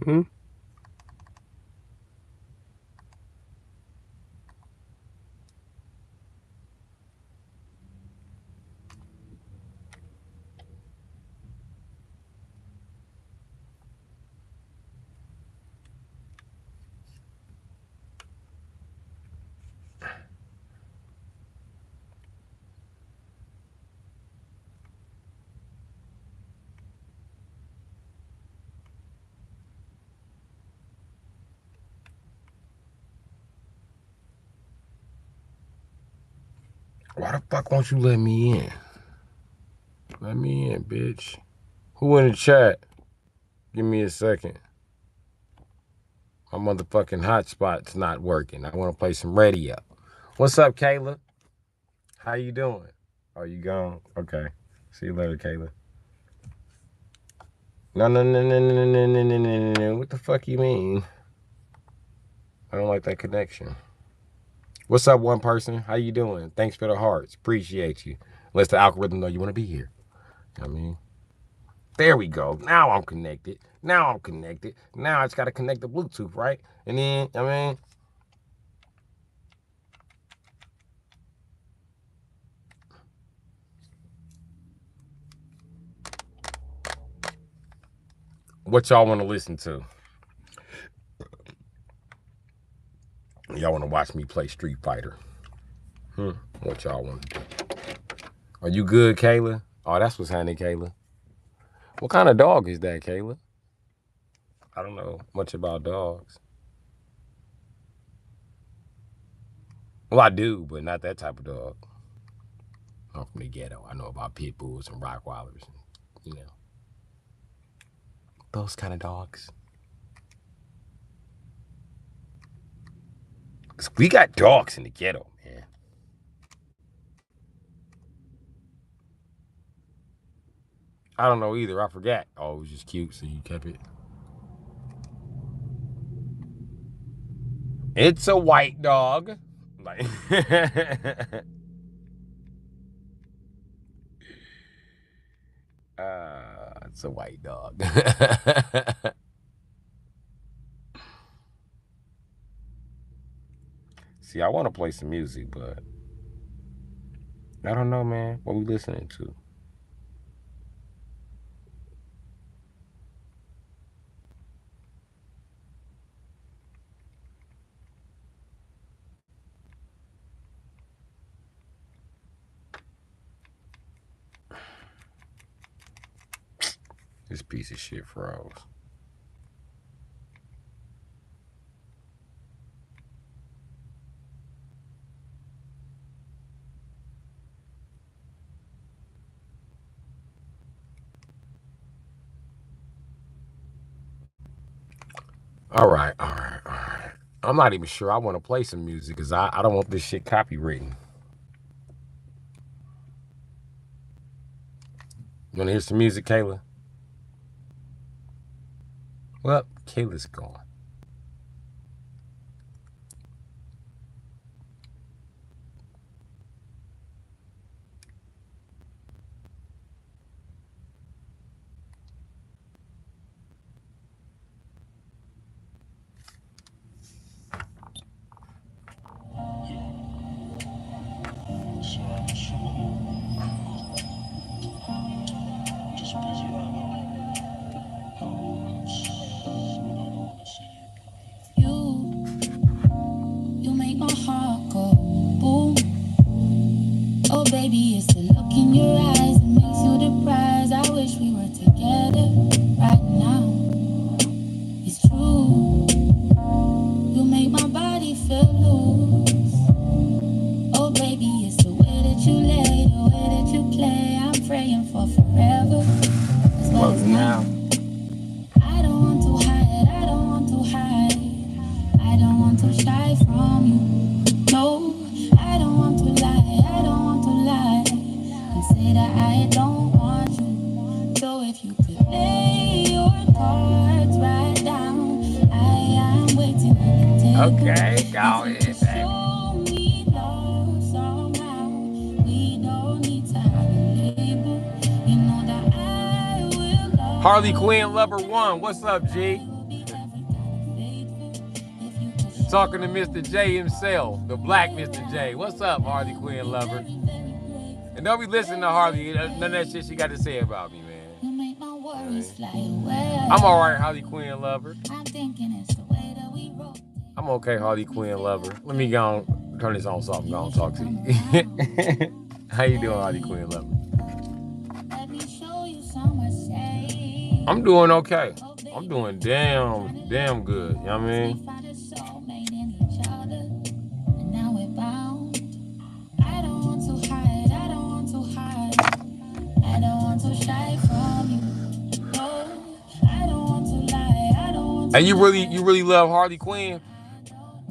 Hmm? Why the fuck won't you let me in? Let me in, bitch. Who in the chat? Give me a second. My motherfucking hotspot's not working. I want to play some radio. What's up, Kayla? How you doing? Oh, you gone? Okay. See you later, Kayla. No. What the fuck you mean? I don't like that connection. What's up, one person? How you doing? Thanks for the hearts. Appreciate you. Unless the algorithm know you want to be here. I mean, there we go. Now I'm connected. Now I just got to connect the Bluetooth, right? And then, what y'all want to listen to? Y'all want to watch me play Street Fighter? What y'all want to do? Are you good, Kayla? Oh, that's what's happening, Kayla. What kind of dog is that, Kayla? I don't know much about dogs. Well, I do, but not that type of dog. I'm from the ghetto. I know about pit bulls and Rottweilers, and, those kind of dogs. 'Cause we got dogs in the ghetto, man. I don't know either. I forgot. Oh, it was just cute, so you kept it. It's a white dog. Like, it's a white dog. See, I want to play some music, but I don't know, man. What we listening to? This piece of shit froze. All right. I'm not even sure I want to play some music because I don't want this shit copywritten. You want to hear some music, Kayla? Well, Kayla's gone. You make my heart go boom. Oh baby, it's the look in your eyes that makes you the prize. I wish we were together right now. It's true. You make my body feel loose. Oh baby, it's the way that you lay, the way that you play. I'm praying for forever. Close now. I don't want to hide, I don't want to hide. I don't want to shy from you. No, I don't want to lie, I don't want to lie and say that I don't want you. So if you could lay your cards right down, I am waiting on the table. Okay, go ahead, baby. Show me love somehow. We don't need to have a label. You know that I will love Harley Quinn Lover 1, what's up, G? Talking to Mr. J himself, the black Mr. J. What's up, Harley Quinn lover? And don't be listening to Harley. None of that shit she got to say about me, man. I'm all right, Harley Quinn lover. I'm okay, Harley Quinn lover. Let me go on, turn this on so I can go and talk to you. How you doing, Harley Quinn lover? I'm doing okay. I'm doing damn good. You know what I mean? And you really love Harley Quinn?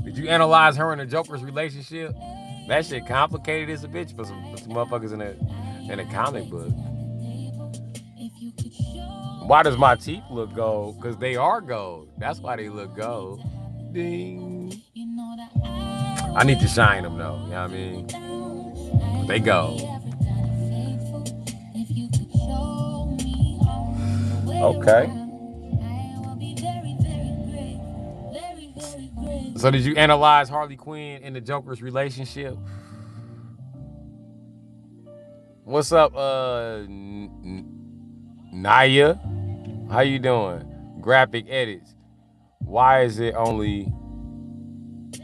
Did you analyze her and the Joker's relationship? That shit complicated as a bitch for some motherfuckers in a comic book. Why does my teeth look gold? Because they are gold. That's why they look gold. Ding. I need to shine them though. You know what I mean? They gold. Okay. So did you analyze Harley Quinn and the Joker's relationship? What's up, Naya? How you doing? Graphic edits. Why is it only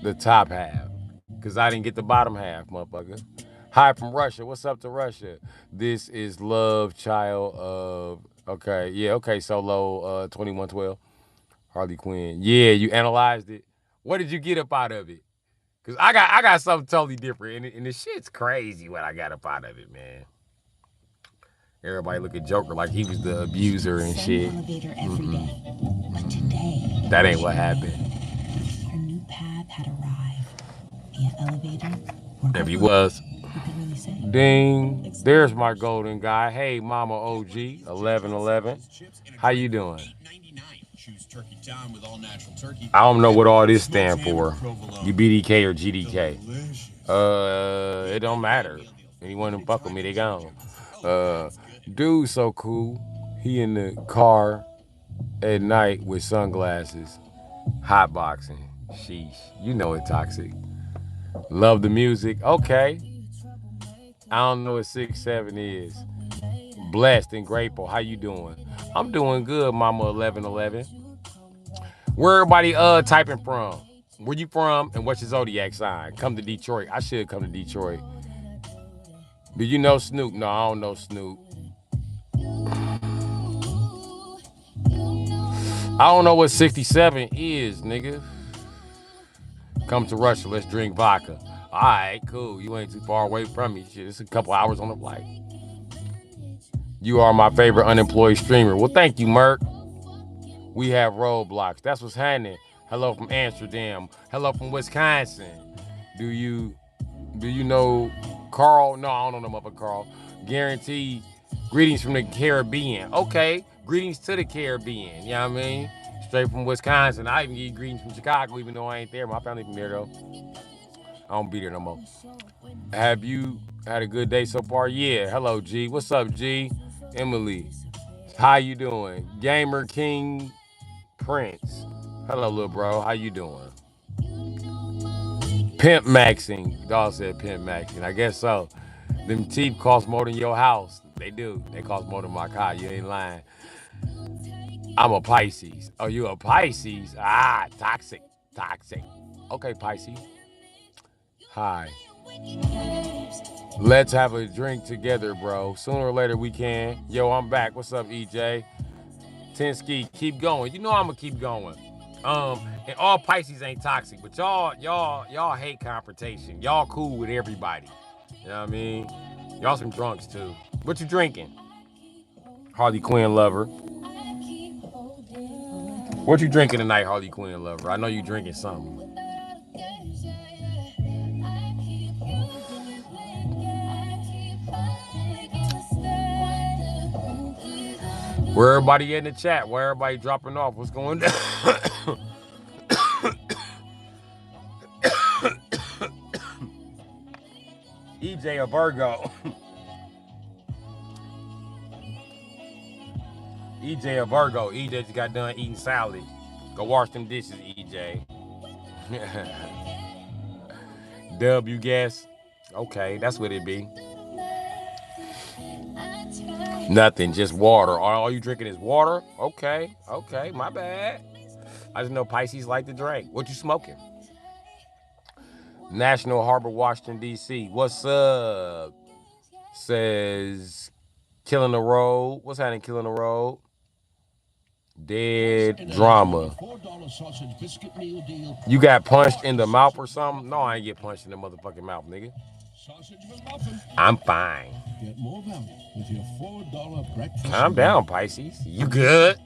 the top half? Because I didn't get the bottom half, motherfucker. Hi from Russia. What's up to Russia? This is Love Child of... Okay, yeah, okay, Solo 2112. Harley Quinn. Yeah, you analyzed it. What did you get up out of it? Because I got something totally different. And the shit's crazy what I got up out of it, man. Everybody look at Joker like he was the abuser and shit. Elevator every day, but today that ain't what happened. Her new path had arrived via elevator. If he was, Really say. Ding. There's my golden guy. Hey, Mama OG 1111. How you doing? I don't know what all this stand for. You BDK or GDK? It don't matter. Anyone who fuck with me, they gone. Dude so cool. He in the car at night with sunglasses, hot boxing. Sheesh, you know it toxic. Love the music. Okay. I don't know what 6'7" is. Blessed and grateful. How you doing? I'm doing good, Mama 1111. Where everybody typing from? Where you from and what's your zodiac sign? Come to Detroit. I should come to Detroit. Do you know Snoop? No, I don't know Snoop. I don't know what 67 is, nigga. Come to Russia, let's drink vodka. All right, cool. You ain't too far away from me. Shit, it's a couple hours on the flight. You are my favorite unemployed streamer. Well, thank you, Merc. We have roadblocks. That's what's happening. Hello from Amsterdam. Hello from Wisconsin. Do you know Carl? No, I don't know no motherfucker Carl. Guaranteed. Greetings from the Caribbean. Okay. Greetings to the Caribbean. You know what I mean? Straight from Wisconsin. I even get greetings from Chicago, even though I ain't there. My family from there, though. I don't be there no more. Have you had a good day so far? Yeah. Hello, G. What's up, G? Emily. How you doing? Gamer King Prince. Hello, little bro. How you doing? Pimp maxing. Dog said pimp maxing. I guess so. Them teeth cost more than your house. They do. They cost more than my car. You ain't lying. I'm a Pisces. Oh, you a Pisces? Ah, toxic. Toxic. Okay, Pisces. Hi. Let's have a drink together, bro. Sooner or later we can. Yo, I'm back. What's up, EJ? Tensky, keep going. You know I'm gonna keep going. And all Pisces ain't toxic, but y'all hate confrontation. Y'all cool with everybody. You know what I mean? Y'all some drunks too. What you drinking? Harley Quinn lover. What you drinking tonight, Harley Quinn lover? I know you drinking something. Where everybody in the chat? Where everybody dropping off? What's going down? EJ a Virgo. EJ a Virgo. EJ just got done eating salad. Go wash them dishes, EJ. Dub, you guess? Okay, that's what it be. Nothing, just water. All you drinking is water? Okay, okay, my bad. I just know Pisces like to drink. What you smoking? National Harbor, Washington, D.C. What's up? Says Killing the Road. What's happening, Killing the Road? Dead drama. You got punched in the mouth or something? No, I ain't get punched in the motherfucking mouth, nigga. I'm fine. Calm down, Pisces. You good?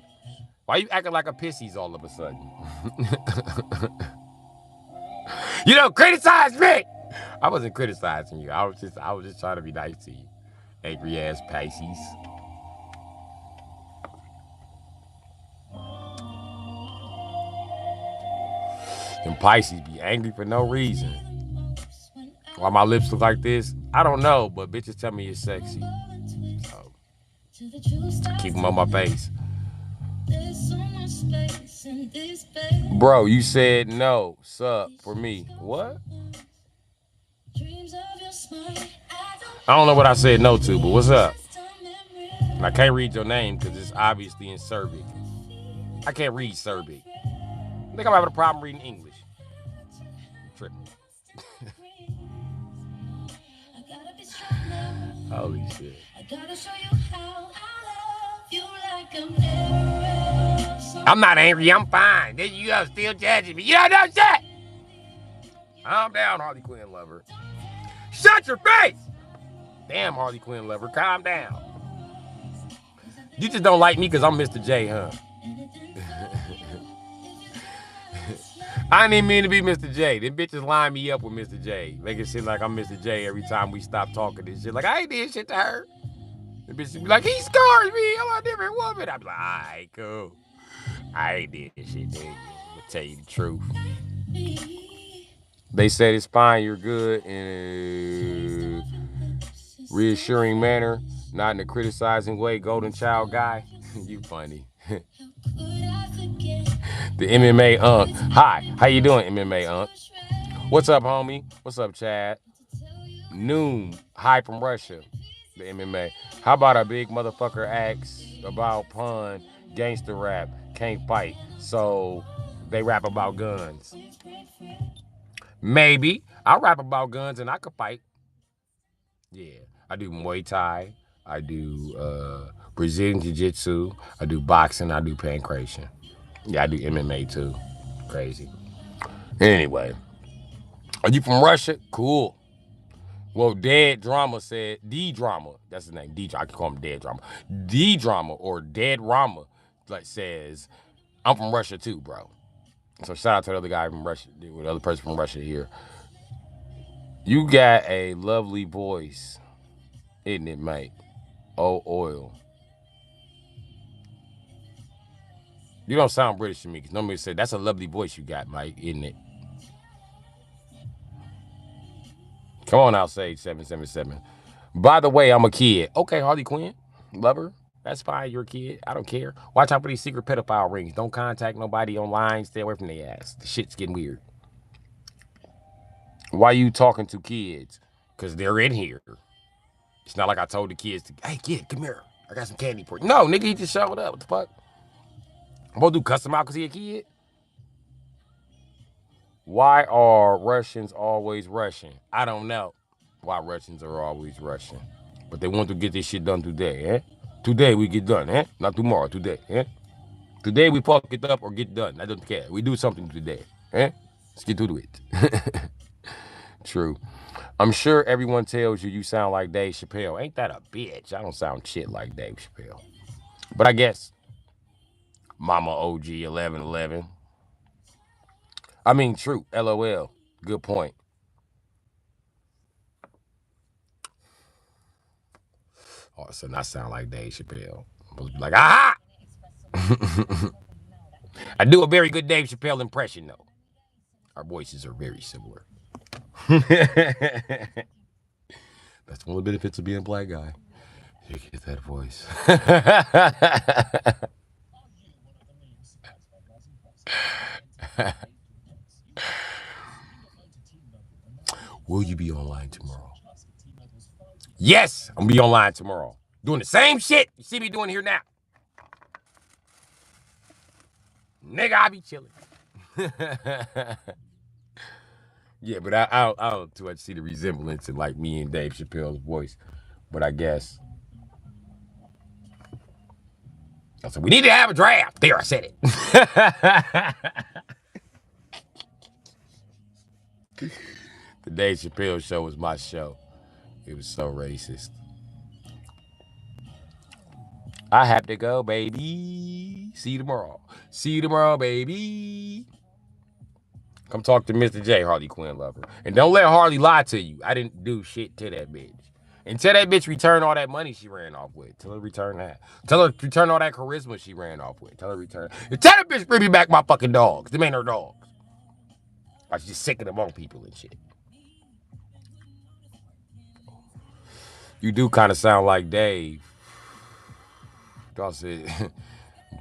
Why you acting like a pissies all of a sudden? You don't criticize me. I wasn't criticizing you. I was just trying to be nice to you. Angry ass Pisces. And Pisces be angry for no reason. Why my lips look like this? I don't know, but bitches tell me it's sexy. So keep them on my face. Bro, you said no. Sup for me. What? I don't know what I said no to, but what's up? I can't read your name because it's obviously in Serbic. I can't read Serbic. I think I'm having a problem reading English. I'm tripping. Holy shit. I'm not angry. I'm fine. Then you are still judging me. You don't know shit. Calm down, Harley Quinn lover. Shut your face. Damn, Harley Quinn lover. Calm down. You just don't like me because I'm Mr. J, huh? I didn't even mean to be Mr. J. Them bitches line me up with Mr. J. Making shit like I'm Mr. J every time we stop talking and shit. Like, I ain't did shit to her. The bitch be like, he scars me. I'm a different woman. I be like, all right, cool. I ain't did shit to you. I'll tell you the truth. They said it's fine, you're good in a reassuring manner, not in a criticizing way. Golden child guy. You funny. The MMA Unk. Hi, how you doing, MMA Unk? What's up, homie? What's up, Chad? Noon. Hi from Russia. The MMA. How about a big motherfucker asks about pun, gangster rap, can't fight, so they rap about guns? Maybe. I rap about guns and I could fight. Yeah. I do Muay Thai. I do Brazilian Jiu-Jitsu. I do boxing. I do pancration. Yeah, I do MMA too. Crazy. Anyway. Are you from Russia? Cool. Well, Dead Drama said, D Drama, that's his name, D Drama, I can call him Dead Drama. D Drama or Dead Rama, like, says, I'm from Russia too, bro. So shout out to the other guy from Russia, the other person from Russia here. You got a lovely voice, isn't it, mate? Oh, oil. You don't sound British to me, because nobody said, that's a lovely voice you got, Mike, isn't it? Come on out, Sage 777. By the way, I'm a kid. Okay, Harley Quinn, lover. That's fine. You're a kid. I don't care. Watch out for these secret pedophile rings. Don't contact nobody online. Stay away from their ass. The shit's getting weird. Why you talking to kids? Because they're in here. It's not like I told the kids to, hey, kid, come here. I got some candy for you. No, nigga, he just showed up. What the fuck? I'm going to do custom out because he a kid? Why are Russians always rushing? I don't know why Russians are always rushing. But they want to get this shit done today, eh? Today we get done, eh? Not tomorrow, today, eh? Today we fuck it up or get done. I don't care. We do something today, eh? Let's get to it. True. I'm sure everyone tells you sound like Dave Chappelle. Ain't that a bitch? I don't sound shit like Dave Chappelle. But I guess Mama OG 1111. I mean, true. LOL. Good point. All of a sudden, I sound like Dave Chappelle. Like, aha! I do a very good Dave Chappelle impression, though. Our voices are very similar. That's one of the benefits of being a black guy. You get that voice. Will you be online tomorrow? Yes, I'm gonna be online tomorrow. Doing the same shit you see me doing here now. Nigga, I be chilling. Yeah, but I don't too much see the resemblance in like me and Dave Chappelle's voice. But I guess I said we need to have a draft. There, I said it. The Dave Chappelle show was my show. It was so racist. I have to go, baby. See you tomorrow. See you tomorrow, baby. Come talk to Mr. J, Harley Quinn lover. And don't let Harley lie to you. I didn't do shit to that bitch. And tell that bitch return all that money she ran off with. Tell her return that. Tell her return all that charisma she ran off with. Tell her return. And tell that bitch bring me back my fucking dogs. Them ain't her dogs. I was just sick of them on people and shit. You do kind of sound like Dave. Dog said,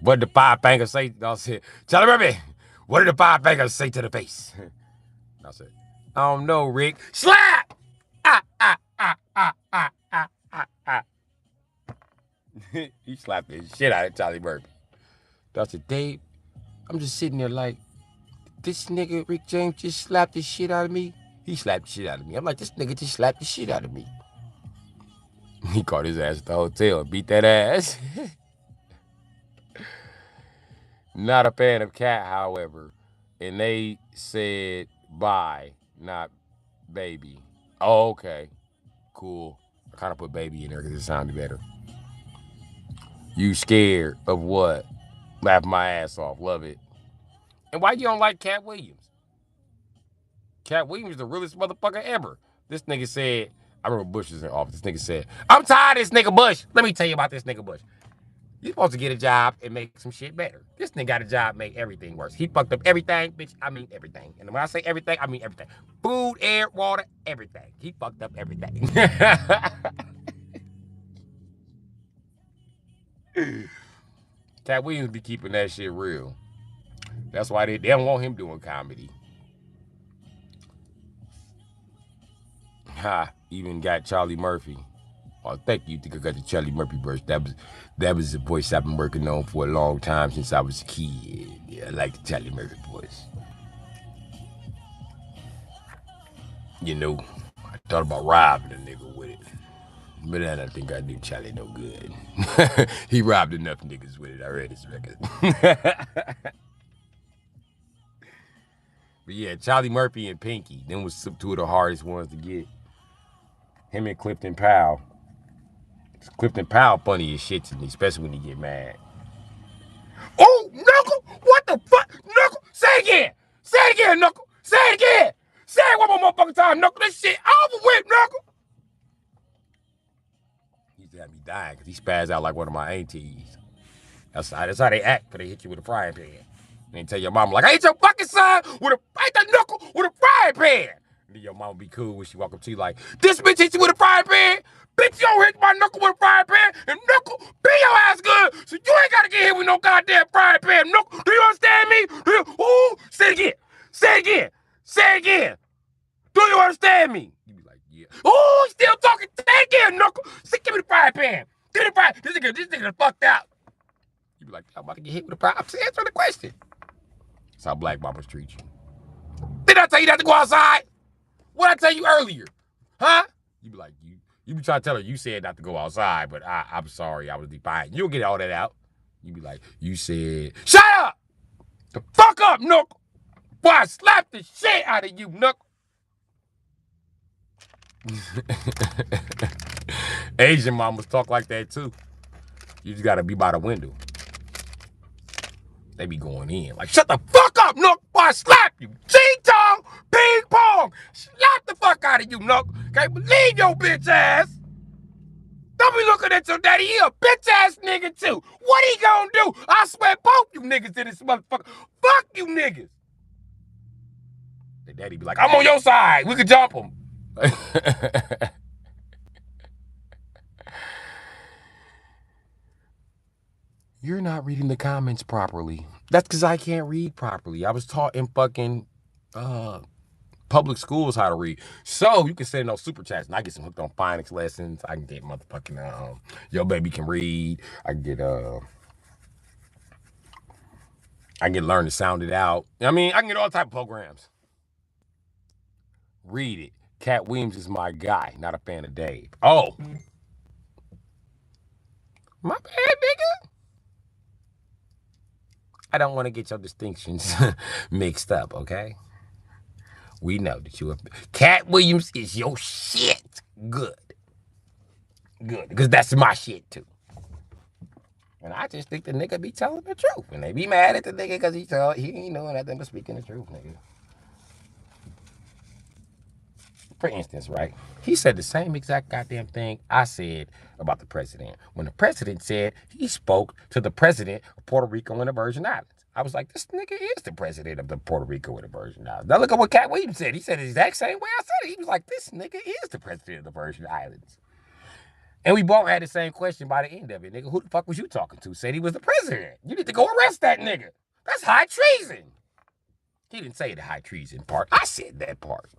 what did the five fingers say? Dog said, tell her everything. What did the five fingers say to the face? I said, I don't know, Rick. Slap! Ah, ah, ah, ah, ah, ah, ah, ah. He slapped the shit out of Charlie Murphy. I said, Dave, I'm just sitting there like, this nigga Rick James just slapped the shit out of me. He slapped the shit out of me. I'm like, this nigga just slapped the shit out of me. He caught his ass at the hotel and beat that ass. Not a fan of Cat, however. And they said bye, not baby. Oh, okay. Cool. I kind of put baby in there because it sounded better. You scared of what? Laugh my ass off. Love it. And why you don't like Cat Williams? Cat Williams is the realest motherfucker ever. This nigga said, I remember Bush was in office. This nigga said, I'm tired of this nigga Bush. Let me tell you about this nigga Bush. You supposed to get a job and make some shit better. This nigga got a job, make everything worse. He fucked up everything, bitch. I mean everything. And when I say everything, I mean everything. Food, air, water, everything. He fucked up everything. Cat Williams be keeping that shit real. That's why they don't want him doing comedy. Ha, even got Charlie Murphy. Oh, thank you. Think I got the Charlie Murphy verse. That was the voice I've been working on for a long time since I was a kid. Yeah, I like the Charlie Murphy voice. You know, I thought about robbing a nigga with it. But I don't think I do Charlie no good. He robbed enough niggas with it. I read his record. But yeah, Charlie Murphy and Pinky. Them was two of the hardest ones to get. Him and Clifton Powell. Clifton Powell funny as shit to me, especially when he get mad. Oh, Knuckle! What the fuck? Knuckle! Say it again! Say it again, Knuckle! Say it again! Say it one more motherfucking time, Knuckle! This shit over with, Knuckle! He used to have me dying because he spazzed out like one of my aunties. That's how they act when they hit you with a frying pan. And tell your mama, like, I hit your fucking son with I hit that knuckle with a frying pan. And then your mama be cool when she walk up to you like, this bitch hit you with a frying pan? Bitch, you don't hit my knuckle with a frying pan, and knuckle, be your ass good, so you ain't gotta get hit with no goddamn frying pan, knuckle. Do you understand me? Ooh, say it again. Say it again. Say it again. Do you understand me? You be like, yeah. Ooh, still talking. Say it again, knuckle. Say, give me the frying pan. Give me the frying. This nigga fucked out. You be like, I'm about to get hit with a frying pan. I'm answering the question. That's how black mamas treat you. Did I tell you not to go outside? What I tell you earlier? Huh? You be like, you be trying to tell her you said not to go outside, but I'm sorry, I was defiant. You'll get all that out. You be like, you said, shut up! The fuck up, Nook! Boy, I slap the shit out of you, Nook! Asian mamas talk like that too. You just gotta be by the window. They be going in like, shut the fuck up, Nook! Boy, I slap you! Ching-chong! Ping-pong! Slap the fuck out of you, Nook! Can't believe your bitch ass! Don't be looking at your daddy. He a bitch ass nigga too. What he gonna do? I swear both you niggas in this motherfucker. Fuck you niggas. The daddy be like, I'm on your side. We could jump him. You're not reading the comments properly. That's because I can't read properly. I was taught in fucking public schools how to read. So you can send those super chats, and I get some hooked on phonics lessons. I can get motherfucking Yo Baby Can Read. I can get Learn to Sound It Out. I mean, I can get all type of programs. Read it. Cat Williams is my guy. Not a fan of Dave. Oh, my bad, nigga. I don't want to get your distinctions mixed up, okay? We know that you have. Cat Williams is your shit. Good. Good. Because that's my shit, too. And I just think the nigga be telling the truth. And they be mad at the nigga because he ain't doing nothing but speaking the truth, nigga. For instance, right? He said the same exact goddamn thing I said about the president. When the president said he spoke to the president of Puerto Rico and the Virgin Islands. I was like, this nigga is the president of the Puerto Rico and the Virgin Islands. Now look at what Cat Williams said. He said the exact same way I said it. He was like, this nigga is the president of the Virgin Islands. And we both had the same question by the end of it. Nigga, who the fuck was you talking to? Said he was the president. You need to go arrest that nigga. That's high treason. He didn't say the high treason part. I said that part.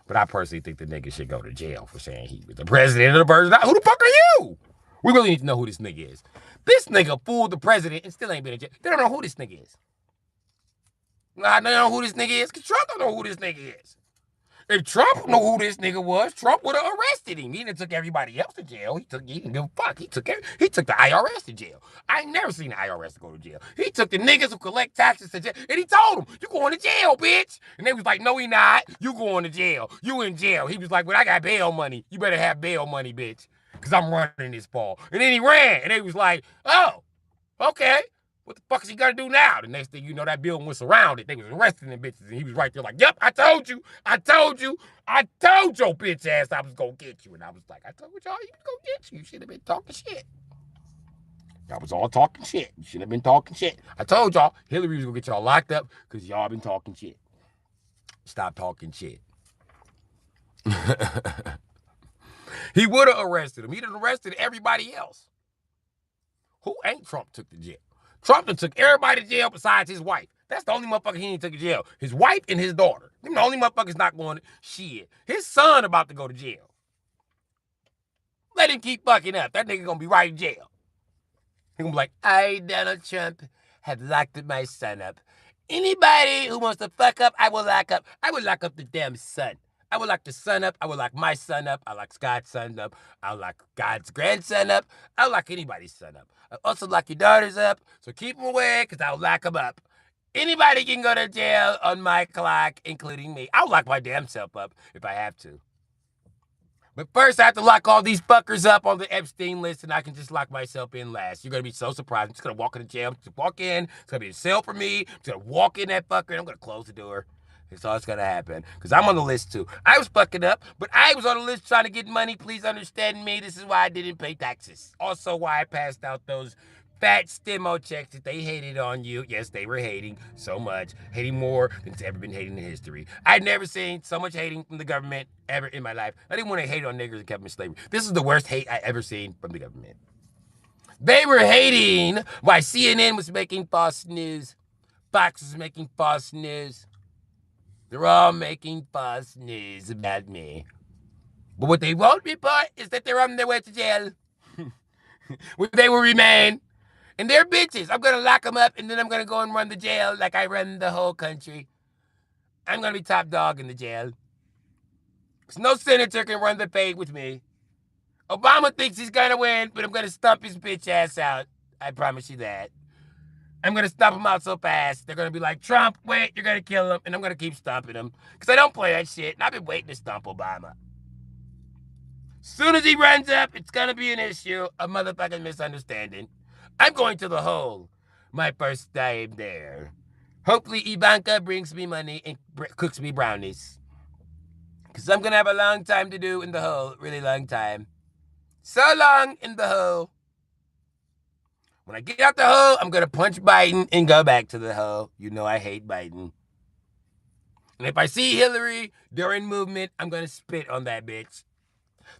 But I personally think the nigga should go to jail for saying he was the president of the Virgin Islands. Who the fuck are you? We really need to know who this nigga is. This nigga fooled the president and still ain't been in jail. They don't know who this nigga is. I don't know who this nigga is because Trump don't know who this nigga is. If Trump knew who this nigga was, Trump would have arrested him. He didn't took everybody else to jail. He didn't give a fuck. He took the IRS to jail. I ain't never seen the IRS go to jail. He took the niggas who collect taxes to jail, and he told them, "You going to jail, bitch." And they was like, "No, he not. You going to jail. You in jail." He was like, "But I got bail money. You better have bail money, bitch, because I'm running this ball." And then he ran, and they was like, "Oh, okay. What the fuck is he gonna do now?" The next thing you know, that building was surrounded. They was arresting them bitches, and he was right there like, "Yep, I told you your bitch ass I was gonna get you." And I was like, "I told y'all he was gonna get you. You should have been talking shit. Y'all was all talking shit. You should have been talking shit. I told y'all Hillary was gonna get y'all locked up because y'all been talking shit. Stop talking shit." He would have arrested him. He'd have arrested everybody else. Who ain't Trump took to jail? Trump done took everybody to jail besides his wife. That's the only motherfucker he ain't took to jail. His wife and his daughter. Them the only motherfuckers not going to shit. His son about to go to jail. Let him keep fucking up. That nigga gonna be right in jail. He gonna be like, "I, Donald Trump, have locked my son up. Anybody who wants to fuck up, I will lock up. I will lock up the damn son. I will lock the son up. I will lock my son up. I'll lock Scott's son up. I'll lock God's grandson up. I'll lock anybody's son up. I'll also lock your daughters up. So keep them away because I'll lock them up. Anybody can go to jail on my clock, including me. I'll lock my damn self up if I have to. But first, I have to lock all these fuckers up on the Epstein list, and I can just lock myself in last. You're going to be so surprised. I'm just going to walk in the jail. Just walk in. It's going to be a cell for me. I'm just going to walk in that fucker, and I'm going to close the door. That's all that's going to happen. Because I'm on the list, too. I was fucking up, but I was on the list trying to get money. Please understand me. This is why I didn't pay taxes. Also why I passed out those fat stimmo checks that they hated on you. Yes, they were hating so much. Hating more than it's ever been hating in history. I'd never seen so much hating from the government ever in my life. I didn't want to hate on niggers and kept them in slavery. This is the worst hate I ever seen from the government. They were hating why CNN was making false news. Fox was making false news. They're all making false news about me. But what they won't report is that they're on their way to jail. Where they will remain. And they're bitches. I'm going to lock them up, and then I'm going to go and run the jail like I run the whole country. I'm going to be top dog in the jail. Because no senator can run the fade with me. Obama thinks he's going to win, but I'm going to stump his bitch ass out. I promise you that. I'm going to stomp him out so fast, they're going to be like, "Trump, wait, you're going to kill him." And I'm going to keep stomping him. Because I don't play that shit, and I've been waiting to stomp Obama. Soon as he runs up, it's going to be an issue, a motherfucking misunderstanding. I'm going to the hole my first time there. Hopefully Ivanka brings me money and cooks me brownies. Because I'm going to have a long time to do in the hole, really long time. So long in the hole. When I get out the hole, I'm going to punch Biden and go back to the hole. You know I hate Biden. And if I see Hillary during movement, I'm going to spit on that bitch.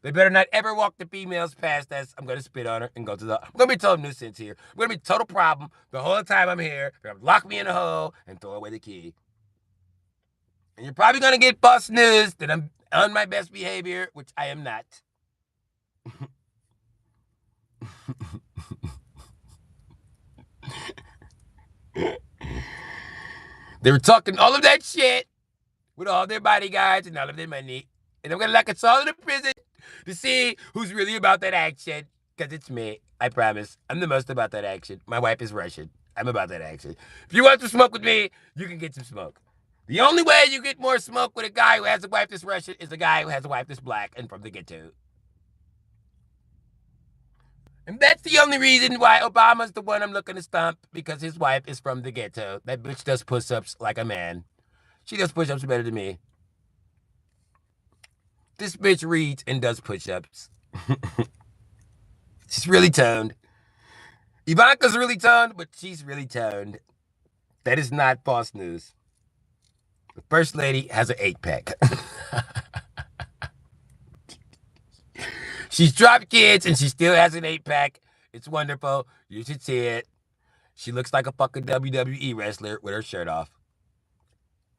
They better not ever walk the females past us. I'm going to spit on her and go to the... I'm going to be a total nuisance here. I'm going to be a total problem the whole time I'm here. They're going to lock me in a hole and throw away the key. And you're probably going to get false news that I'm on my best behavior, which I am not. They were talking all of that shit with all their bodyguards and all of their money. And I'm going to lock us all in a prison to see who's really about that action. Because it's me. I promise. I'm the most about that action. My wife is Russian. I'm about that action. If you want to smoke with me, you can get some smoke. The only way you get more smoke with a guy who has a wife that's Russian is a guy who has a wife that's black and from the ghetto. And that's the only reason why Obama's the one I'm looking to stump, because his wife is from the ghetto. That bitch does push-ups like a man. She does push-ups better than me. This bitch reads and does push-ups. She's really toned. Ivanka's really toned, but she's really toned. That is not false news. The first lady has an 8-pack. She's dropped kids and she still has an 8-pack. It's wonderful. You should see it. She looks like a fucking WWE wrestler with her shirt off.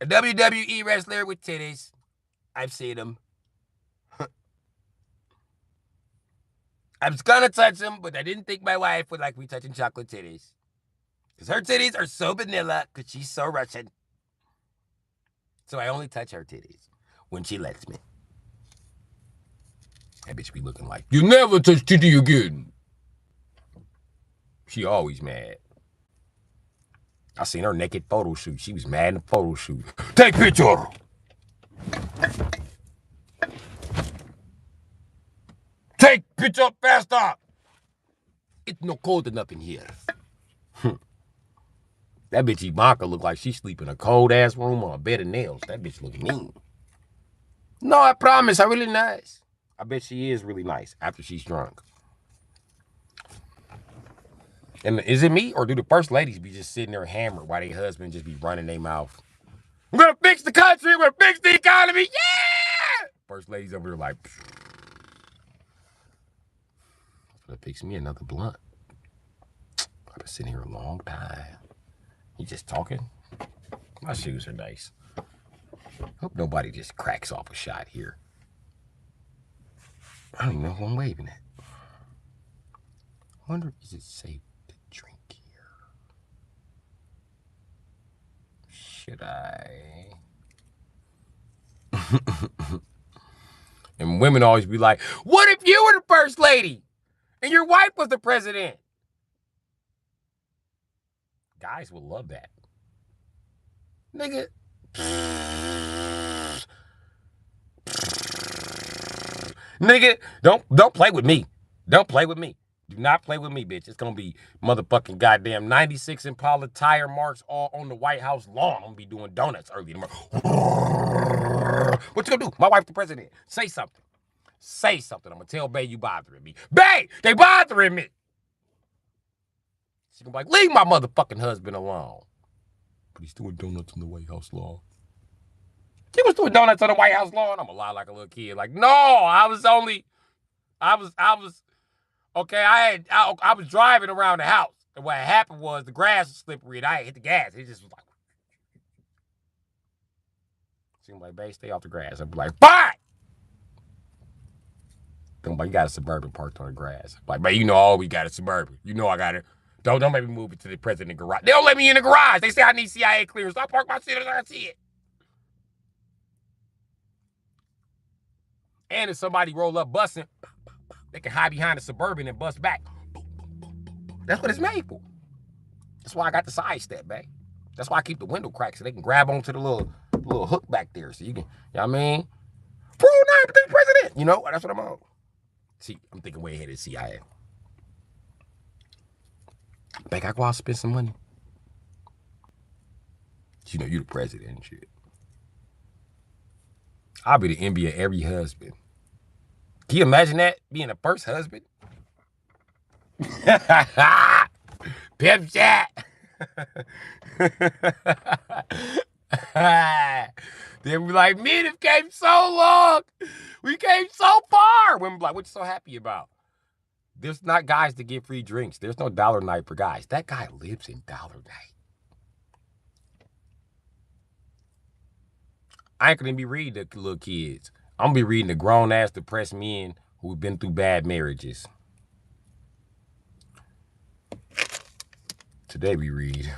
A WWE wrestler with titties. I've seen them. I was gonna touch them, but I didn't think my wife would like me touching chocolate titties. Because her titties are so vanilla, because she's so Russian. So I only touch her titties when she lets me. That bitch be looking like, you never touch titty again. She always mad. I seen her naked photo shoot. She was mad in the photo shoot. Take picture. Take picture faster. It's no cold enough in here. That bitch Ivanka look like she sleep in a cold ass room on a bed of nails. That bitch look mean. No, I promise. I'm really nice. I bet she is really nice after she's drunk. And is it me, or do the first ladies be just sitting there hammered while their husband just be running their mouth? We're gonna fix the country. We're gonna fix the economy. Yeah! First ladies over there like, that's gonna fix me another blunt. I've been sitting here a long time. You just talking? My shoes are nice. Hope nobody just cracks off a shot here. I don't even know who I'm waving at. I wonder, is it safe to drink here? Should I? And women always be like, what if you were the first lady and your wife was the president? Guys would love that. Nigga. Nigga, don't play with me. Don't play with me. Do not play with me, bitch. It's gonna be motherfucking goddamn 96 Impala tire marks all on the White House lawn. I'm gonna be doing donuts early tomorrow. What you gonna do? My wife the president. Say something. Say something. I'm gonna tell Bay you bothering me. Bay, they bothering me. She's gonna be like, leave my motherfucking husband alone. But he's doing donuts on the White House lawn. He was doing donuts on the White House lawn. I'm gonna lie like a little kid. Like, no, I was okay, I was driving around the house. And what happened was the grass was slippery and I hit the gas. It just was like, seemed like, babe, stay off the grass. I'd be like, fine. Don't like, you got a Suburban parked on the grass. I'm like, babe, you know all we got a Suburban. You know I got it. Don't make me move it to the president garage. They don't let me in the garage. They say I need CIA clearance. I park my shit as I see it. And if somebody roll up busting, they can hide behind the Suburban and bust back. That's what it's made for. That's why I got the side step, babe. That's why I keep the window cracked so they can grab onto the little hook back there. So you can, you know what I mean? Prove not to be president. You know, that's what I'm on. See, I'm thinking way ahead of the CIA. Babe, I go out and spend some money. You know, you the president and shit. I'll be the envy of every husband. Can you imagine that? Being the first husband? Pimp chat. They be like, men have came so long. We came so far. Women be like, what you so happy about? There's not guys to get free drinks. There's no dollar night for guys. That guy lives in dollar night. I ain't gonna be reading the little kids. I'm gonna be reading the grown ass depressed men who've been through bad marriages. Today we read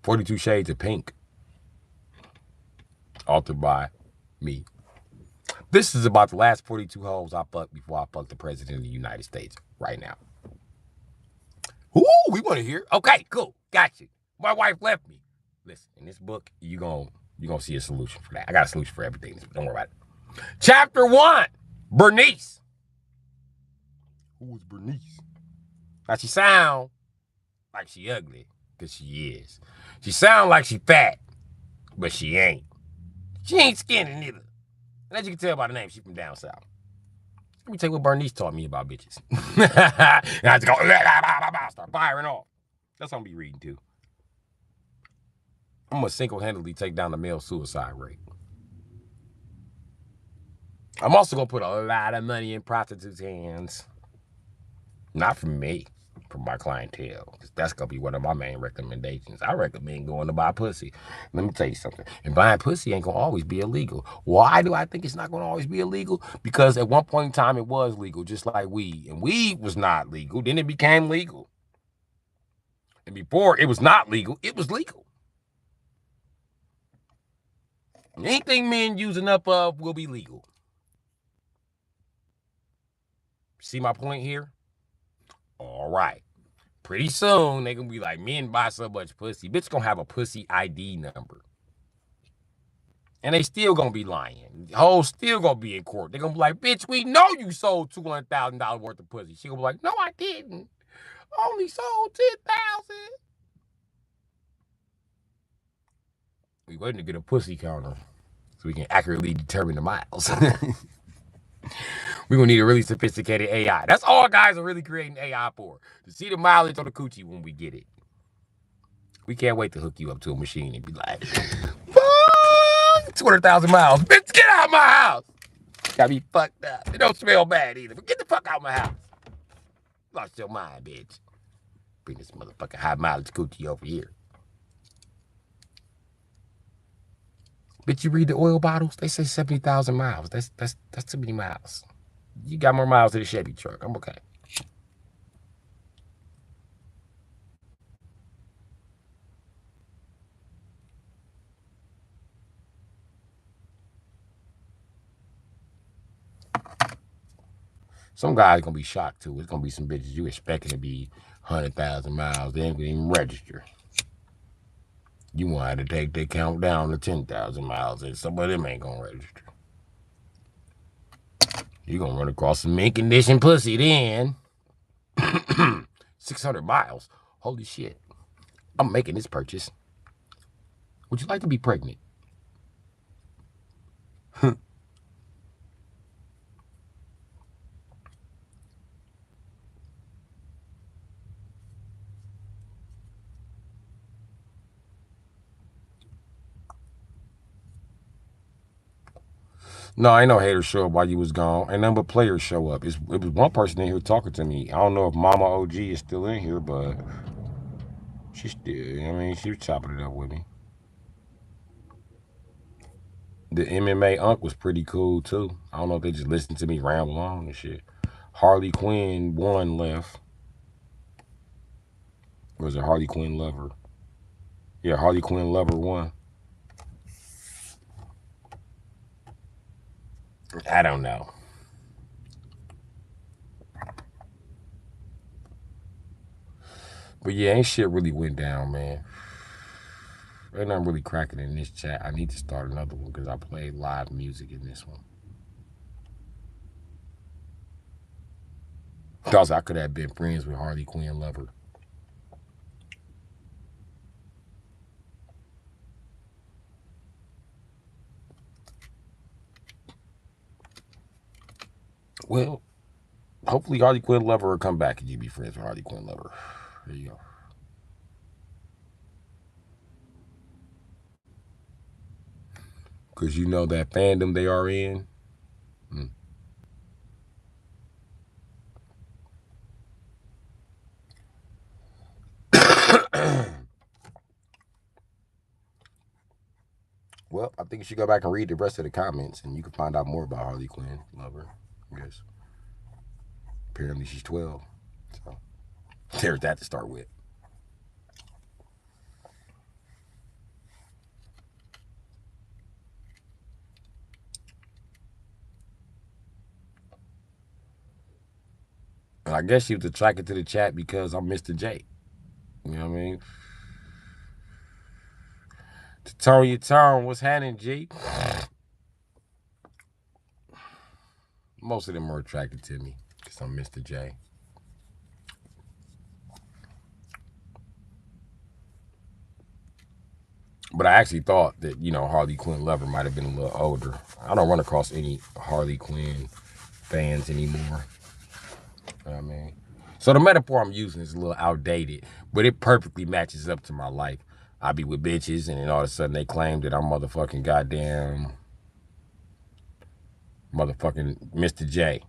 42 Shades of Pink, authored by me. This is about the last 42 hoes I fucked before I fucked the President of the United States right now. Ooh, we want to hear. Okay, cool. Got you. My wife left me. Listen, in this book, you're gonna see a solution for that. I got a solution for everything. Don't worry about it. Chapter 1, Bernice. Who was Bernice? Now she sound like she ugly, because she is. She sound like she fat, but she ain't. She ain't skinny neither. And as you can tell by the name, she from down south. Let me tell you what Bernice taught me about bitches. And I just go, start firing off. That's what I'm gonna be reading too. I'm gonna single-handedly take down the male suicide rate. I'm also gonna put a lot of money in prostitutes' hands. Not from me, from my clientele. Because that's gonna be one of my main recommendations. I recommend going to buy pussy. Let me tell you something. And buying pussy ain't gonna always be illegal. Why do I think it's not gonna always be illegal? Because at one point in time it was legal, just like weed. And weed was not legal. Then it became legal. And before it was not legal, it was legal. Anything men use enough of will be legal. See my point here? All right. Pretty soon, they gonna be like, men buy so much pussy. Bitch gonna have a pussy ID number. And they still gonna be lying. Hoes still gonna be in court. They gonna be like, bitch, we know you sold $200,000 worth of pussy. She gonna be like, no, I didn't. Only sold 10,000. We waiting to get a pussy counter so we can accurately determine the miles. We're gonna need a really sophisticated AI. That's all guys are really creating AI for. To see the mileage on the coochie when we get it. We can't wait to hook you up to a machine and be like, 200,000 miles. Bitch, get out of my house. Got me fucked up. It don't smell bad either. But get the fuck out of my house. Lost your mind, bitch. Bring this motherfucking high mileage coochie over here. Bitch, you read the oil bottles? They say 70,000 miles. That's too many miles. You got more miles than a Chevy truck. I'm okay. Some guys gonna be shocked too. It's gonna be some bitches you expecting to be 100,000 miles. They ain't gonna even register. You wanted to take their count down to 10,000 miles, and some of them ain't gonna register. You gonna run across some mint condition pussy then. 600 miles. Holy shit. I'm making this purchase. Would you like to be pregnant? No, ain't no haters show up while you was gone. Ain't none but players show up. It was one person in here talking to me. I don't know if Mama OG is still in here, but she still, she was chopping it up with me. The MMA Unk was pretty cool too. I don't know if they just listened to me ramble on and shit. Harley Quinn 1 left. Or was it Harley Quinn Lover? Yeah, Harley Quinn Lover 1. I don't know. But yeah, ain't shit really went down, man. Ain't nothing really cracking in this chat. I need to start another one because I played live music in this one. Because I could have been friends with Harley Quinn Lover. Well, hopefully Harley Quinn Lover will come back and you be friends with Harley Quinn Lover. There you go. Because you know that fandom they are in. Well, I think you should go back and read the rest of the comments, and you can find out more about Harley Quinn. Love her. Yes. Apparently she's 12. So there's that to start with. And I guess she was attracted to the chat because I'm Mr. J. You know what I mean? To tone your tone, what's happening, G? Most of them are attracted to me because I'm Mr. J. But I actually thought that, Harley Quinn lover might have been a little older. I don't run across any Harley Quinn fans anymore. You know what I mean? So the metaphor I'm using is a little outdated, but it perfectly matches up to my life. I be with bitches, and then all of a sudden they claim that I'm motherfucking goddamn motherfucking Mr. J.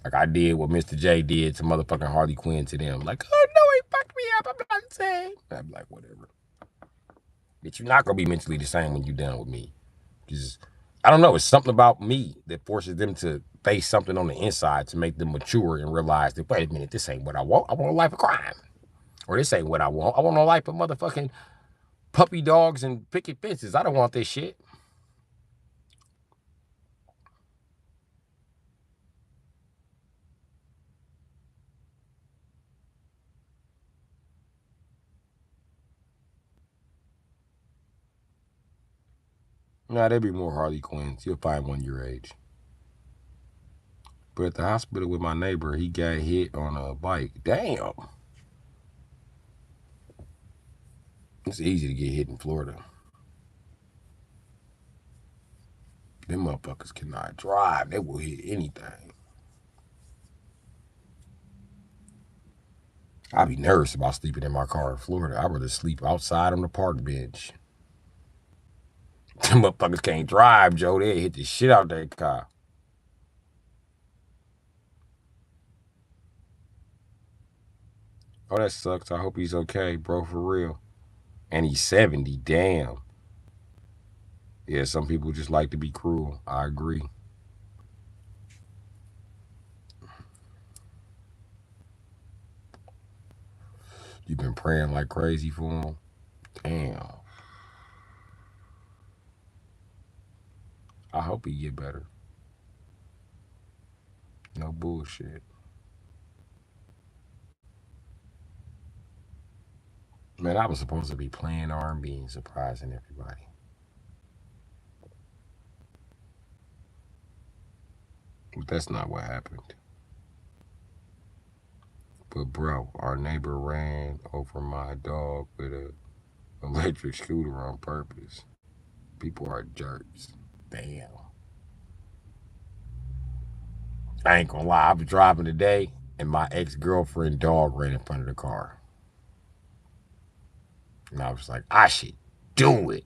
Like I did what Mr. J did to motherfucking Harley Quinn to them. Like, oh no, he fucked me up. I'm not saying. I'm like, whatever. But you're not gonna be mentally the same when you're done with me. Because I don't know, it's something about me that forces them to face something on the inside to make them mature and realize that, wait a minute, this ain't what I want. I want a life of crime. Or this ain't what I want. I want a life of motherfucking puppy dogs and picket fences. I don't want this shit. Nah, there'd be more Harley Quinns. You'll find one your age. But at the hospital with my neighbor, he got hit on a bike. Damn. It's easy to get hit in Florida. Them motherfuckers cannot drive. They will hit anything. I'd be nervous about sleeping in my car in Florida. I'd rather sleep outside on the park bench. Them motherfuckers can't drive, Joe. They hit the shit out that car. Oh, that sucks. I hope he's okay, bro, for real. And he's 70. Damn. Yeah, some people just like to be cruel. I agree. You've been praying like crazy for him. Damn. I hope he get better. No bullshit. Man, I was supposed to be playing R&B and surprising everybody. But that's not what happened. But bro, our neighbor ran over my dog with a electric scooter on purpose. People are jerks. Damn. I ain't gonna lie, I was driving today and my ex-girlfriend dog ran in front of the car. And I was like, I should do it.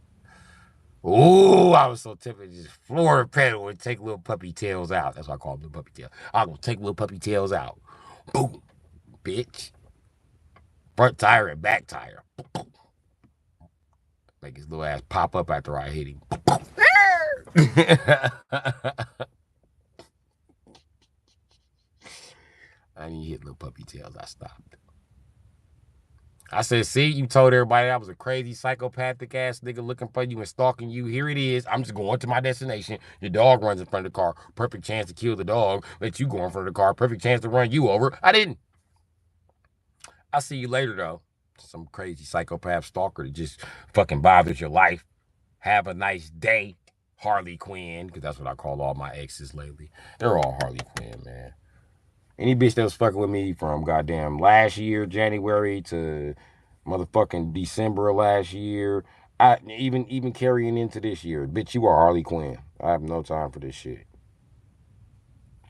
Ooh, I was so tempted to just floor the pedal and take little puppy tails out. That's what I call them, little puppy tails. I'm gonna take little puppy tails out. Boom, bitch. Front tire and back tire. Make his little ass pop up after I hit him. I didn't hit little puppy tails. I stopped. I said, see, you told everybody I was a crazy psychopathic ass nigga looking for you and stalking you. Here it is. I'm just going to my destination. Your dog runs in front of the car. Perfect chance to kill the dog. Let you go in front of the car. Perfect chance to run you over. I didn't. I'll see you later, though. Some crazy psychopath stalker that just fucking bothers your life. Have a nice day, Harley Quinn, because that's what I call all my exes lately. They're all Harley Quinn, man. Any bitch that was fucking with me from goddamn last year, January, to motherfucking December of last year, even carrying into this year, bitch, you are Harley Quinn. I have no time for this shit.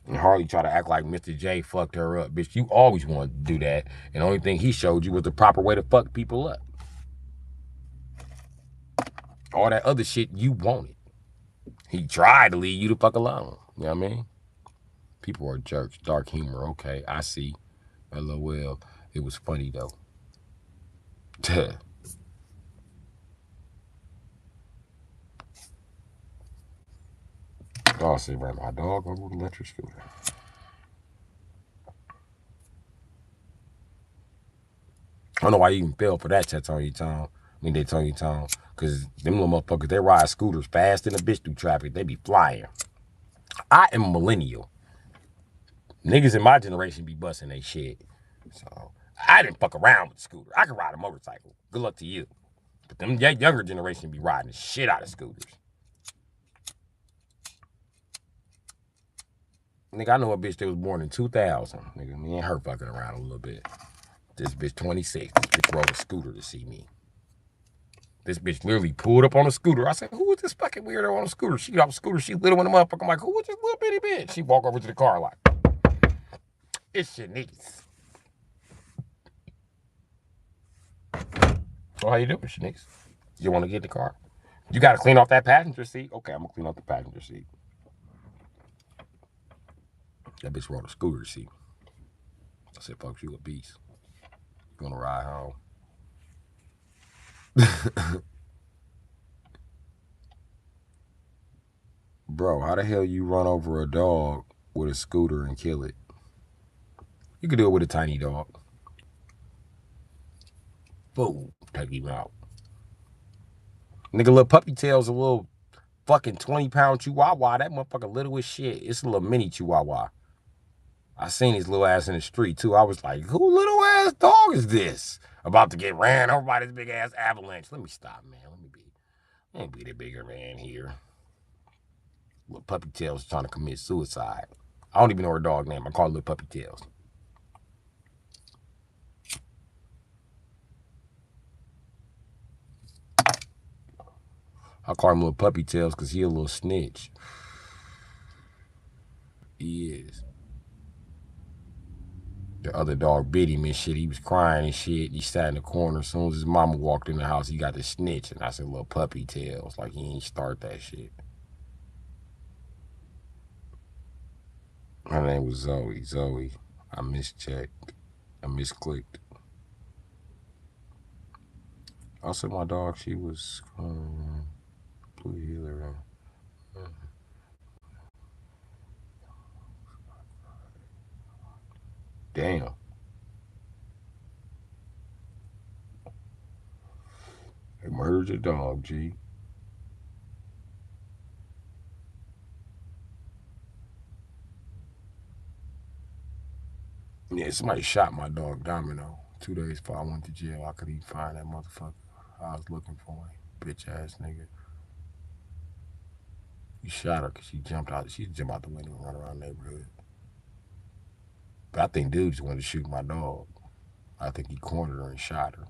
And Harley try to act like Mr. J fucked her up. Bitch, you always wanted to do that. And the only thing he showed you was the proper way to fuck people up. All that other shit you wanted. He tried to leave you the fuck alone. You know what I mean? People are jerks. Dark humor. Okay, I see. LOL. It was funny though. I'll say right, my dog on an electric scooter. I don't know why you even fell for that, Tony Tom. I mean, they Tony Tom. Because them little motherfuckers, they ride scooters fast in the bitch through traffic. They be flying. I am a millennial. Niggas in my generation be busting they shit. So, I didn't fuck around with the scooter. I can ride a motorcycle. Good luck to you. But them younger generation be riding the shit out of scooters. Nigga, I know a bitch that was born in 2000. Nigga, me and her fucking around a little bit. This bitch 26. This bitch rode a scooter to see me. This bitch literally pulled up on a scooter. I said, who is this fucking weirdo on a scooter? She got a scooter. She little in the motherfucker. I'm like, who is this little bitty bitch? She walk over to the car like, it's your niece. So how you doing, Shanice? You want to get in the car? You got to clean off that passenger seat? Okay, I'm going to clean off the passenger seat. That bitch rode a scooter seat. I said, folks, you a beast. You want to ride home? Bro, how the hell you run over a dog with a scooter and kill it? You could do it with a tiny dog. Boom, take him out. Nigga, little puppy tail's a little fucking 20-pound chihuahua. That motherfucker little as shit. It's a little mini chihuahua. I seen his little ass in the street too. I was like, who little ass dog is this? About to get ran over by this big ass avalanche. Let me stop, man. Let me be the bigger man here. Little puppy tail's trying to commit suicide. I don't even know her dog name. I call it Little Puppy Tails. I call him Little Puppy Tails because he a little snitch. He is. The other dog bit him and shit. He was crying and shit. He sat in the corner. As soon as his mama walked in the house, he got the snitch. And I said, Little Puppy Tails. Like, he ain't start that shit. Her name was Zoe. Zoe. I mischecked. I misclicked. Also, my dog, she was blue healer. Damn. They murdered your dog, G. Yeah, somebody shot my dog Domino 2 days before I went to jail. I couldn't even find that motherfucker. I was looking for him. Bitch ass nigga. He shot her because she jumped out. She jumped out the window and run around the neighborhood. But I think dude just wanted to shoot my dog. I think he cornered her and shot her.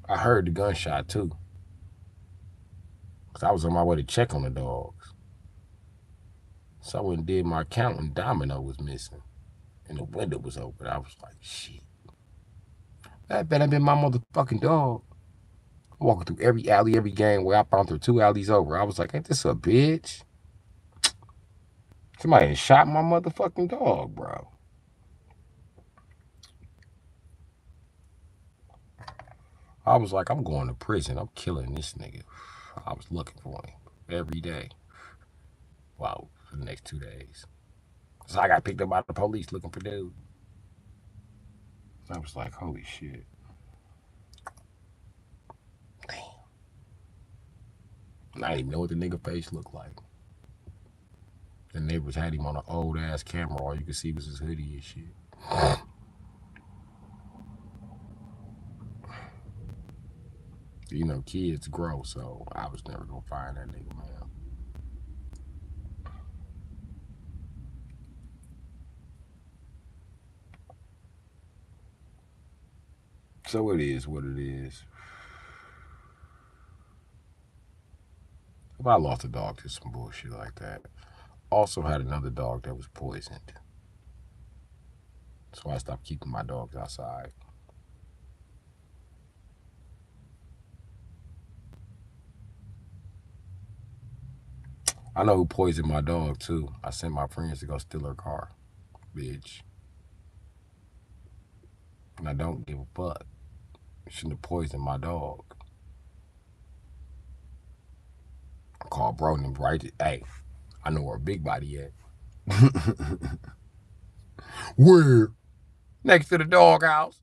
I heard the gunshot too. Because I was on my way to check on the dogs. So I went and did my count and Domino was missing. And the window was open. I was like, shit. That better been my motherfucking dog. I'm walking through every alley, every game where I found her 2 alleys over. I was like, ain't this a bitch? Somebody had shot my motherfucking dog, bro. I was like, I'm going to prison. I'm killing this nigga. I was looking for him every day. Wow, for the next 2 days. So I got picked up by the police looking for dude. I was like, holy shit. Damn. And I didn't even know what the nigga face looked like. The neighbors had him on an old ass camera. All you could see was his hoodie and shit. You know, kids grow, so I was never gonna find that nigga, man. So it is what it is. If I lost a dog to some bullshit like that, also had another dog that was poisoned. So I stopped keeping my dogs outside. I know who poisoned my dog too. I sent my friends to go steal her car. Bitch. And I don't give a fuck. Shouldn't have poisoned my dog. I called call bro and right. Hey, I know where a big body at. Where? Next to the doghouse.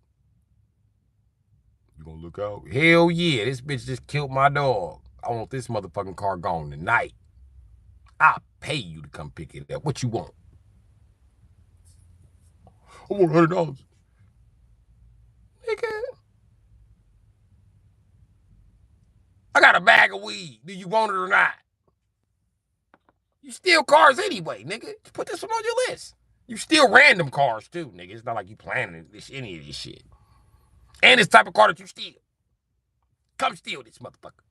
You gonna look out? Hell yeah, this bitch just killed my dog. I want this motherfucking car gone tonight. I'll pay you to come pick it up. What you want? I want $100. Nigga. I got a bag of weed. Do you want it or not? You steal cars anyway, nigga. Put this one on your list. You steal random cars too, nigga. It's not like you planning any of this shit. And this type of car that you steal. Come steal this motherfucker.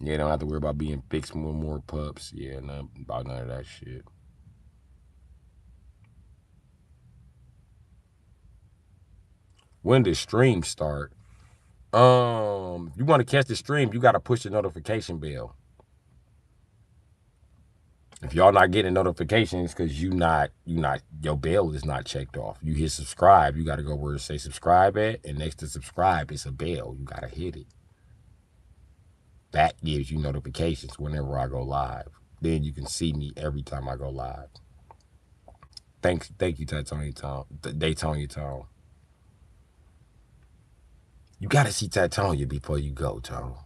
Yeah, don't have to worry about being fixed with more pups. Yeah, none about none of that shit. When does stream start? You want to catch the stream, you got to push the notification bell. If y'all not getting notifications because your bell is not checked off. You hit subscribe, you got to go where it say subscribe at, and next to subscribe is a bell. You got to hit it. That gives you notifications whenever I go live. Then you can see me every time I go live. Thank you, Daytonia Tone. You got to see Taytonia before you go, Tone.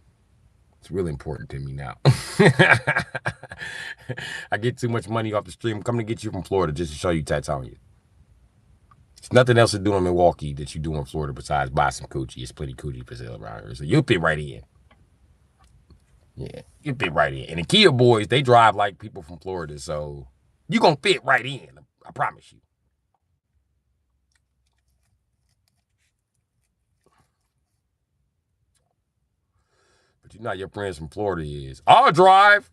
It's really important to me now. I get too much money off the stream. I'm coming to get you from Florida just to show you Taytonia. There's nothing else to do in Milwaukee that you do in Florida besides buy some coochie. It's plenty coochie for sale around here. So you'll fit right in. Yeah, you fit right in. And the Kia boys, they drive like people from Florida, so you're going to fit right in. I promise you. But you know your friends from Florida is, I'll drive.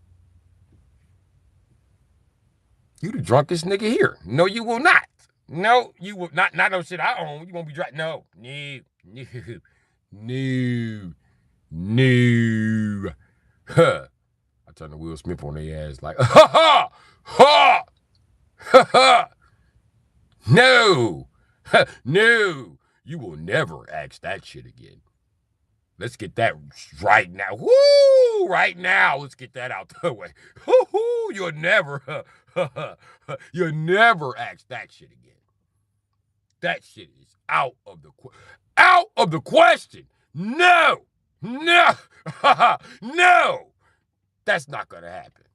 You the drunkest nigga here. No, you will not. No, you will not. Not no shit I own. You won't be driving. No. Huh. I turned to Will Smith on their ass like, ha ha, ha, ha ha. No, no, you will never ask that shit again. Let's get that right now. Woo! Right now, let's get that out the way. Woo! You'll never ask that shit again. That shit is out of the question. No, no, no. That's not gonna happen.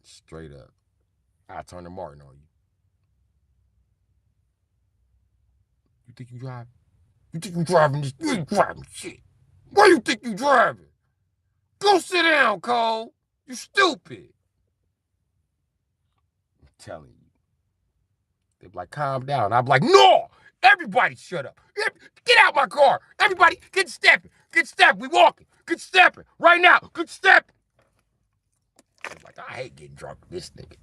Straight up, I turn to Martin on you. You think you driving? You think you driving this? You ain't driving shit. Why you think you driving? Go sit down, Cole. You stupid. I'm telling you. They're like, calm down. I'm like, no! Everybody shut up. Get out my car. Everybody, get stepping. Get stepping. We walking. Get stepping. Right now. Get stepping. I'm like, I hate getting drunk with this nigga.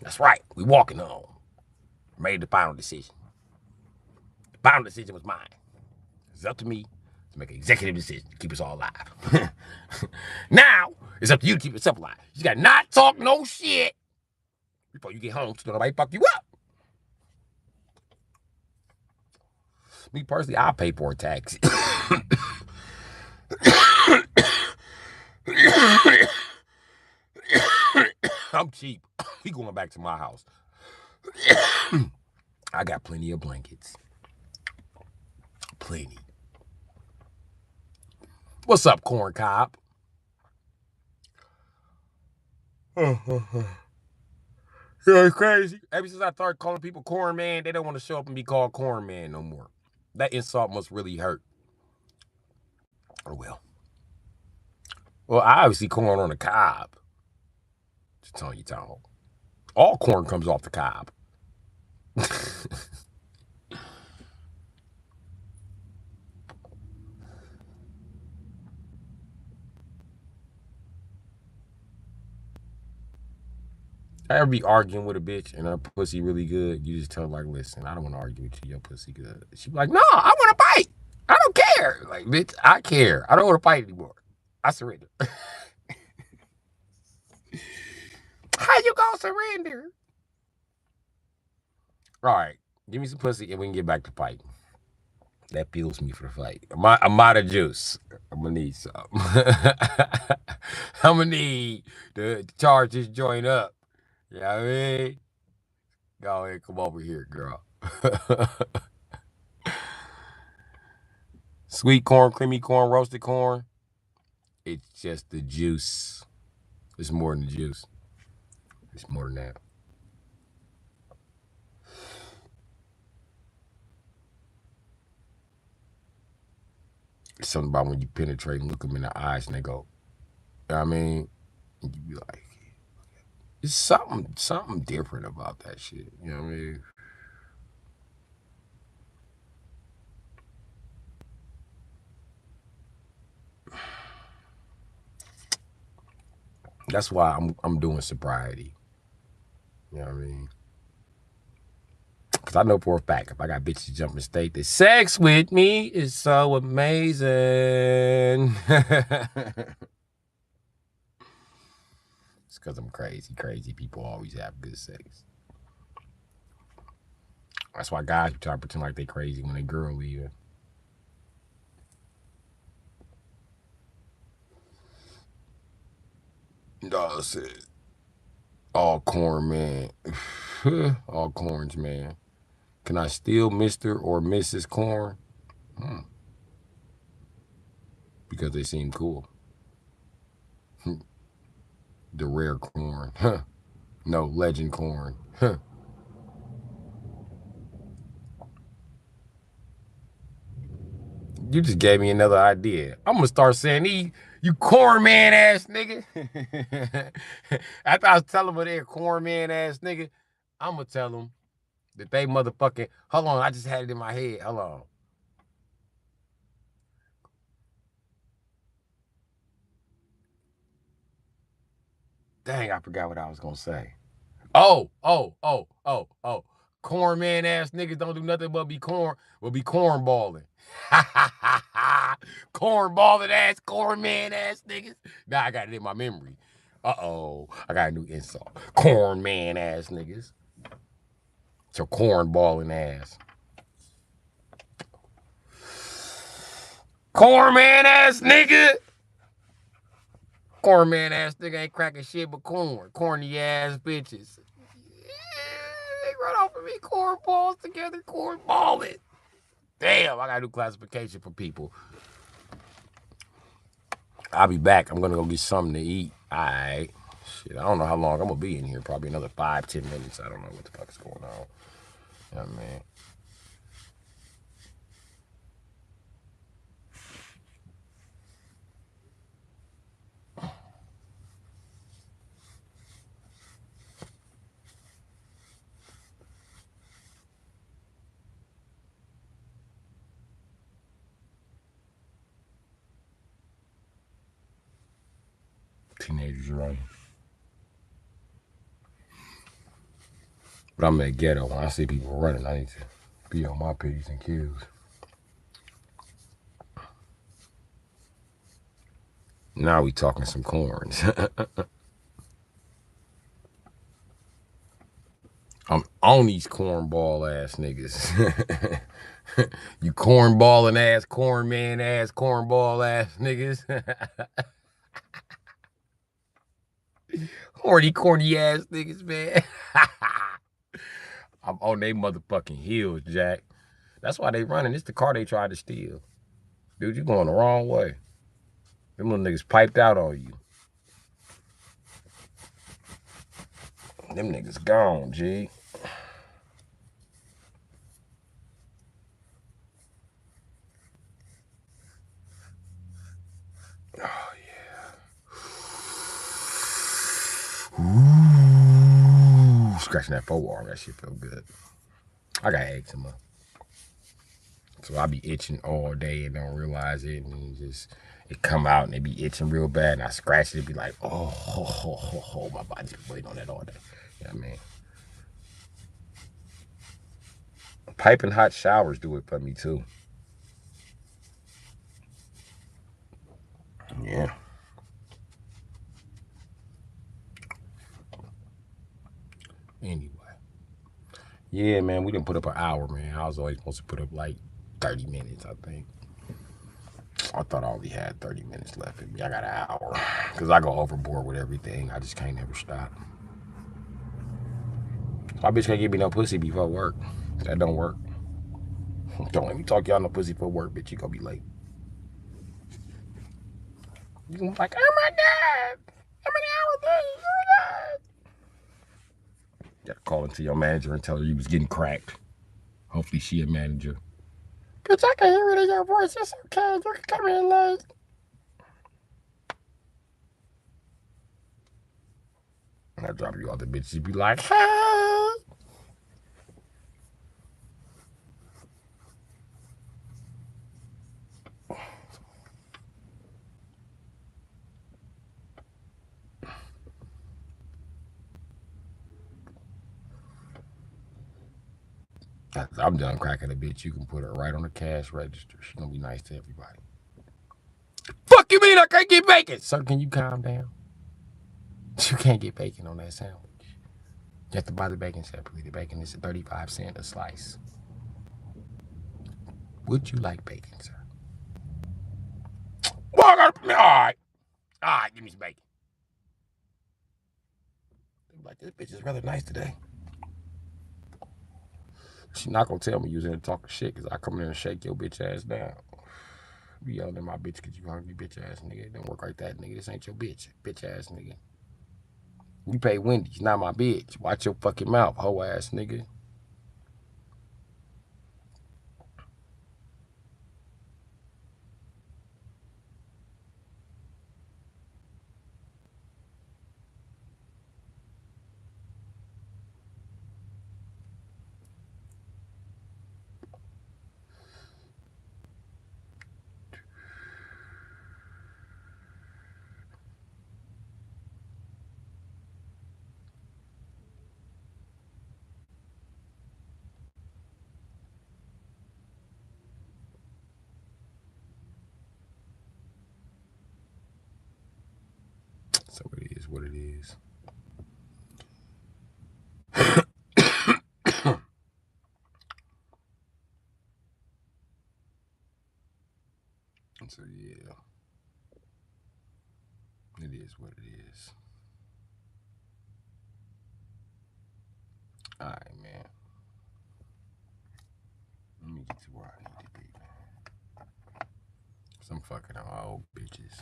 That's right. We walking home. Made the final decision. The final decision was mine. It's up to me to make an executive decision to keep us all alive. Now, it's up to you to keep yourself alive. You gotta not talk no shit before you get home so nobody fuck you up. Me personally, I'll pay for a taxi. I'm cheap. We going back to my house. I got plenty of blankets. Plenty. What's up, corn cob? Yeah, it's crazy. Ever since I started calling people corn man, they don't want to show up and be called corn man no more. That insult must really hurt. Oh well. Well, I obviously corn on the cob. Just telling you, Tom. All corn comes off the cob. I ever be arguing with a bitch and her pussy really good, you just tell her, like, listen, I don't want to argue with you, your pussy good. She be like, no, I want to fight. I don't care. Like, bitch, I care. I don't want to fight anymore. I surrender. How How you gonna surrender? All right, give me some pussy and we can get back to fighting. That fuels me for the fight. I'm out of juice. I'm gonna need some. I'm gonna need to charge this joint up. You know what I mean? Go ahead, come over here, girl. Sweet corn, creamy corn, roasted corn. It's just the juice. It's more than the juice. It's more than that. It's something about when you penetrate and look them in the eyes and they go, you know what I mean? And you be like, it's something different about that shit. You know what I mean? That's why I'm doing sobriety. You know what I mean? Because I know for a fact if I got bitches jumping state that sex with me is so amazing. It's because I'm crazy. Crazy people always have good sex. That's why guys try to pretend like they crazy when they girl leaving. No, that's it. All corn, man. All corns, man. Can I steal Mr. or Mrs. Corn? Hmm. Because they seem cool. The rare corn. No, legend corn. You just gave me another idea. I'm gonna start saying you corn man ass nigga. After I was telling them they're corn man ass nigga, I'm gonna tell them that they motherfucking. Hold on, I just had it in my head. Hold on. Dang, I forgot what I was gonna say. Oh. Corn man ass niggas don't do nothing but be corn balling. Corn balling ass, corn man ass niggas. Now I got it in my memory. Uh-oh, I got a new insult. Corn man ass niggas. So corn balling ass. Corn man ass nigga. Corn man ass nigga ain't cracking shit but corn. Corny ass bitches. They run off of me, corn balls together, corn balling. Damn, I got a new classification for people. I'll be back. I'm gonna go get something to eat. Alright. Shit, I don't know how long I'm gonna be in here. Probably another 5, 10 minutes. I don't know what the fuck is going on. Yeah, man. Teenagers running. But I'm in the ghetto. When I see people running, I need to be on my P's and Q's. Now we talking some corns. I'm on these cornball ass niggas. You cornballing ass, corn man ass, cornball ass niggas. Corny ass niggas, man. I'm on they motherfucking heels, Jack. That's why they running. It's the car they tried to steal. Dude, you going the wrong way. Them little niggas piped out on you. Them niggas gone, G. Oh, yeah. Ooh. Scratching that forearm, that shit feel good. I got eczema. So I be itching all day and don't realize it, and it come out and it be itching real bad, and I scratch it, it be like, oh, my body's been waiting on that all day. You know what I mean? Piping hot showers do it for me too. Yeah. Anyway. Yeah, man, we didn't put up an hour, man. I was always supposed to put up like 30 minutes, I think. I thought I only had 30 minutes left in me. I got an hour. Because I go overboard with everything. I just can't ever stop. My bitch can't give me no pussy before work. That don't work. Don't let me talk y'all no pussy for work, bitch. You gonna be late. You gonna be like, oh my God. I'm an hour late. Oh my God. You gotta call into your manager and tell her you was getting cracked. Hopefully she a manager. Bitch, I can hear it in your voice. It's okay. You can come in late. And I drop you off the bitch. You be like, hey. After I'm done cracking a bitch, you can put her right on the cash register. She's gonna be nice to everybody. Fuck you mean I can't get bacon? Sir, can you calm down? You can't get bacon on that sandwich. You have to buy the bacon separately. The bacon is 35 cents a slice. Would you like bacon, sir? Well, all right, give me some bacon. Like, this bitch is rather nice today. She not gonna tell me you was in there talking shit because I come in there and shake your bitch ass down. You yelling at my bitch because you hungry, bitch ass nigga. It don't work like that, nigga. This ain't your bitch ass nigga. You pay Wendy's, not my bitch. Watch your fucking mouth, hoe ass nigga. So it is what it is. So yeah, it is what it is. All right, man. Let me get to where I need to be, man. Some fucking old bitches.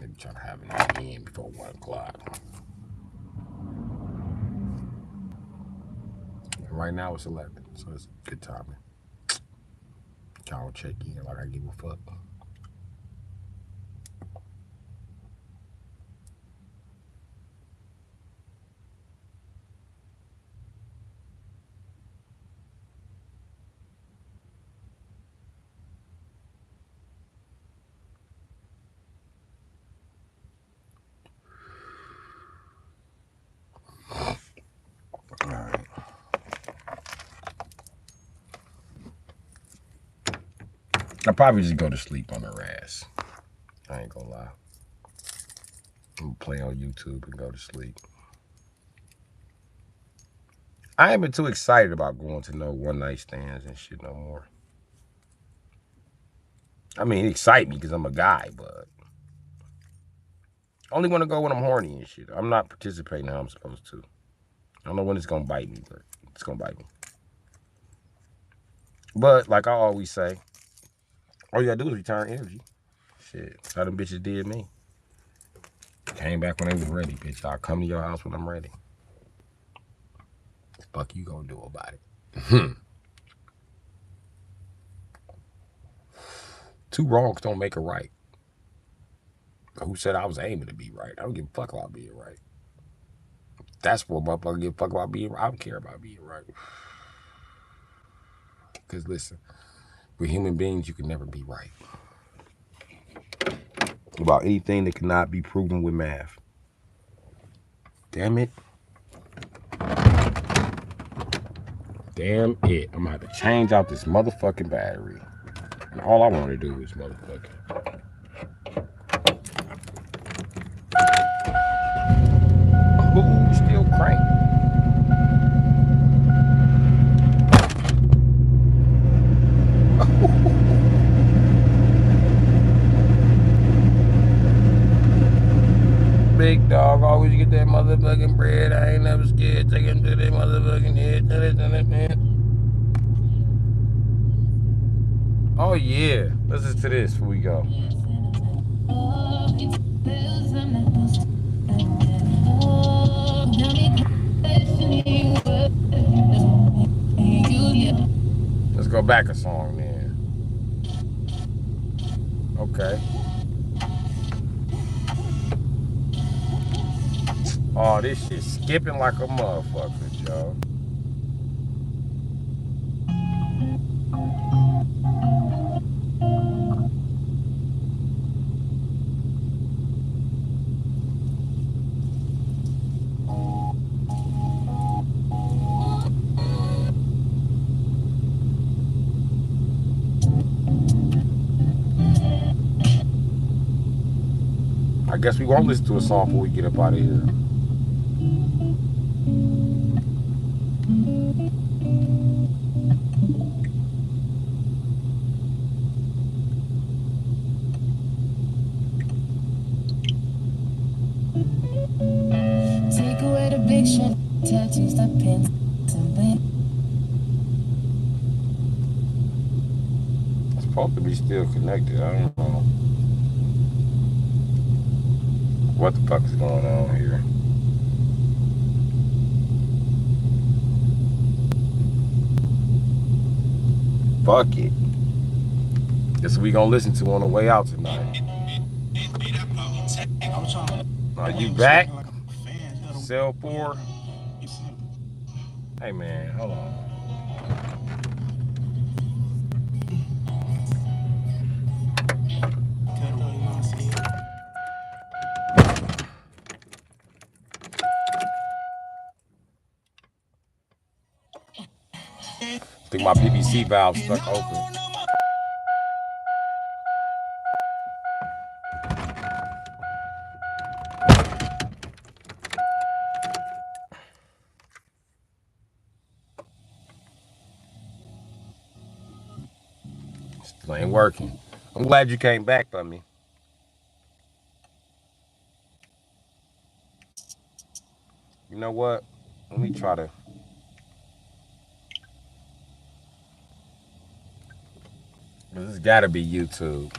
They be trying to have it in before 1 o'clock. And right now it's 11, so it's good timing. Y'all check in like I give a fuck. Alright. I'll probably just go to sleep on her ass. I ain't gonna lie. I'm gonna play on YouTube and go to sleep. I ain't been too excited about going to no one night stands and shit no more. I mean, it excites me because I'm a guy, but I only want to go when I'm horny and shit. I'm not participating how I'm supposed to. I don't know when it's gonna bite me, but it's gonna bite me. But like I always say, all you gotta do is return energy. Shit, how them bitches did me. Came back when they was ready, bitch. I'll come to your house when I'm ready. The fuck you gonna do about it? Two wrongs don't make a right. Who said I was aiming to be right? I don't give a fuck about being right. That's what motherfucker give a fuck about being right. I don't care about being right. Because listen, we're human beings, you can never be right. About anything that cannot be proven with math. Damn it. Damn it. I'm gonna have to change out this motherfucking battery. And all I want to do is motherfucking. Ooh, still cranking. big dog. Always get that motherfucking bread. I ain't never scared. Take him to that motherfucking head. Man. Oh yeah. Listen to this before we go. Let's go back a song then. Okay. Oh, this shit skipping like a motherfucker, y'all. I guess we won't listen to a song before we get up out of here. Take away the big shit, tattoos, the pins, and bling. It's supposed to be still connected. I don't know what the fuck is going on here. Fuck it. This is what we gonna listen to on the way out tonight. Are you back? Cell 4. Hey man, hold on. I think my PVC valve stuck open. Still ain't working. I'm glad you came back for me. You know what? Let me try to. This has got to be YouTube.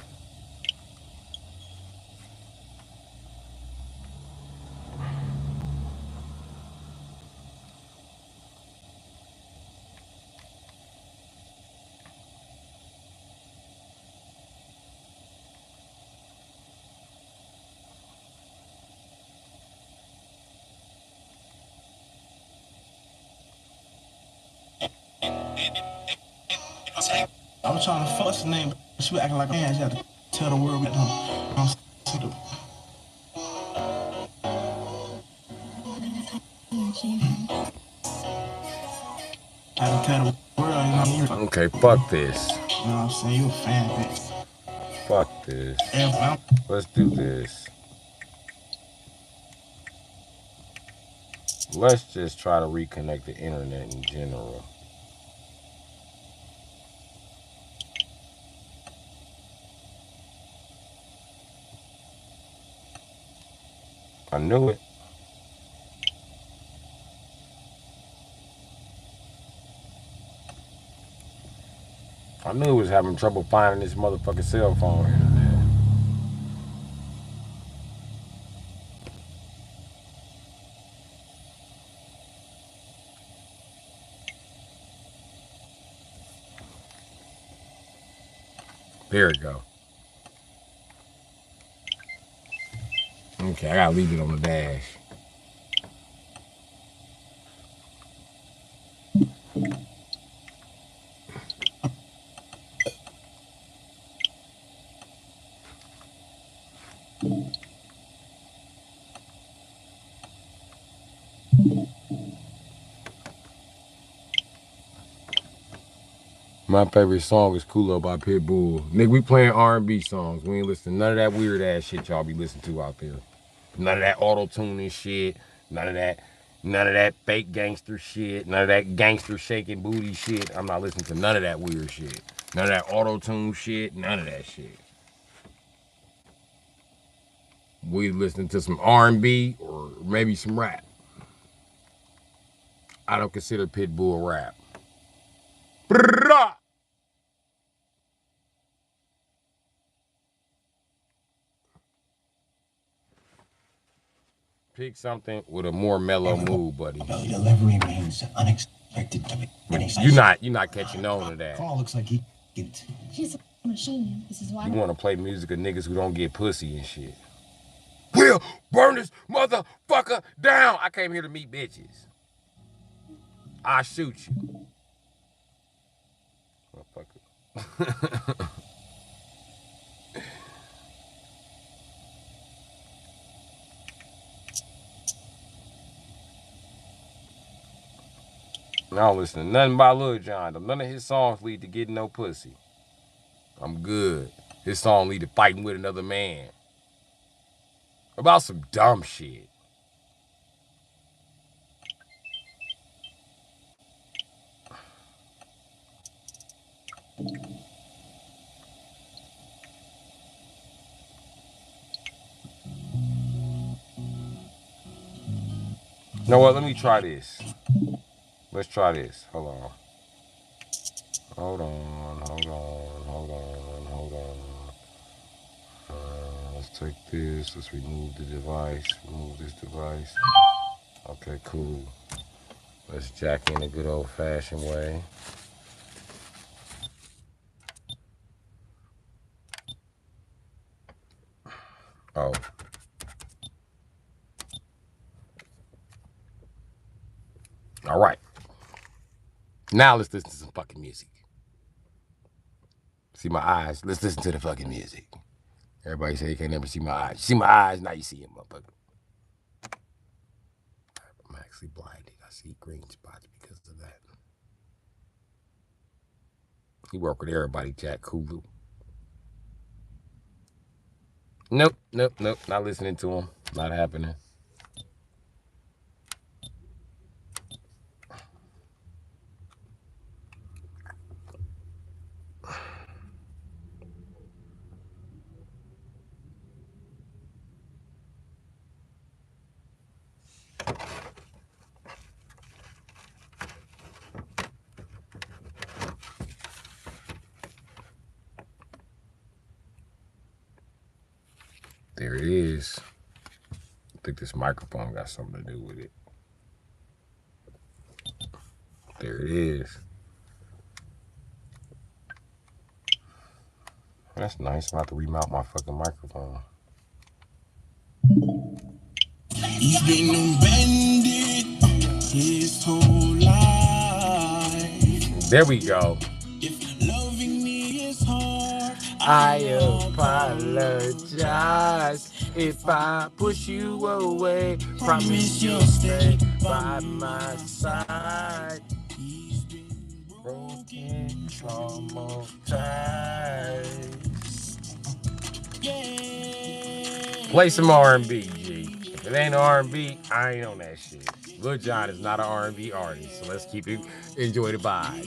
I was trying to fuss the name, but she was acting like a man. She had to tell the world that I'm I had to tell the world, you know. Okay, fuck this. You know what I'm saying? You a fan, bitch. Fuck this. Yeah, Let's do this. Let's just try to reconnect the internet in general. I knew it. I knew it was having trouble finding this motherfucking cell phone here. There we go. Okay, I gotta leave it on the dash. My favorite song is Coolo by Pitbull. Nigga, we playing R&B songs. We ain't listening to none of that weird ass shit y'all be listening to out there. None of that auto-tuning shit. None of that fake gangster shit. None of that gangster shaking booty shit. I'm not listening to none of that weird shit. None of that auto-tune shit. None of that shit. We listening to some R&B or maybe some rap. I don't consider Pitbull rap. Pick something with a more mellow mood, buddy. Delivery means unexpected to me. You're not catching on to that. Call looks like he get. She's a machine. This is why. You want to play music of niggas who don't get pussy and shit. We'll burn this motherfucker down. I came here to meet bitches. I shoot you. Motherfucker. I don't listen to nothing by Lil Jon. None of his songs lead to getting no pussy. I'm good. His song lead to fighting with another man. About some dumb shit. You know what? Let me try this. Let's try this. Hold on. Hold on. Hold on. Hold on. Hold on. Let's take this. Let's remove the device. Remove this device. Okay, cool. Let's jack in a good old-fashioned way. Oh. All right. Now let's listen to some fucking music. See my eyes? Let's listen to the fucking music. Everybody say you can't never see my eyes. You see my eyes, now you see them, motherfucker. I'm actually blinded. I see green spots because of that. He work with everybody, Jack Kulu. Nope, nope, nope. Not listening to him. Not happening. There it is. I think this microphone got something to do with it. There it is. That's nice. I'm about to remount my fucking microphone. He's been a bandit his whole life. There we go. If loving me is hard, I apologize. If I push you away, promise you'll stay by my side. He's been broken, traumatized. Yeah. Play some R&B, G. If it ain't R&B, I ain't on that shit. Lil Jon is not an R&B artist, so let's keep it, enjoy the vibes.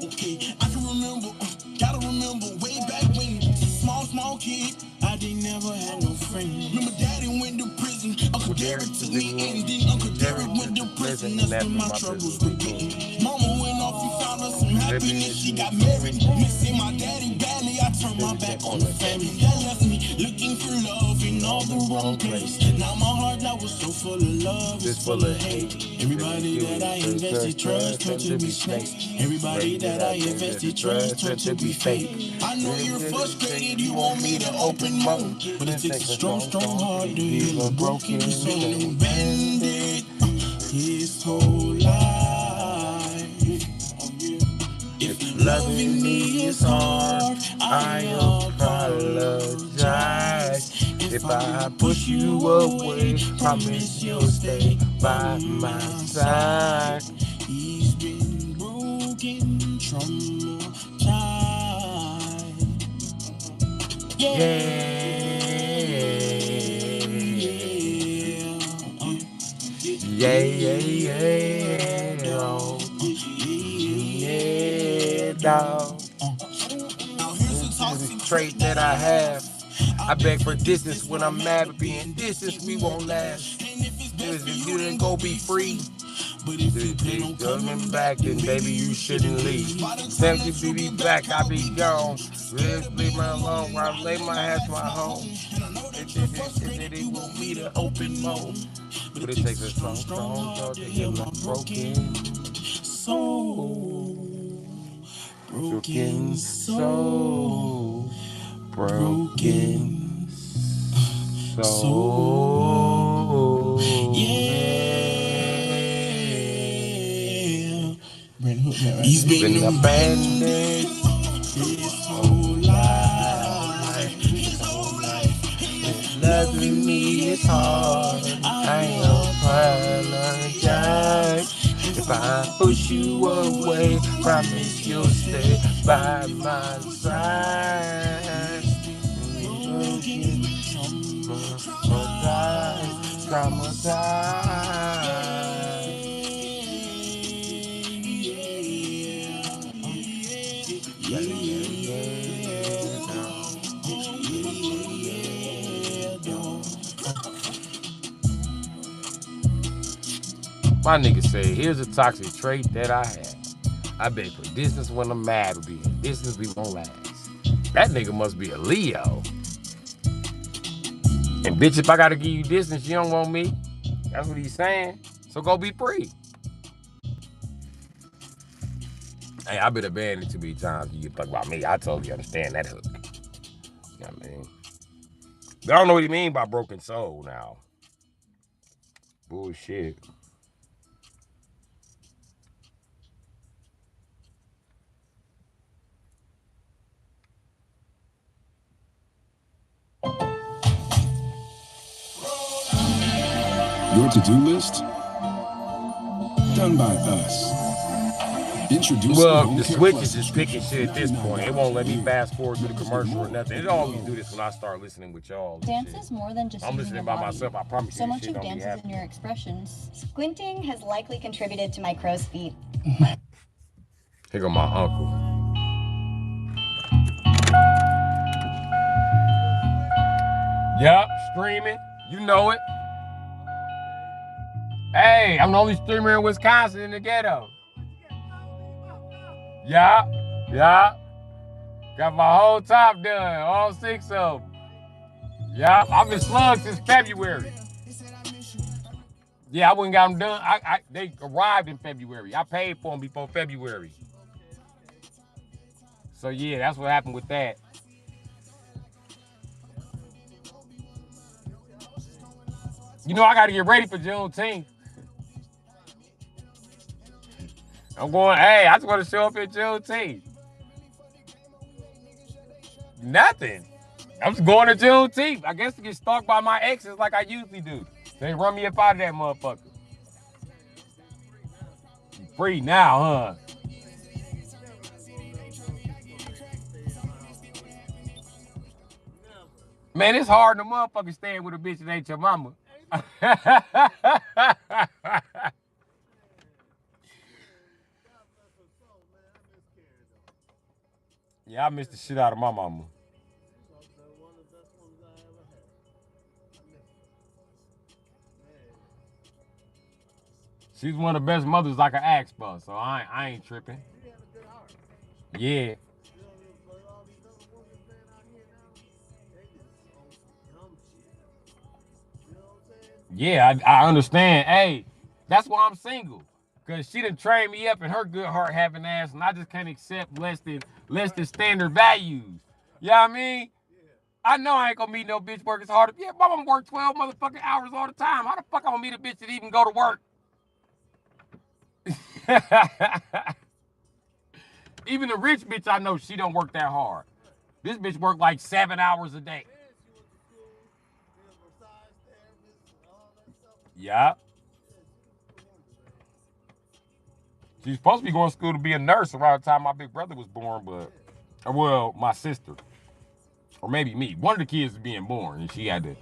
Okay, I can remember, gotta remember way back when, small kid, I didn't never have no friend. Remember daddy went to prison, Uncle Derek took me in, then Uncle Derek went to prison, that's when my troubles began. Mama went off and found us some happiness, she got married, missing my daddy badly, I turned my back on the family. That left me looking for love in all the wrong place. Now my heart that was so full of love is full of hate. Everybody that I invested trust turned to be snakes. Everybody that I invested trust turned to be fake. I know you're frustrated, you want me to open more, but it takes a strong heart to heal a broken soul. Bandit his whole life. If loving me is hard, I apologize. If I push you away, promise you'll stay by my side. He's been broken, traumatized. Yeah. Dog. Now here's a toxic trait that I have. I beg for distance when I'm mad, but being distance we won't last. If you didn't go be free, but if you plan on coming back, then baby you shouldn't leave. Tell you to be back, I be gone. Leave me alone while I lay my head to my home. It won't be the open mode, but it takes a strong dog to heal a broken soul. Broken soul. Broken soul. Yeah. He's Been abandoned his whole life. Loving me is hard. I apologize. If I push you away, promise you'll stay by my side. Traumatized. My nigga say, here's a toxic trait that I have. I beg for distance when I'm mad, but being distance we won't last. That nigga must be a Leo. And bitch, if I gotta give you distance, you don't want me. That's what he's saying. So go be free. Hey, I've been abandoned too many times. You talk about me. I totally understand that hook. You know what I mean? But I don't know what you mean by broken soul now. Bullshit. Your to-do list? Done by us. Well, the Switch is just picking shit at this point. It won't let me fast forward through the commercial or nothing. It always do this when I start listening with y'all. Dance is more than just I'm listening by myself. I promise you. So much of dance is in your expressions. Squinting has likely contributed to my crow's feet. Here go my uncle. Yup, streaming. You know it. Hey, I'm the only streamer in Wisconsin in the ghetto. Yeah. Got my whole top done, all 6 of them. Yeah, I've been slugged since February. Yeah, I wouldn't got them done. They arrived in February. I paid for them before February. So yeah, that's what happened with that. You know I got to get ready for Juneteenth. I just want to show up at Juneteenth. Nothing. I'm just going to Juneteenth. I guess to get stalked by my exes like I usually do. They run me up out of that motherfucker. You free now, huh? Man, it's hard to motherfucker staying with a bitch that ain't your mama. Yeah, I miss the shit out of my mama. She's one of the best mothers I could ask for, so I ain't tripping. Yeah. Yeah, I understand. Hey, that's why I'm single. Cause she done trained me up in her good heart having ass, and I just can't accept less than standard values. You know what I mean? I know I ain't gonna meet no bitch work as hard as my mama work 12 motherfucking hours all the time. How the fuck I'm gonna meet a bitch that even go to work? Even the rich bitch I know, she don't work that hard. This bitch work like 7 hours a day. Yeah. She's supposed to be going to school to be a nurse around the time my big brother was born, well, my sister. Or maybe me. One of the kids was being born, and she had to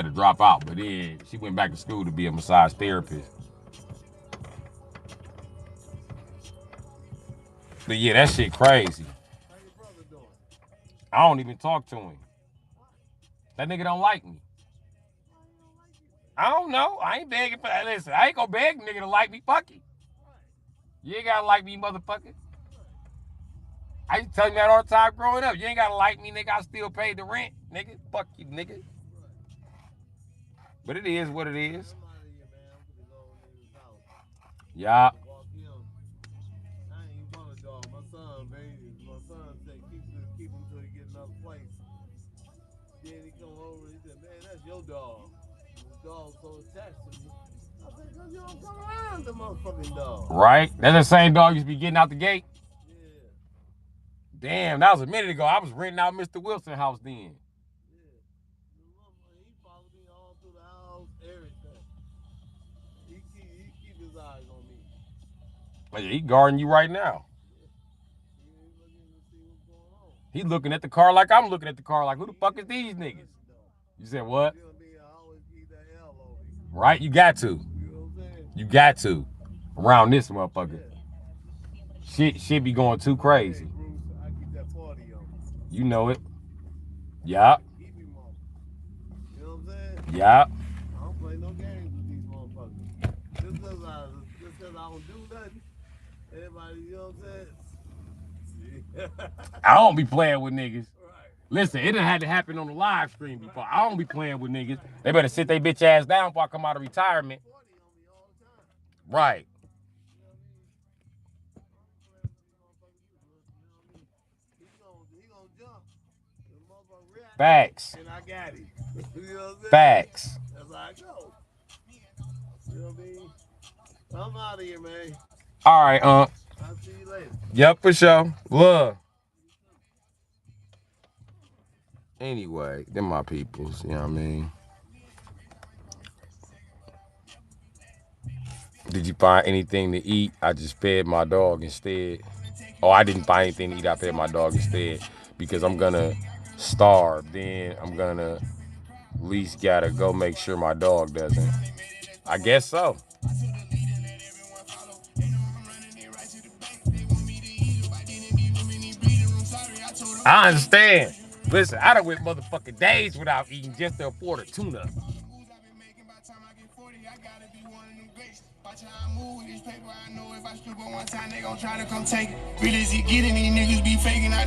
drop out. But then she went back to school to be a massage therapist. But yeah, that shit crazy. I don't even talk to him. That nigga don't like me. I don't know. I ain't begging for that. Listen, I ain't gonna beg nigga to like me. Fuck it. You ain't gotta like me, motherfucker. I used to tell you that all the time growing up. You ain't gotta like me, nigga. I still paid the rent, nigga. Fuck you, nigga. But it is what it is. Yeah. Then he come over and he said, man, that's your dog. The dog's so attached to me. I said, because you don't come around the motherfucking dog. Right? That's the same dog used to be getting out the gate. Yeah. Damn, that was a minute ago. I was renting out Mr. Wilson's house then. Yeah. He followed me all through the house, everything. He keep his eyes on me. Yeah, he guarding you right now. He looking at the car like I'm looking at the car. Like, who the fuck is these niggas? You said what? Right? You got to. You got to. Around this motherfucker. Shit be going too crazy. You know it. Yup. Yup. I don't play no games with these motherfuckers. Just cause I don't do nothing. Everybody, you know what I'm saying? I don't be playing with niggas. Listen, it done had to happen on the live stream before. I don't be playing with niggas. They better sit their bitch ass down before I come out of retirement. Right. Facts. And I got it. You know what I'm saying? Facts. That's how I go. You know what I mean? I'm out of here, man. All right, I'll see you later. Yep, for sure. Love. Anyway, them my peoples, you know what I mean? Did you find anything to eat? I just fed my dog instead. Oh, I didn't find anything to eat. I fed my dog instead because I'm gonna starve. Then I'm gonna at least gotta go make sure my dog doesn't. I guess so. I understand. Listen, I done went motherfucking days without eating just to afford a tuna.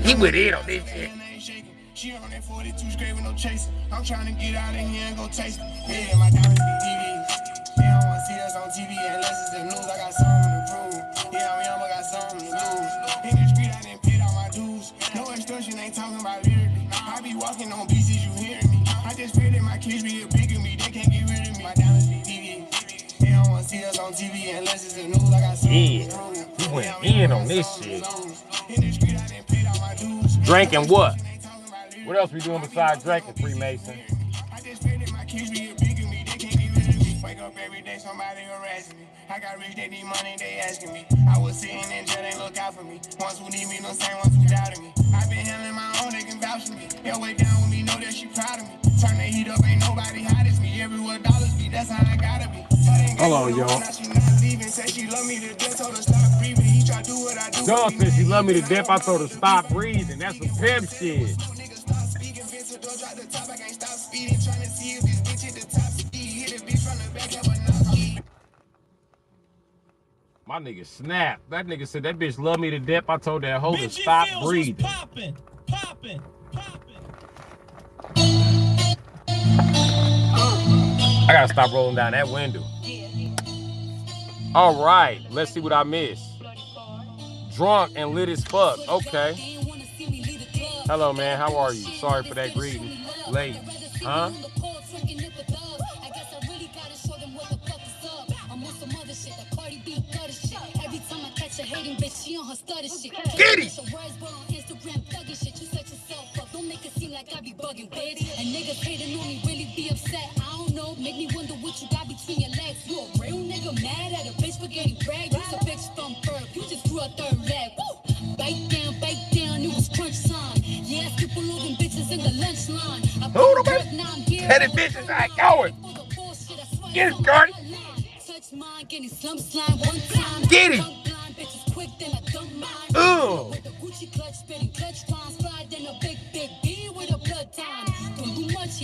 He went in on this shit. She on that 42 straight with no chase. I'm trying to get out of here and go taste. Yeah, my diamonds be TVs. They don't want to see us on TV unless it's the news. I got something to prove. Yeah, I'm young, but got something to lose. In the street, I didn't pay all my dues. No extortion, ain't talking about lyrically. I be walking on pieces, you hearing me. I just pray that my kids be big of me. They can't get rid of me. My diamonds be TVs. They don't want to see us on TV unless it's the news. I got something to prove. He went in on this shit. In the street, I didn't pay all my dues. Drinking what? What else we doing besides drinking, Freemason? I just pray that my kids be big of me. They can't get rid of me. Wake up every day, somebody harassing me. I got rich, they need money, they asking me. I was sitting in jail, they look out for me. Ones who need me, no same ones who doubted me. I been handling my own, they can vouch for me. They'll way down with me, know that she proud of me. Turn the heat up, ain't nobody hot as me. Everywhere dollars be, that's how I gotta be. Hold on, y'all. John said she love me to death, I told her stop breathing. He try to do what I do. John said she love me to death, I told her stop breathing. That's some pimp shit. My nigga snapped. That nigga said that bitch love me to death. I told that hoe to stop breathing. Popping. I gotta stop rolling down that window. All right, let's see what I missed. Drunk and lit as fuck. Okay. Hello, man. How are you? Sorry for that greeting. Late. Huh? Get it! Don't make it seem like I be bugging, bitch. And niggas hating on me really be upset. I don't know, make me wonder what you got between your legs. You a real nigga mad at a bitch for getting dragged? You's a bitch from birth, you just grew a third leg. Woo! Bite down, it was crunch time. Yeah, people looking bitches in the lunch line. Who the bitch? Petty bitches, I going. Get it, Cardi. Get it. Ooh.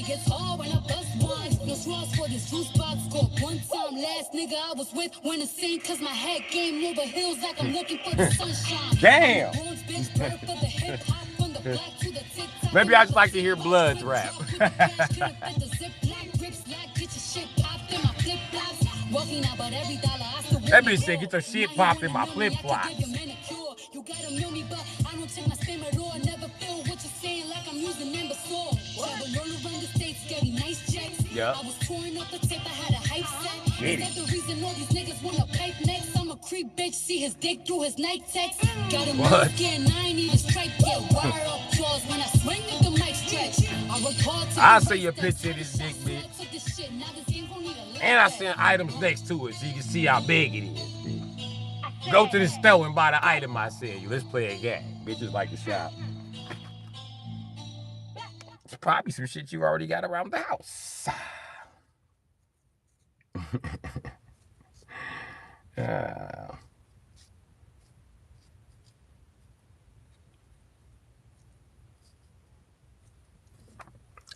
gets hard when I bust ones. No straws for this juice box. Caught one time last nigga I was with when it sing cause my head game over hills like I'm looking for the sunshine. Damn. Maybe I just like to hear Bloods rap. That bitch said, get your shit popped in my flip flops. You gotta know me, but I don't check my spam at all. Never feel what you're saying like I'm using number four. Travel all around the states, getting nice checks. Yep. I was touring up the tape, I had a hype set. Is that the reason all these niggas wanna pipe next? I'm a creep bitch, see his dick through his night text. Got him scared, I ain't even strike yet. Wire up jaws when I swing at the mic stretch. I work hard to I'll see your picture of this dick, bitch. And I send items next to it so you can see how big it is. Go to the store and buy the item I send you. Let's play a game. Bitches like to shop. It's probably some shit you already got around the house.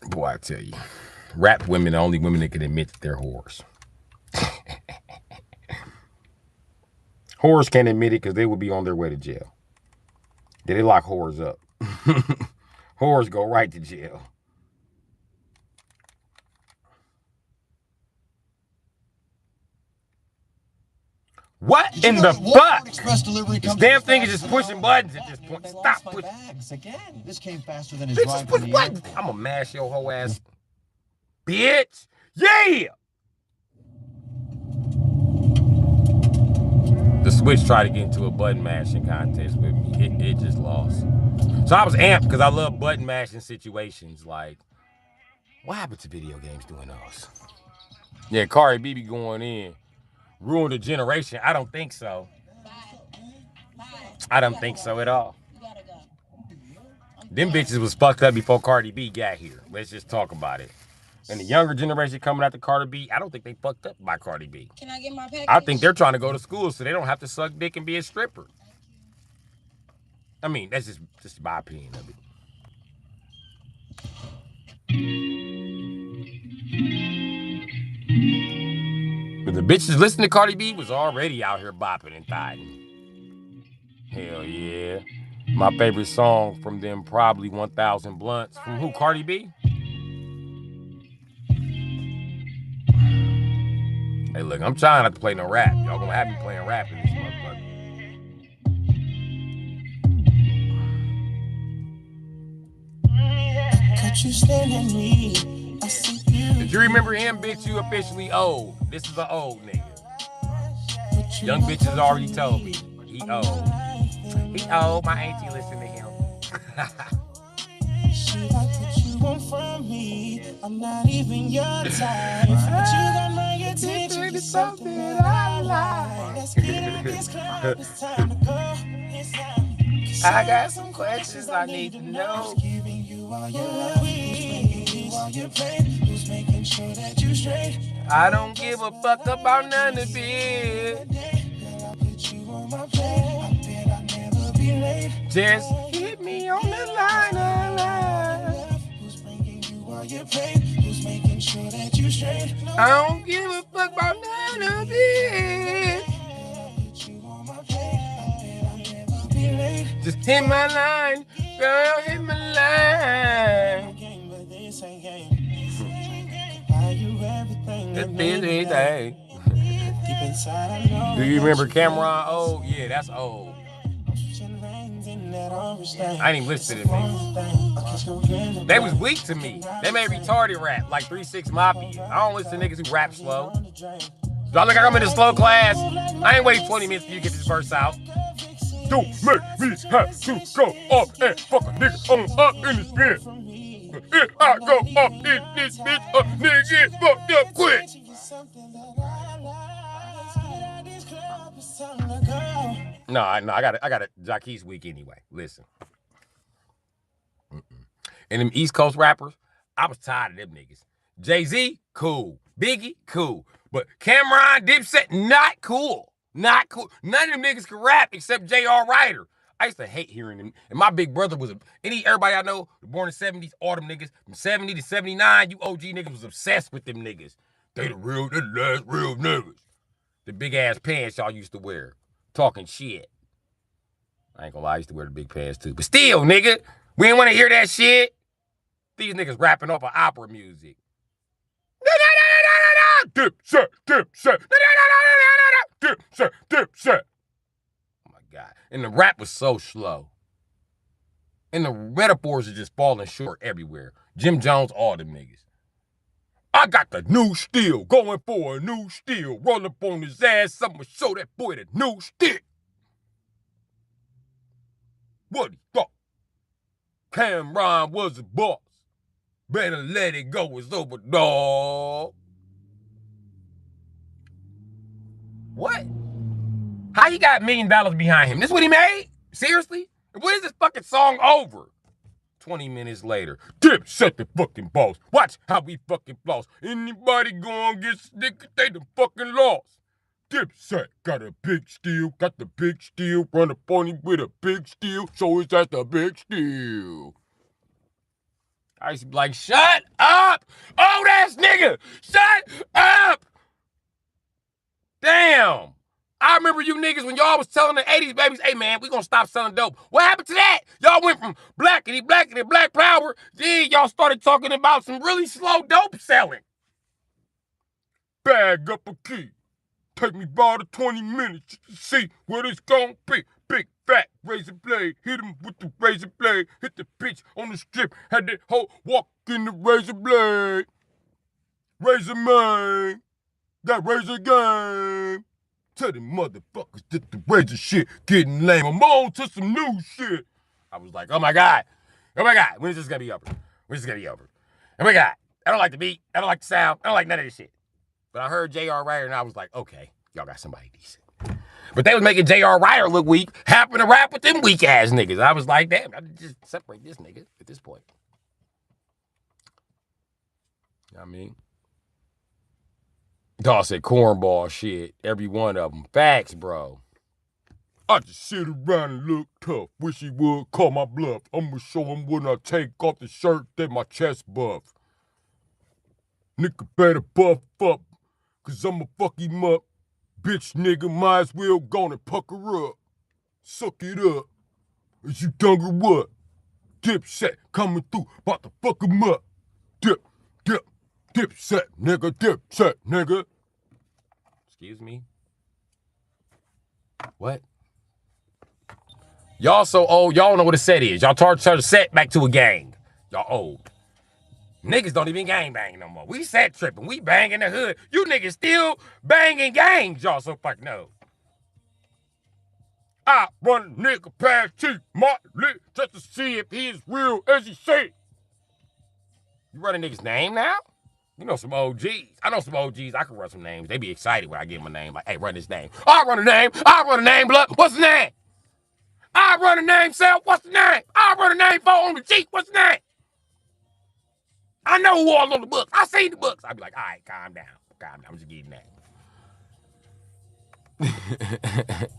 Boy, I tell you, rap women are the only women that can admit that they're whores. Whores can't admit it because they would be on their way to jail. They lock whores up. Whores go right to jail. What in the fuck? This damn thing is just pushing buttons at this point. Stop pushing. Again, this came faster than his Bitch, drive just push to the buttons. airport. I'm gonna mash your whole ass. Bitch. Yeah. The Switch tried to get into a button mashing contest with me. It just lost. So I was amped because I love button mashing situations. Like, what happened to video games doing those? Yeah, Cardi B be going in. Ruined a generation. I don't think so. I don't think so at all. Them bitches was fucked up before Cardi B got here. Let's just talk about it. And the younger generation coming after Cardi B, I don't think they fucked up by Cardi B. Can I get my package? I think they're trying to go to school so they don't have to suck dick and be a stripper. I mean, that's just my opinion of it. But the bitches listening to Cardi B was already out here bopping and thotting. Hell yeah. My favorite song from them, probably 1,000 Blunts. From who, Cardi B? Hey, look, I'm trying not to play no rap. Y'all gonna have me playing rap in this motherfucker. Could you stand at me? I see you. Did you remember him, bitch? You officially old. This is an old nigga. Young bitches already told me. He old. He old. My auntie listen to him. She like what you want from me. I'm not even your type. But you got my attention to something that I like. Let's get in this club. It's time to go. It's time. I got some questions I need to know. Who's giving you all your love? Who's making you all your pain? Who's making sure that you straight? I don't give a fuck about none of it. Girl, I'll put you on my plate. I bet I'll never be late. Just hit me on the line. Who's bringing you all your pain? Who's making sure that you straight? I don't give a fuck about none of it. Just hit my line, girl, hit my line. It's busy day. Do you remember Cameron old? Yeah, that's old. I ain't even listen to them niggas. They was weak to me. They made retarded rap, like 3-6 Mafia. I don't listen to niggas who rap slow. Y'all look like I'm in a slow class. I ain't waiting 20 minutes for you to get this verse out. Don't make me have to go up and fuck a nigga on up in this bitch. If I go up in this bitch, a nigga get fucked up quick. No, I got a Jaquez week anyway. Listen. And them East Coast rappers, I was tired of them niggas. Jay-Z, cool. Biggie, cool. But Cameron, Dipset, not cool. Not cool. None of them niggas can rap except J.R. Ryder. I used to hate hearing them. And my big brother was everybody I know born in the 70s, all them niggas from 70 to 79, you OG niggas was obsessed with them niggas. They the last real niggas. The big ass pants y'all used to wear, talking shit. I ain't gonna lie, I used to wear the big pants too. But still, nigga, we didn't want to hear that shit. These niggas rapping off of opera music. Dipset, dipset, dipset, dipset. Oh my God. And the rap was so slow. And the metaphors are just falling short everywhere. Jim Jones, all them niggas. I got the new steel, going for a new steel. Roll up on his ass, I'ma show that boy the new stick. What he thought? Cameron was a boss. Better let it go, it's over, dawg. What? How he got $1 million behind him? This what he made? Seriously? When is this fucking song over? 20 minutes later, Dipset the fucking boss. Watch how we fucking floss. Anybody gonna get stick, they the fucking lost. Dipset got a big steel, got the big steel. Run up on him with a big steel, so it's at the big steel. I used to be like, shut up, old ass nigga, shut up. Damn. I remember you niggas when y'all was telling the 80s babies, hey man, we gonna stop selling dope. What happened to that? Y'all went from blackity, black power, then y'all started talking about some really slow dope selling. Bag up a key. Take me about 20 minutes to see what it's gonna be. Big fat razor blade, hit him with the razor blade, hit the bitch on the strip, had that hoe walk in the razor blade. Razor man, that razor game. Tell them motherfuckers that the razor shit getting lame. I'm on to some new shit. I was like, oh my God, when is this gonna be over? When is this gonna be over? Oh my God, I don't like the beat, I don't like the sound, I don't like none of this shit. But I heard J.R. Ryder and I was like, okay, y'all got somebody decent. But they was making J.R. Ryder look weak, happened to rap with them weak ass niggas. I was like, damn, I just separate this nigga at this point. You know what I mean? Dawg said cornball shit, every one of them. Facts, bro. I just sit around and look tough. Wish he would call my bluff. I'ma show him when I take off the shirt that my chest buff. Nigga better buff up, cause I'ma fuck him up. Bitch nigga might as well gonna pucker up. Suck it up. Is you done or what? Dipset coming through, about to fuck him up. Dipset, nigga. Excuse me? What? Y'all so old, y'all don't know what a set is. Y'all turn a set back to a gang. Y'all old. Niggas don't even gang bang no more. We set tripping. We bang in the hood. You niggas still banging gangs. Y'all so fucking old. I run a nigga past Chief Martin just to see if he is real as he say. You run a nigga's name now? You know some OGs. I know some OGs. I can run some names. They be excited when I give them a name. Like, hey, run this name. I run a name, blood. What's the name? I run a name, Sal. What's the name? I run a name, 4 on the Jeep. What's the name? I know who all on the books. I seen the books. I'd be like, all right, calm down. I'm just getting that.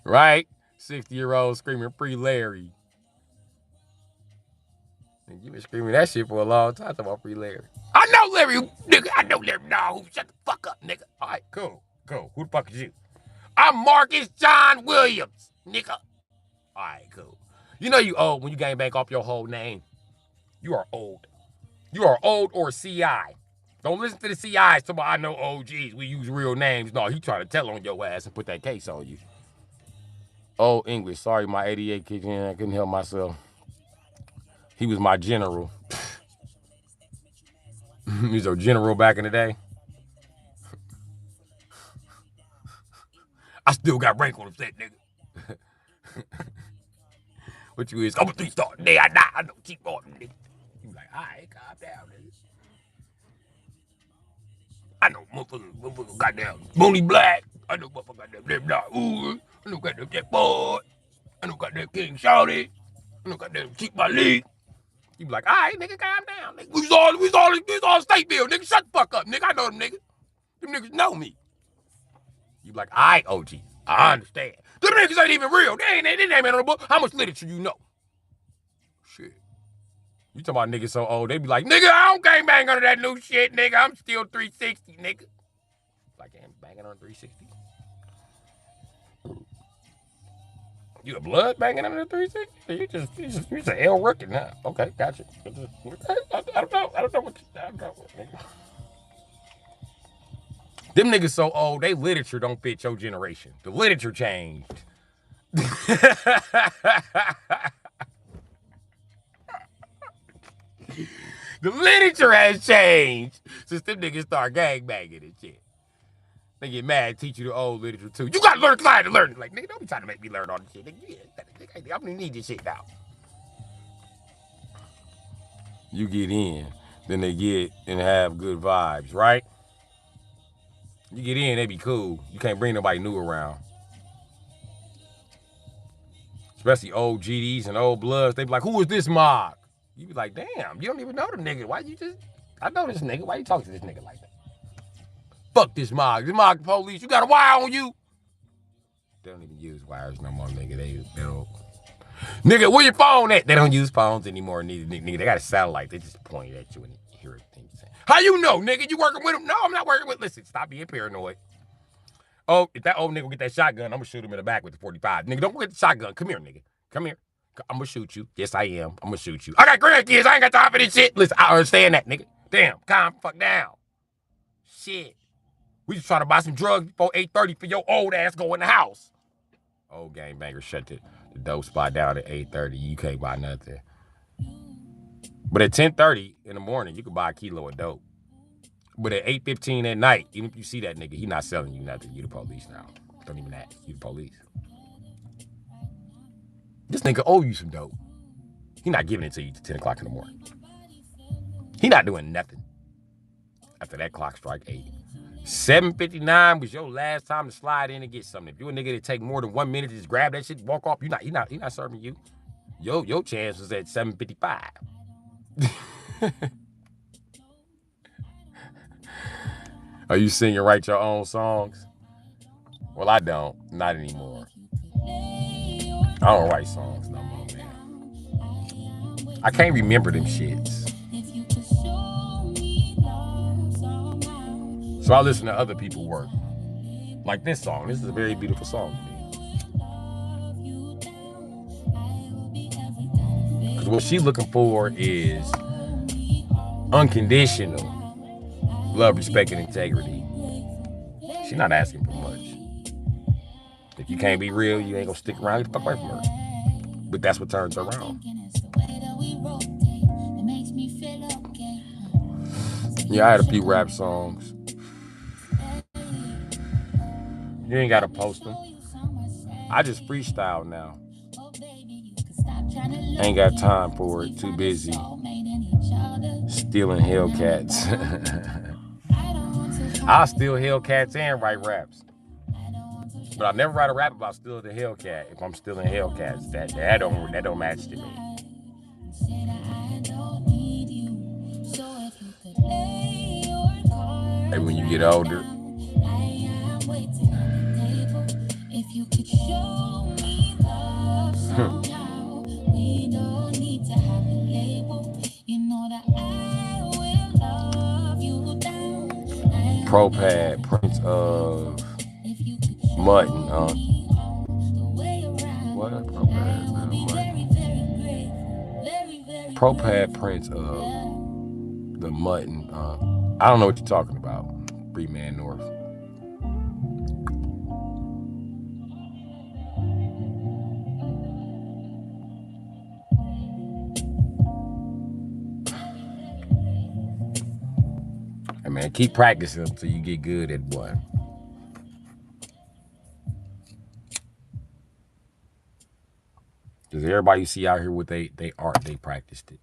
Right? 60-year-old screaming free Larry. And you been screaming that shit for a long time about free Larry. I know Larry, nigga. I know Larry. No, shut the fuck up, nigga. All right, cool. Who the fuck is you? I'm Marcus John Williams, nigga. All right, cool. You know you old when you gang back off your whole name. You are old. You are old or CI. Don't listen to the CIs talking about I know OGs. We use real names. No, he trying to tell on your ass and put that case on you. Oh, English. Sorry, my 88 kicked in. I couldn't help myself. He was my general. He was a general back in the day. I still got rank on him, that nigga. What you is? I'm a 3-star. Nigga, I know. Keep on, nigga. You like, all right, calm down, nigga. I know motherfucker goddamn Mooney Black. I know motherfucker goddamn Lip Dog. Ooh. I know goddamn Jet Boy. I know goddamn King Shawty. I know goddamn Keep My League. You be like, all right, nigga, calm down, nigga. We was all Stateville, nigga. Shut the fuck up, nigga. I know them niggas. Them niggas know me. You be like, all right, OG. I understand. Them niggas ain't even real. They ain't on the book. How much literature you know? Shit. You talking about niggas so old, they be like, nigga, I don't gang bang under that new shit, nigga. I'm still 360, nigga. Like, I'm banging on 360. You a blood banging under the 360? You just an L rookie now. Okay, gotcha. I don't know. I don't know. Them niggas so old, they literature don't fit your generation. The literature changed. The literature has changed since them niggas start gang banging and shit. They get mad, teach you the old literature too. You gotta learn because I had to learn it. Like, nigga, don't be trying to make me learn all this shit. Nigga, I don't even need this shit now. You get in, then they get and have good vibes, right? You get in, they be cool. You can't bring nobody new around. Especially old GDs and old bloods. They be like, who is this Mog? You be like, damn, you don't even know the nigga. Why you just, I know this nigga. Why you talking to this nigga like that? Fuck this Mog. This Mog the police. You got a wire on you? They don't even use wires no more, nigga. They don't. Nigga, where your phone at? They don't use phones anymore, nigga. They got a satellite. They just point at you and hear everything you say. How you know, nigga? You working with him? No, I'm not working with. Listen, stop being paranoid. Oh, if that old nigga get that shotgun, I'm gonna shoot him in the back with the 45. Nigga, don't get the shotgun. Come here, nigga. Come here. I'm gonna shoot you. Yes, I am. I'm gonna shoot you. I got grandkids. I ain't got time for this shit. Listen, I understand that, nigga. Damn, calm fuck down. Shit. We just trying to buy some drugs before 8:30 for your old ass go in the house. Old gangbanger shut the dope spot down at 8:30. You can't buy nothing. But at 10:30 in the morning, you can buy a kilo of dope. But at 8:15 at night, even if you see that nigga, he not selling you nothing. You the police now. Don't even ask. You the police. This nigga owe you some dope. He not giving it to you till 10 o'clock in the morning. He not doing nothing after that clock strike 8. 7:59 was your last time to slide in and get something. If you a nigga that take more than 1 minute to just grab that shit, walk off, he not serving you. Your chance was at 7:55. Are you singing write your own songs? Well, I don't. Not anymore. I don't write songs no more, man. I can't remember them shits. So I listen to other people's work. Like this song. This is a very beautiful song to me. Because what she's looking for is unconditional love, respect, and integrity. She's not asking for much. If you can't be real, you ain't gonna stick around. Get the fuck away from her. But that's what turns her around. Yeah, I had a few rap songs. You ain't gotta post them. I just freestyle now. Ain't got time for it. Too busy stealing Hellcats. I'll steal Hellcats and write raps. But I'll never write a rap about stealing the Hellcat if I'm stealing Hellcats. That don't match to me. And when you get older, Propad, Prince of Mutton, what? Propad, Prince of the Mutton. I don't know what you're talking about. Free Man North. Hey man, keep practicing until you get good at one. Because everybody you see out here with they art, they practiced it.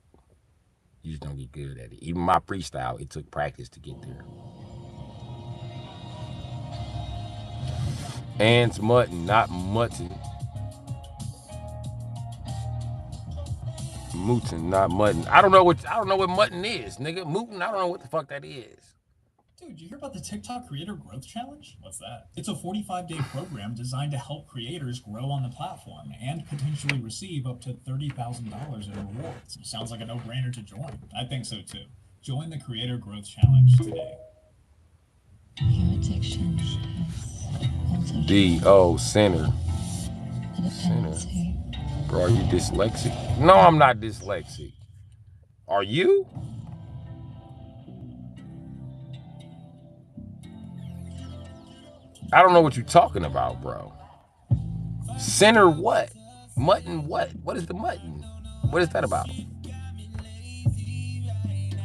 You just don't get good at it. Even my freestyle, it took practice to get there. Anne's mutton, not mutton. Mootin, not mutton. I don't know what mutton is, nigga. Mootin, I don't know what the fuck that is. Dude, did you hear about the TikTok Creator Growth Challenge? What's that? It's a 45-day program designed to help creators grow on the platform and potentially receive up to $30,000 in rewards. Sounds like a no-brainer to join. I think so too. Join the Creator Growth Challenge today. Your addiction has also D.O. Center. a dependency. Bro, are you dyslexic? No, I'm not dyslexic. Are you? I don't know what you're talking about, bro. Center what? Mutton what? What is the mutton? What is that about?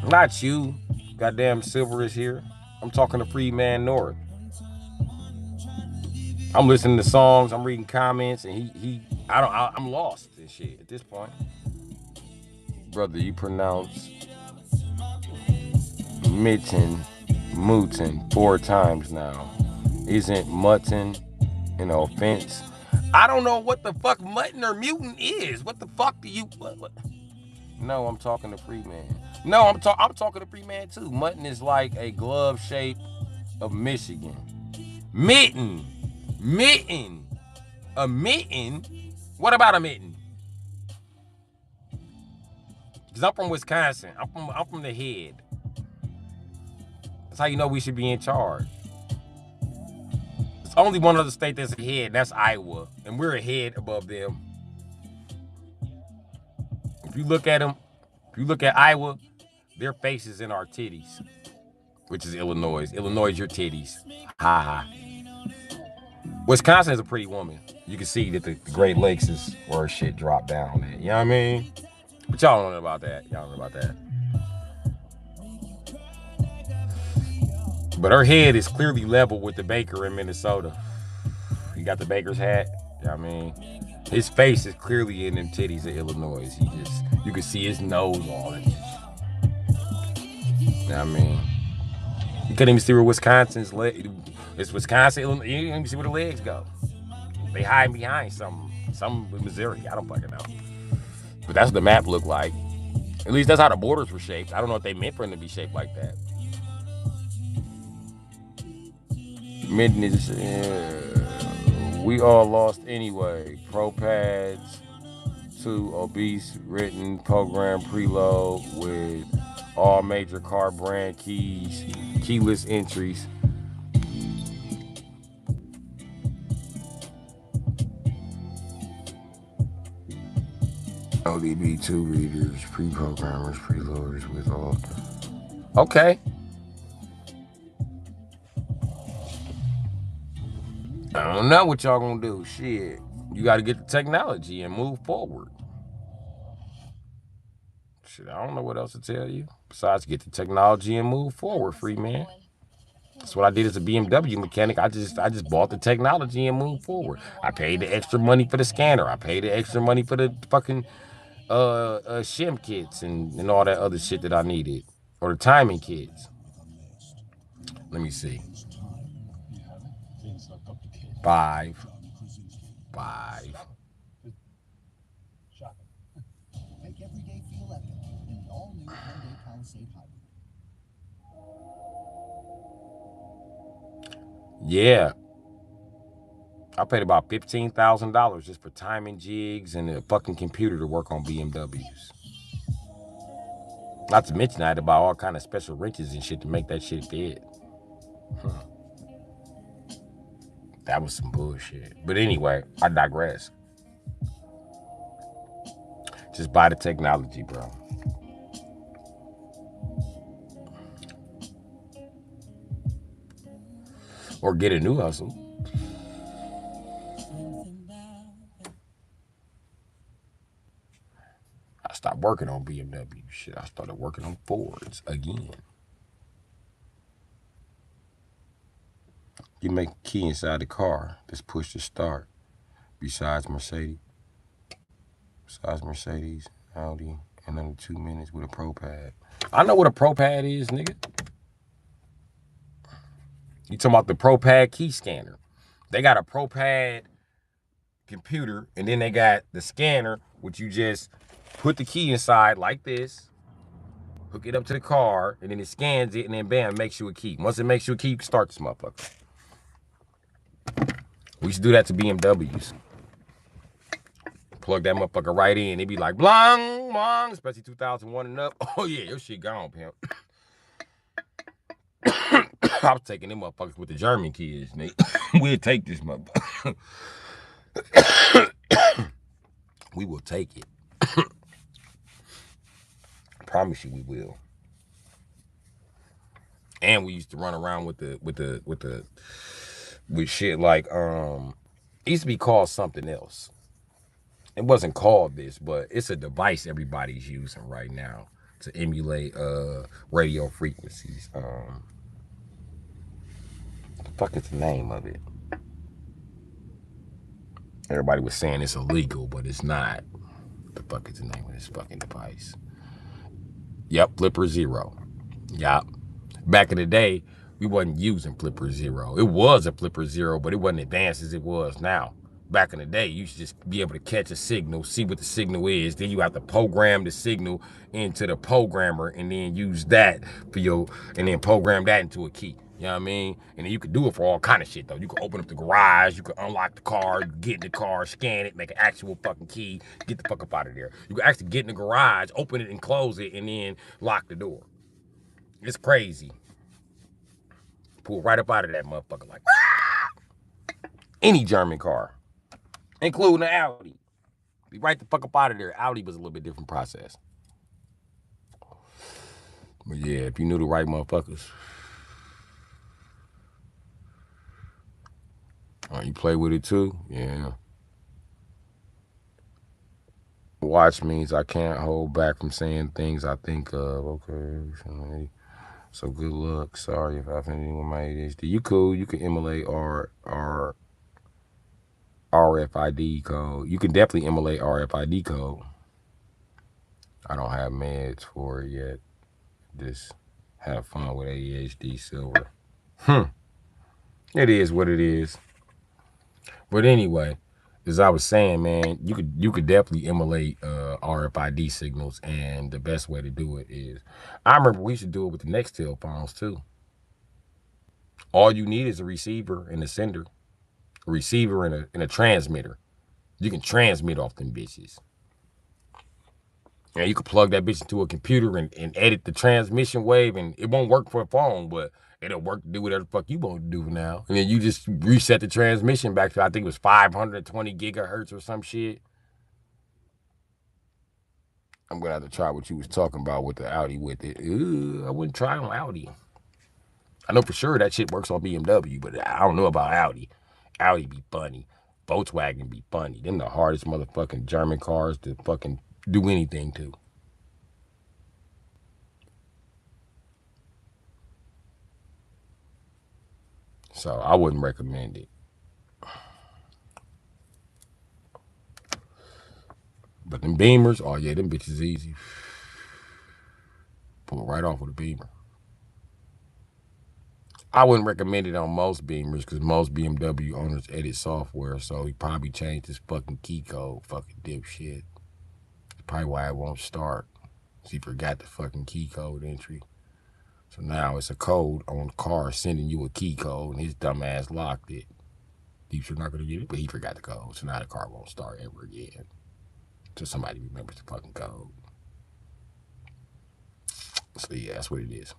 Not you. Goddamn Silver is here. I'm talking to Freeman North. I'm listening to songs, I'm reading comments, and I'm lost and shit at this point. Brother, you pronounce mitten, mutin 4 times now. Isn't mutton an offense? I don't know what the fuck mutton or mutant is. What the fuck do you... What? No, I'm talking to Freeman. No, I'm talking to Freeman too. Mutton is like a glove shape of Michigan. Mitten. A mitten? What about a mitten? Because I'm from Wisconsin. I'm from the head. That's how you know we should be in charge. There's only one other state that's ahead, and that's Iowa. And we're ahead above them. If you look at them, if you look at Iowa, their faces in our titties, which is Illinois. Illinois is your titties. Ha ha. Wisconsin is a pretty woman. You can see that the Great Lakes is where shit dropped down at. You know what I mean? But y'all don't know about that. Y'all don't know about that. But her head is clearly level with the baker in Minnesota. You got the baker's hat. You know what I mean? His face is clearly in them titties of Illinois. You can see his nose all in it. You know what I mean? You couldn't even see where Wisconsin's leg. It's Wisconsin, Illinois. You can't even see where the legs go. They hide behind some with Missouri. I don't fucking know. But that's what the map looked like. At least that's how the borders were shaped. I don't know if they meant for them to be shaped like that. Mitten is, we all lost anyway. Pro pads, 2 obese written program preload with all major car brand keys, keyless entries. ODB 2 readers, pre-programmers, preloaders with all. Okay. I don't know what y'all gonna do. Shit. You gotta get the technology and move forward. Shit, I don't know what else to tell you. Besides get the technology and move forward, free man. That's what I did as a BMW mechanic. I just bought the technology and moved forward. I paid the extra money for the scanner. I paid the extra money for the fucking shim kits and all that other shit that I needed. Or the timing kits. Let me see. 5. Make every day feel epic in the all-new Hyundai Palisade Hybrid. Yeah. I paid about $15,000 just for timing jigs and a fucking computer to work on BMWs. Not to mention I had to buy all kind of special wrenches and shit to make that shit fit. That was some bullshit. But anyway, I digress. Just buy the technology, bro. Or get a new hustle. I stopped working on BMW shit. I started working on Fords again. You make a key inside the car. Just push to start. Besides Mercedes, Audi, in under 2 minutes with a Pro Pad. I know what a Pro Pad is, nigga. You talking about the Pro Pad key scanner. They got a Pro Pad computer, and then they got the scanner, which you just put the key inside like this, hook it up to the car, and then it scans it, and then bam, makes you a key. Once it makes you a key, you can start this motherfucker. We used to do that to BMWs. Plug that motherfucker right in. It'd be like, blang, blang, especially 2001 and up. Oh, yeah, your shit gone, pimp. I was taking them motherfuckers with the German kids, nigga. We'll take this motherfucker. We will take it. I promise you we will. And we used to run around with shit like it used to be called something else. It wasn't called this, but it's a device everybody's using right now to emulate radio frequencies. What the fuck is the name of it? Everybody was saying it's illegal, but it's not. What the fuck is the name of this fucking device? Yep, Flipper Zero. Yep. Back in the day, we wasn't using Flipper Zero. It was a Flipper Zero, but it wasn't advanced as it was now. Back in the day, you should just be able to catch a signal, see what the signal is. Then you have to program the signal into the programmer and then use that for and then program that into a key. You know what I mean? And then you could do it for all kind of shit, though. You could open up the garage, you could unlock the car, get in the car, scan it, make an actual fucking key, get the fuck up out of there. You could actually get in the garage, open it and close it, and then lock the door. It's crazy. Pull right up out of that motherfucker like any German car, including the Audi. Be right the fuck up out of there. Audi was a little bit different process. But yeah, if you knew the right motherfuckers. You play with it too? Yeah. Watch means I can't hold back from saying things I think of. Okay. So good luck. Sorry if I offended anyone with my ADHD. You cool. You can emulate RFID code. You can definitely emulate RFID code. I don't have meds for it yet. Just have fun with ADHD silver. It is what it is. But anyway, as I was saying, man, you could definitely emulate RFID signals, and the best way to do it is, I remember we should do it with the Nextel phones too. All you need is a receiver and a sender, a receiver and a transmitter. You can transmit off them bitches. And you can plug that bitch into a computer and edit the transmission wave, and it won't work for a phone, but it'll work to do whatever the fuck you want to do now. And then you just reset the transmission back to, I think it was 520 gigahertz or some shit. I'm going to have to try what you was talking about with the Audi with it. I wouldn't try on Audi. I know for sure that shit works on BMW, but I don't know about Audi. Audi be funny. Volkswagen be funny. Them the hardest motherfucking German cars to fucking do anything to. So I wouldn't recommend it. But them Beamers, oh yeah, them bitches easy. Pull it right off with a Beamer. I wouldn't recommend it on most Beamers because most BMW owners edit software, so he probably changed his fucking key code, fucking dipshit. That's probably why it won't start. He forgot the fucking key code entry. So now it's a code on the car sending you a key code, and his dumb ass locked it. Deep sure not gonna get it, but he forgot the code, so now the car won't start ever again. Till somebody remembers the fucking code. So yeah, that's what it is.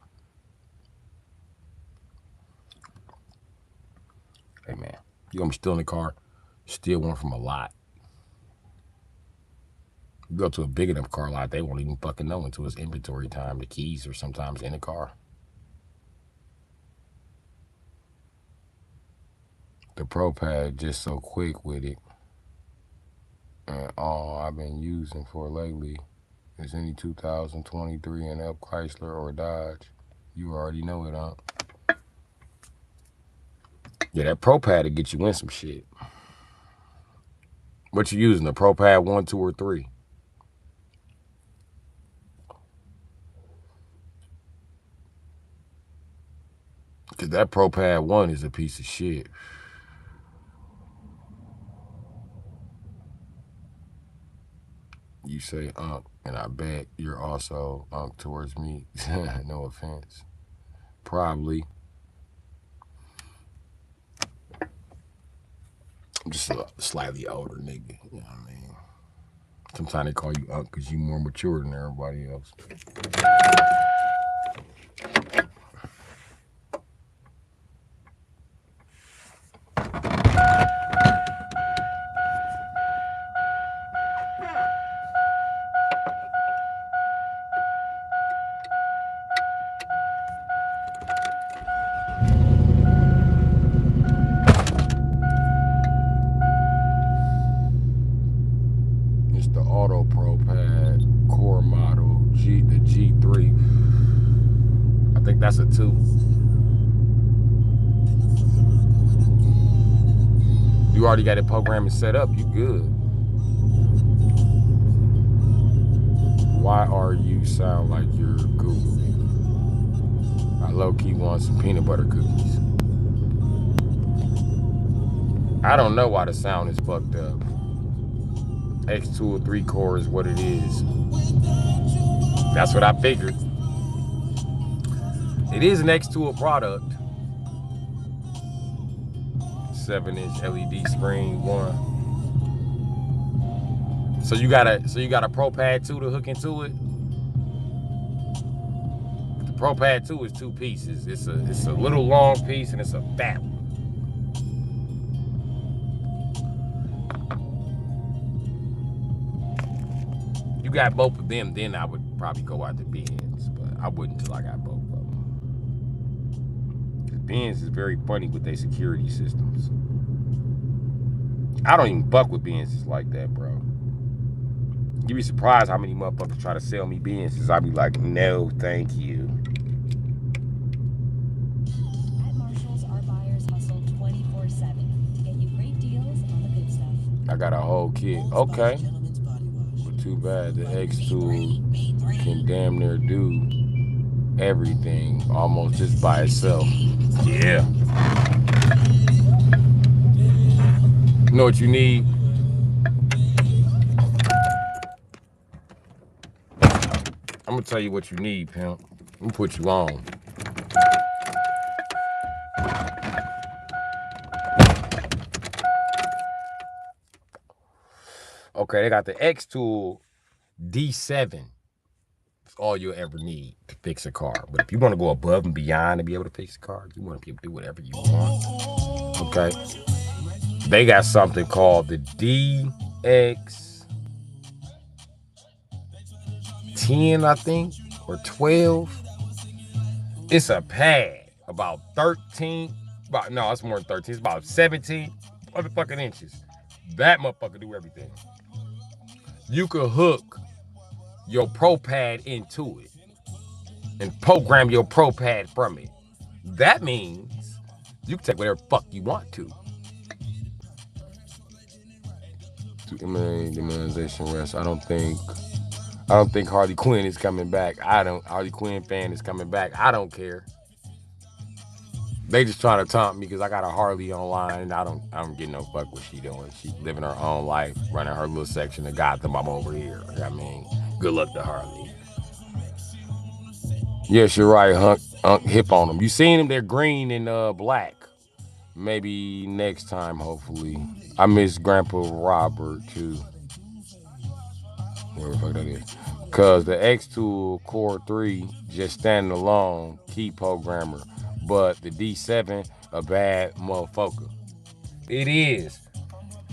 Hey man, you gonna be still in the car, steal one from a lot. You go to a big enough car lot, they won't even fucking know until it's inventory time. The keys are sometimes in the car. The Pro Pad just so quick with it. And all I've been using for lately is any 2023 and up Chrysler or Dodge. You already know it, huh? Yeah, that Pro Pad to get you in some shit. What you using, the Pro Pad 1, 2, or 3? Because that Pro Pad 1 is a piece of shit. You say and I bet you're also towards me. No offense. Probably. I'm just a slightly older nigga. You know what I mean? Sometimes they call you because you more mature than everybody else. It's the Auto Pro Pad Core model the G3. I think that's a 2. You already got it programming set up. You good. Why are you sound like you're Googling? I low-key want some peanut butter cookies. I don't know why the sound is fucked up. X2 or 3 core is what it is. That's what I figured. It is an X2 product. 7-inch LED screen, one. So you got a Pro Pad 2 to hook into it. The Pro Pad 2 is 2 pieces. It's a little long piece and it's a fat one. You got both of them, then I would probably go out to Benz, but I wouldn't until I got both of them. Benz is very funny with their security systems. I don't even fuck with Benzes like that, bro. You'd be surprised how many motherfuckers try to sell me Benzes. I'd be like, no, thank you. At Marshalls, our buyers hustle 24/7 to get you great deals on the good stuff. I got a whole kit. Okay. But too bad the X2 can damn near do everything almost just by itself. Yeah. You know what you need? I'm gonna tell you what you need, pimp. I'm gonna put you on. Okay, they got the X-Tool D7. It's all you'll ever need to fix a car. But if you want to go above and beyond to be able to fix a car, you want to be able to do whatever you want. Okay. They got something called the DX10, I think, or 12. It's a pad about 13. No, it's more than 13. It's about 17 motherfucking inches. That motherfucker do everything. You could hook your Pro Pad into it and program your Pro Pad from it. That means you can take whatever fuck you want to. Immunization rest. I don't think Harley Quinn is coming back. Harley Quinn fan is coming back. I don't care. They just trying to taunt me because I got a Harley online. I don't get no fuck what she doing. She living her own life, running her little section of Gotham. I'm over here. I mean, good luck to Harley. Yes, you're right, Hunk hip on them. You seen them? They're green and black. Maybe next time, hopefully. I miss Grandpa Robert too. Where the fuck that is? Cause the X-Tool Core 3 just standing alone, key programmer. But the D7, a bad motherfucker. It is.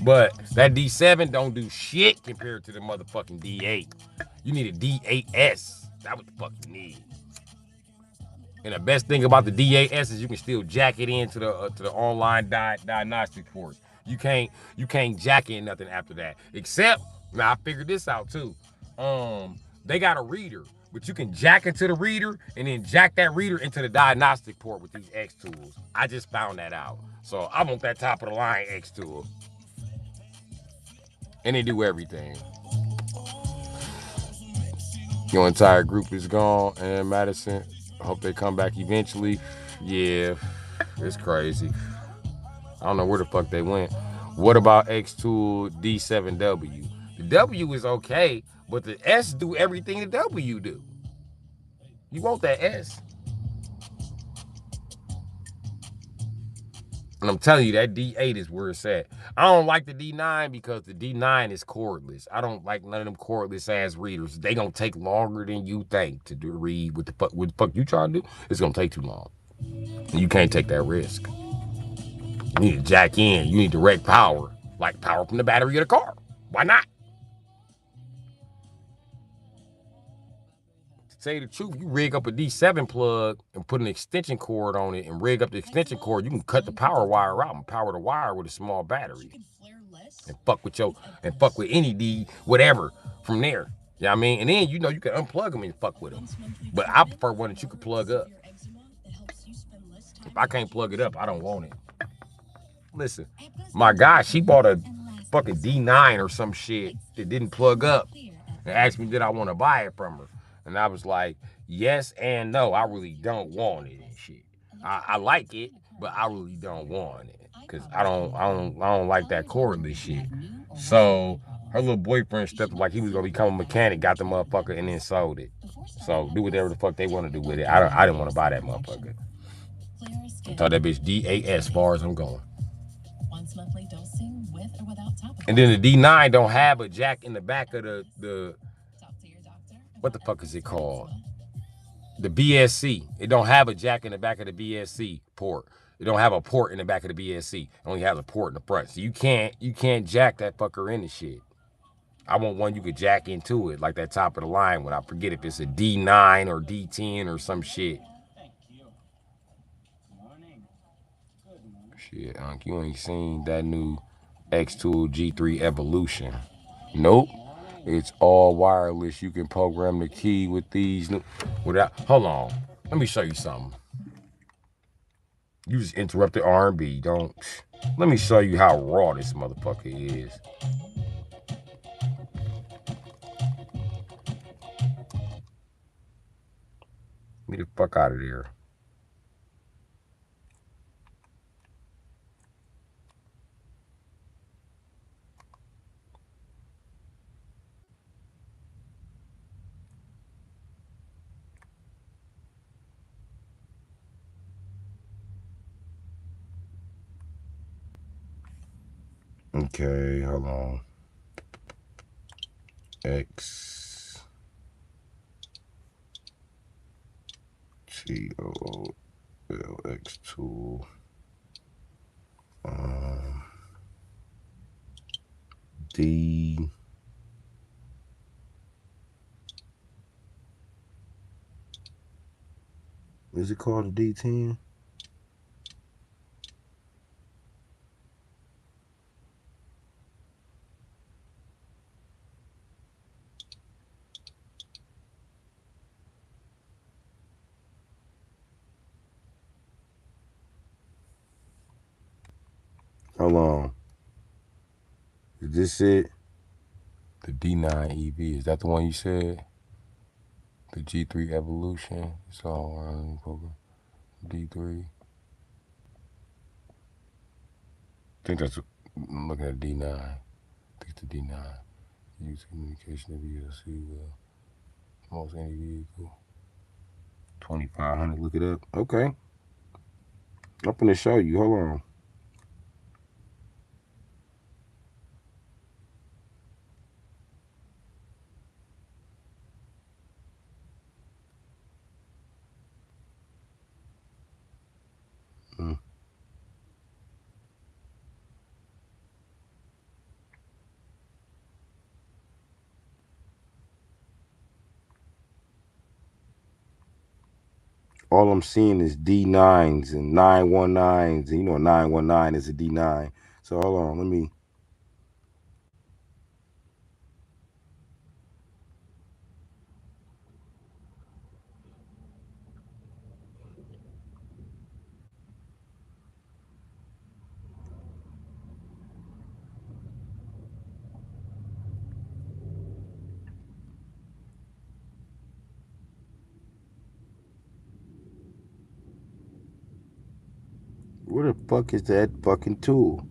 But that D7 don't do shit compared to the motherfucking D8. You need a D8S. That's what the fuck you need. And the best thing about the D8S is you can still jack it into the online diagnostic ports. You can't jack in nothing after that. Except, now I figured this out too. They got a reader, but you can jack into the reader and then jack that reader into the diagnostic port with these X tools. I just found that out. So I want that top of the line X tool. And they do everything. Your entire group is gone, and Madison. I hope they come back eventually. Yeah, it's crazy. I don't know where the fuck they went. What about X-Tool D7W? The W is okay, But the S do everything the W do. You want that S. And I'm telling you, that D8 is where it's at. I don't like the D9 because the D9 is cordless. I don't like none of them cordless ass readers. They gonna take longer than you think to read what the fuck you trying to do. It's gonna take too long. And you can't take that risk. You need to jack in. You need direct power, like power from the battery of the car. Why not? To tell you the truth, you rig up a D7 plug and put an extension cord on it and rig up the extension cord, you can cut the power wire out and power the wire with a small battery. And fuck with any D, whatever, from there. You know what I mean? And then you know you can unplug them and fuck with them. But I prefer one that you can plug up. If I can't plug it up, I don't want it. Listen, my guy, she bought a fucking D9 or some shit that didn't plug up and asked me did I want to buy it from her. And I was like, yes and no, I really don't want it and shit. I like it, but I really don't want it. Cause I don't like that cordless shit. So her little boyfriend stepped like he was gonna become a mechanic, got the motherfucker and then sold it. So do whatever the fuck they want to do with it. I didn't want to buy that motherfucker. I told that bitch DAS as far as I'm going. And then the D9 don't have a jack in the back of the what the fuck is it called? The BSC. It don't have a jack in the back of the BSC port. It don't have a port in the back of the BSC. It only has a port in the front. So you can't jack that fucker in the shit. I want one you could jack into it, like that top of the line one. I forget if it's a D9 or D10 or some shit. Shit, Unc, you ain't seen that new X-Tool G3 Evolution. Nope. It's all wireless. You can program the key with these. Without. Hold on. Let me show you something. You just interrupted R&B. Don't. Let me show you how raw this motherfucker is. Get the fuck out of there. Okay, hold on. X T O L X tool. D. Is it called a D10? Hold on. Is this it? The D9 EV. Is that the one you said? The G3 Evolution. It's all around program. D3. I think that's. I'm looking at D9. I think it's the D9. Use communication of VLC with most any vehicle. 2500. Look it up. Okay. I'm gonna show you. Hold on. All I'm seeing is D9s and 919s, and you know 919 is a D9. So hold on, let me. Where the fuck is that fucking tool?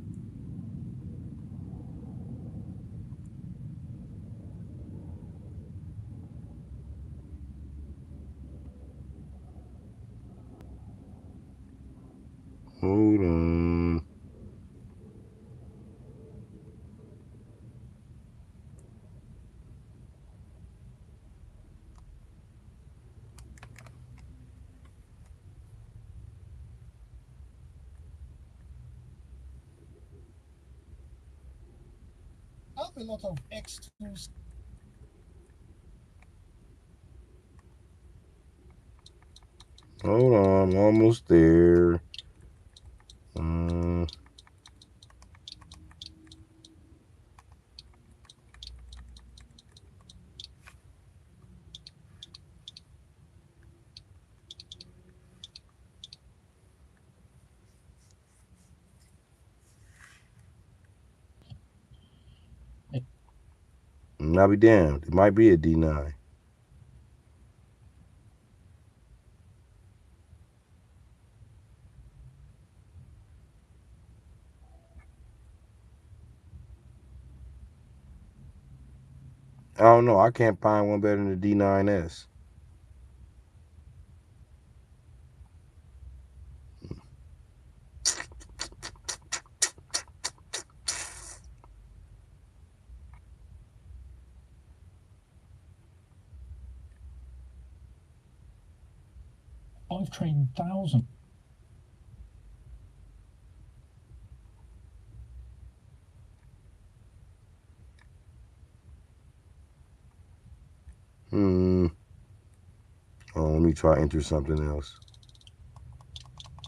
Hold on. Have a lot of X2s. Hold on, I'm almost there. I'll be damned. It might be a D9. I don't know. I can't find one better than the D9S. I've trained thousands. Oh, let me try enter something else.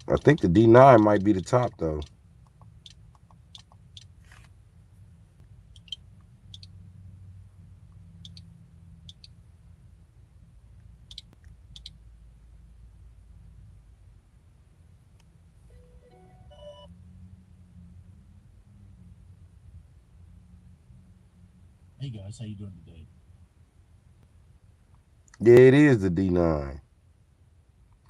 I think the D9 might be the top though. Hey guys, how you doing today? Yeah, it is the D9.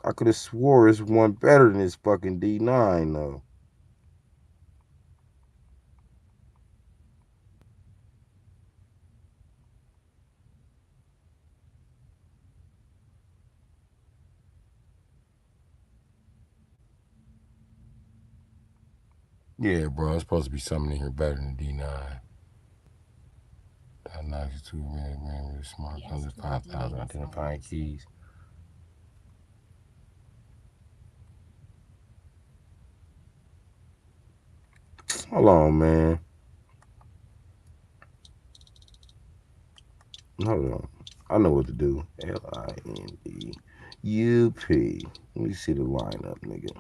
I could have swore it's one better than this fucking D9 though. Yeah, bro, it's supposed to be something in here better than D9. That 92 man, really smart. Under 5,000 identifying keys. Hold on, man. Hold on. I know what to do. LINDUP. Let me see the lineup, nigga.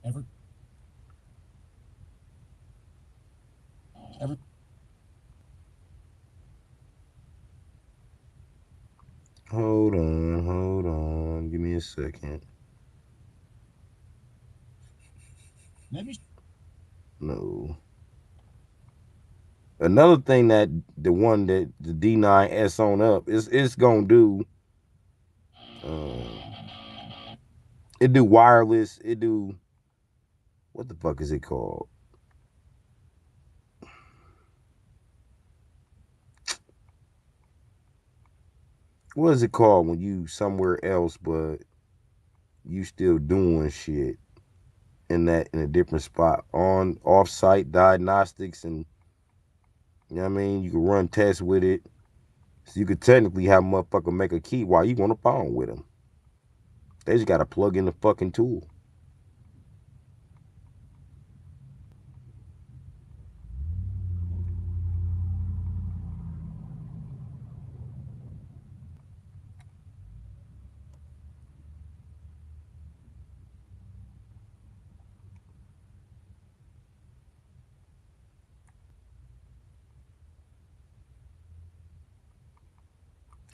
Ever? Hold on. Give me a second. Let me. No. Another thing that the one that the D9S on up it's gonna do. It do wireless. It do what the fuck is it called? What is it called when you somewhere else but you still doing shit in a different spot on off-site diagnostics and you know what I mean? You can run tests with it. So you could technically have a motherfucker make a key while you on the phone with them. They just gotta plug in the fucking tool.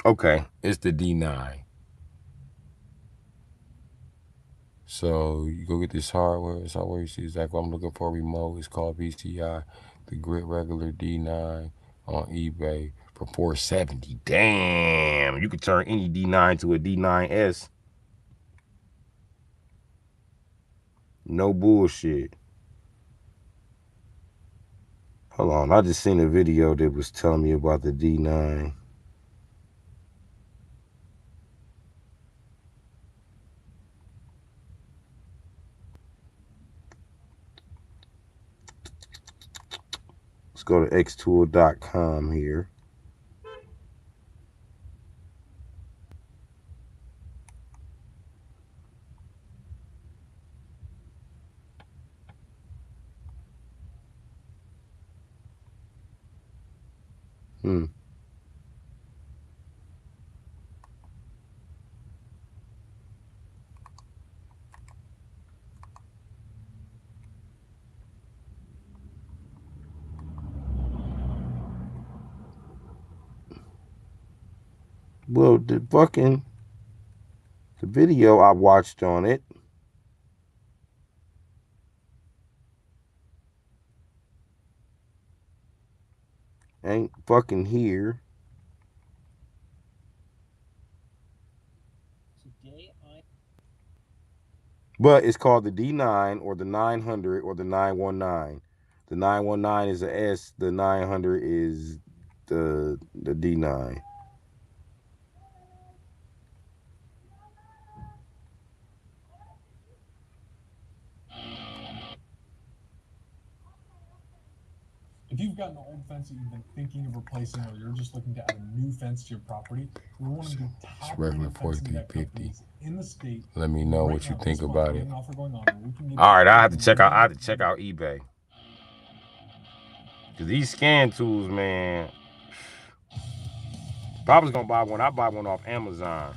Okay, it's the D9. So you go get this hardware. It's hardware. You see exactly what I'm looking for. Remote. It's called BCI. The Grit Regular D9 on eBay for $470. Damn, you could turn any D9 to a D9S. No bullshit. Hold on, I just seen a video that was telling me about the D9. Let's go to xtool.com here. Hmm. Well, the video I watched on it ain't fucking here. But it's called the D9 or the 900 or the 919. The 919 is the S, the 900 is the D9. If you've got an old fence that you've been thinking of replacing, or you're just looking to add a new fence to your property, we're one of the top regular rated fencing deck 4350. companies in the state. Let me know Right what you now, think this month, about we it. have an offer going on where we can give All you right, I have to everything check out eBay. Cause these scan tools, man. If I was gonna buy one, I'd buy one off Amazon.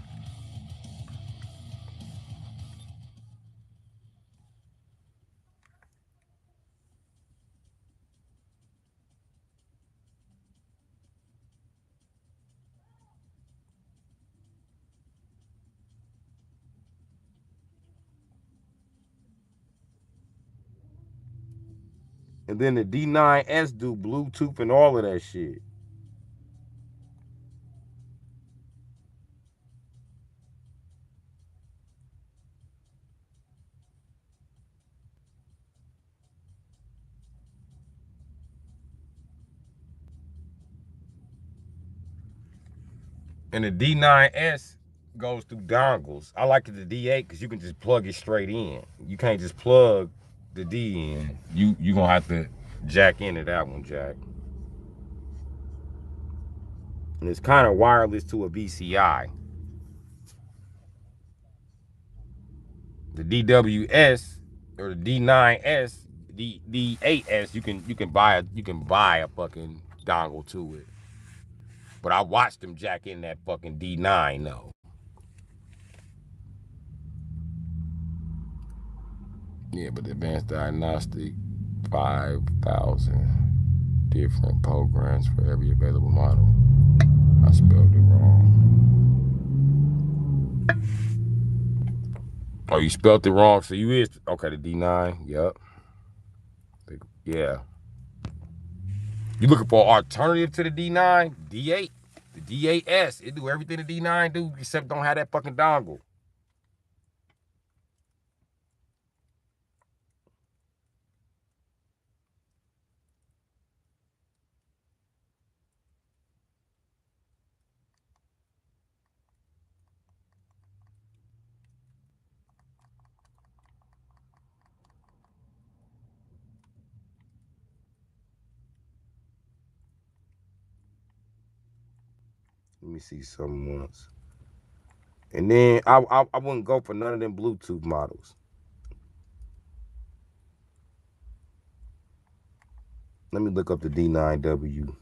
And then the D9S do Bluetooth and all of that shit. And the D9S goes through dongles. I like the D8 because you can just plug it straight in. You can't just plug the D in. You gonna have to jack into that one, Jack. And it's kind of wireless to a VCI. The DWS or the D9S, the D8S, you can buy a fucking dongle to it. But I watched them jack in that fucking D9 though. Yeah, but the advanced diagnostic, 5,000 different programs for every available model. I spelled it wrong. Oh, you spelled it wrong. So you is okay. The D9. Yep. Yeah. You looking for an alternative to the D9? D8. The D8S. It do everything the D9 do except don't have that fucking dongle. Let me see something once. And then I wouldn't go for none of them Bluetooth models. Let me look up the D9W.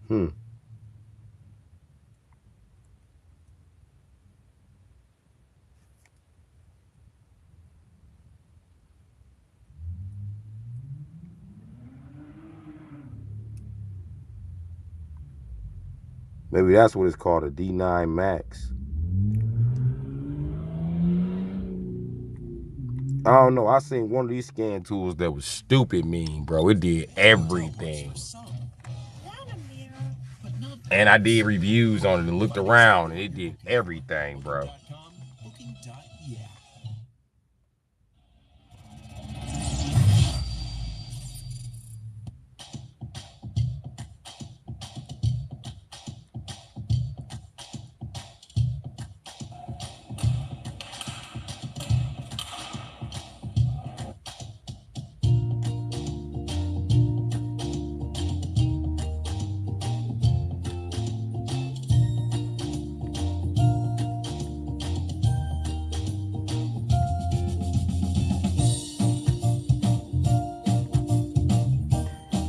Hmm. Maybe that's what it's called, a D9 Max. I don't know. I seen one of these scan tools that was stupid mean, bro. It did everything. And I did reviews on it and looked around and it did everything, bro.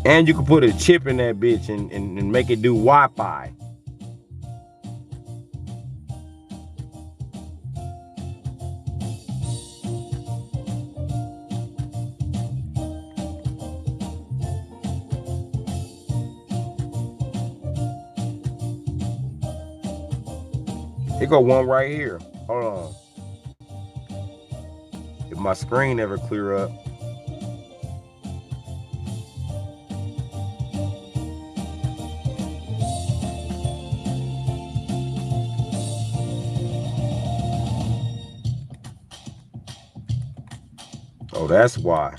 And you can put a chip in that bitch and make it do Wi-Fi. Here go one right here. Hold on. If my screen ever clear up. Oh, that's why.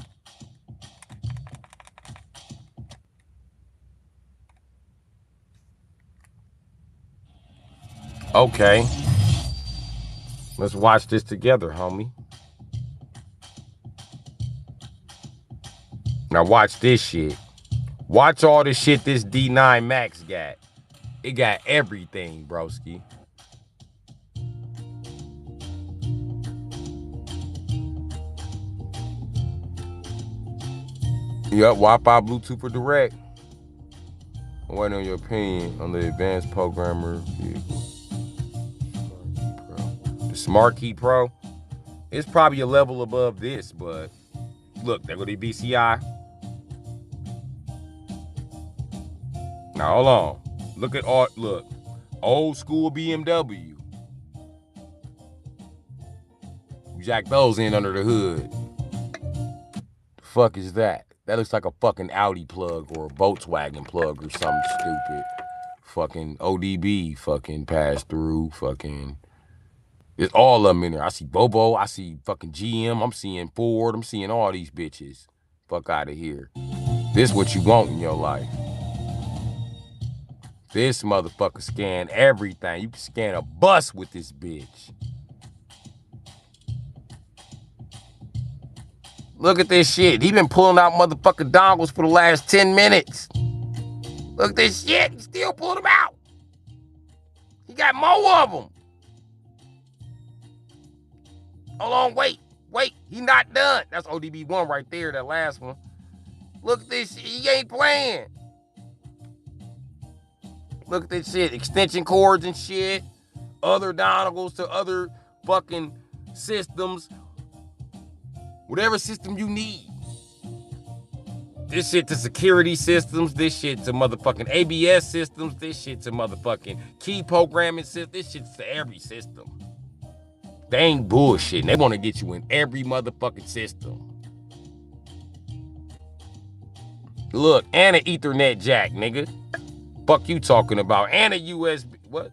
Okay. Let's watch this together, homie. Now watch this shit. Watch all the shit this D9 Max got. It got everything, broski. Yep, Wi-Fi, Bluetooth, or direct. I'm waiting on your opinion on the advanced programmer vehicle. The Smart Key Pro. It's probably a level above this, but look, there go the BCI. Now hold on. Look at all. Look, old school BMW. Jack those in under the hood. The fuck is that? That looks like a fucking Audi plug or a Volkswagen plug or something stupid. Fucking ODB fucking pass through. Fucking. It's all of them in there. I see Bobo. I see fucking GM. I'm seeing Ford. I'm seeing all these bitches. Fuck out of here. This what you want in your life. This motherfucker scan everything. You can scan a bus with this bitch. Look at this shit. He been pulling out motherfucking dongles for the last 10 minutes. Look at this shit. He still pulling them out. He got more of them. Hold on, wait. He not done. That's ODB1 right there, that last one. Look at this shit. He ain't playing. Look at this shit. Extension cords and shit. Other dongles to other fucking systems. Whatever system you need. This shit to security systems. This shit to motherfucking ABS systems. This shit to motherfucking key programming systems. This shit's to every system. They ain't bullshit. They want to get you in every motherfucking system. Look, and an Ethernet jack, nigga. Fuck you talking about. And a USB. What?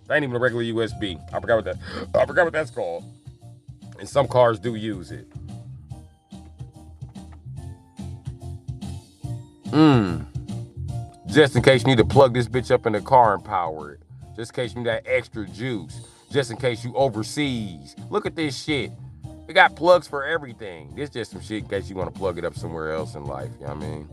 That ain't even a regular USB. I forgot what that's called. And some cars do use it. Just in case you need to plug this bitch up in the car and power it. Just in case you need that extra juice. Just in case you overseas. Look at this shit. It got plugs for everything. This just some shit in case you want to plug it up somewhere else in life. You know what I mean?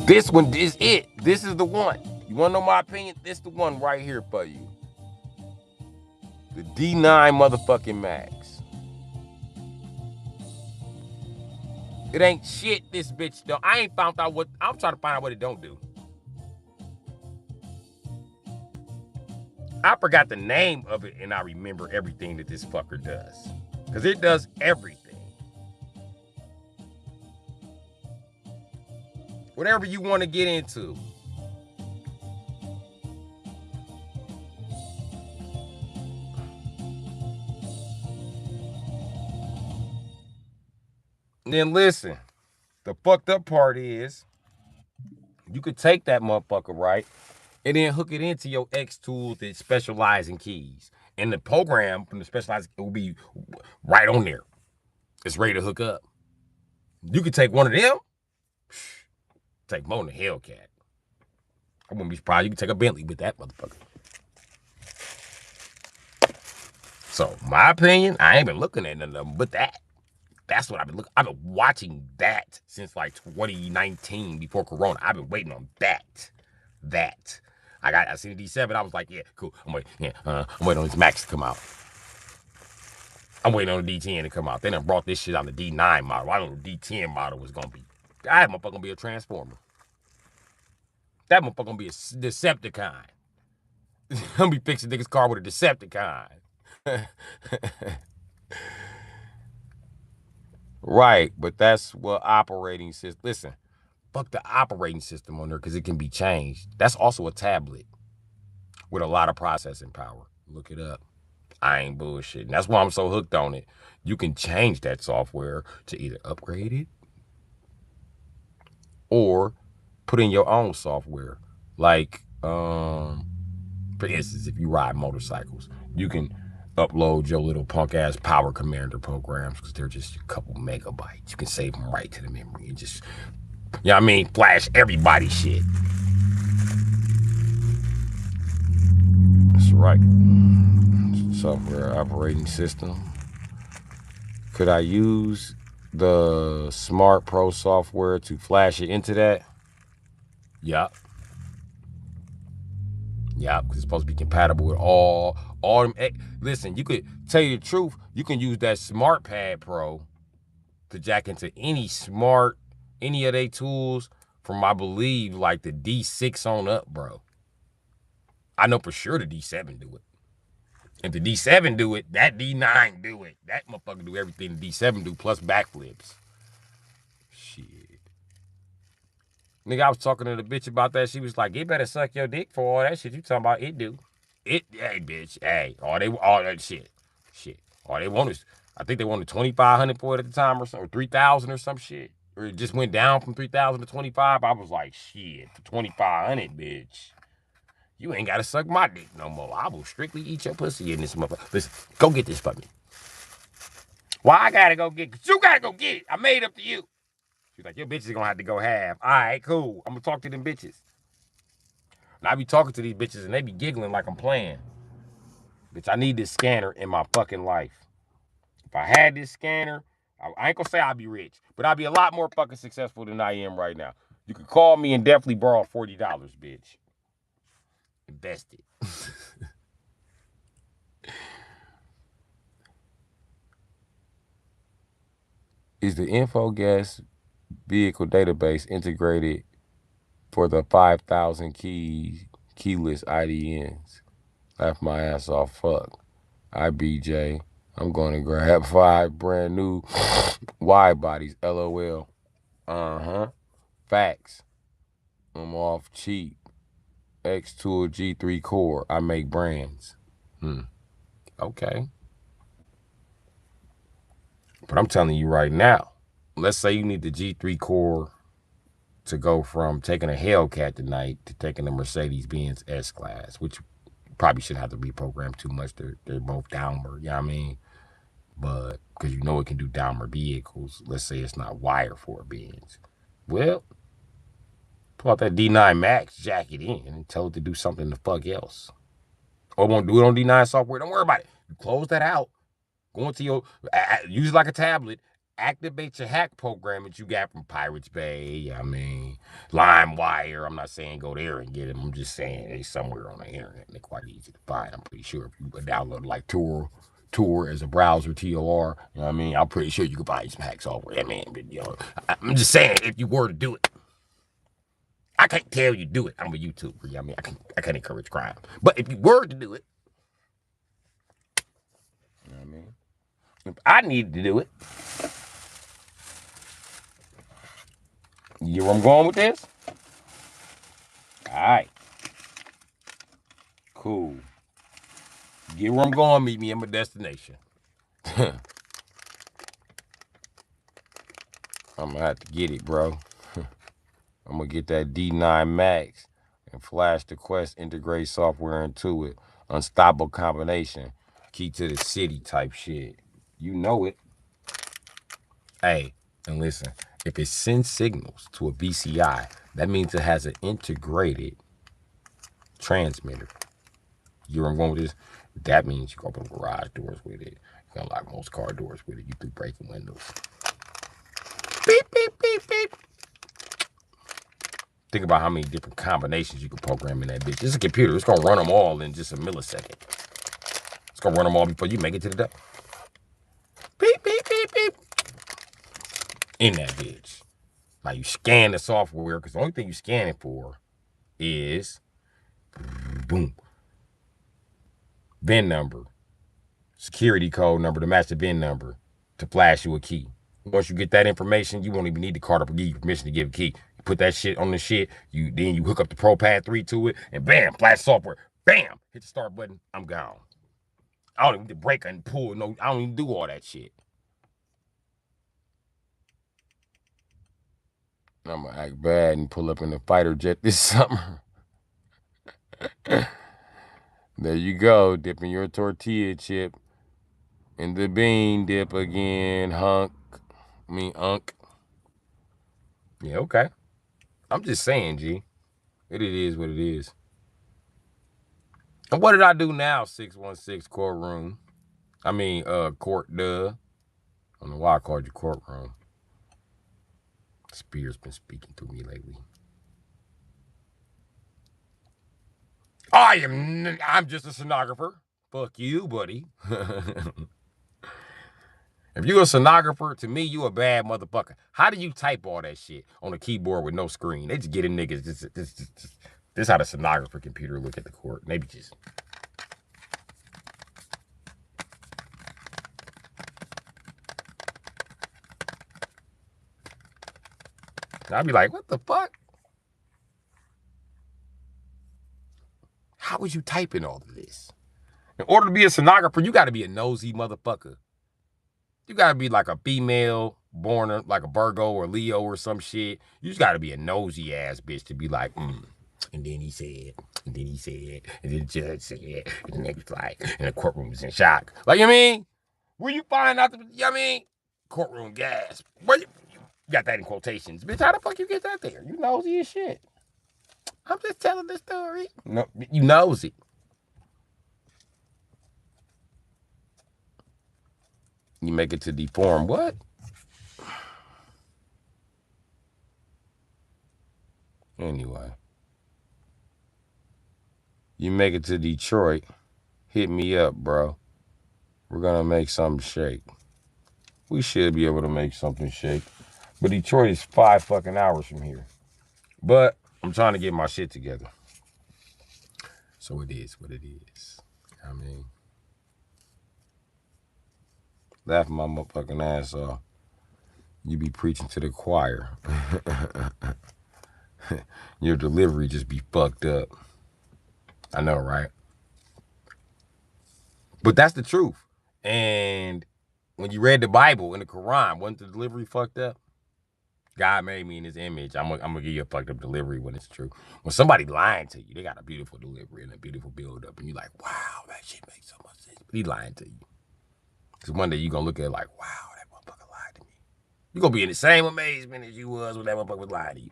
This one is it. This is the one. You want to know my opinion? This is the one right here for you. The D9 motherfucking Max. It ain't shit this bitch though. I ain't found out what, I'm trying to find out what it don't do. I forgot the name of it and I remember everything that this fucker does. Because it does everything. Whatever you want to get into. Then listen, the fucked up part is you could take that motherfucker, right? And then hook it into your X tools that specialize in keys. And the program from the specialized will be right on there. It's ready to hook up. You could take one of them, take more than a Hellcat. I wouldn't be surprised. You could take a Bentley with that motherfucker. So, my opinion, I ain't been looking at none of them but that. That's what I've been looking. I've been watching that since like 2019 before Corona. I've been waiting on that. I seen the D7. I was like, yeah, cool. I'm waiting on this Max to come out. I'm waiting on the D10 to come out. They done brought this shit on the D9 model. I don't know the D10 model was gonna be. That motherfucker gonna be a transformer. That motherfucker gonna be a Decepticon. I'm gonna be fixing niggas' car with a Decepticon. Right, but that's what operating system. Listen, fuck the operating system on there because it can be changed. That's also a tablet with a lot of processing power. Look it up. I ain't bullshitting. That's why I'm so hooked on it. You can change that software to either upgrade it or put in your own software. Like, for instance, if you ride motorcycles, you can upload your little punk ass power commander programs because they're just a couple megabytes. You can save them right to the memory and just, you know what I mean, flash everybody's shit. That's right. Software operating system. Could I use the Smart Pro software to flash it into that? Yup. Yeah, because it's supposed to be compatible with all them. Listen, you could tell you the truth. You can use that Smart Pad Pro to jack into any of their tools from, I believe, like the D6 on up, bro. I know for sure the D7 do it. If the D7 do it, that D9 do it. That motherfucker do everything the D7 do plus backflips. Shit. Nigga, I was talking to the bitch about that. She was like, "It better suck your dick for all that shit you talking about." It do. Hey, bitch. Hey, all that shit. All they want is, I think they wanted 2,500 for it at the time or something, or 3,000 or some shit. Or it just went down from 3,000 to 25. I was like, shit, for 2,500, bitch. You ain't gotta suck my dick no more. I will strictly eat your pussy in this motherfucker. Listen, go get this for me. Why I gotta go get it? You gotta go get it. I made it up to you. She's like, your bitches gonna have to go half. All right, cool. I'm gonna talk to them bitches. And I be talking to these bitches and they be giggling like I'm playing. Bitch, I need this scanner in my fucking life. If I had this scanner, I ain't gonna say I'd be rich, but I'd be a lot more fucking successful than I am right now. You could call me and definitely borrow $40, bitch. Invest it. Is the InfoGas vehicle database integrated for the 5,000 keyless IDNs? Laugh my ass off. Fuck. IBJ. I'm gonna grab 5 brand new wide bodies. LOL. Uh-huh. Facts. I'm off cheap. X-Tool G3 Core. I make brands. Okay. But I'm telling you right now, let's say you need the G3 Core to go from taking a Hellcat tonight to taking a Mercedes-Benz S-Class, which probably shouldn't have to reprogram too much. They're both downward, you know what I mean? But because you know it can do downward vehicles, let's say it's not wired for a Benz. Well, pull out that D9 Max, jack it in, and tell it to do something the fuck else. Or it won't do it on D9 software. Don't worry about it. You close that out. Go into your, use it like a tablet. Activate your hack program that you got from Pirates Bay. I mean, LimeWire. I'm not saying go there and get them. I'm just saying they somewhere on the internet. And they're quite easy to find. I'm pretty sure if you download like Tor as a browser, TOR, you know what I mean? I'm pretty sure you can find some hack software. I mean, you know, I'm just saying if you were to do it. I can't tell you do it. I'm a YouTuber. You know what I mean? I can't encourage crime. But if you were to do it, you know what I mean? If I needed to do it, you know where I'm going with this? All right. Cool. Get where I'm going, meet me at my destination. I'm gonna have to get it, bro. I'm gonna get that D9 Max and flash the Quest integrate software into it. Unstoppable combination. Key to the city type shit. You know it. Hey, and listen, if it sends signals to a BCI, that means it has an integrated transmitter. You know where I'm going with this? That means you can open garage doors with it. You can unlock most car doors with it. You through breaking windows. Beep, beep, beep, beep. Think about how many different combinations you can program in that bitch. It's a computer. It's going to run them all in just a millisecond. It's going to run them all before you make it to the door. Beep, beep, beep, beep. In that bitch. Now you scan the software because the only thing you scan it for is boom. VIN number, security code number to match the VIN number to flash you a key. Once you get that information, you won't even need the card to give you permission to give a key. You put that shit on the shit, then you hook up the ProPad 3 to it, and bam, flash software. Bam, hit the start button, I'm gone. I don't even break and pull, no, I don't even do all that shit. I'm gonna act bad and pull up in the fighter jet this summer. There you go, dipping your tortilla chip in the bean dip again, unk. Yeah, okay. I'm just saying, G. It is what it is. And what did I do now, 616 courtroom? Court, duh. I don't know why I called you courtroom. Spears been speaking to me lately. I'm just a stenographer. Fuck you, buddy. If you're a stenographer, to me, you a bad motherfucker. How do you type all that shit on a keyboard with no screen? They just get in niggas. This how the stenographer computer look at the court. Maybe just. I'd be like, what the fuck? How was you typing all of this? In order to be a stenographer, you got to be a nosy motherfucker. You got to be like a female born like a Virgo or Leo or some shit. You just got to be a nosy ass bitch to be like, And then he said, and then he said, and then the judge said, and the nigga was like, and the courtroom was in shock. Like, you know what I mean? Where you find out, you know what I mean? Courtroom gasp. Where you got that in quotations. Bitch, how the fuck you get that there? You nosy as shit. I'm just telling the story. No, you nosy. You make it to deform what? Anyway. You make it to Detroit, hit me up, bro. We're going to make something shake. We should be able to make something shake. But Detroit is 5 fucking hours from here. But I'm trying to get my shit together. So it is what it is. I mean, laughing my motherfucking ass off. You be preaching to the choir. Your delivery just be fucked up. I know, right? But that's the truth. And when you read the Bible and the Quran, wasn't the delivery fucked up? God made me in his image. I'm gonna give you a fucked up delivery when it's true. When somebody lying to you, they got a beautiful delivery and a beautiful build up, and you're like, wow, that shit makes so much sense. But he lying to you. Because one day you're gonna look at it like, wow, that motherfucker lied to me. You're gonna be in the same amazement as you was when that motherfucker was lying to you.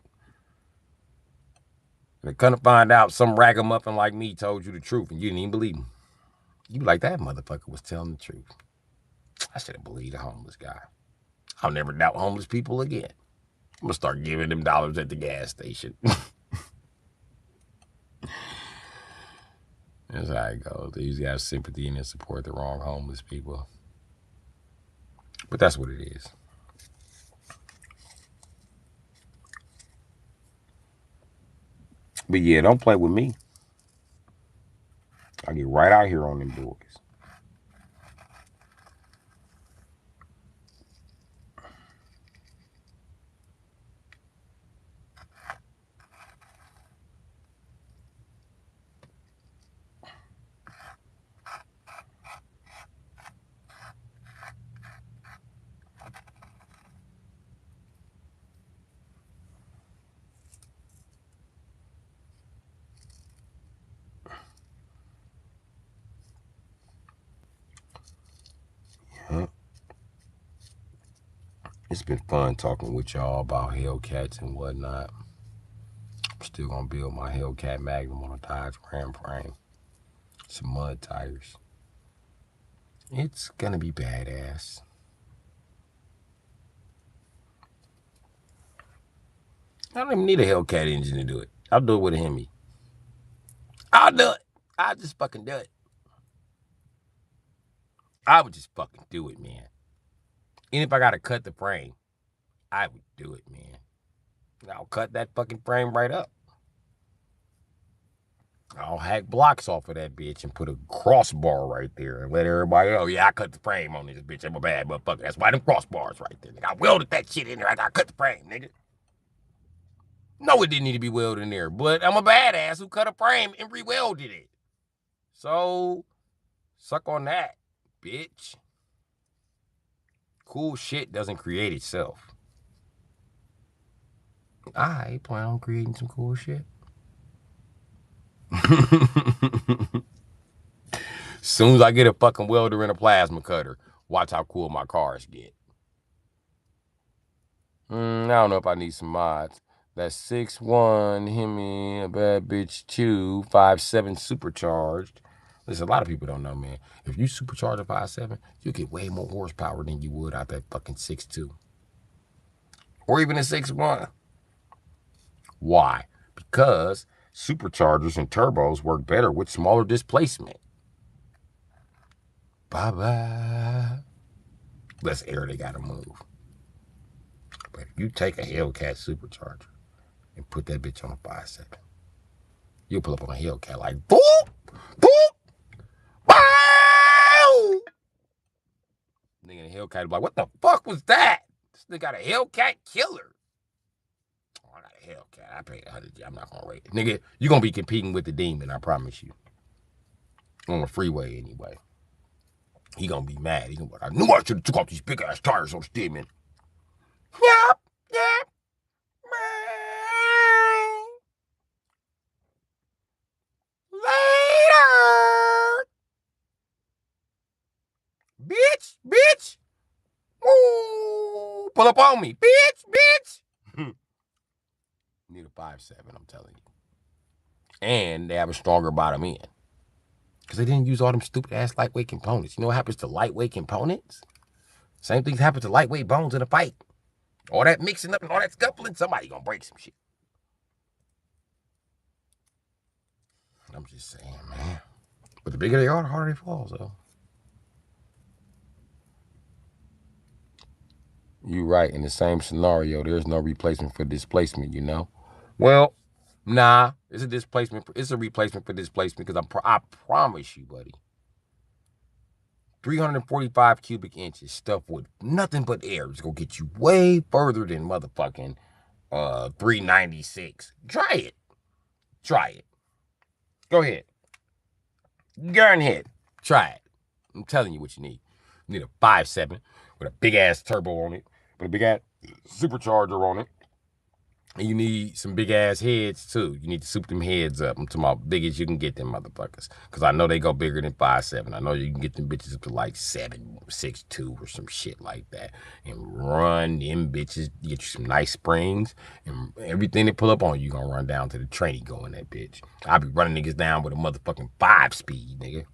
And come to find out some ragamuffin like me told you the truth and you didn't even believe him. You be like, that motherfucker was telling the truth. I should have believed a homeless guy. I'll never doubt homeless people again. I'm gonna start giving them dollars at the gas station. That's how it goes. They usually have sympathy and support the wrong homeless people. But that's what it is. But yeah, don't play with me. I get right out here on them boys. It's been fun talking with y'all about Hellcats and whatnot. I'm still gonna build my Hellcat Magnum on a Dodge Ram frame. Some mud tires. It's gonna be badass. I don't even need a Hellcat engine to do it. I'll do it with a Hemi. I'll do it. I'll just fucking do it. I would just fucking do it, man. And if I gotta cut the frame, I would do it, man. I'll cut that fucking frame right up. I'll hack blocks off of that bitch and put a crossbar right there and let everybody know, yeah, I cut the frame on this bitch. I'm a bad motherfucker. That's why them crossbars right there. Nigga, I welded that shit in there. I cut the frame, nigga. No, it didn't need to be welded in there, but I'm a badass who cut a frame and re-welded it. So, suck on that, bitch. Cool shit doesn't create itself. I plan on creating some cool shit. Soon as I get a fucking welder and a plasma cutter, watch how cool my cars get. I don't know if I need some mods. That's 6'1", Hemi, a bad bitch 2, 5'7", supercharged. Listen, a lot of people don't know, man. If you supercharge a 5'7", you get way more horsepower than you would out that fucking 6'2". Or even a 6'1". Why? Because superchargers and turbos work better with smaller displacement. Bye-bye. Less air they gotta move. But if you take a Hellcat supercharger and put that bitch on a 5'7", you'll pull up on a Hellcat like, boop, boop, wow! Nigga in a Hellcat be like, what the fuck was that? This nigga got a Hellcat killer. Oh, I got a Hellcat. I paid $100. I'm not gonna rate it. Nigga, you gonna be competing with the demon, I promise you. On the freeway anyway. He gonna be mad. He gonna be like, I knew I should have took off these big ass tires on this demon. Yep, yep. Later. Bitch. Ooh, pull up on me. Bitch. Need a 5'7", I'm telling you. And they have a stronger bottom end. Because they didn't use all them stupid ass lightweight components. You know what happens to lightweight components? Same things happen to lightweight bones in a fight. All that mixing up and all that scuffling, somebody gonna break some shit. I'm just saying, man. But the bigger they are, the harder they fall, so. You're right. In the same scenario, there's no replacement for displacement, you know? Well, nah. It's a displacement. It's a replacement for displacement because I promise you, buddy. 345 cubic inches stuffed with nothing but air is going to get you way further than motherfucking 396. Try it. Go ahead. Go ahead. Try it. I'm telling you what you need. You need a 5'7" with a big ass turbo on it, with a big ass supercharger on it. And you need some big ass heads too. You need to soup them heads up. I'm talking about big as you can get them motherfuckers. Because I know they go bigger than 5'7". I know you can get them bitches up to like 6'2" or some shit like that. And run them bitches. Get you some nice springs. And everything they pull up on you gonna run down to the tranny go in that bitch. I'll be running niggas down with a motherfucking 5-speed, nigga.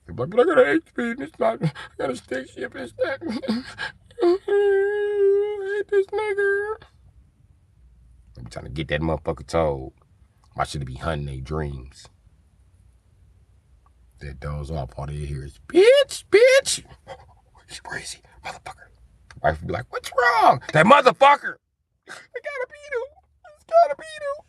They're like, but I got an 8-speed and it's not. I got a stick shift and it's not. I hate this nigga. I'm trying to get that motherfucker told. Why should it be hunting their dreams? That doze off, all they hear is, bitch. Where is he? Motherfucker. Wife would be like, what's wrong? That motherfucker. I gotta beat him. It's gotta beat him.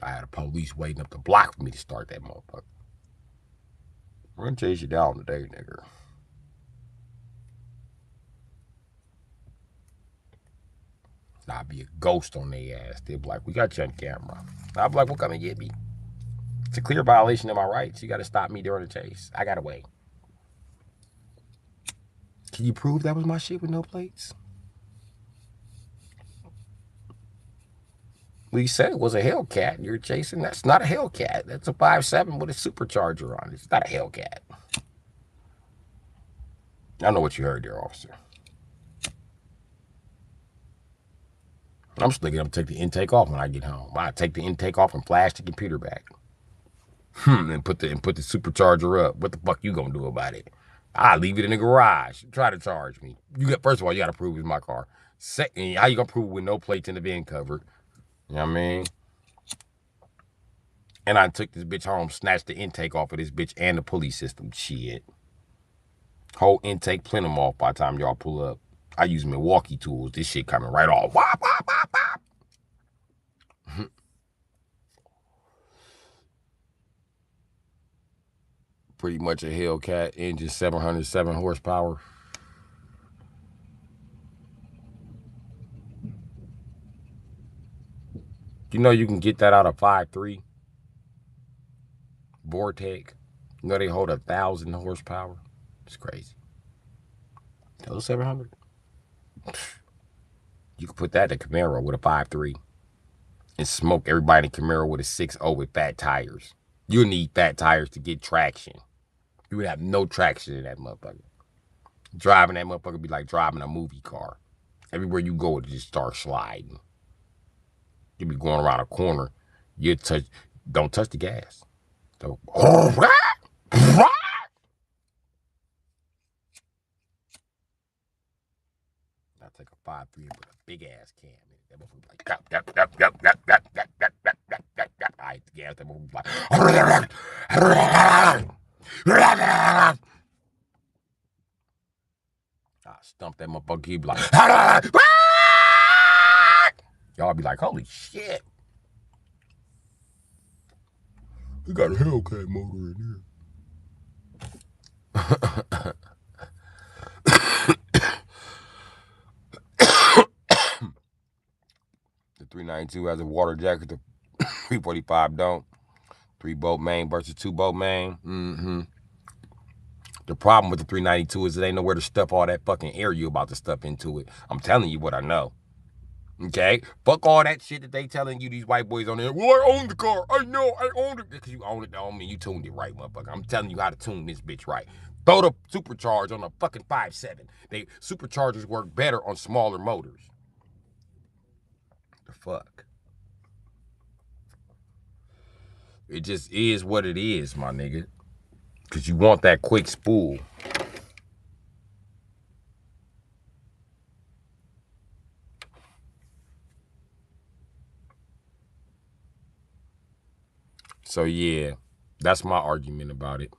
I had a police waiting up the block for me to start that motherfucker. We're gonna chase you down today, nigga. I'll be a ghost on their ass. They'll be like, we got you on camera. I'll be like, well, come and get me. It's a clear violation of my rights. You got to stop me during the chase. I got to wait. Can you prove that was my shit with no plates? Well, you said it was a Hellcat you're chasing. That's not a Hellcat. That's a 5'7" with a supercharger on it. It's not a Hellcat. I know what you heard there, officer. I'm just thinking I'm gonna take the intake off when I get home. I take the intake off and flash the computer back. And put the supercharger up. What the fuck you gonna do about it? I leave it in the garage. Try to charge me. First of all, you gotta prove it's my car. Second, how you gonna prove it with no plates in the VIN cover? You know what I mean? And I took this bitch home, snatched the intake off of this bitch and the pulley system. Shit. Whole intake, plenty them off by the time y'all pull up. I use Milwaukee tools. This shit coming right off. Wop, wop, wop, wop. Pretty much a Hellcat engine, 707 horsepower. You know you can get that out of 5.3 Vortec. You know they hold 1,000 horsepower. It's crazy. Those 700. You can put that in a Camaro with a 5.3 and smoke everybody in Camaro with a 6.0 with fat tires. You'll need fat tires to get traction. You would have no traction in that motherfucker. Driving that motherfucker would be like driving a movie car. Everywhere you go, it just starts sliding. You be going around a corner, don't touch the gas. So, I take a 5.3 and put a big ass cam in it. That motherfucker like, I hit the gas, that motherfucker like, I stump that motherfucker, he'd be like, y'all be like, holy shit. We got a Hellcat motor in here. The 392 has a water jacket, the 345 don't. 3-bolt main versus 2-bolt main. The problem with the 392 is it ain't nowhere to stuff all that fucking air you about to stuff into it. I'm telling you what I know. Okay? Fuck all that shit that they telling you, these white boys on there. Well, I own the car. I know I owned it. Because you own it don't mean you tuned it right, motherfucker. I'm telling you how to tune this bitch right. Throw the supercharge on a fucking 5.7. Superchargers work better on smaller motors. The fuck? It just is what it is, my nigga. Because you want that quick spool. So, yeah, that's my argument about it.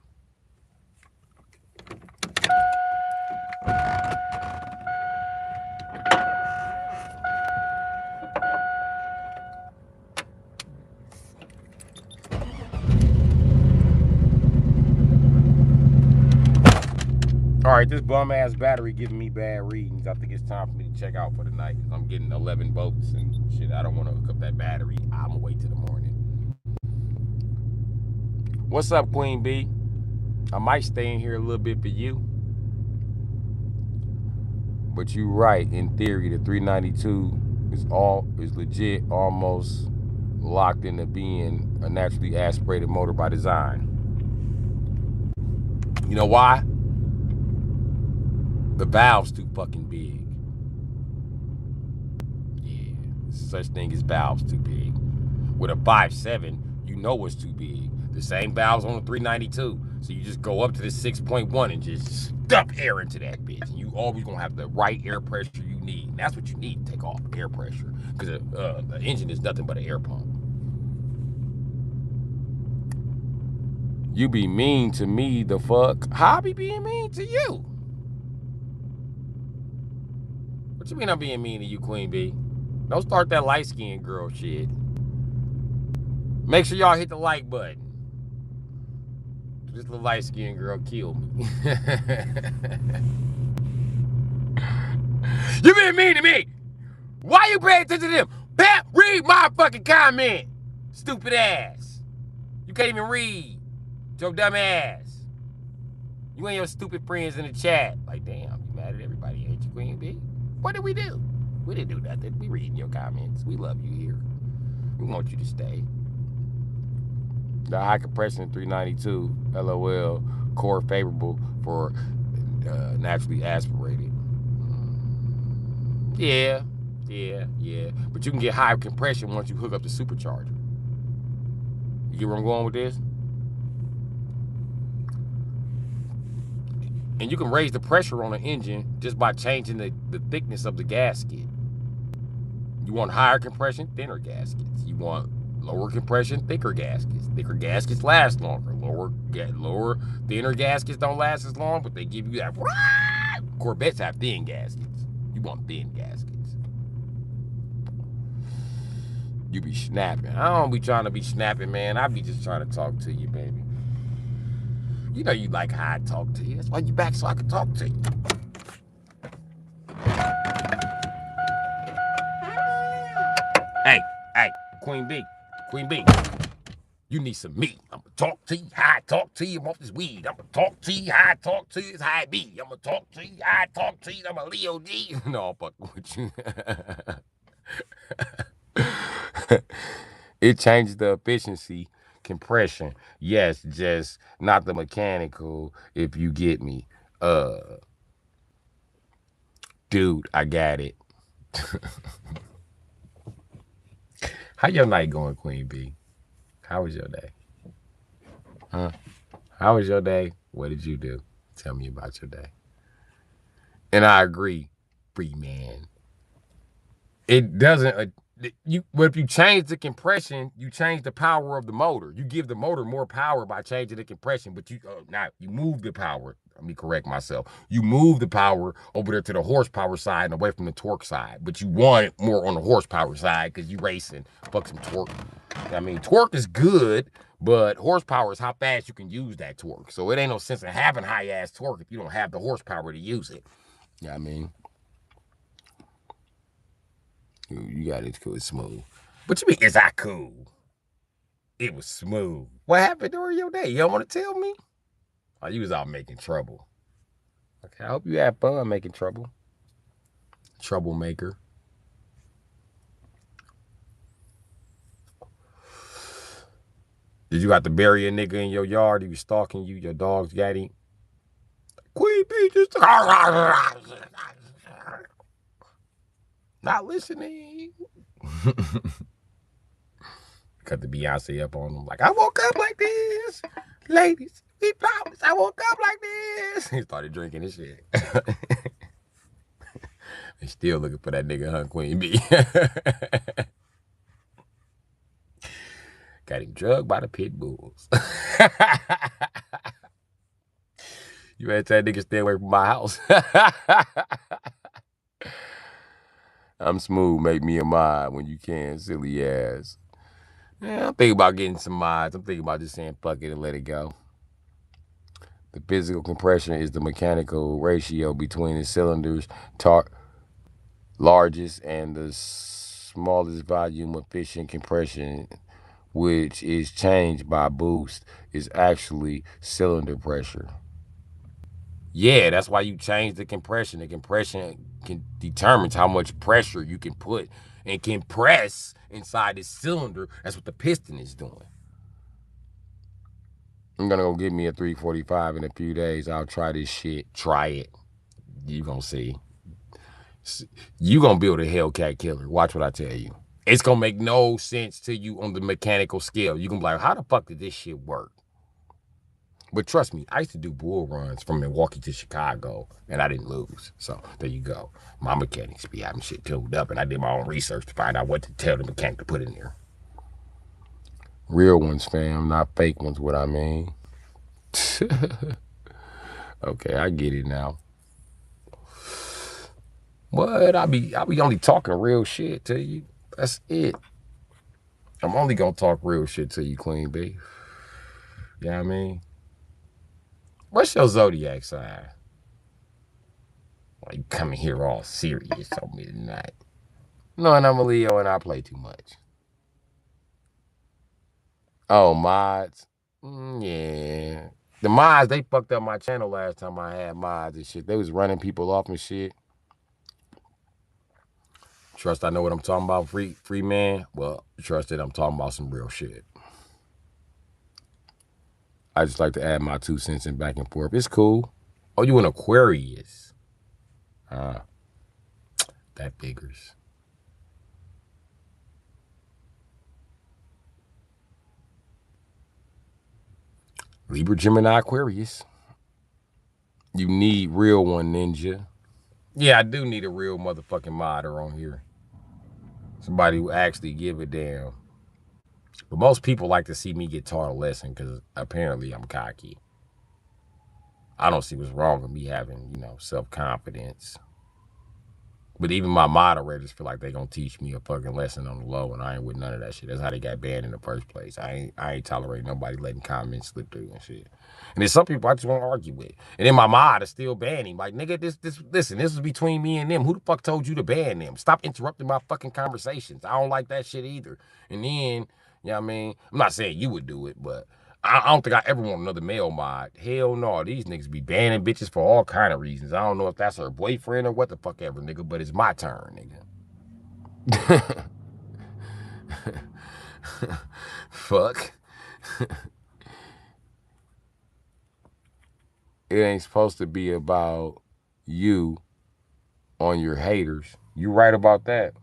All right, this bum-ass battery giving me bad readings. I think it's time for me to check out for the night. I'm getting 11 volts and shit. I don't want to hook up that battery. I'm going to wait till the morning. What's up, Queen B? I might stay in here a little bit for you. But you're right. In theory, the 392 is legit almost locked into being a naturally aspirated motor by design. You know why? The valve's too fucking big. Yeah, such thing as valves too big. With a 5.7, you know it's too big. The same valves on the 392. So you just go up to the 6.1 and just stuff air into that bitch. And you always gonna have the right air pressure you need. And that's what you need to take off, air pressure. Because the engine is nothing but an air pump. You be mean to me, the fuck? How I be being mean to you? What you mean I'm being mean to you, Queen B? Don't start that light-skinned girl shit. Make sure y'all hit the like button. This little light-skinned girl killed me. You being mean to me? Why you paying attention to them? Pat, read my fucking comment. Stupid ass. You can't even read. Your dumb ass. You and your stupid friends in the chat. Like, damn, you mad at everybody, ain't you, Queen B? What did we do? We didn't do nothing. We reading your comments. We love you here. We want you to stay. The high compression 392, LOL, core favorable for naturally aspirated. Yeah. But you can get high compression once you hook up the supercharger. You get where I'm going with this? And you can raise the pressure on an engine just by changing the thickness of the gasket. You want higher compression, thinner gaskets. You want lower compression, thicker gaskets. Thicker gaskets last longer. Thinner gaskets don't last as long, but they give you that. Corvettes have thin gaskets. You want thin gaskets. You be snapping. I don't be trying to be snapping, man. I be just trying to talk to you, baby. You know you like how I talk to you. That's why you back so I can talk to you. Hey, Queen B. You need some meat. I'm gonna talk to you how I talk to you off this weed. I'm gonna talk to you how I talk to you. It's how I be. I'm gonna talk to you how I talk to you. I'm a Leo G. No, I'm fucking with you. It changes the efficiency, compression. Yes, just not the mechanical, if you get me. Dude, I got it. How your night going, Queen B? How was your day? Huh? How was your day? What did you do? Tell me about your day. And I agree, free man. It doesn't. But if you change the compression, you change the power of the motor. You give the motor more power by changing the compression, but you move the power. Let me correct myself. You move the power over there to the horsepower side and away from the torque side. But you want it more on the horsepower side because you racing. Fuck some torque. I mean, torque is good, but horsepower is how fast you can use that torque. So it ain't no sense in having high ass torque if you don't have the horsepower to use it. You know what I mean? You got it cool, it's smooth. But you mean, is that cool? It was smooth. What happened during your day? You don't want to tell me? Oh, you was out making trouble. Okay, I hope you had fun making trouble. Troublemaker. Did you have to bury a nigga in your yard? He was stalking you, your dogs got him? Queen Bee just... Not listening. Cut the Beyonce up on him like, I woke up like this. Ladies, we promise I woke up like this. He started drinking his shit. They still looking for that nigga, huh, Queen Bee? Got him drugged by the pit bulls. You better tell that nigga stay away from my house. I'm smooth, make me a mod when you can, silly ass. Yeah, I'm thinking about getting some mods. I'm thinking about just saying fuck it and let it go. The physical compression is the mechanical ratio between the cylinder's largest and the smallest volume efficient compression, which is changed by boost, is actually cylinder pressure. Yeah, that's why you change the compression. The compression determines how much pressure you can put and compress inside this cylinder. That's what the piston is doing. I'm gonna go get me a 345 in a few days. I'll try this shit. Try it. You gonna see. You gonna build a Hellcat killer. Watch what I tell you. It's gonna make no sense to you on the mechanical scale. You gonna be like, how the fuck did this shit work? But trust me, I used to do bull runs from Milwaukee to Chicago, and I didn't lose. So there you go. My mechanics be having shit tuned up, and I did my own research to find out what to tell the mechanic to put in there. Real ones, fam, not fake ones, what I mean. Okay, I get it now. What? I be only talking real shit to you. That's it. I'm only gonna talk real shit to you, Queen B. You know what I mean? What's your zodiac sign? Why you coming here all serious on me tonight? No, and I'm a Leo and I play too much. Oh, mods? Yeah. The mods, they fucked up my channel last time I had mods and shit. They was running people off and shit. Trust I know what I'm talking about, free man? Well, trust that I'm talking about some real shit. I just like to add my 2 cents in back and forth. It's cool. Oh, you an Aquarius. That figures. Libra, Gemini, Aquarius. You need real one, Ninja. Yeah, I do need a real motherfucking modder on here. Somebody who actually give a damn. But most people like to see me get taught a lesson because apparently I'm cocky. I don't see what's wrong with me having, self-confidence. But even my moderators feel like they gonna teach me a fucking lesson on the low, and I ain't with none of that shit. That's how they got banned in the first place. I ain't tolerating nobody letting comments slip through and shit. And there's some people I just want to argue with. And then my mod is still banning. Like, nigga, listen, this is between me and them. Who the fuck told you to ban them? Stop interrupting my fucking conversations. I don't like that shit either. And then, you know what I mean? I'm not saying you would do it, but I don't think I ever want another male mod. Hell no. These niggas be banning bitches for all kind of reasons. I don't know if that's her boyfriend or what the fuck ever, nigga, but it's my turn, nigga. Fuck. It ain't supposed to be about you on your haters. You right about that.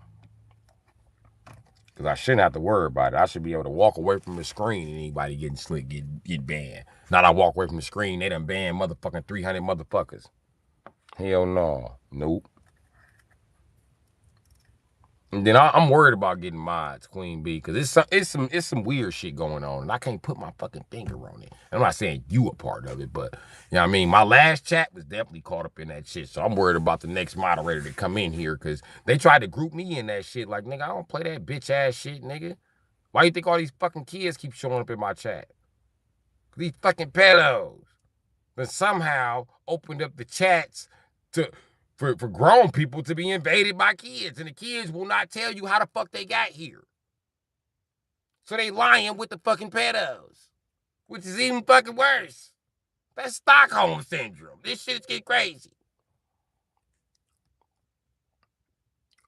Because I shouldn't have to worry about it. I should be able to walk away from the screen and anybody getting slick get banned. Not I walk away from the screen, they done banned motherfucking 300 motherfuckers. Hell no. Nope. And then I'm worried about getting mods, Queen B, because it's some weird shit going on, and I can't put my fucking finger on it. And I'm not saying you a part of it, but you know what I mean. My last chat was definitely caught up in that shit, so I'm worried about the next moderator to come in here because they tried to group me in that shit. Like, nigga, I don't play that bitch ass shit, nigga. Why you think all these fucking kids keep showing up in my chat? These fucking pedos. But somehow opened up the chats to for grown people to be invaded by kids, and the kids will not tell you how the fuck they got here. So they lying with the fucking pedos, which is even fucking worse. That's Stockholm syndrome. This shit is getting crazy.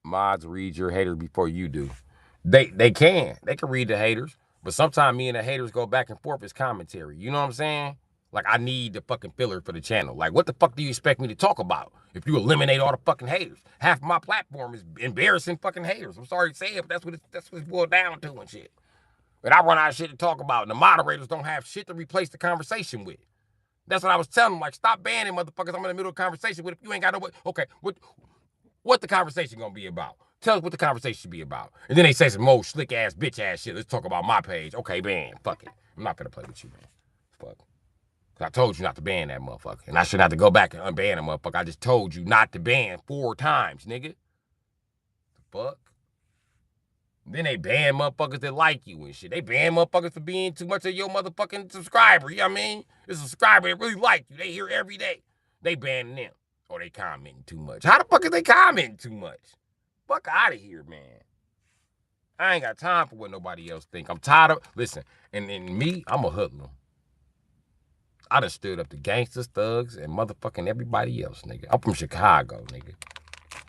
Mods read your haters before you do. They can read the haters, but sometimes me and the haters go back and forth as commentary. You know what I'm saying? Like, I need the fucking filler for the channel. Like, what the fuck do you expect me to talk about if you eliminate all the fucking haters? Half of my platform is embarrassing fucking haters. I'm sorry to say it, but that's what it's boiled down to and shit. And I run out of shit to talk about, and the moderators don't have shit to replace the conversation with. That's what I was telling them. Like, stop banning motherfuckers. I'm in the middle of a conversation with. If you ain't got no, okay, what the conversation gonna be about? Tell us what the conversation should be about. And then they say some more slick ass bitch ass shit. Let's talk about my page. Okay, ban. Fuck it. I'm not gonna play with you, man. Fuck. Cause I told you not to ban that motherfucker. And I shouldn't have to go back and unban that motherfucker. I just told you not to ban 4 times, nigga. The fuck? Then they ban motherfuckers that like you and shit. They ban motherfuckers for being too much of your motherfucking subscriber. You know what I mean? It's a subscriber that really like you. They hear every day. They banning them. Or they commenting too much. How the fuck is they commenting too much? Fuck out of here, man. I ain't got time for what nobody else think. I'm tired of, listen, and me, I'm a hoodlum. I done stood up to gangsters, thugs, and motherfucking everybody else, nigga. I'm from Chicago, nigga.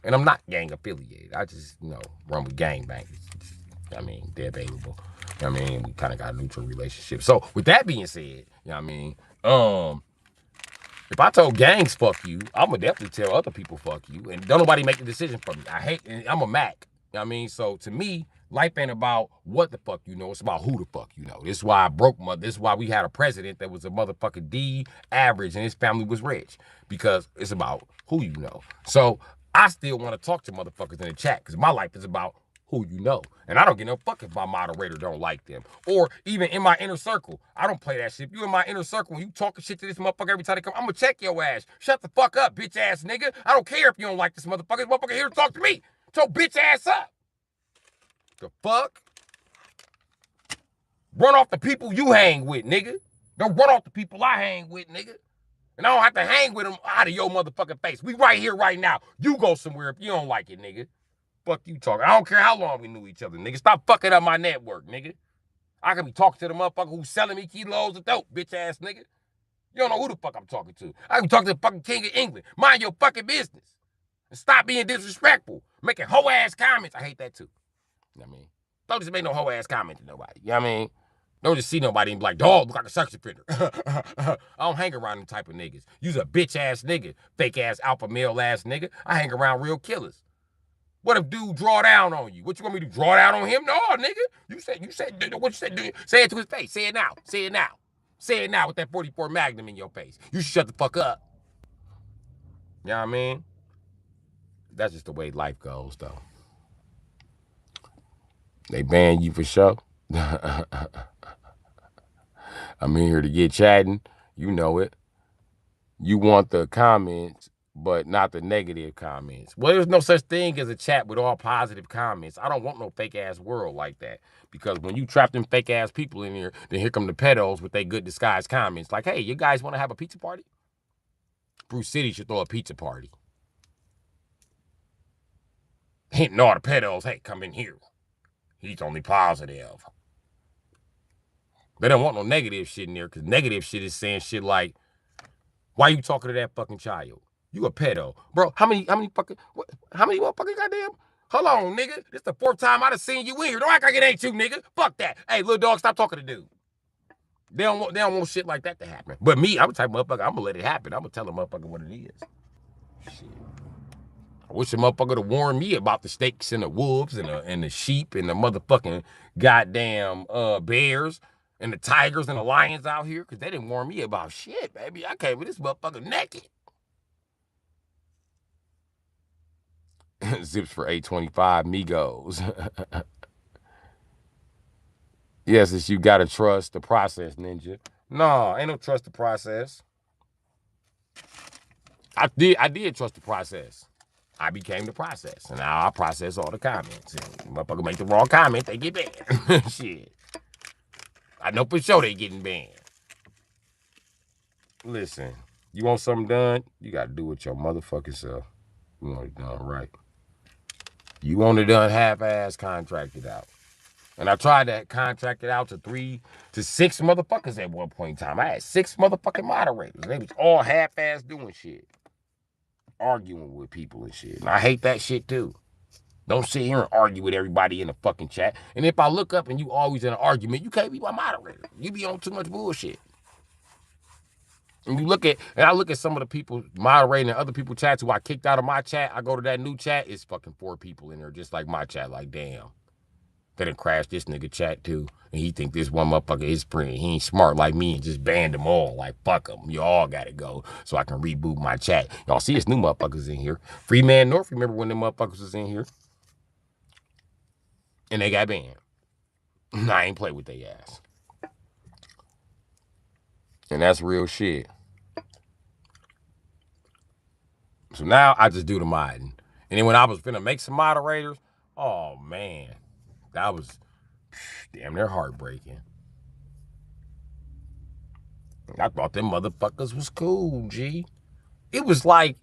And I'm not gang affiliated. I just, run with gangbangers. I mean, they're available. You know what I mean? We kind of got a neutral relationship. So, with that being said, you know what I mean? If I told gangs fuck you, I'm gonna definitely tell other people fuck you. And don't nobody make the decision for me. I'm a Mac. You know what I mean? So to me, life ain't about what the fuck you know. It's about who the fuck you know. This is why this is why we had a president that was a motherfucking D average and his family was rich. Because it's about who you know. So I still want to talk to motherfuckers in the chat because my life is about who you know. And I don't give no fuck if my moderator don't like them. Or even in my inner circle. I don't play that shit. If you in my inner circle and you talking shit to this motherfucker every time they come, I'm gonna check your ass. Shut the fuck up, bitch ass nigga. I don't care if you don't like this motherfucker. This motherfucker here to talk to me. So bitch ass up. The fuck? Run off the people you hang with, nigga. Don't run off the people I hang with, nigga. And I don't have to hang with them out of your motherfucking face. We right here, right now. You go somewhere if you don't like it, nigga. Fuck you talking. I don't care how long we knew each other, nigga. Stop fucking up my network, nigga. I can be talking to the motherfucker who's selling me kilos of dope, bitch ass nigga. You don't know who the fuck I'm talking to. I can be talking to the fucking king of England. Mind your fucking business. And stop being disrespectful. Making hoe-ass comments. I hate that too. You know what I mean? Don't just make no hoe-ass comment to nobody. You know what I mean? Don't just see nobody and be like, dog, look like a sex offender. I don't hang around them type of niggas. You's a bitch ass nigga, fake ass alpha male ass nigga. I hang around real killers. What if dude draw down on you? What you want me to draw down on him? No, nigga. You said, what you said? Say it to his face. Say it now. Say it now. Say it now with that 44 Magnum in your face. You should shut the fuck up. You know what I mean? That's just the way life goes, though. They ban you for sure. I'm in here to get chatting. You know it. You want the comments, but not the negative comments. Well, there's no such thing as a chat with all positive comments. I don't want no fake ass world like that. Because when you trap them fake ass people in here, then here come the pedos with their good disguised comments. Like, hey, you guys want to have a pizza party? Bru Sitdee should throw a pizza party. Hinting all the pedos, hey, come in here. He's only positive. They don't want no negative shit in there, because negative shit is saying shit like, why you talking to that fucking child? You a pedo. Bro, how many motherfuckers goddamn? Hold on, nigga. This the 4th time I done seen you in here. Don't act like it ain't you, nigga. Fuck that. Hey, little dog, stop talking to dude. They don't want shit like that to happen. But me, I'm the type of motherfucker, I'm gonna let it happen. I'm gonna tell a motherfucker what it is. Shit. I wish a motherfucker to warn me about the snakes and the wolves and the sheep and the motherfucking goddamn bears and the tigers and the lions out here, because they didn't warn me about shit, baby. I came with this motherfucker naked. Zips for 825 Migos. Yes, it's you gotta trust the process, ninja. No, ain't no trust the process. I did trust the process. I became the process. And now I process all the comments. And motherfucker make the wrong comment, they get banned. Shit. I know for sure they getting banned. Listen, you want something done, you gotta do it your motherfucking self. You want it done right. You want it done half-ass contracted out. And I tried to contract it out to 3 to 6 motherfuckers at one point in time. I had 6 motherfucking moderators. They was all half-ass doing shit. Arguing with people and shit. And I hate that shit too. Don't sit here and argue with everybody in the fucking chat. And if I look up and you always in an argument, you can't be my moderator. You be on too much bullshit. And I look at some of the people moderating and other people's chats who I kicked out of my chat. I go to that new chat, it's fucking 4 people in there just like my chat. Like, damn. They done crashed this nigga chat too. And he think this one motherfucker is friend. He ain't smart like me and just banned them all. Like, fuck them. You all gotta go so I can reboot my chat. Y'all see it's new motherfuckers in here. Freeman North, remember when them motherfuckers was in here? And they got banned. I ain't play with they ass. And that's real shit. So now I just do the modding. And then when I was finna make some moderators, oh man, that was damn near heartbreaking. I thought them motherfuckers was cool, G. It was like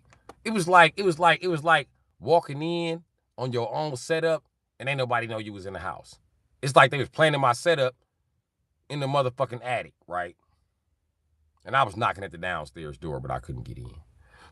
walking in on your own setup and ain't nobody know you was in the house. It's like they was planning my setup in the motherfucking attic, right? And I was knocking at the downstairs door, but I couldn't get in.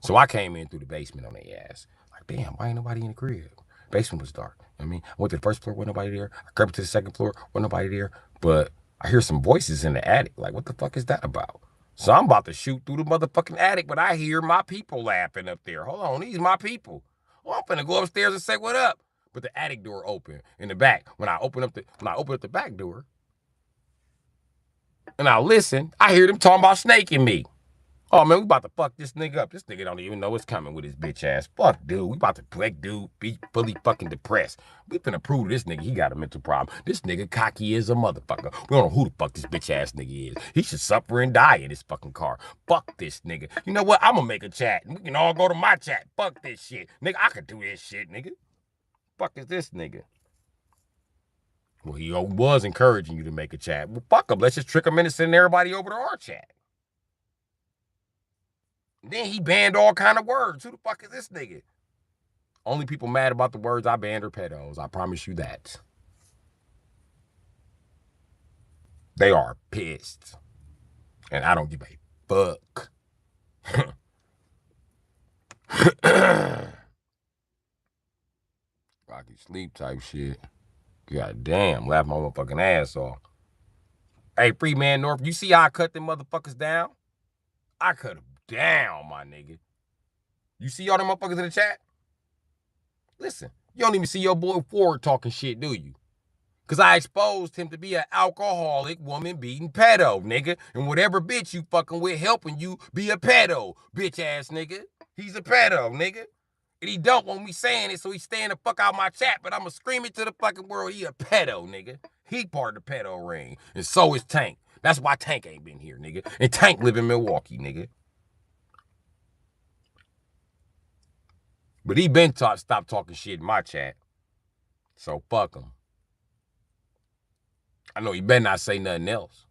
So I came in through the basement on their ass. Like, damn, why ain't nobody in the crib? Basement was dark. I mean, I went to the first floor, wasn't nobody there. I crept to the second floor, wasn't nobody there. But I hear some voices in the attic. Like, what the fuck is that about? So I'm about to shoot through the motherfucking attic, but I hear my people laughing up there. Hold on, these my people. Well, I'm finna go upstairs and say what up. But the attic door open in the back. When I open up the back door, and I listen, I hear them talking about snaking me. Oh, man, we about to fuck this nigga up. This nigga don't even know what's coming with his bitch ass. Fuck, dude. We about to break dude, be fully fucking depressed. We finna prove to this nigga he got a mental problem. This nigga cocky as a motherfucker. We don't know who the fuck this bitch ass nigga is. He should suffer and die in this fucking car. Fuck this nigga. You know what? I'm gonna make a chat. We can all go to my chat. Fuck this shit. Nigga, I could do this shit, nigga. Fuck is this nigga? Well, he was encouraging you to make a chat. Well, fuck him. Let's just trick him into sending everybody over to our chat. Then he banned all kind of words. Who the fuck is this nigga? Only people mad about the words I banned are pedos. I promise you that. They are pissed. And I don't give a fuck. Rocky sleep type shit. God damn, laugh my motherfucking ass off. Hey, Free Man North, you see how I cut them motherfuckers down? I cut them down, my nigga. You see all them motherfuckers in the chat? Listen, you don't even see your boy Ford talking shit, do you? Because I exposed him to be an alcoholic, woman-beating pedo, nigga. And whatever bitch you fucking with helping you be a pedo, bitch-ass nigga. He's a pedo, nigga. And he don't want me saying it, so he's staying the fuck out my chat, but I'ma scream it to the fucking world, he a pedo, nigga. He part of the pedo ring. And so is Tank. That's why Tank ain't been here, nigga. And Tank live in Milwaukee, nigga. But he been taught stop talking shit in my chat. So fuck him. I know he better not say nothing else,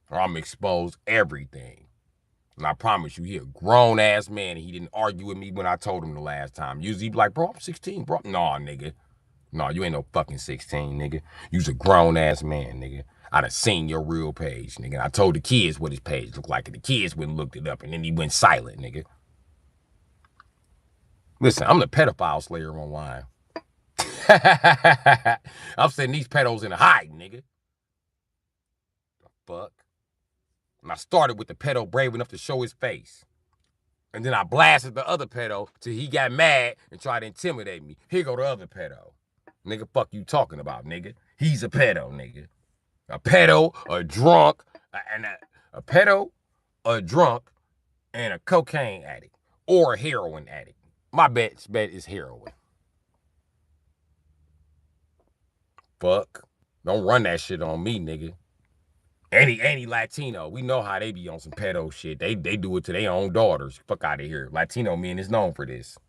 or I'm expose everything. And I promise you, he a grown-ass man, and he didn't argue with me when I told him the last time. Usually he be like, bro, I'm 16, bro. Nah, nigga. Nah, you ain't no fucking 16, nigga. You's a grown-ass man, nigga. I done seen your real page, nigga. I told the kids what his page looked like, and the kids went and looked it up, and then he went silent, nigga. Listen, I'm the pedophile slayer online. I'm setting these pedos in a hide, nigga. The fuck? And I started with the pedo brave enough to show his face. And then I blasted the other pedo till he got mad and tried to intimidate me. Here go the other pedo. Nigga, fuck you talking about, nigga. He's a pedo, nigga. A pedo, a drunk, and a pedo, a drunk, and a cocaine addict. Or a heroin addict. My bet is heroin. Fuck. Don't run that shit on me, nigga. Any Latino, we know how they be on some pedo shit. They do it to their own daughters. Fuck out of here. Latino men is known for this.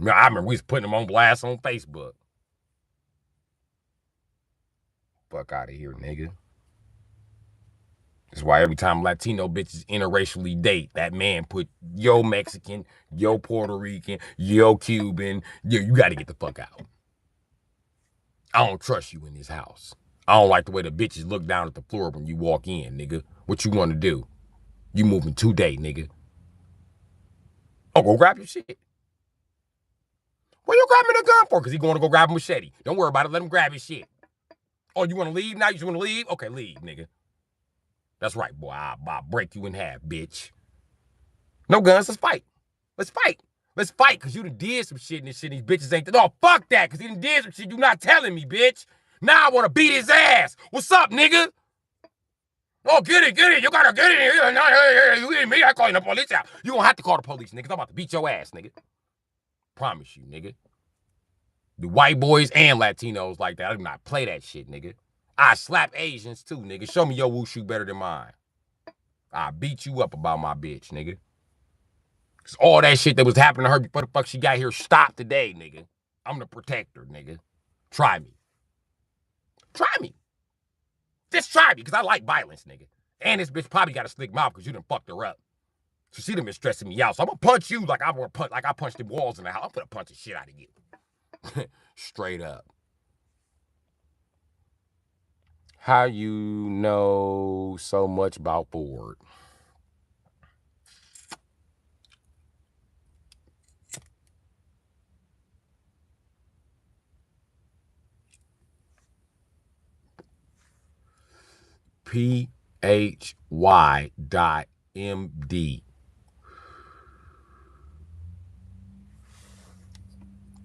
I remember we was putting them on blast on Facebook. Fuck out of here, nigga. That's why every time Latino bitches interracially date, that man put yo Mexican, yo Puerto Rican, yo Cuban. Yo, you got to get the fuck out. I don't trust you in this house. I don't like the way the bitches look down at the floor when you walk in, nigga. What you want to do? You moving today, nigga. Oh, go grab your shit. What you grabbing a gun for? Because he going to go grab a machete. Don't worry about it. Let him grab his shit. Oh, you want to leave now? You just want to leave? Okay, leave, nigga. That's right, boy. I'll break you in half, bitch. No guns. Let's fight. Let's fight. Let's fight, because you done did some shit and this shit. These bitches ain't... No, fuck that, because he done did some shit. You not telling me, bitch. Now I want to beat his ass. What's up, nigga? Oh, get it. You got to get it here. You hit me. I calling the police out. You going to have to call the police, nigga. I'm about to beat your ass, nigga. Promise you, nigga. The white boys and Latinos like that. I do not play that shit, nigga. I slap Asians too, nigga. Show me your wushu better than mine. I beat you up about my bitch, nigga. Cause all that shit that was happening to her before the fuck she got here stopped today, nigga. I'm the protector, nigga. Try me. Try me. Just try me, because I like violence, nigga. And this bitch probably got a slick mouth because you done fucked her up. So she done been stressing me out. So I'm gonna punch you like I punched the walls in the house. I'm gonna punch the shit out of you. Straight up. How you know so much about Ford? PHY.MD.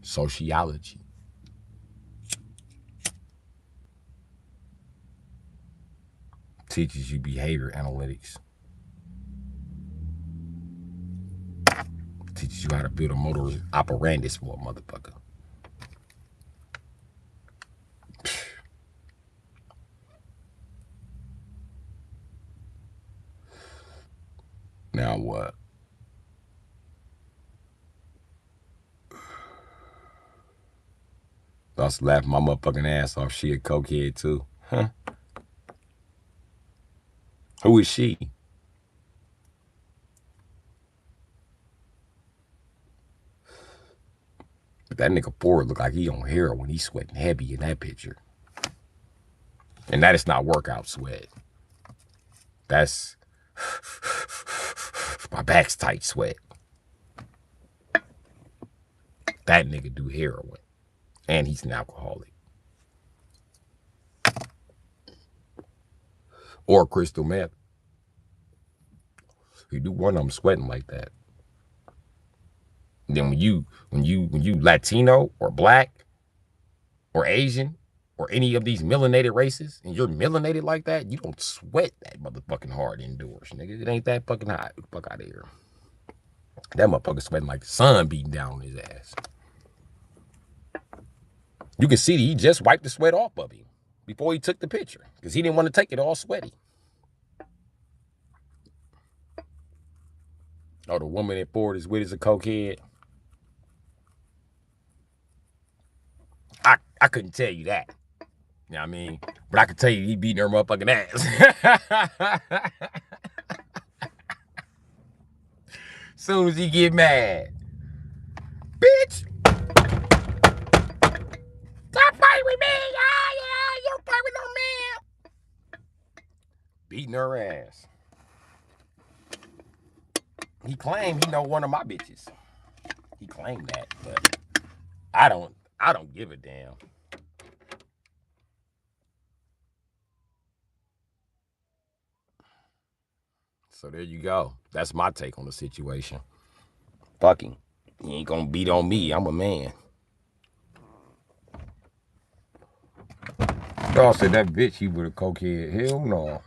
Sociology. Teaches you behavior analytics. Teaches you how to build a modus operandi for a motherfucker. Now what? I was laughing my motherfucking ass off. She a cokehead too. Huh? Who is she? But that nigga Ford look like he on heroin. He sweating heavy in that picture. And that is not workout sweat. That's my back's tight sweat. That nigga do heroin. And he's an alcoholic. or crystal meth. You do one of them sweating like that. Then when you Latino or black or Asian or any of these melanated races, and you're melanated like that, you don't sweat that motherfucking hard indoors, nigga. It ain't that fucking hot. Fuck out of here. That motherfucker sweating like the sun beating down on his ass. You can see he just wiped the sweat off of him before he took the picture because he didn't want to take it all sweaty. Oh, the woman that Ford is with is a cokehead. I couldn't tell you that. You know what I mean? But I could tell you he beating her motherfucking ass. Soon as he get mad. Bitch! Stop fighting with me! Yeah, you don't fight with no man! Beating her ass. He claimed he know one of my bitches. He claimed that, but I don't give a damn. So there you go. That's my take on the situation. Fucking. He ain't gonna beat on me. I'm a man. Y'all said that bitch he with a cokehead. Hell no.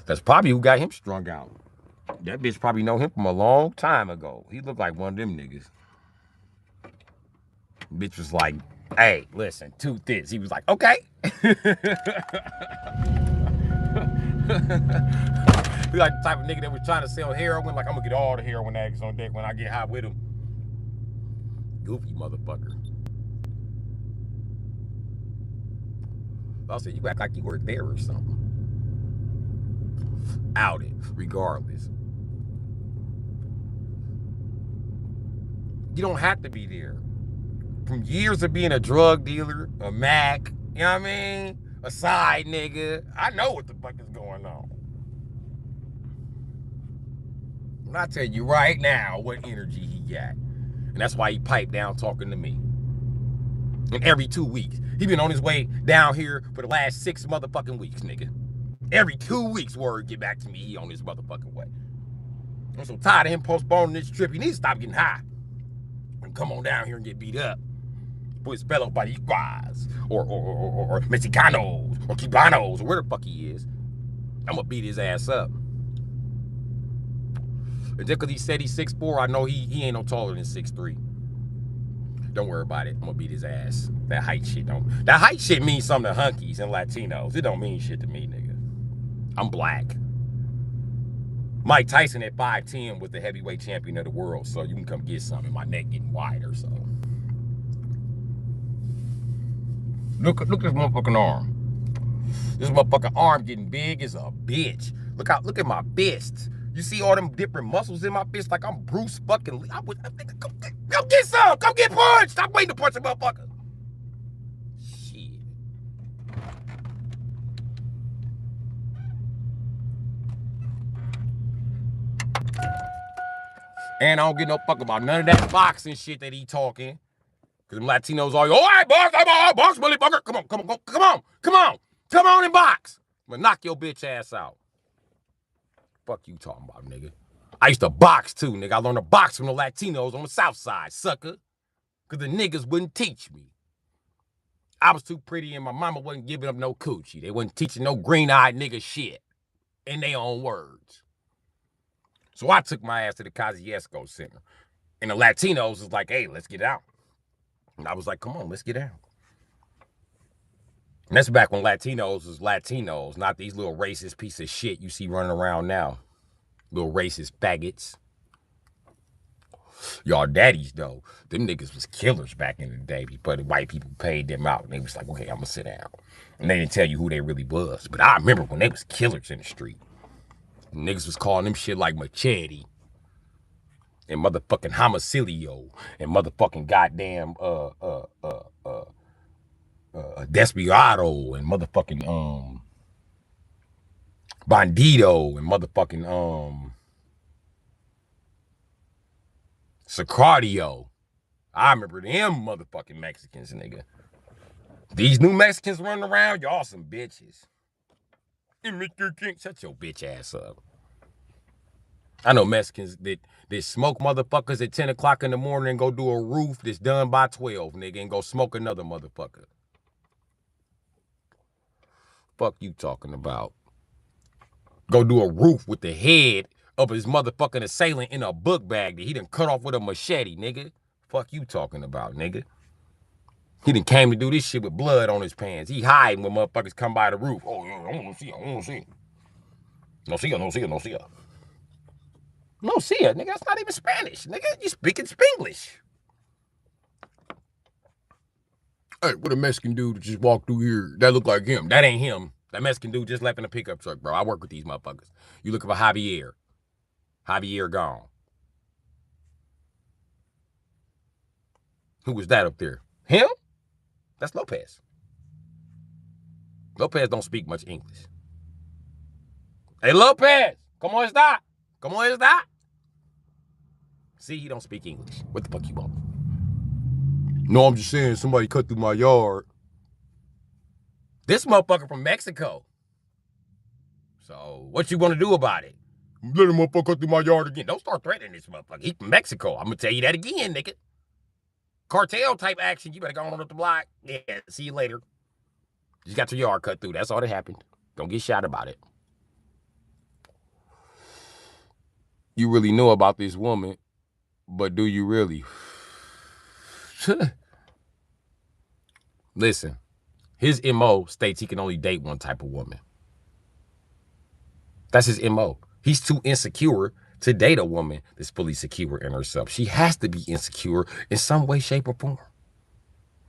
That's probably who got him strung out. That bitch probably know him from a long time ago. He looked like one of them niggas. Bitch was like, hey, listen, tooth this. He was like, okay. He like the type of nigga that was trying to sell heroin. Like, I'm gonna get all the heroin addicts on deck when I get high with him. Goofy motherfucker. I said, you act like you were there or something. Out it, regardless. You don't have to be there. From years of being a drug dealer, a Mac, you know what I mean? A side nigga. I know what the fuck is going on. And I tell you right now what energy he got. And that's why he piped down talking to me. And every 2 weeks. He been on his way down here for the last 6 motherfucking weeks, nigga. Every 2 weeks, word get back to me, he on his motherfucking way. I'm so tired of him postponing this trip. He needs to stop getting high. And come on down here and get beat up. With his fellow boricuas, or Mexicanos, or Cubanos, or where the fuck he is. I'm gonna beat his ass up. And just because he said he's 6'4", I know he ain't no taller than 6'3". Don't worry about it. I'm gonna beat his ass. That height shit don't. That height shit means something to hunkies and Latinos. It don't mean shit to me, nigga. I'm black. Mike Tyson at 5'10" was the heavyweight champion of the world, so you can come get something. My neck getting wider, so. Look at this motherfucking arm. This motherfucking arm getting big as a bitch. Look at my fist. You see all them different muscles in my fist like I'm Bruce fucking Lee. Come get some. Come get punched. Stop waiting to punch a motherfucker. Shit. And I don't give no fuck about none of that boxing shit that he talking. Cause them Latinos all, all right, box, motherfucker. Come on and box. I'm gonna knock your bitch ass out. Fuck you talking about, nigga. I used to box too, nigga. I learned to box from the Latinos on the south side, sucker. Cause the niggas wouldn't teach me. I was too pretty and my mama wasn't giving up no coochie. They wasn't teaching no green-eyed nigga shit. In their own words. So I took my ass to the Kosciuszko Center. And the Latinos was like, hey, let's get out. And I was like, come on, let's get out. And that's back when Latinos was Latinos, not these little racist piece of shit you see running around now. Little racist faggots. Y'all daddies, though, them niggas was killers back in the day. But the white people paid them out. And they was like, okay, I'm going to sit down. And they didn't tell you who they really was. But I remember when they was killers in the street. Niggas was calling them shit like machete. And motherfucking homicidio. And motherfucking goddamn, desperado. And motherfucking, bandito. And motherfucking, Socradio. I remember them motherfucking Mexicans, nigga. These new Mexicans running around, y'all some bitches. And Mr. King, shut your bitch ass up. I know Mexicans that smoke motherfuckers at 10 o'clock in the morning and go do a roof that's done by 12, nigga, and go smoke another motherfucker. Fuck you talking about? Go do a roof with the head of his motherfucking assailant in a book bag that he done cut off with a machete, nigga. Fuck you talking about, nigga? He done came to do this shit with blood on his pants. He hiding when motherfuckers come by the roof. Oh, yeah, I don't see it, I don't see it. No see it, no see it, no see it. No see it, nigga. That's not even Spanish, nigga. You speaking Spanglish. Hey, what a Mexican dude that just walked through here. That look like him. That ain't him. That Mexican dude just left in a pickup truck, bro. I work with these motherfuckers. You looking for Javier. Javier gone. Who was that up there? Him? That's Lopez. Lopez don't speak much English. Hey, Lopez, ¿cómo está? ¿Cómo está? See, he don't speak English. What the fuck you want? No, I'm just saying somebody cut through my yard. This motherfucker from Mexico. So, what you want to do about it? Let him motherfucker cut through my yard again. Don't start threatening this motherfucker. He from Mexico. I'm going to tell you that again, nigga. Cartel type action. You better go on up the block. Yeah, see you later. You got your yard cut through. That's all that happened. Don't get shot about it. You really know about this woman, but do you really? Listen, his MO states he can only date one type of woman. That's his MO. He's too insecure to date a woman that's fully secure in herself. She has to be insecure in some way, shape, or form.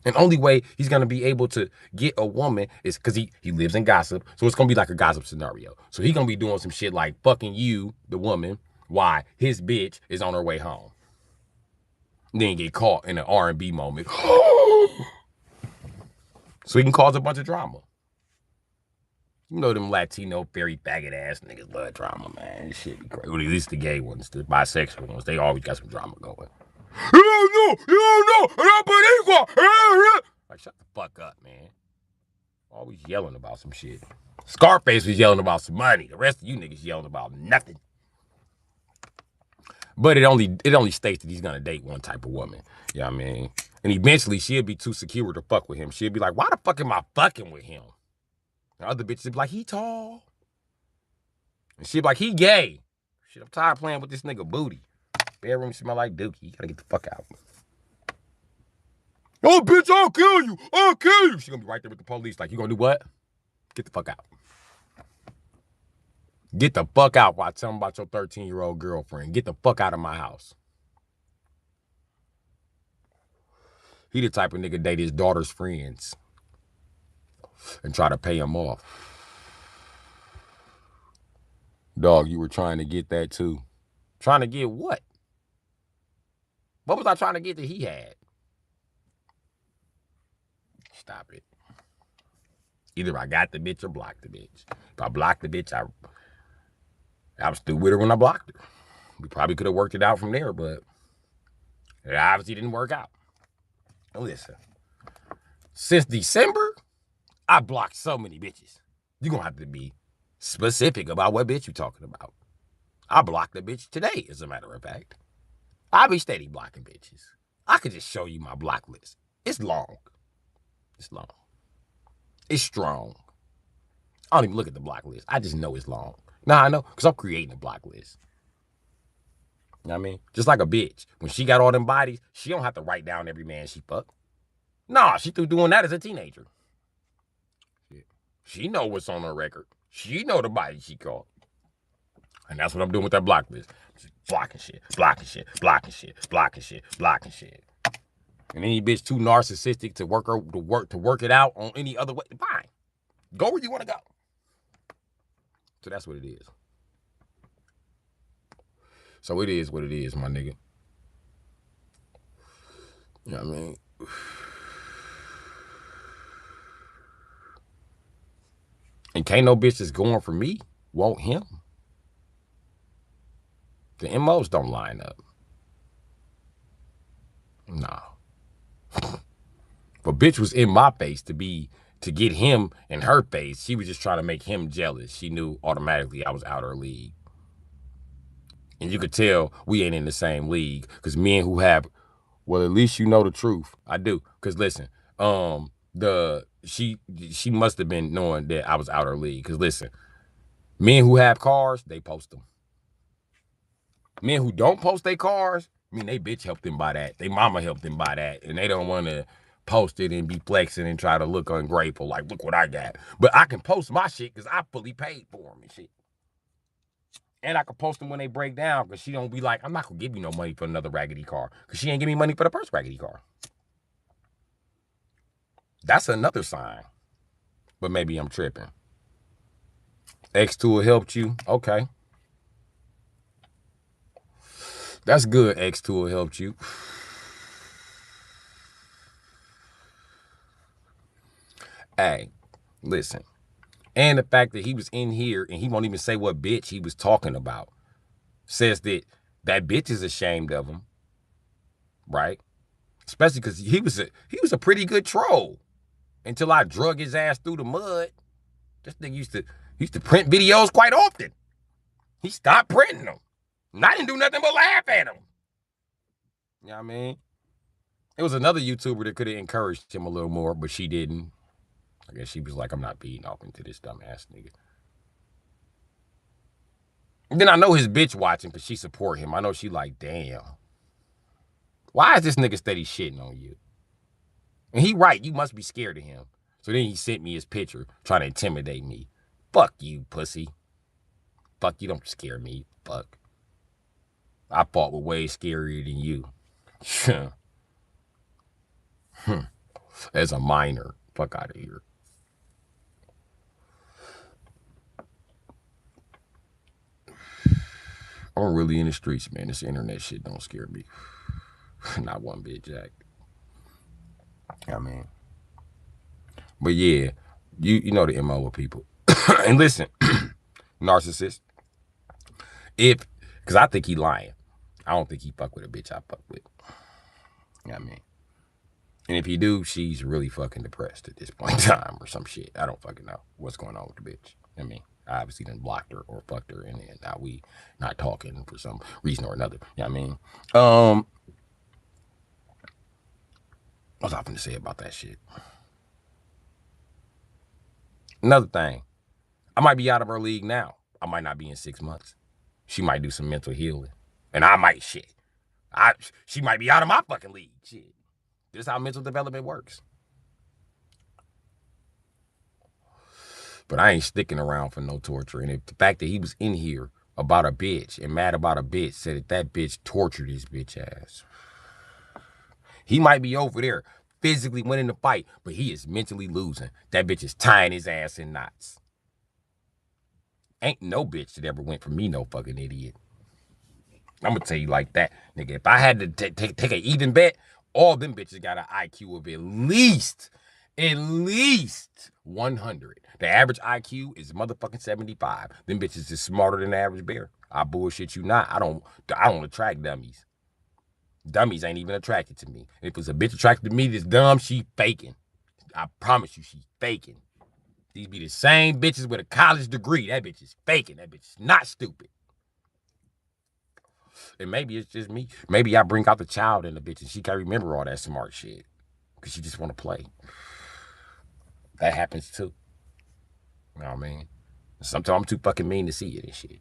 And only way he's going to be able to get a woman is because he lives in gossip. So it's going to be like a gossip scenario. So he's going to be doing some shit like fucking you, the woman, why his bitch is on her way home. Then get caught in an R&B moment. So he can cause a bunch of drama. You know them Latino fairy faggot ass niggas love drama, man. This shit be crazy. Well, at least the gay ones, the bisexual ones, they always got some drama going. You don't know, like, shut the fuck up, man. Always yelling about some shit. Scarface was yelling about some money. The rest of you niggas yelling about nothing. But it only states that he's gonna date one type of woman. You know what I mean? And eventually she'll be too secure to fuck with him. She'll be like, why the fuck am I fucking with him? And other bitches be like, he tall. And she'll be like, he gay. Shit, I'm tired of playing with this nigga booty. Bedroom smell like dookie. You gotta get the fuck out. Oh, bitch, I'll kill you. I'll kill you. She gonna be right there with the police like, you gonna do what? Get the fuck out. Get the fuck out while I tell them about your 13-year-old girlfriend. Get the fuck out of my house. He the type of nigga date his daughter's friends and try to pay him off. Dog, you were trying to get that too. Trying to get what? What was I trying to get that he had? Stop it. Either I got the bitch or blocked the bitch. If I blocked the bitch, I was still with her when I blocked her. We probably could have worked it out from there, but it obviously didn't work out. Now listen, since December, I blocked so many bitches. You're going to have to be specific about what bitch you're talking about. I blocked the bitch today, as a matter of fact. I be steady blocking bitches. I could just show you my block list. It's long. It's long. It's strong. I don't even look at the block list. I just know it's long. Nah, I know, because I'm creating a block list. You know what I mean? Just like a bitch. When she got all them bodies, she don't have to write down every man she fucked. Nah, she through doing that as a teenager. She know what's on her record. She know the body she caught. And that's what I'm doing with that block list. Just blocking shit, blocking shit, blocking shit, blocking shit, blocking shit. And any bitch too narcissistic to work it out on any other way, fine. Go where you want to go. So that's what it is. So it is what it is, my nigga. You know what I mean? And can't no bitch that's going for me want him. The MOs don't line up. Nah. But bitch was in my face to get him in her face. She was just trying to make him jealous. She knew automatically I was out her league. And you could tell we ain't in the same league. Because men who have, well, at least you know the truth. I do. Because listen, she must have been knowing that I was out her league. Because listen, men who have cars, they post them. Men who don't post their cars, I mean, they bitch helped them buy that. They mama helped them buy that. And they don't want to post it and be flexing and try to look ungrateful. Like, look what I got. But I can post my shit because I fully paid for them and shit. And I can post them when they break down because she don't be like, I'm not going to give you no money for another raggedy car because she ain't give me money for the first raggedy car. That's another sign. But maybe I'm tripping. X2 helped you. Okay. That's good. X2 helped you. Hey, listen. And the fact that he was in here and he won't even say what bitch he was talking about says that that bitch is ashamed of him, right? Especially because he was a pretty good troll until I drug his ass through the mud. This nigga used to print videos quite often. He stopped printing them. And I didn't do nothing but laugh at him. You know what I mean? It was another YouTuber that could have encouraged him a little more, but she didn't. I guess she was like, I'm not beating off into this dumbass nigga. And then I know his bitch watching because she support him. I know she like, damn. Why is this nigga steady shitting on you? And he right, you must be scared of him. So then he sent me his picture trying to intimidate me. Fuck you, pussy. Fuck you, don't scare me. Fuck. I fought with way scarier than you. As a minor. Fuck out of here. I'm really in the streets, man. This internet shit don't scare me. Not one bit, Jack. I mean. But yeah, you know the MO with people. And listen, narcissist. Because I think he lying. I don't think he fuck with a bitch I fuck with. You know what I mean? And if he do, she's really fucking depressed at this point in time or some shit. I don't fucking know what's going on with the bitch. I mean, I obviously done blocked her or fucked her, and then now we not talking for some reason or another. You know what I mean? What was I finna say about that shit? Another thing, I might be out of her league now. I might not be in 6 months. She might do some mental healing, and I might shit. She might be out of my fucking league. Shit. This is how mental development works. But I ain't sticking around for no torture. And if the fact that he was in here about a bitch and mad about a bitch said that bitch tortured his bitch ass. He might be over there physically winning the fight, but he is mentally losing. That bitch is tying his ass in knots. Ain't no bitch that ever went for me no fucking idiot. I'm gonna tell you like that, nigga. If I had to take an even bet, all them bitches got an IQ of at least 100. The average IQ is motherfucking 75. Them bitches is smarter than the average bear. I bullshit you not. I don't attract dummies. Dummies ain't even attracted to me. If it's a bitch attracted to me that's dumb, she faking. I promise you, she's faking. These be the same bitches with a college degree. That bitch is faking. That bitch is not stupid. And maybe it's just me. Maybe I bring out the child in the bitch and she can't remember all that smart shit. Because she just want to play. That happens too. You know what I mean? Sometimes I'm too fucking mean to see it and shit.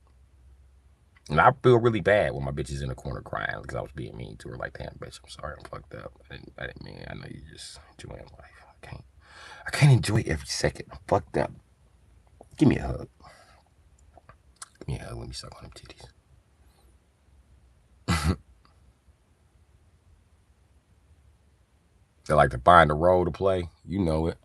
And I feel really bad when my bitch is in the corner crying because I was being mean to her. Like, damn, bitch, I'm sorry, I'm fucked up. I didn't mean, I know you're just enjoying life. I can't enjoy every second. I'm fucked up. Give me a hug. Give me a hug. Let me suck on them titties. They like to find a role to play. You know it.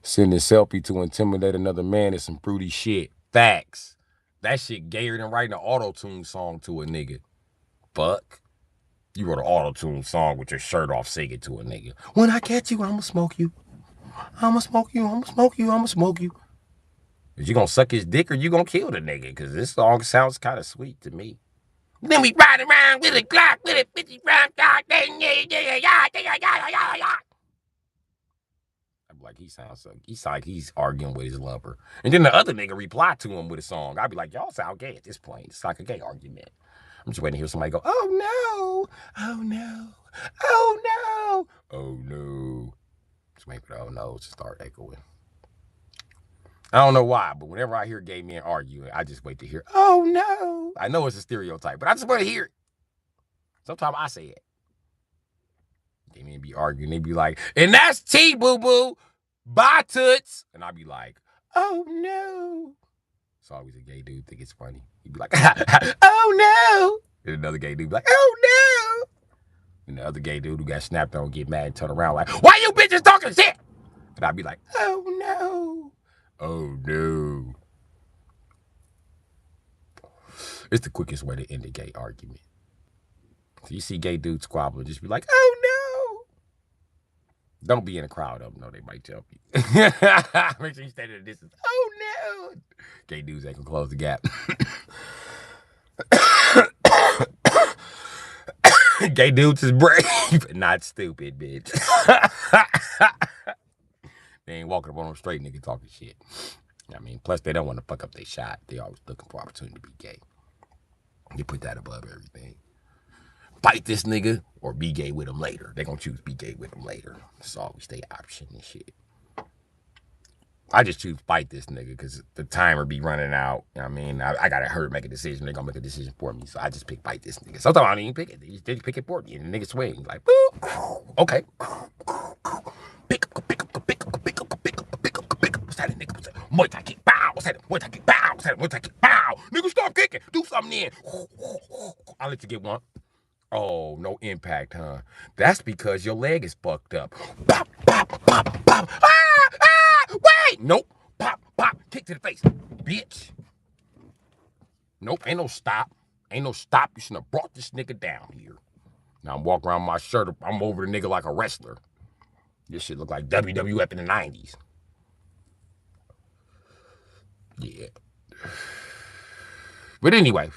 Sending selfie to intimidate another man is some fruity shit. Facts. That shit gayer than writing an auto-tune song to a nigga. Fuck. You wrote an auto-tune song with your shirt off singing to a nigga. When I catch you, I'ma smoke you. I'ma smoke you, I'ma smoke you, I'ma smoke you. Is you gonna suck his dick or you gonna kill the nigga? Because this song sounds kind of sweet to me. Then we ride around with a Glock, with a 50 round Glock. Like he sounds like he's arguing with his lover. And then the other nigga reply to him with a song. I'd be like, y'all sound gay at this point. It's like a gay argument. I'm just waiting to hear somebody go, oh no, oh no, oh no, oh no. Just waiting for the oh no's to start echoing. I don't know why, but whenever I hear gay men arguing, I just wait to hear, oh no. I know it's a stereotype, but I just want to hear it. Sometimes I say it. Gay men be arguing, they be like, and that's T, boo-boo. Bye, toots. And I be like, oh no. It's always a gay dude think it's funny. He'd be like, oh no. And another gay dude be like, oh no. And the other gay dude who got snapped on get mad and turn around like, why you bitches talking shit? And I'd be like, oh no. Oh no. It's the quickest way to end a gay argument. So you see gay dudes squabbling, just be like, oh no. Don't be in a crowd of them, no, they might jump you. Make sure you stay at a distance. Oh no. Gay dudes ain't gonna close the gap. Gay dudes is brave, not stupid, bitch. They ain't walking up on them straight nigga talking shit. I mean, plus they don't want to fuck up their shot. They always looking for opportunity to be gay. You put that above everything. Fight this nigga or be gay with him later. They gonna choose be gay with him later. That's always their option and shit. I just choose fight this nigga because the timer be running out. I mean, I gotta hurry make a decision. They gonna make a decision for me, so I just pick fight this nigga. Sometimes I don't even pick it. They just pick it for me, and the nigga swing like, boop. Okay. Pick up. What's that nigga? Muay Thai kick, bow. What's that? Muay Thai kick, bow. What's that? Muay Thai kick, bow. Nigga, stop kicking. Do something then. I'll let you get one. Oh, no impact, huh? That's because your leg is fucked up. Pop, pop, pop, pop. Wait! Nope. Pop, pop. Kick to the face. Bitch. Nope. Ain't no stop. Ain't no stop. You shouldn't have brought this nigga down here. Now I'm walking around my shirt. I'm over the nigga like a wrestler. This shit look like WWF in the 90s. Yeah. But anyway,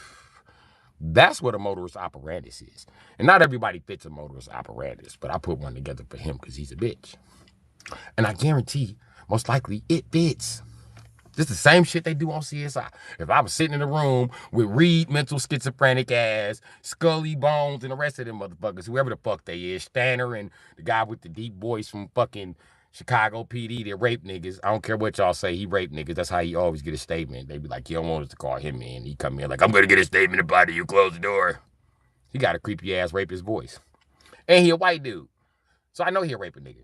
that's what a motorist apparatus is. And not everybody fits a motorist apparatus, but I put one together for him because he's a bitch. And I guarantee, most likely, it fits. This is the same shit they do on CSI. If I was sitting in a room with Reed, mental schizophrenic ass, Scully, Bones, and the rest of them motherfuckers, whoever the fuck they is, Stanner and the guy with the deep voice from fucking Chicago PD that rape niggas. I don't care what y'all say, he raped niggas. That's how he always get a statement. They be like, you don't want us to call him in. He come in like, I'm gonna get a statement about it. You close the door. He got a creepy ass rapist voice. And he a white dude. So I know he'll rape a nigga.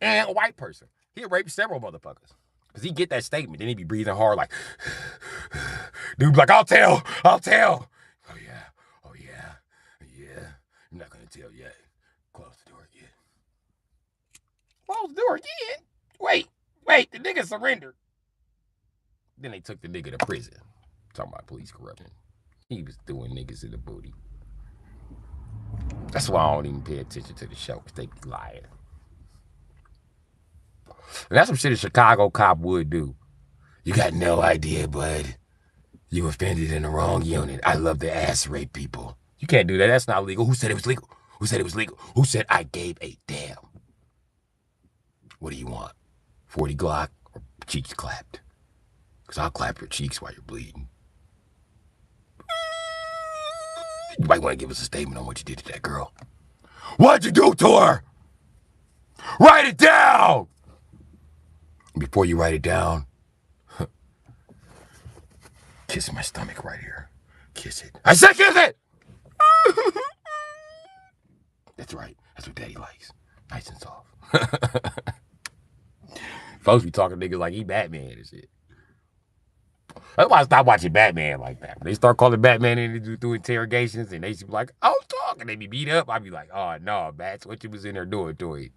And a white person. He'll rape several motherfuckers. Because he get that statement. Then he be breathing hard like, dude be like, I'll tell. Oh yeah. I'm not gonna tell yet. Close the door again. Close the door again? Wait, the nigga surrendered. Then they took the nigga to prison. Talking about police corruption. He was doing niggas in the booty. That's why I don't even pay attention to the show, because they be lying. And that's some shit a Chicago cop would do. You got no idea, bud. You offended in the wrong unit. I love to ass rape people. You can't do that. That's not legal. Who said it was legal? Who said it was legal? Who said I gave a damn? What do you want? 40 Glock or cheeks clapped? Because I'll clap your cheeks while you're bleeding. You might want to give us a statement on what you did to that girl. What'd you do to her? Write it down! Before you write it down, kiss my stomach right here. Kiss it. I said kiss it! That's right. That's what daddy likes. Nice and soft. Folks be talking to niggas like he Batman and shit. That's why I stopped watching Batman like that. When they start calling Batman in to do interrogations and they be like, I was talking. They be beat up. I be like, oh, no, Bats, what you was in there doing to it?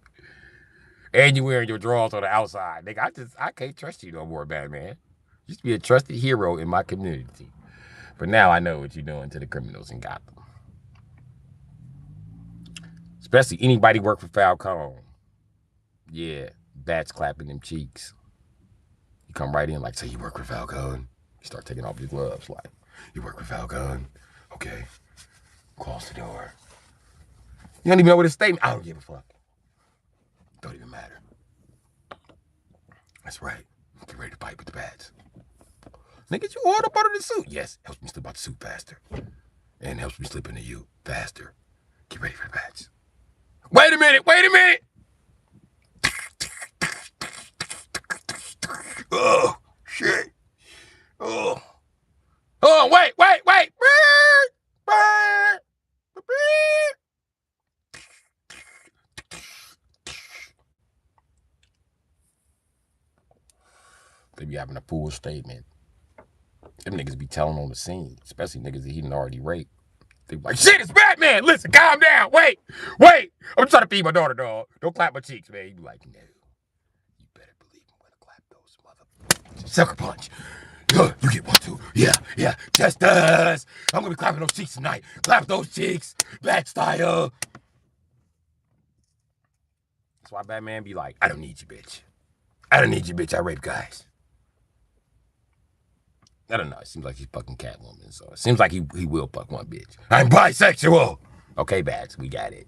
And you wearing your drawers on the outside. Nigga, I can't trust you no more, Batman. You used to be a trusted hero in my community. But now I know what you're doing to the criminals in Gotham. Especially anybody work for Falcone. Yeah, Bats clapping them cheeks. You come right in like, say you work for Falcone. You start taking off your gloves like, you work for Falcone? Okay. Close the door. You don't even know what his statement. I don't give a fuck. Don't even matter. That's right. Get ready to fight with the bats. Nigga, you all up under the suit. Yes, helps me slip out the suit faster. And helps me slip into you faster. Get ready for the bats. Wait a minute, wait a minute! Oh, shit. Oh. Oh, wait. They be having a full statement. Them niggas be telling on the scene, especially niggas that he done already raped. They be like, shit, it's Batman. Listen, calm down. Wait. I'm trying to feed my daughter, dog. Don't clap my cheeks, man. You be like, no. You better believe I'm gonna clap those mother. Sucker punch. You get one too. Yeah. Test us. I'm gonna be clapping those cheeks tonight. Clap those cheeks. Bat style. That's why Batman be like, I don't need you, bitch. I rape guys. I don't know. It seems like he's fucking Catwoman, so it seems like he will fuck one bitch. I'm bisexual. Okay, Bats, we got it.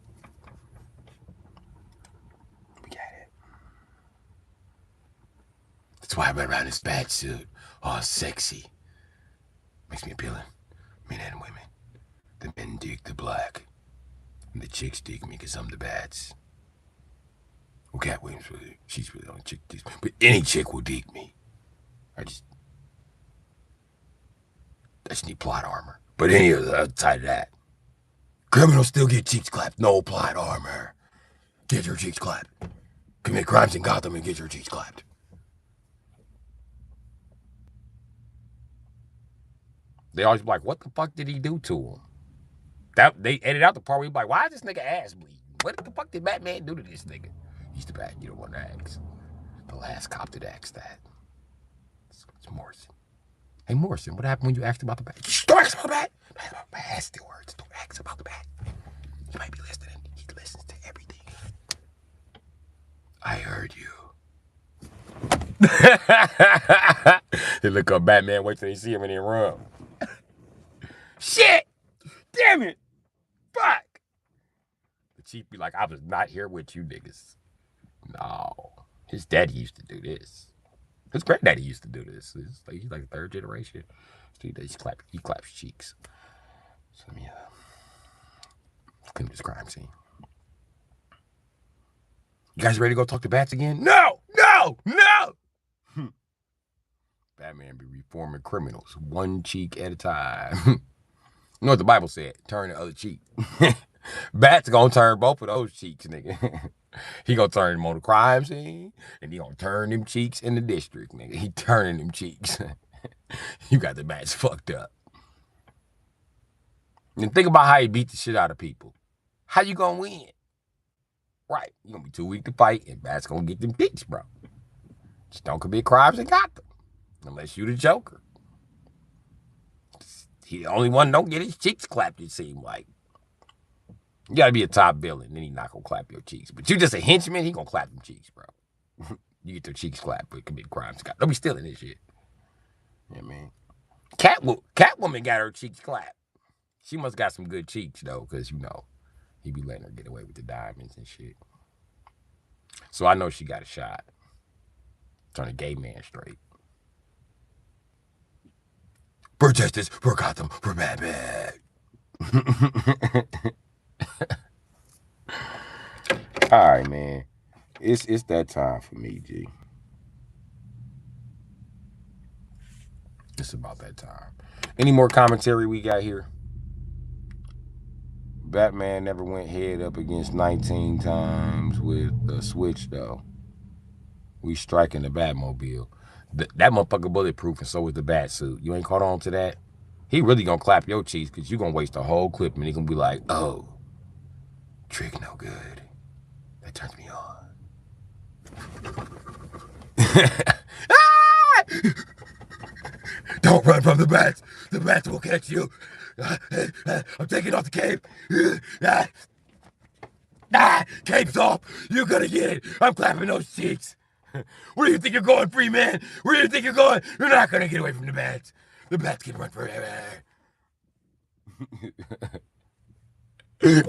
That's why I run around this bat suit, all sexy. Makes me appealing. Men and women. The men dig the black, and the chicks dig me because I'm the Bats. Well, Catwoman's she's really the only chick, but any chick will dig me. I just need plot armor. But any of the outside of that, criminals still get cheeks clapped. No plot armor. Get your cheeks clapped. Commit crimes in Gotham and get your cheeks clapped. They always be like, what the fuck did he do to him? They edit out the part where he be like, why is this nigga ass bleeding? What the fuck did Batman do to this nigga? He's the Bat. You don't want to ask. The last cop that asked that. It's Morrison. Hey, Morrison, what happened when you asked about the Bat? Shh, don't ask about the Bat. Ask the words. Don't ask about the Bat. He might be listening. He listens to everything. I heard you. They look up Batman, wait till they see him and then run. Shit! Damn it! Fuck! The chief be like, I was not here with you niggas. No. His daddy used to do this. His granddaddy used to do this. He's like third generation. So he claps cheeks. So let me clean this crime scene. You guys ready to go talk to Bats again? No! Batman be reforming criminals one cheek at a time. You know what the Bible said? Turn the other cheek. Bat's gonna turn both of those cheeks, nigga. He gonna turn them on the crime scene, and he gonna turn them cheeks in the district, nigga. He turning them cheeks. You got the Bats fucked up. And think about how he beat the shit out of people. How you gonna win? Right, you gonna be too weak to fight, and Bat's gonna get them cheeks, bro. Just don't commit crimes and got them. Unless you the Joker. He the only one don't get his cheeks clapped, it seems like. You gotta be a top villain, then he not gonna clap your cheeks. But you just a henchman, he gonna clap them cheeks, bro. You get their cheeks clapped, but commit crimes. Don't be stealing this shit. Yeah, man. Catwoman got her cheeks clapped. She must got some good cheeks, though, because, you know, he be letting her get away with the diamonds and shit. So I know she got a shot. Turn a gay man straight. For justice, for Gotham, for Batman. All right, man. It's that time for me, G. It's about that time. Any more commentary we got here? Batman never went head up against 19 times with a switch, though. We striking the Batmobile. That motherfucker bulletproof, and so is the bat suit. You ain't caught on to that? He really gonna clap your cheeks because you gonna waste a whole clip and he gonna be like, oh, trick no good. That turns me on. Don't run from the bats. The bats will catch you. I'm taking off the cape. Cape's off. You're gonna get it. I'm clapping those cheeks. Where do you think you're going, free man? Where do you think you're going? You're not gonna get away from the bats. The bats can run forever. Oh,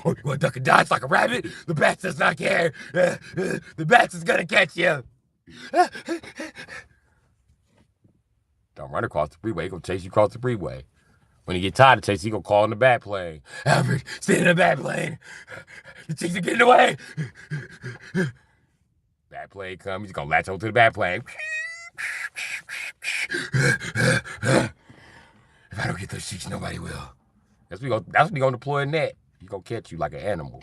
you want to duck and dodge like a rabbit? The bat does not care. The bat is gonna catch you. Don't run across the freeway. He's gonna chase you across the freeway. When he get tired of chasing, he gonna call in the bat plane. Alfred, stay in the bat plane. The chicks are getting away. Bat plane comes. He's gonna latch onto the bat plane. If I don't get those chicks, nobody will. That's when he gonna deploy a net. He gonna catch you like an animal.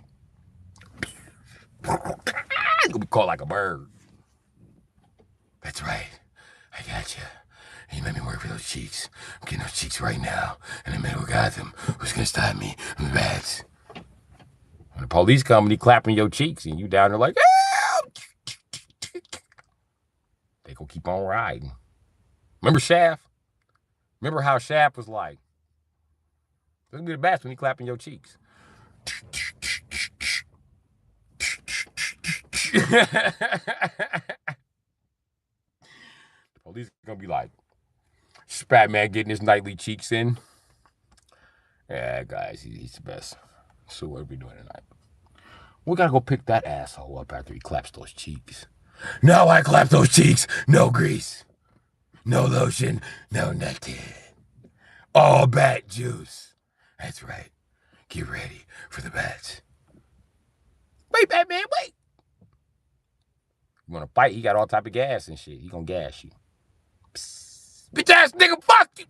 He's gonna be caught like a bird. That's right. I got you. You made me work for those cheeks. I'm getting those cheeks right now. In the middle of Gotham. Who's gonna stop me from the bats? When the police come and he clapping your cheeks and you down there like, help! They gonna keep on riding. Remember Shaft? Remember how Shaft was like? It's gonna be the bats when he clapping your cheeks. The police are gonna be like, Batman getting his nightly cheeks in. Yeah, guys, he's the best. So what are we doing tonight? We gotta go pick that asshole up after he claps those cheeks. No, I clap those cheeks. No grease. No lotion. No nothing. All bat juice. That's right. Get ready for the bats. Wait, Batman, wait. You wanna fight? He got all type of gas and shit. He gonna gas you. Psst. Bitch ass nigga, fuck you.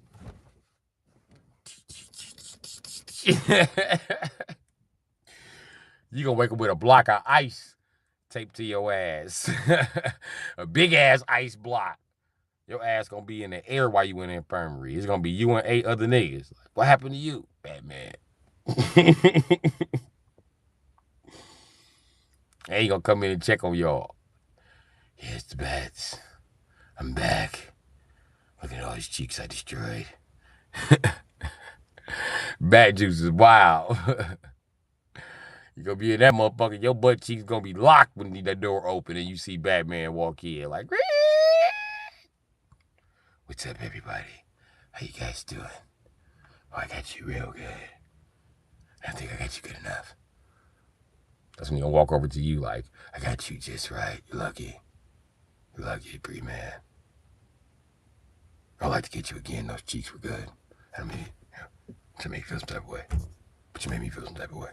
You gonna wake up with a block of ice taped to your ass. A big ass ice block. Your ass gonna be in the air while you in the infirmary. It's gonna be you and 8 other niggas. What happened to you, Batman? And he gonna come in and check on y'all. Here's the bats. I'm back. Look at all these cheeks I destroyed. Bat juice is wild. You gonna be in that motherfucker. Your butt cheeks gonna be locked when that door open and you see Batman walk in like, what's up, everybody? How you guys doing? Oh, I got you real good. I think I got you good enough. That's when he gonna walk over to you like, I got you just right. You're lucky. You're lucky, Bru, man. I'd like to get you again. Those cheeks were good. I mean, to make you feel some type of way. But you made me feel some type of way.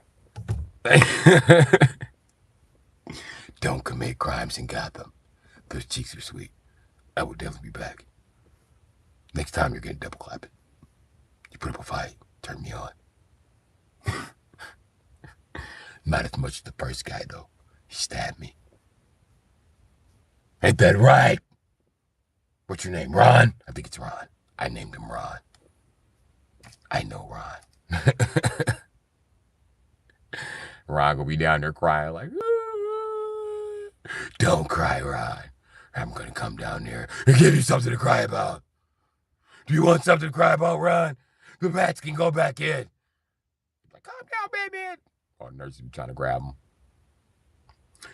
Don't commit crimes in Gotham. Those cheeks are sweet. I will definitely be back. Next time you're gonna double clap it. You put up a fight, turn me on. Not as much as the first guy though. He stabbed me. Ain't that right? What's your name? Ron? I think it's Ron. I named him Ron. I know Ron. Ron gonna be down there crying like, don't cry, Ron. I'm gonna come down there and give you something to cry about. Do you want something to cry about, Ron? The bats can go back in. He's like, calm down, baby. Oh, nurse be trying to grab him.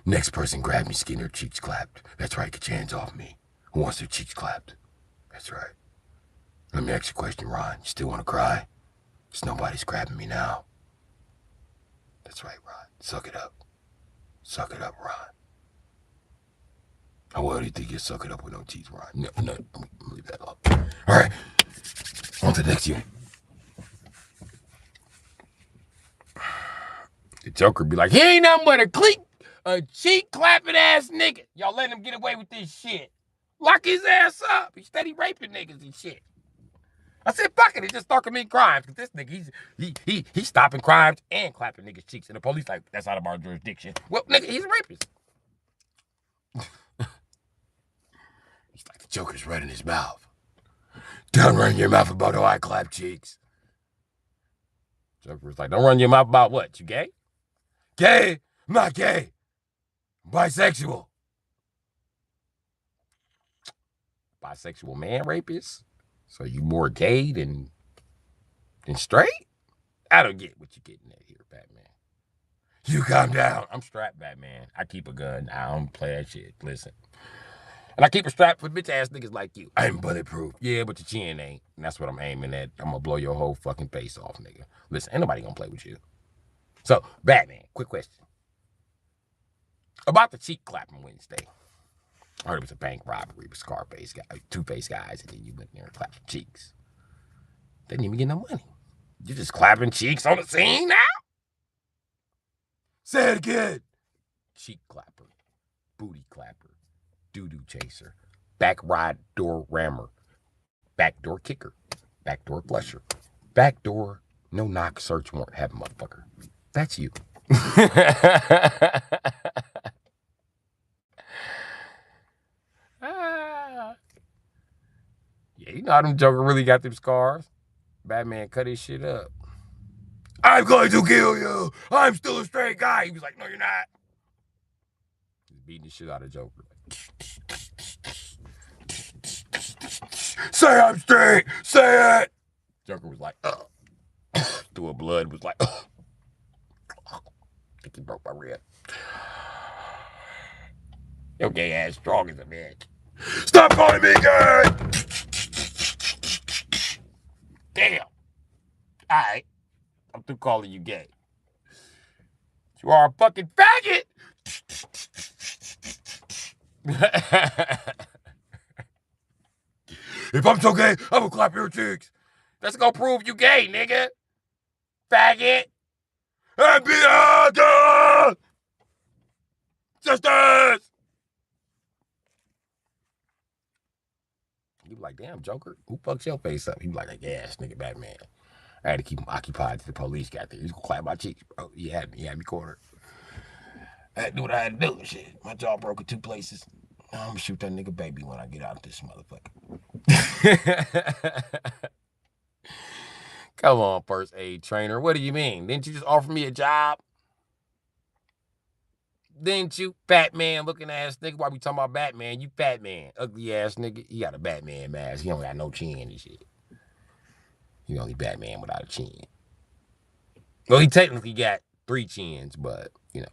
Next person grab me, skin their cheeks clapped. That's right, get your hands off me. Who wants their cheeks clapped? That's right. Let me ask you a question, Ron. You still want to cry? Because nobody's grabbing me now. That's right, Ron. Suck it up. Suck it up, Ron. How well do you think you suck it up with no teeth, Ron? No, I'm gonna leave that up. All right. On to the next unit. The Joker be like, he ain't nothing but a cheek clapping ass nigga. Y'all let him get away with this shit. Lock his ass up. He's steady raping niggas and shit. I said, fuck it, just start committing crimes. Cause this nigga, he's stopping crimes and clapping niggas' cheeks. And the police like, that's out of our jurisdiction. Well, nigga, he's a rapist. He's like, the Joker's running his mouth. Don't run your mouth about how I clap cheeks. Joker was like, don't run your mouth about what? You gay? Gay? I'm not gay. I'm bisexual. Bisexual man rapist? So you more gay than straight? I don't get what you're getting at here, Batman. You calm down. I'm strapped, Batman. I keep a gun. I don't play that shit. Listen. And I keep it strapped for bitch ass niggas like you. I'm bulletproof. Yeah, but your chin ain't. And that's what I'm aiming at. I'm gonna blow your whole fucking face off, nigga. Listen, ain't nobody gonna play with you. So, Batman, quick question. About the cheek clapping Wednesday. I heard it was a bank robbery with Scarface guy, Two-Face guys, and then you went there and clapped your cheeks. They didn't even get no money. You just clapping cheeks on the scene now? Say it again. Cheek clapper, booty clapper, doo-doo chaser, back ride door rammer, backdoor kicker, backdoor flusher, backdoor no knock search warrant have motherfucker. That's you. Yeah, you know how them Joker really got them scars. Batman cut his shit up. I'm going to kill you. I'm still a straight guy. He was like, no, you're not. He's beating the shit out of Joker. Say I'm straight. Say it. Joker was like, through a blood, was like, I think he broke my rib. Your gay ass strong as a bitch. Stop calling me gay. Damn. All right. I'm through calling you gay. You are a fucking faggot. If I'm so gay, I'm gonna clap your cheeks. That's gonna prove you gay, nigga. Faggot. FBI, justice. You be like, damn, Joker, who fucks your face up? He be like, yes, nigga, Batman. I had to keep him occupied till the police got there. He's gonna clap my cheeks, bro. He had me cornered. I had to do what I had to do. Shit, my jaw broke in 2 places. I'm gonna shoot that nigga baby when I get out of this motherfucker. Come on, first aid trainer. What do you mean? Didn't you just offer me a job? Didn't you, Batman looking ass nigga? Why we talking about Batman? You Batman, ugly ass nigga. He got a Batman mask. He don't got no chin and shit. He only Batman without a chin. Well, he technically got 3 chins, but you know,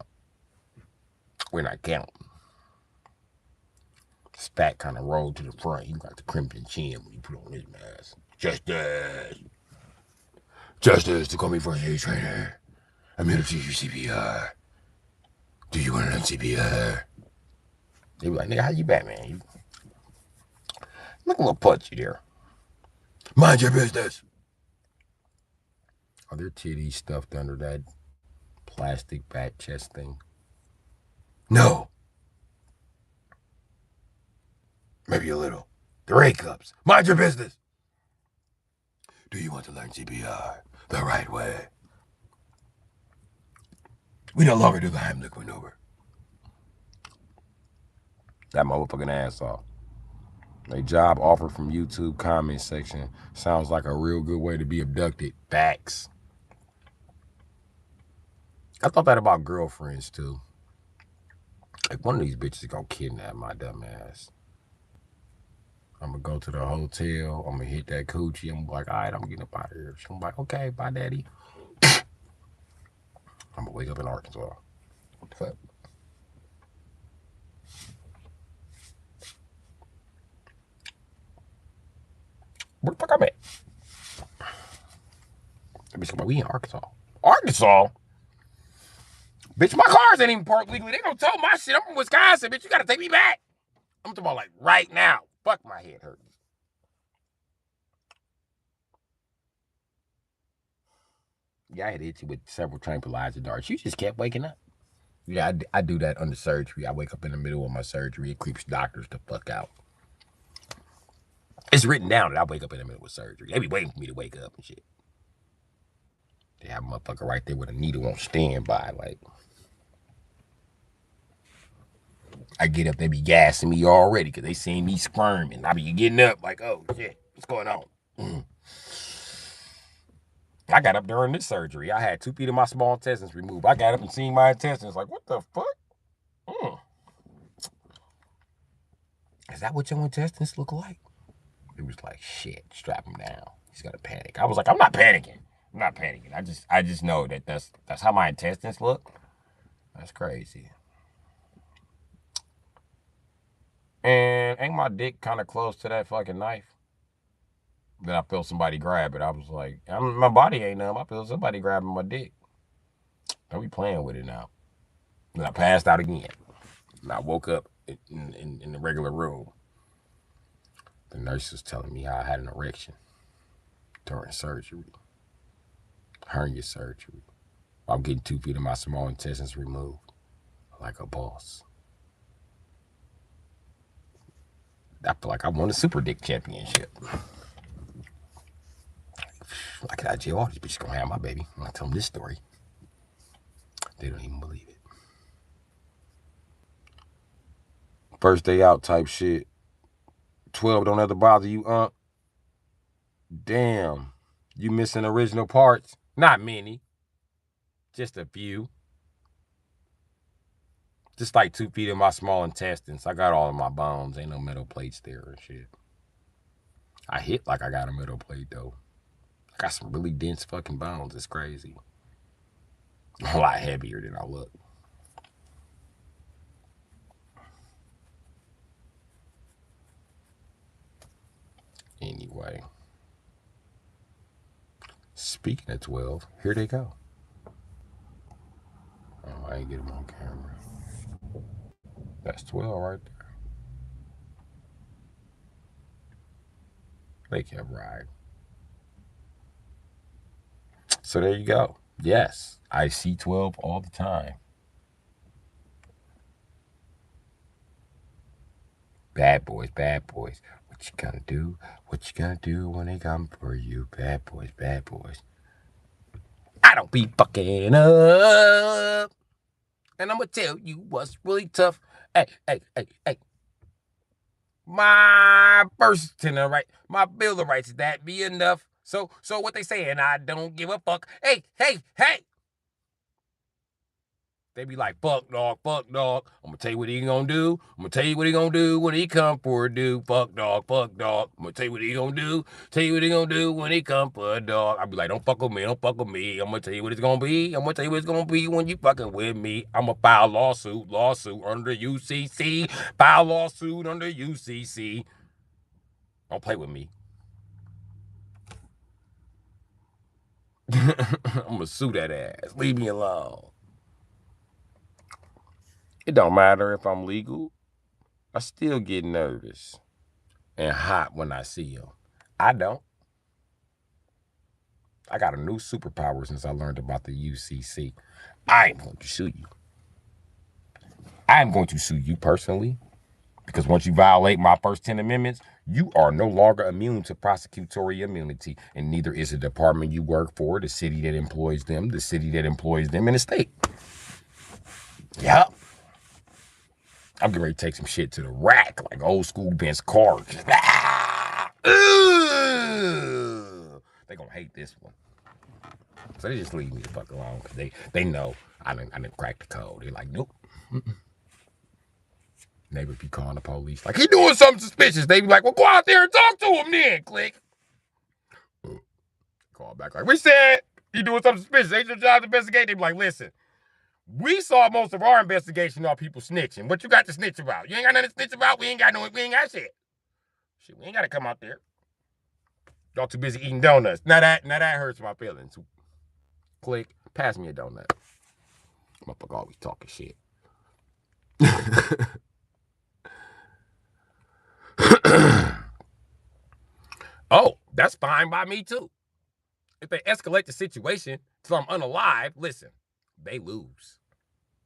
we're not counting. His back kind of rolled to the front. He got the crimson chin when he put on his mask. Justice, to call me first aid trainer. I'm here to teach you CPR. Do you want to learn CPR? They be like, nigga, how you Batman? You look a little punchy there. Mind your business. Are there titties stuffed under that plastic bat chest thing? No. Maybe a little. They're A cups. Mind your business. Do you want to learn CPR the right way? We no longer do the Heimlich maneuver. That motherfucking ass off. A job offer from YouTube comment section sounds like a real good way to be abducted. Facts. I thought that about girlfriends too. Like one of these bitches gonna kidnap my dumb ass. I'm gonna go to the hotel. I'm gonna hit that coochie. I'm like, all right, I'm getting up out of here. She's gonna be like, okay, bye, daddy. I'm gonna wake up in Arkansas. What the fuck? Where the fuck I'm at? That bitch, we in Arkansas. Arkansas? Bitch, my cars ain't even parked legally. They don't tow my shit. I'm from Wisconsin, bitch. You gotta take me back. I'm talking about like right now. Fuck, my head hurts. Yeah, I had hit you with several tranquilizer darts. You just kept waking up. Yeah, I do that under surgery. I wake up in the middle of my surgery. It creeps doctors the fuck out. It's written down that I wake up in the middle of surgery. They be waiting for me to wake up and shit. They have a motherfucker right there with a needle on standby. Like, I get up, they be gassing me already because they seen me squirming. I be getting up like, oh shit, what's going on? I got up during this surgery. I had 2 feet of my small intestines removed. I got up and seen my intestines like, what the fuck? Is that what your intestines look like? It was like, shit, strap him down. He's gonna panic. I was like, I'm not panicking. I'm not panicking. I just know that that's how my intestines look. That's crazy. And ain't my dick kind of close to that fucking knife? Then I felt somebody grab it. I was like, my body ain't numb. I feel somebody grabbing my dick. Don't be playing with it now. And I passed out again. And I woke up in the regular room. The nurse was telling me how I had an erection during surgery, hernia surgery. I'm getting 2 feet of my small intestines removed like a boss. I feel like I won a super dick championship. I could out jail, all these bitches gonna have my baby. When I tell them this story, they don't even believe it. First day out type shit. 12 don't ever bother you, Damn. You missing original parts? Not many. Just a few. Just like 2 feet of my small intestines. I got all of my bones. Ain't no metal plates there and shit. I hit like I got a metal plate though. I got some really dense fucking bones. It's crazy. A lot heavier than I look. Anyway. Speaking of 12, here they go. Oh, I ain't get them on camera. That's 12 right there. They kept riding. So there you go. Yes, I see 12 all the time. Bad boys, bad boys. What you gonna do? What you gonna do when they come for you? Bad boys, bad boys. I don't be fucking up. And I'm gonna tell you what's really tough. Hey, hey, hey, hey. My first tenor, right? My Bill of Rights, that be enough. So what they saying? I don't give a fuck. Hey, hey, hey. They be like, fuck dog, fuck dog. I'm gonna tell you what he gonna do. I'm gonna tell you what he gonna do when he come for a dude. Fuck dog, fuck dog. I'm gonna tell you what he gonna do. Tell you what he gonna do when he come for a dog. I be like, don't fuck with me, don't fuck with me. I'm gonna tell you what it's gonna be. I'm gonna tell you what it's gonna be when you fucking with me. I'm gonna file lawsuit under UCC. File lawsuit under UCC. Don't play with me. I'm gonna sue that ass. Leave me alone. It don't matter if I'm legal. I still get nervous and hot when I see him. I don't. I got a new superpower since I learned about the UCC. I am going to sue you. I am going to sue you personally because once you violate my first 10 amendments, you are no longer immune to prosecutorial immunity, and neither is the department you work for, the city that employs them, the city that employs them, and the state. Yep. I'm getting ready to take some shit to the rack, like old school Benz cars. They gonna hate this one. So they just leave me the fuck alone because they know I didn't crack the code. They're like, nope. Neighbor be calling the police like, he doing something suspicious. They be like, well, go out there and talk to him then. Click. Call back like, we said you doing something suspicious. Ain't your job to investigate? They be like, listen, we saw most of our investigation on people snitching. What you got to snitch about? You ain't got nothing to snitch about. We ain't got shit. Shit, we ain't got to come out there. Y'all too busy eating donuts. Now that hurts my feelings. Click. Pass me a donut. Motherfucker always talking shit. Oh, that's fine by me too. If they escalate the situation till I'm unalive, listen, they lose.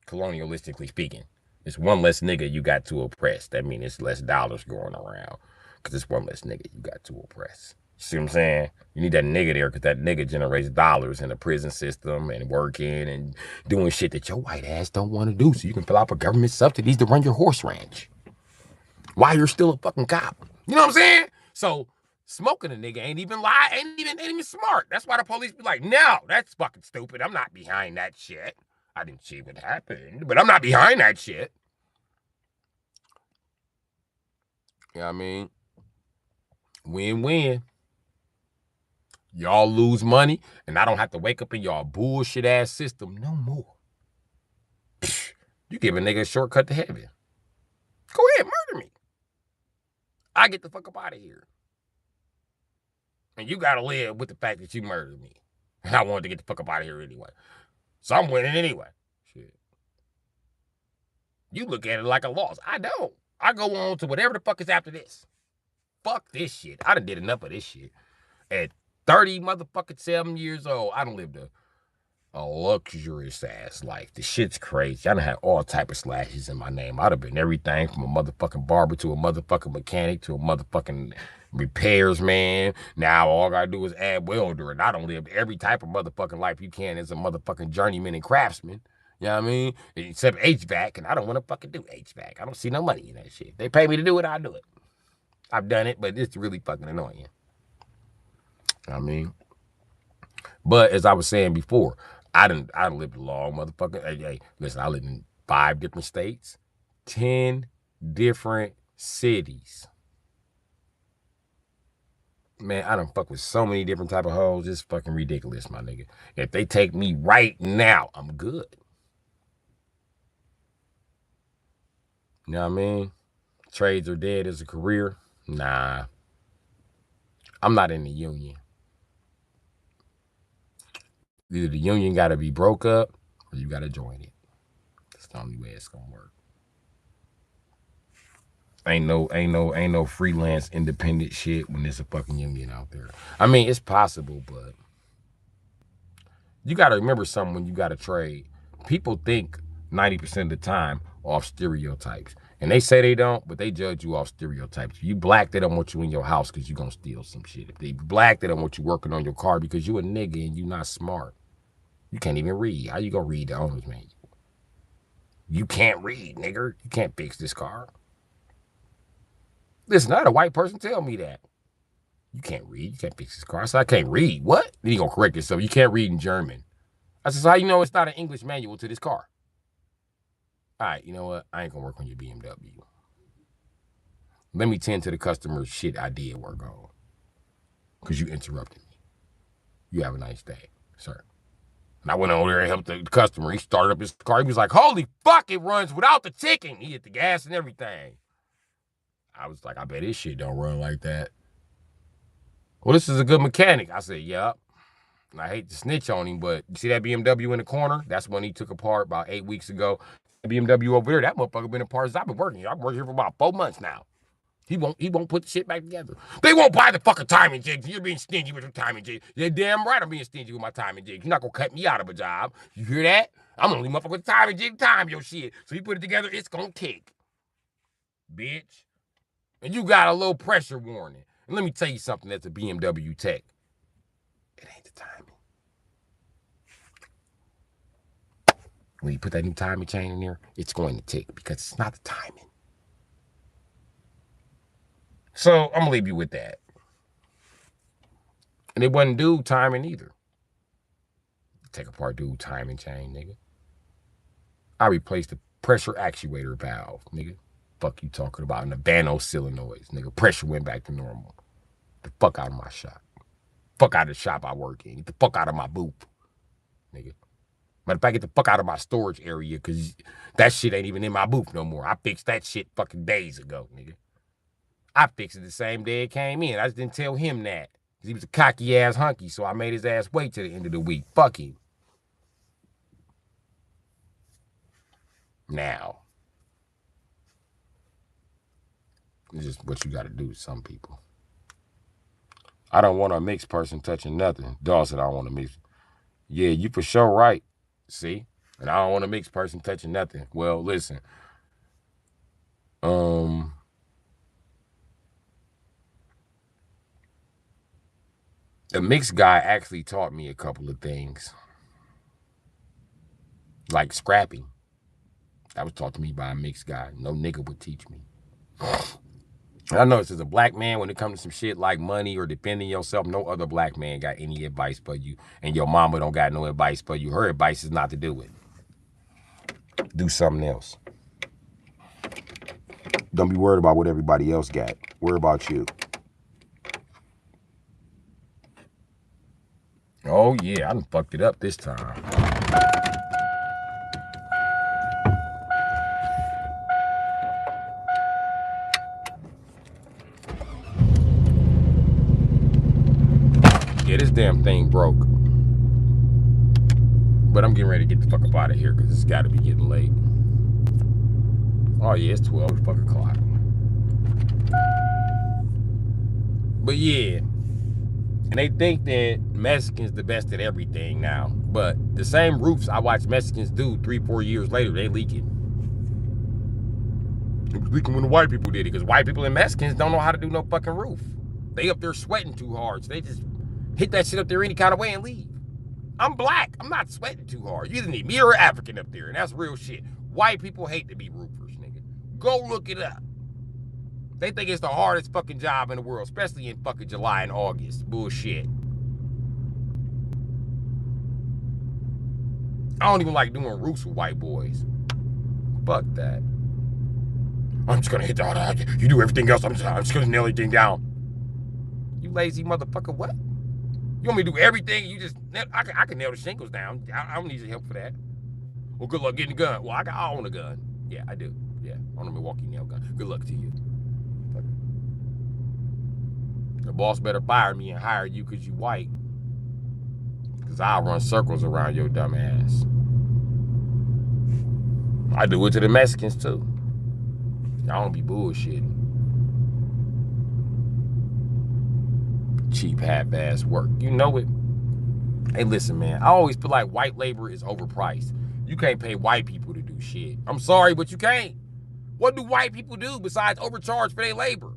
Colonialistically speaking. It's one less nigga you got to oppress. That means it's less dollars going around. Because it's one less nigga you got to oppress. See what I'm saying? You need that nigga there because that nigga generates dollars in the prison system and working and doing shit that your white ass don't want to do so you can fill out for government subsidies to run your horse ranch. While you're still a fucking cop. You know what I'm saying? So smoking a nigga ain't even smart. That's why the police be like, no, that's fucking stupid. I'm not behind that shit. I didn't see what happened, but I'm not behind that shit. You know what I mean? Win-win. Y'all lose money, and I don't have to wake up in y'all bullshit ass system no more. You give a nigga a shortcut to heaven. Go ahead, murder me. I get the fuck up out of here. And you gotta live with the fact that you murdered me. And I wanted to get the fuck up out of here anyway. So I'm winning anyway. Shit. You look at it like a loss. I don't. I go on to whatever the fuck is after this. Fuck this shit. I done did enough of this shit. At 30 motherfucking 7 years old, I done lived a luxurious ass life. The shit's crazy. I done had all type of slashes in my name. I'd have been everything from a motherfucking barber to a motherfucking mechanic to a motherfucking repairs man. Now all I gotta do is add welder, and I done lived every type of motherfucking life you can as a motherfucking journeyman and craftsman. You know what I mean? Except HVAC, and I don't want to fucking do HVAC. I don't see no money in that shit. If they pay me to do it, I'll do it. I've done it, but it's really fucking annoying. I mean, but as I was saying before, I lived a long motherfucking. Hey, listen, I lived in 5 different states, 10 different cities. Man, I done fuck with so many different type of hoes. It's fucking ridiculous, my nigga. If they take me right now, I'm good. You know what I mean? Trades are dead as a career. Nah. I'm not in the union. Either the union got to be broke up or you got to join it. That's the only way it's going to work. Ain't no freelance independent shit when there's a fucking union out there. I mean, it's possible, but you got to remember something when you got to trade. People think 90% of the time off stereotypes. And they say they don't, but they judge you off stereotypes. If you black, they don't want you in your house because you're going to steal some shit. If they black, they don't want you working on your car because you a nigga and you not smart. You can't even read. How you going to read the owner's manual? You can't read, nigger. You can't fix this car. Listen, I had a white person tell me that. You can't read. You can't fix this car. I said, I can't read. What? Then he going to correct yourself. You can't read in German. I said, so how you know it's not an English manual to this car? All right, you know what? I ain't going to work on your BMW. Let me tend to the customer's shit I did work on. Because you interrupted me. You have a nice day, sir. And I went over there and helped the customer. He started up his car. He was like, holy fuck, it runs without the ticking. He hit the gas and everything. I was like, I bet this shit don't run like that. Well, this is a good mechanic. I said, yep. And I hate to snitch on him, but you see that BMW in the corner? That's one he took apart about 8 weeks ago. The BMW over there, that motherfucker been apart since I've been working here. I've been working here for about 4 months now. He won't put the shit back together. They won't buy the fucking timing jigs. You're being stingy with your timing jigs. You're damn right I'm being stingy with my timing jigs. You're not gonna cut me out of a job. You hear that? I'm gonna leave motherfucker with the timing jig time your shit. So you put it together, it's gonna tick. Bitch. And you got a low pressure warning. And let me tell you something that's a BMW tech. It ain't the timing. When you put that new timing chain in there, it's going to tick because it's not the timing. So I'm gonna leave you with that. And it wasn't dude timing either. Take apart dude timing chain, nigga. I replaced the pressure actuator valve, nigga. Fuck you talking about in the Bano solenoids, nigga. Pressure went back to normal. Get the fuck out of my shop. Fuck out of the shop I work in. Get the fuck out of my booth, nigga. Matter of fact, get the fuck out of my storage area because that shit ain't even in my booth no more. I fixed that shit fucking days ago, nigga. I fixed it the same day it came in. I just didn't tell him that. Because he was a cocky ass hunky, so I made his ass wait till the end of the week. Fuck him. Now. It's just what you gotta do to some people. I don't want a mixed person touching nothing. Dawg said I don't want a mixed. Yeah, you for sure right. See? And I don't want a mixed person touching nothing. Well, listen. The mixed guy actually taught me a couple of things. Like scrapping. That was taught to me by a mixed guy. No nigga would teach me. And I know as a black man, when it comes to some shit like money or defending yourself, no other black man got any advice for you. And your mama don't got no advice for you. Her advice is not to do it. Do something else. Don't be worried about what everybody else got. Worry about you. Oh, yeah, I done fucked it up this time. damn thing broke. But I'm getting ready to get the fuck up out of here because it's got to be getting late. Oh yeah, it's 12 fucking o'clock. But yeah, and they think that Mexicans the best at everything now. But the same roofs I watch Mexicans do 3-4 years later, they leaking. It was leaking when the white people did it, because white people and Mexicans don't know how to do no fucking roof. They up there sweating too hard, so they just hit that shit up there any kind of way and leave. I'm black. I'm not sweating too hard. You either need me or African up there, and that's real shit. White people hate to be roofers, nigga. Go look it up. They think it's the hardest fucking job in the world, especially in fucking July and August. Bullshit. I don't even like doing roofs with white boys. Fuck that. I'm just gonna hit the hard. You do everything else. I'm just gonna nail everything down. You lazy motherfucker, what? You want me to do everything? You just, I can nail the shingles down. I don't need your help for that. Well, good luck getting a gun. Well, I own a gun. Yeah, I do. Yeah, I own a Milwaukee nail gun. Good luck to you. The boss better fire me and hire you because you white. Because I'll run circles around your dumb ass. I do it to the Mexicans too. Y'all don't be bullshitting. Cheap half-ass work. You know it. Hey, listen, man. I always feel like white labor is overpriced. You can't pay white people to do shit. I'm sorry, but you can't. What do white people do besides overcharge for their labor?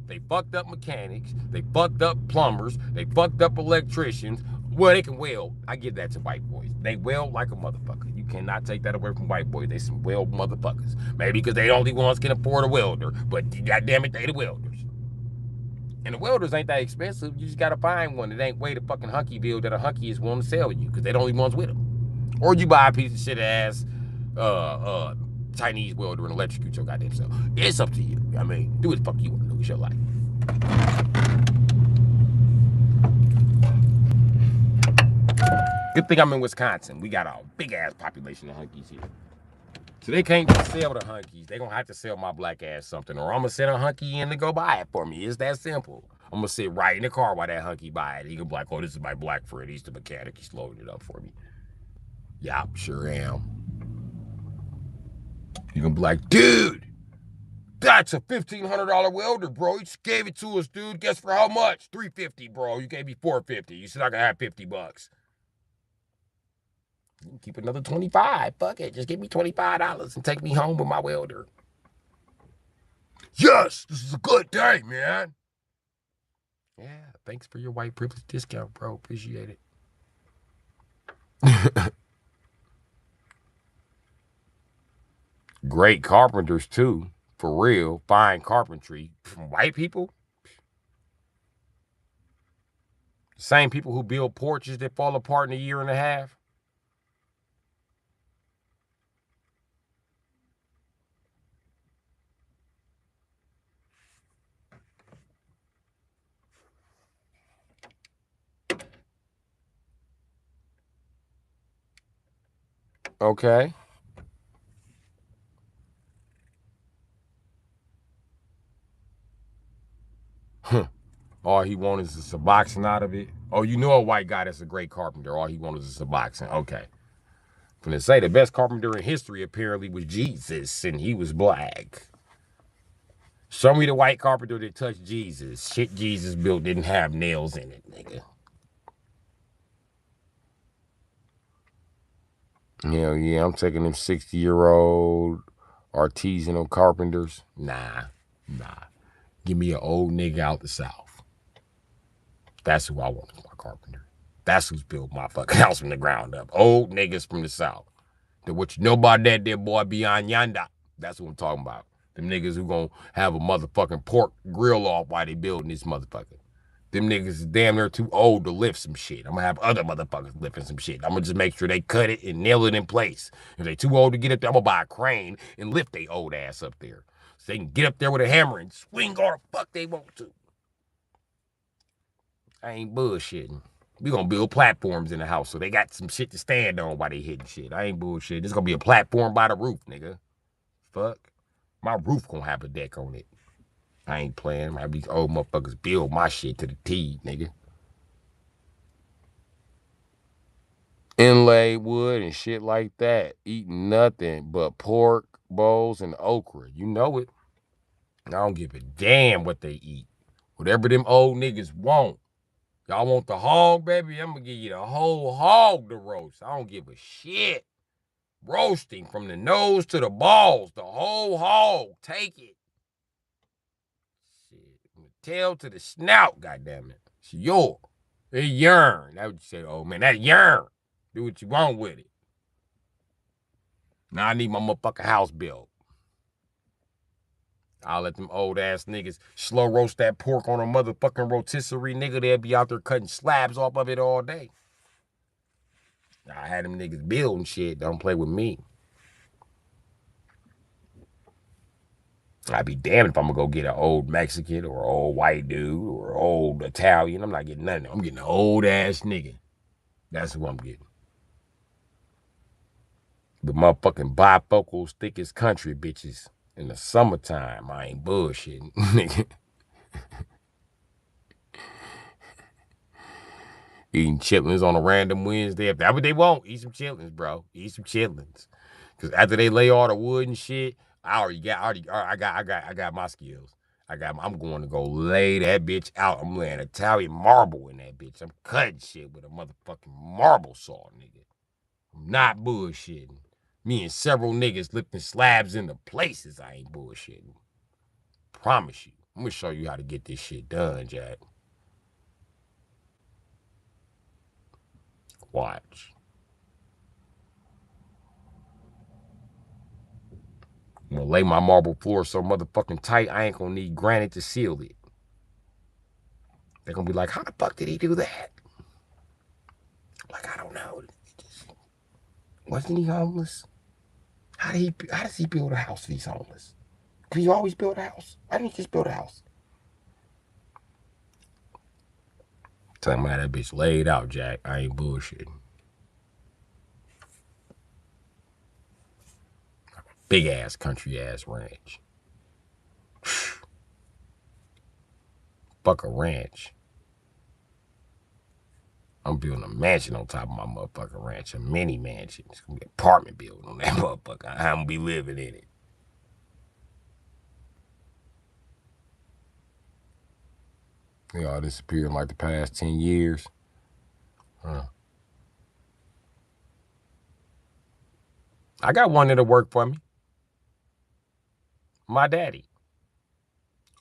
They fucked up mechanics. They fucked up plumbers. They fucked up electricians. Well, they can weld. I give that to white boys. They weld like a motherfucker. You cannot take that away from white boys. They some weld motherfuckers. Maybe because they the only ones can afford a welder. But goddamn it, they the welders. And the welders ain't that expensive. You just gotta find one that ain't way the fucking hunky bill that a hunky is willing to sell you, because they the only ones with them. Or you buy a piece of shit ass Chinese welder and electrocute your goddamn self. It's up to you. I mean, do what the fuck you want to do with your life. Good thing I'm in Wisconsin. We got a big ass population of hunkies here. So they can't just sell the hunkies. They gonna have to sell my black ass something, or I'm gonna send a hunky in to go buy it for me. It's that simple. I'm gonna sit right in the car while that hunky buy it. He gonna be like, oh, this is my black friend. He's the mechanic. He's loading it up for me. Yeah, I sure am. You gonna be like, dude, that's a $1,500 welder, bro. You just gave it to us, dude. Guess for how much? $350, bro. You gave me $450. You said I could have $50. Keep another 25. Fuck it. Just give me $25 and take me home with my welder. Yes, this is a good day, man. Yeah, thanks for your white privilege discount, bro. Appreciate it. Great carpenters, too. For real. Fine carpentry. From white people. Same people who build porches that fall apart in a year and a half. Okay. All he wanted is a suboxone out of it. Oh, you know a white guy that's a great carpenter. All he wanted is a suboxone. Okay. From to say the best carpenter in history apparently was Jesus, and he was black. Show me the white carpenter that touched Jesus. Shit Jesus built didn't have nails in it, nigga. Hell yeah, I'm taking them 60-year-old artisanal carpenters. Nah. Give me an old nigga out the South. That's who I want as my carpenter. That's who's built my fucking house from the ground up. Old niggas from the South. That what you know about that there boy beyond yonder. That's what I'm talking about. Them niggas who gonna have a motherfucking pork grill off while they building this motherfucker. Them niggas is damn near too old to lift some shit. I'm gonna have other motherfuckers lifting some shit. I'm gonna just make sure they cut it and nail it in place. If they too old to get up there, I'm gonna buy a crane and lift they old ass up there. So they can get up there with a hammer and swing all the fuck they want to. I ain't bullshitting. We gonna build platforms in the house so they got some shit to stand on while they hitting shit. I ain't bullshitting. This gonna be a platform by the roof, nigga. Fuck. My roof gonna have a deck on it. I ain't playing. These old motherfuckers build my shit to the T, nigga. inlaid wood and shit like that, eating nothing but pork, bowls, and okra. You know it. I don't give a damn what they eat. Whatever them old niggas want. Y'all want the hog, baby? I'm gonna give you the whole hog to roast. I don't give a shit. Roasting from the nose to the balls, the whole hog. Take it. Shit. From the tail to the snout, goddammit. It's yours. It's urn. That would you say, oh man, that urn. Do what you want with it. Now I need my motherfucking house built. I'll let them old ass niggas slow roast that pork on a motherfucking rotisserie, nigga. They'll be out there cutting slabs off of it all day. I had them niggas building shit. Don't play with me. I'd be damned if I'm gonna go get an old Mexican or an old white dude or an old Italian. I'm not getting nothing. I'm getting an old ass nigga. That's who I'm getting. But motherfucking bifocals, thick as country bitches in the summertime, I ain't bullshitting, nigga. Eating chitlins on a random Wednesday. If that's what they want, eat some chitlins, bro. Eat some chitlins. Cause after they lay all the wood and shit, I got my skills. I'm going to go lay that bitch out. I'm laying Italian marble in that bitch. I'm cutting shit with a motherfucking marble saw, nigga. I'm not bullshitting. Me and several niggas lifting slabs into places. I ain't bullshitting. Promise you. I'm gonna show you how to get this shit done, Jack. Watch. I'm gonna lay my marble floor so motherfucking tight, I ain't gonna need granite to seal it. They're gonna be like, how the fuck did he do that? Like, I don't know. Wasn't he homeless? How does he build a house if he's homeless? Can you always build a house? Why didn't he just build a house? Tell me how that bitch laid out, Jack. I ain't bullshitting. Big ass country ass ranch. Fuck a ranch. I'm building a mansion on top of my motherfucking ranch. A mini mansion. It's gonna be an apartment building on that motherfucker. I'm gonna be living in it. They all disappeared in like the past 10 years. Huh. I got one that'll work for me. My daddy.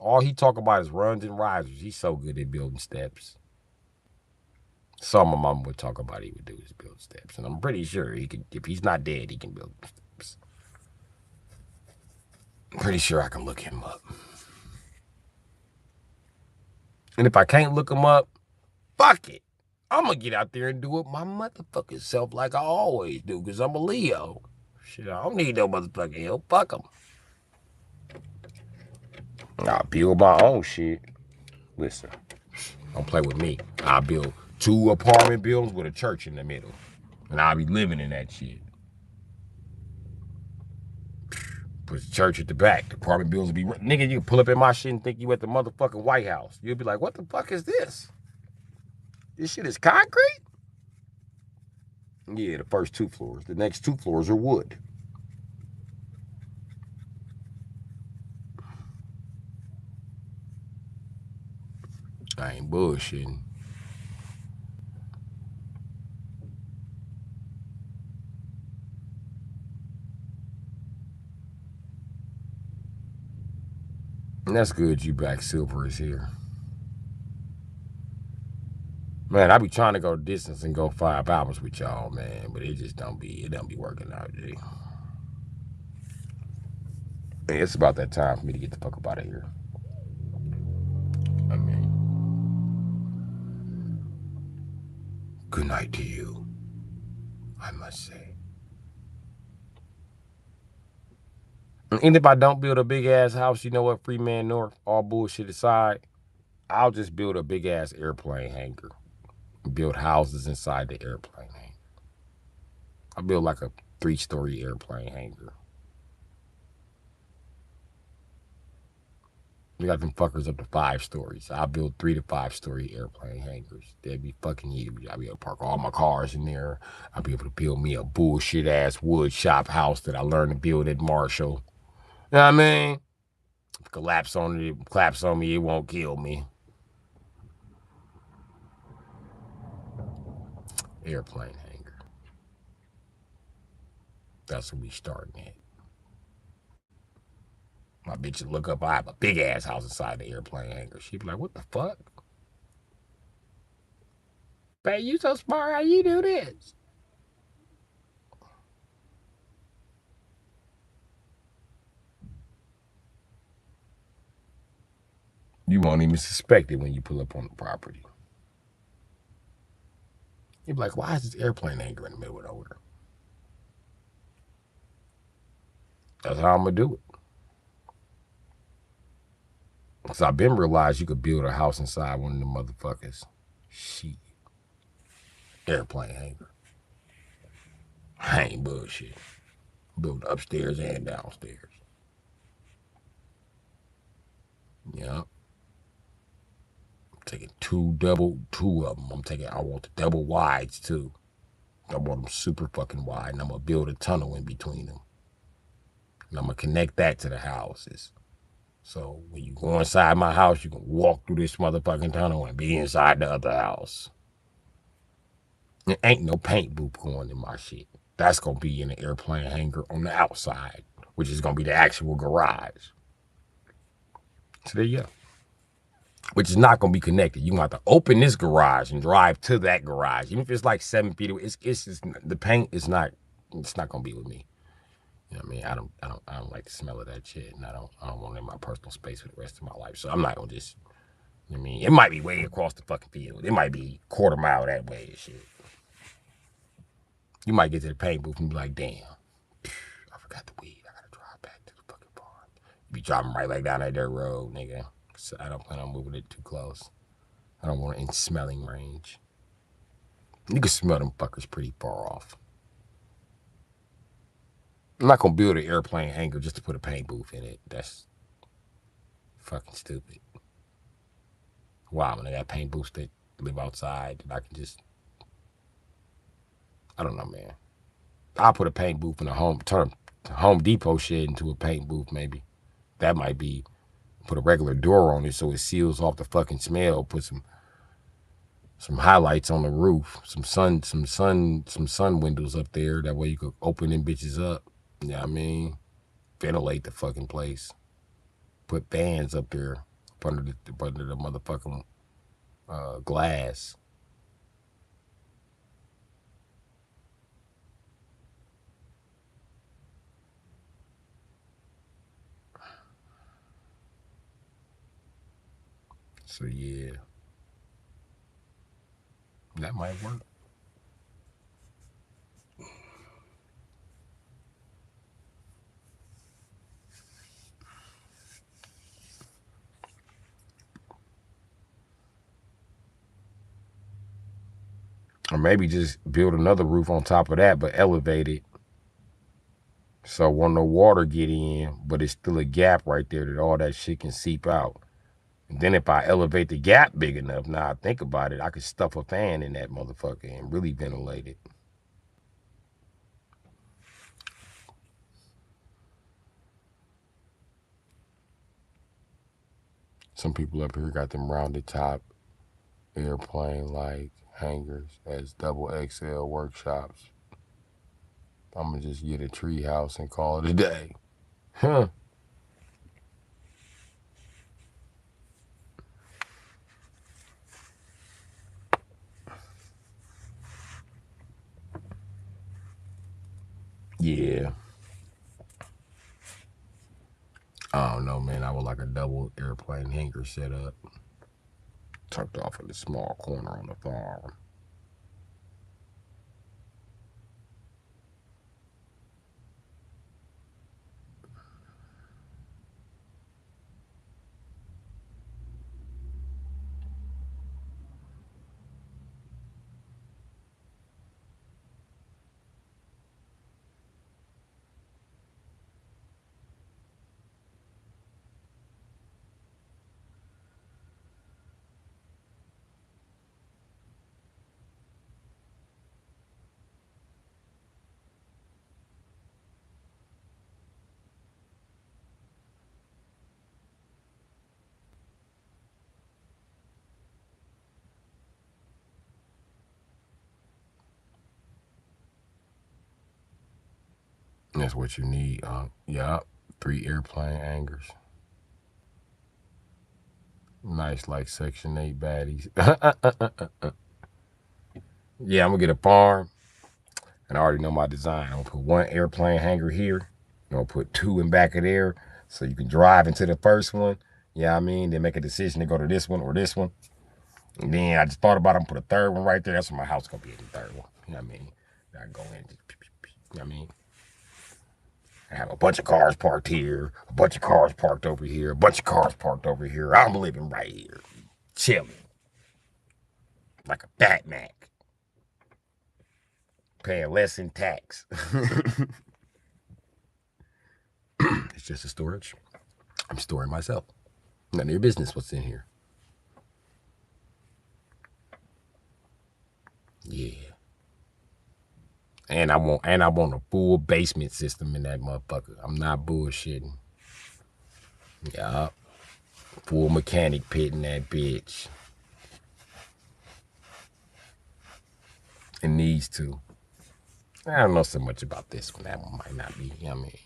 All he talk about is runs and risers. He's so good at building steps. So my mom would talk about he would do is build steps. And I'm pretty sure he could, if he's not dead, he can build steps. I'm pretty sure I can look him up. And if I can't look him up, fuck it. I'm gonna get out there and do it my motherfucking self like I always do, because I'm a Leo. Shit, I don't need no motherfucking help. Fuck him. I'll build my own shit. Listen, don't play with me. I'll build 2 apartment buildings with a church in the middle. And I'll be living in that shit. Put the church at the back. The apartment buildings will be... Nigga, you can pull up in my shit and think you at the motherfucking White House. You'll be like, what the fuck is this? This shit is concrete? Yeah, the first 2 floors. The next 2 floors are wood. I ain't bullshitting. And that's good you back. Silver is here. Man, I be trying to go distance and go 5 hours with y'all, man. But it just don't be working out, G. Hey, it's about that time for me to get the fuck up out of here. I mean, good night to you, I must say. And if I don't build a big ass house, you know what, Freeman North, all bullshit aside, I'll just build a big ass airplane hangar. Build houses inside the airplane hangar. I'll build like a 3-story airplane hangar. We got them fuckers up to 5 stories. I'll build 3 to 5 story airplane hangars. They'd be fucking huge. I'll be able to park all my cars in there. I'll be able to build me a bullshit ass wood shop house that I learned to build at Marshall. You know what I mean? If it collapse on me, it won't kill me. Airplane hangar. That's what we starting at. My bitch would look up, I have a big ass house inside the airplane hangar. She'd be like, what the fuck? Babe, you so smart, how you do this? You won't even suspect it when you pull up on the property. You'd be like, why is this airplane hangar in the middle of nowhere? That's how I'm going to do it. Because I've been realized you could build a house inside one of them motherfuckers. Shit. Airplane hangar. I ain't bullshit. Build upstairs and downstairs. Yep. Taking two of them. I want the double wides too. I want them super fucking wide, and I'm gonna build a tunnel in between them. And I'm gonna connect that to the houses. So when you go inside my house, you can walk through this motherfucking tunnel and be inside the other house. There ain't no paint booth going in my shit. That's gonna be in the airplane hangar on the outside, which is gonna be the actual garage. So there you go. Which is not gonna be connected. You have to open this garage and drive to that garage. Even if it's like 7 feet away, it's just the paint is not. It's not gonna be with me. You know what I mean? I don't like the smell of that shit, and I don't want it in my personal space for the rest of my life. So I'm not gonna just. You know what I mean, it might be way across the fucking field. It might be a quarter mile that way and shit. You might get to the paint booth and be like, damn, I forgot the weed. I gotta drive back to the fucking farm. You be driving right like down that dirt road, nigga. So I don't plan on moving it too close. I don't want it in smelling range. You can smell them fuckers pretty far off. I'm not gonna build an airplane hangar just to put a paint booth in it. That's fucking stupid. Wow, when I got paint booths that live outside, I can just, I don't know, man. I'll put a paint booth in turn a Home Depot shed into a paint booth, maybe. That might be, put a regular door on it so it seals off the fucking smell. Put some highlights on the roof, some sun windows up there. That way you could open them bitches up. You know what I mean? Ventilate the fucking place. Put fans up there up under the motherfucking glass. So yeah, that might work. Or maybe just build another roof on top of that, but elevate it. So when the water get in, but it's still a gap right there that all that shit can seep out. And then if I elevate the gap big enough, now I think about it, I could stuff a fan in that motherfucker and really ventilate it. Some people up here got them rounded top airplane like hangars as double XL workshops. I'm gonna just get a tree house and call it a day. Huh. Yeah. I don't know, man. I would like a double airplane hangar set up. Tucked off in the small corner on the farm. That's what you need. Yeah, 3 airplane hangars. Nice, like Section 8 baddies. Yeah, I'm gonna get a farm, and I already know my design. I'm gonna put 1 airplane hangar here. I'm gonna put 2 in back of there, so you can drive into the first one. Yeah, I mean, then make a decision to go to this one or this one. And then I just thought about it. Put a 3rd one right there. That's where my house gonna be in the 3rd one. You know what I mean? I go in. You know what I mean? I have a bunch of cars parked here, a bunch of cars parked over here, a bunch of cars parked over here. I'm living right here, chilling, like a fat Mac, paying less in tax. It's just a storage. I'm storing myself. None of your business what's in here. Yeah. And I want a full basement system in that motherfucker. I'm not bullshitting. Yeah. Full mechanic pit in that bitch. It needs to. I don't know so much about this one. That one might not be, you know what I mean?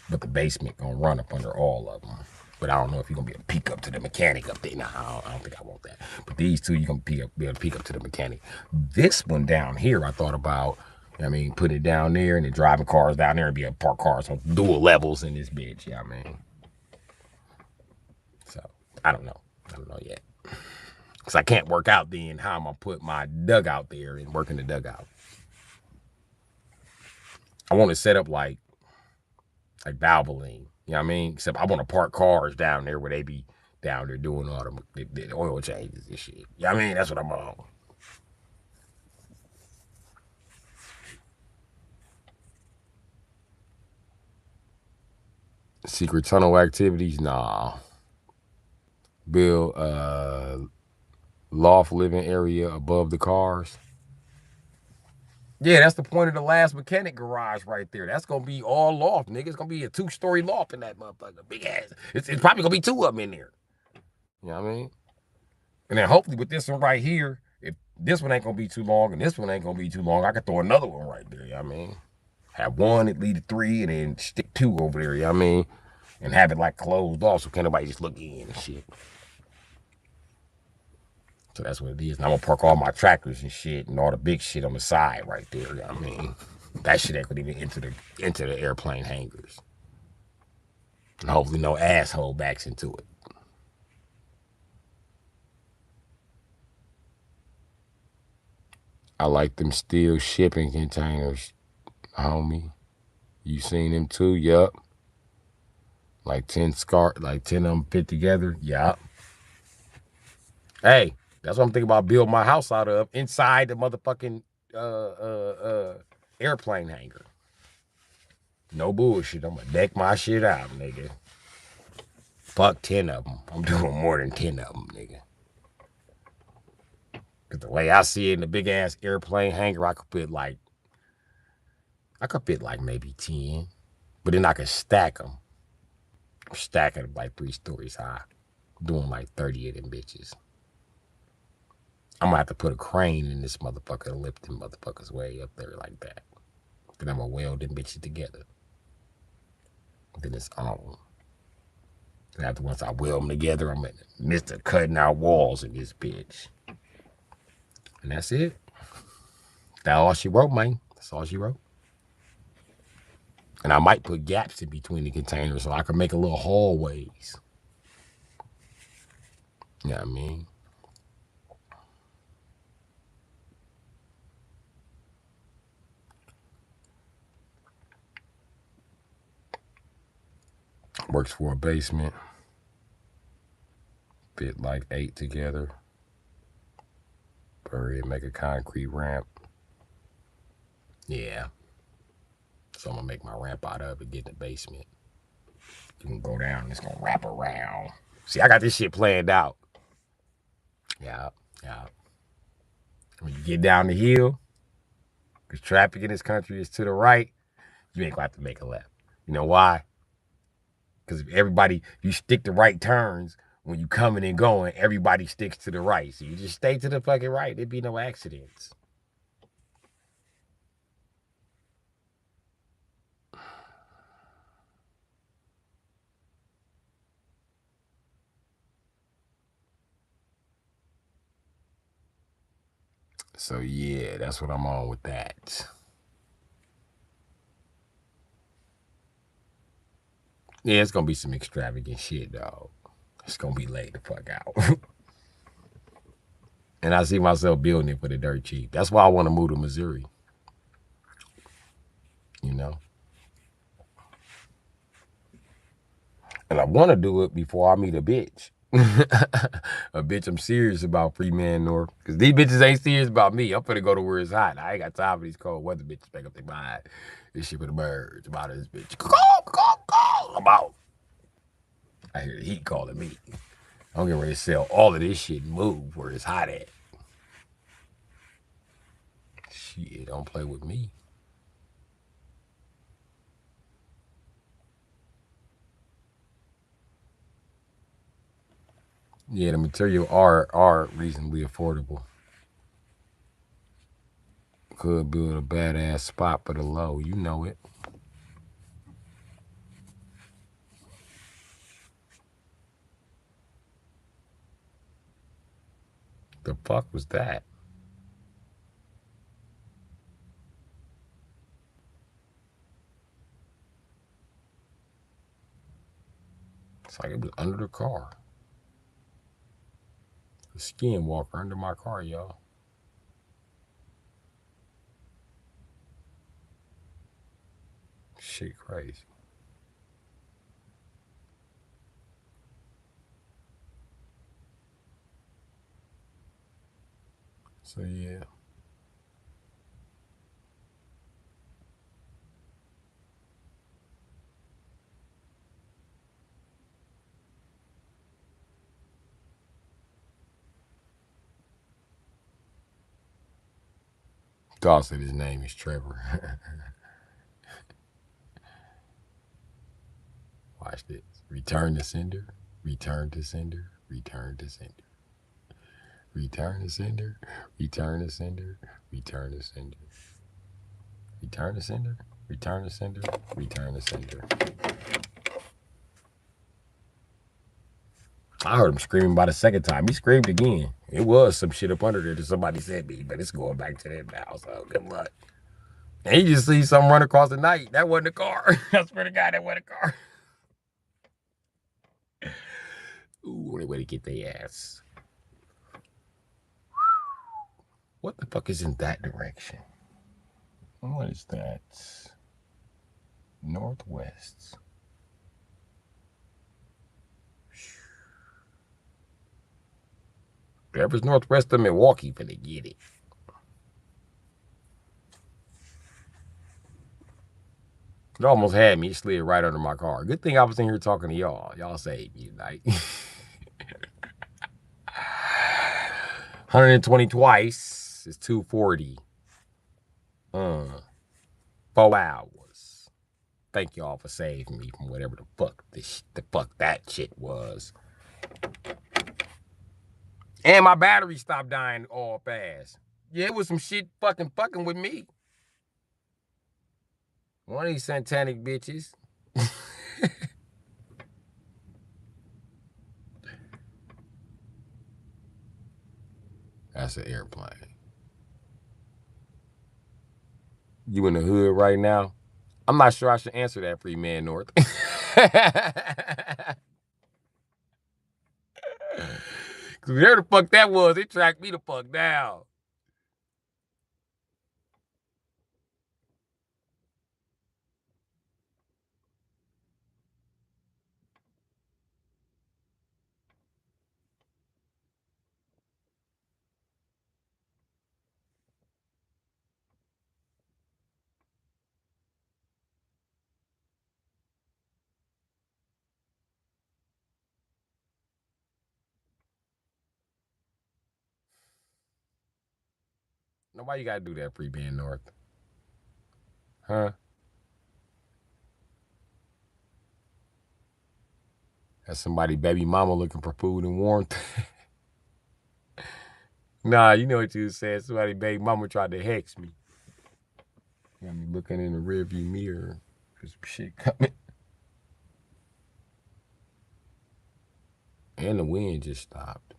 But the basement gonna run up under all of them. But I don't know if you're gonna be able to peek up to the mechanic up there. Nah, I don't think I want that. But these two, you're gonna be able to peek up to the mechanic. This one down here, I thought about, you know what I mean, put it down there and then driving cars down there and be able to park cars on dual levels in this bitch, you know what I mean? So, I don't know. I don't know yet. Because I can't work out then how I'm gonna put my dugout there and work in the dugout. I want to set up like Valvoline. You know what I mean? Except I want to park cars down there where they be down there doing all the oil changes and shit. You know what I mean? That's what I'm on. Secret tunnel activities? Nah. Build loft living area above the cars. Yeah, that's the point of the last mechanic garage right there. That's gonna be all loft, nigga. It's gonna be a 2-story loft in that motherfucker. Big ass. It's probably gonna be 2 of them in there. You know what I mean? And then hopefully with this one right here, if this one ain't gonna be too long and this one ain't gonna be too long, I can throw another one right there. You know what I mean? Have one, it lead to 3, and then stick 2 over there. You know what I mean? And have it like closed off so can't nobody just look in and shit. So that's what it is. And I'm gonna park all my tractors and shit and all the big shit on the side right there. You know what I mean? That shit ain't gonna even enter the airplane hangars. And hopefully no asshole backs into it. I like them steel shipping containers, homie. You seen them too? Yup. Like 10 of them fit together? Yup. Hey, that's what I'm thinking about building my house out of, inside the motherfucking airplane hangar. No bullshit. I'm gonna deck my shit out, nigga. Fuck 10 of them. I'm doing more than 10 of them, nigga. Cause the way I see it in the big ass airplane hangar, I could fit like maybe 10. But then I could stack them. I'm stacking them like 3 stories high. Doing like 30 of them bitches. I'm gonna have to put a crane in this motherfucker to lift them motherfuckers way up there like that. Then I'm gonna weld them bitches together. Then it's on. Then after once I weld them together, I'm gonna Mr. Cutting out walls in this bitch. And that's it. That's all she wrote, man. That's all she wrote. And I might put gaps in between the containers so I can make a little hallways. You know what I mean? Works for a basement. Fit like 8 together. Bury it, make a concrete ramp. Yeah. So I'm gonna make my ramp out of it, get in the basement. You can go down, it's gonna wrap around. See, I got this shit planned out. Yeah. When you get down the hill, because traffic in this country is to the right, you ain't gonna have to make a left. You know why? Because you stick to right turns, when you coming and going, everybody sticks to the right. So you just stay to the fucking right. There'd be no accidents. So yeah, that's what I'm on with that. Yeah, it's gonna be some extravagant shit, dog. It's gonna be laid the fuck out. And I see myself building it for the dirt cheap. That's why I want to move to Missouri. You know? And I want to do it before I meet a bitch. A bitch I'm serious about, free man north. Because these bitches ain't serious about me. I'm finna go to where it's hot. I ain't got time for these cold weather bitches back up their mind. This shit for the birds. I'm out of this bitch. I'm out. I hear the heat calling me. I'm getting ready to sell all of this shit and move where it's hot at. Shit, don't play with me. Yeah, the material are reasonably affordable. Could build a badass spot for the low. You know it. The fuck was that? It's like it was under the car. A skinwalker under my car, y'all. Shit crazy. So yeah. God said his name is Trevor. Watch this. Return to sender. Return to sender. Return to sender. Return to sender. Return to sender. Return to sender. Return to sender. Return to sender. Return to sender. I heard him screaming by the second time. He screamed again. It was some shit up under there that somebody sent me, but it's going back to them now, so good luck. And he just sees something run across the night. That wasn't a car. I swear to God, that wasn't a car. Ooh, only way to get their ass. What the fuck is in that direction? What is that? Northwest. Whatever's northwest of Milwaukee, finna get it. It almost had me. It slid right under my car. Good thing I was in here talking to y'all. Y'all saved me tonight. 120 twice is 240. 4 hours. Thank y'all for saving me from whatever the fuck that shit was. And my battery stopped dying all fast. Yeah, it was some shit fucking with me. One of these satanic bitches. That's an airplane. You in the hood right now? I'm not sure I should answer that, free man north. Cause whatever the fuck that was, it tracked me the fuck down. Now why you gotta do that, free man north? Huh? That's somebody baby mama looking for food and warmth. Nah, you know what you said. Somebody baby mama tried to hex me. Got me looking in the rearview mirror. There's some shit coming. And the wind just stopped.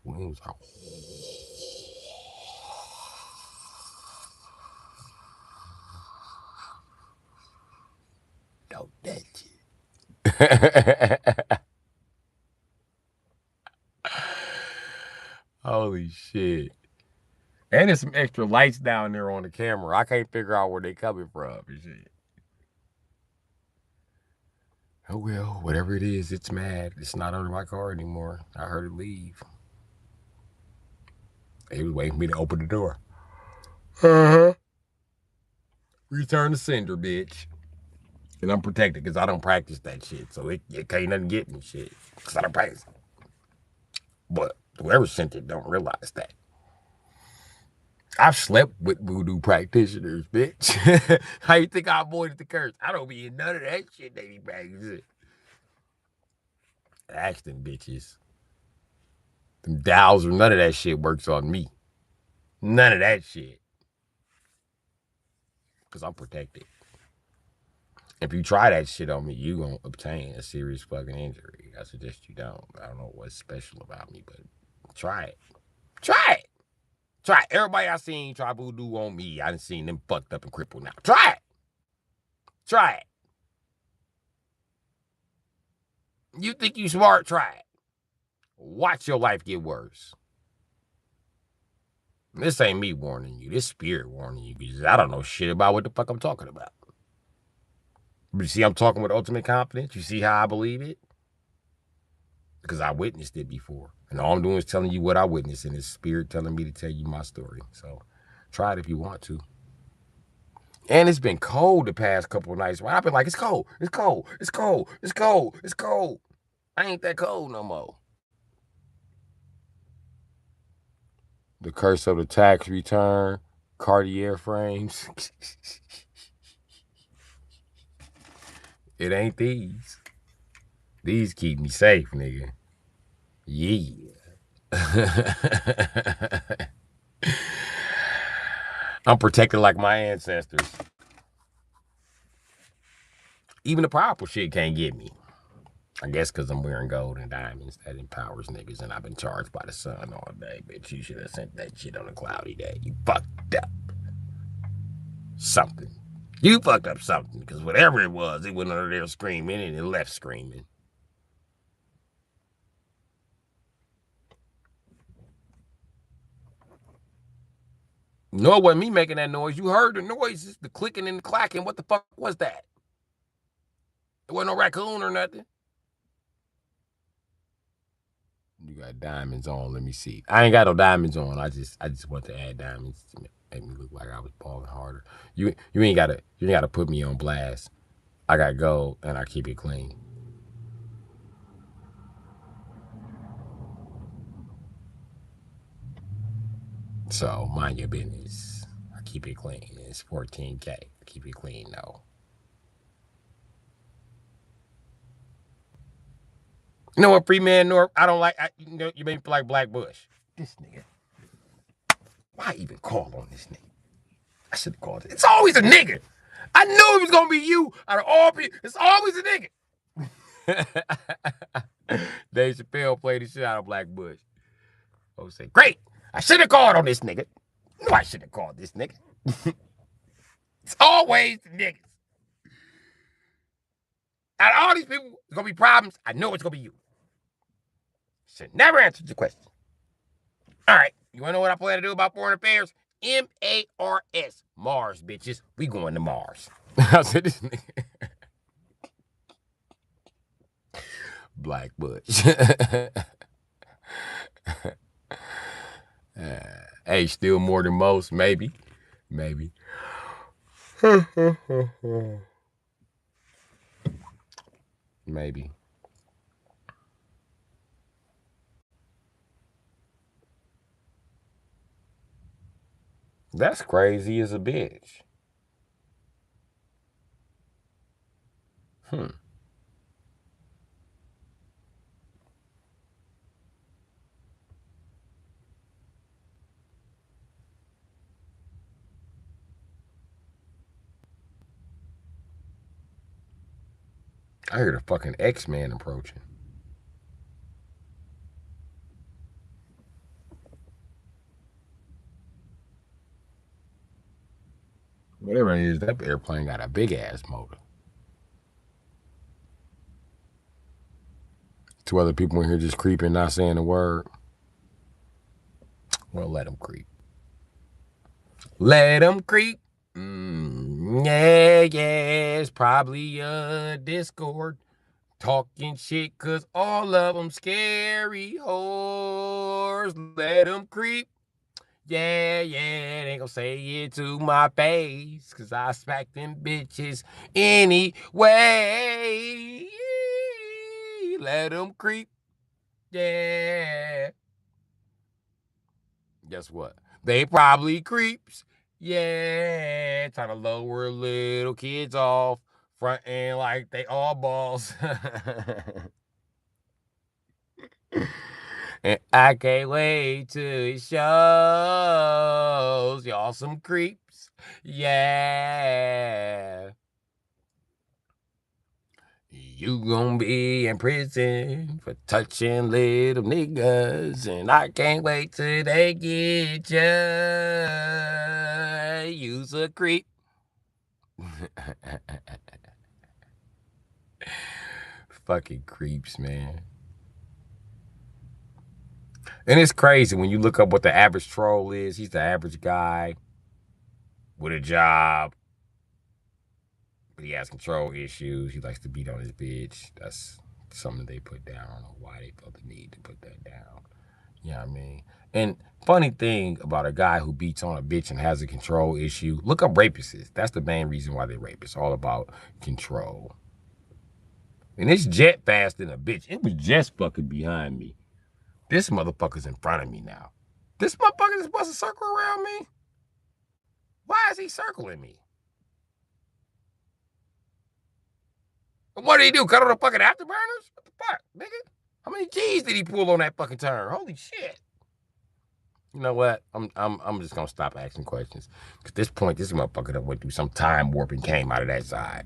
The wind was like, about that shit. Holy shit. And there's some extra lights down there on the camera. I can't figure out where they coming from and shit. Oh well, whatever it is, it's mad. It's not under my car anymore. I heard it leave. They was waiting for me to open the door. Uh-huh. Return to sender, bitch. And I'm protected because I don't practice that shit. So it can't nothing get me shit. Because I don't practice it. But whoever sent it don't realize that. I've slept with voodoo practitioners, bitch. How you think I avoided the curse? I don't be in none of that shit they be practicing. Ask them bitches. Them dowels or none of that shit works on me. None of that shit. Because I'm protected. If you try that shit on me, you gonna obtain a serious fucking injury. I suggest you don't. I don't know what's special about me, but try it. Try it. Try it. Everybody I seen try voodoo on me, I done seen them fucked up and crippled now. Try it. Try it. You think you smart? Try it. Watch your life get worse. This ain't me warning you. This spirit warning you because I don't know shit about what the fuck I'm talking about. But you see, I'm talking with ultimate confidence. You see how I believe it? Because I witnessed it before. And all I'm doing is telling you what I witnessed, and it's spirit telling me to tell you my story. So try it if you want to. And it's been cold the past couple of nights. I've been like, it's cold, it's cold, it's cold, it's cold, it's cold. I ain't that cold no more. The curse of the tax return, Cartier frames. It ain't these. These keep me safe, nigga. Yeah. I'm protected like my ancestors. Even the powerful shit can't get me. I guess because I'm wearing gold and diamonds. That empowers niggas, and I've been charged by the sun all day. Bitch, you should have sent that shit on a cloudy day. You fucked up something. You fucked up something, because whatever it was, it went under there screaming, and it left screaming. No, it wasn't me making that noise. You heard the noises, the clicking and the clacking. What the fuck was that? It wasn't no raccoon or nothing. You got diamonds on. Let me see. I ain't got no diamonds on. I just want to add diamonds to make me look like I was balling harder. You ain't gotta put me on blast. I got gold and I keep it clean. So mind your business. I keep it clean. It's 14K. Keep it clean though. You know what, Freeman North? I don't like. You know, you made me feel like Black Bush. This nigga. Why even call on this nigga? I should have called it. It's always a nigga. I knew it was gonna be you. Out of all people, it's always a nigga. Dave Chappelle played the shit out of Black Bush. Oh, say, great. I should have called on this nigga. No, I should have called this nigga. It's always the niggas. Out of all these people, there's gonna be problems. I know it's gonna be you. Should never answered the question. All right, you wanna know what I plan to do about foreign affairs? MARS. Mars, bitches. We going to Mars. I said this nigga. Black Bush. Hey, still more than most, maybe. Maybe. Maybe. That's crazy as a bitch. I heard a fucking X-Man approaching. Whatever it is, that airplane got a big ass motor. Two other people in here just creeping, not saying a word. Well, let them creep. Let them creep. Yeah, it's probably a Discord. Talking shit, cause all of them scary whores. Let them creep. Yeah, they ain't gonna say it to my face, cause I smack them bitches anyway. Let them creep. Yeah. Guess what? They probably creeps. Yeah. Trying to lower little kids off, fronting like they all balls. And I can't wait till it shows y'all some creeps. Yeah. You gonna be in prison for touching little niggas, and I can't wait till they get ya. You's a creep. Fucking creeps, man. And it's crazy when you look up what the average troll is. He's the average guy with a job, but he has control issues. He likes to beat on his bitch. That's something they put down. I don't know why they felt the need to put that down. You know what I mean? And funny thing about a guy who beats on a bitch and has a control issue, look up rapists. That's the main reason why they rape. It's all about control. And it's jet fast than a bitch. It was just fucking behind me. This motherfucker's in front of me now. This motherfucker is supposed to circle around me? Why is he circling me? What did he do? Cut on the fucking afterburners? What the fuck, nigga? How many G's did he pull on that fucking turn? Holy shit. You know what? I'm just gonna stop asking questions. At this point, this motherfucker that went through some time warp and came out of that side.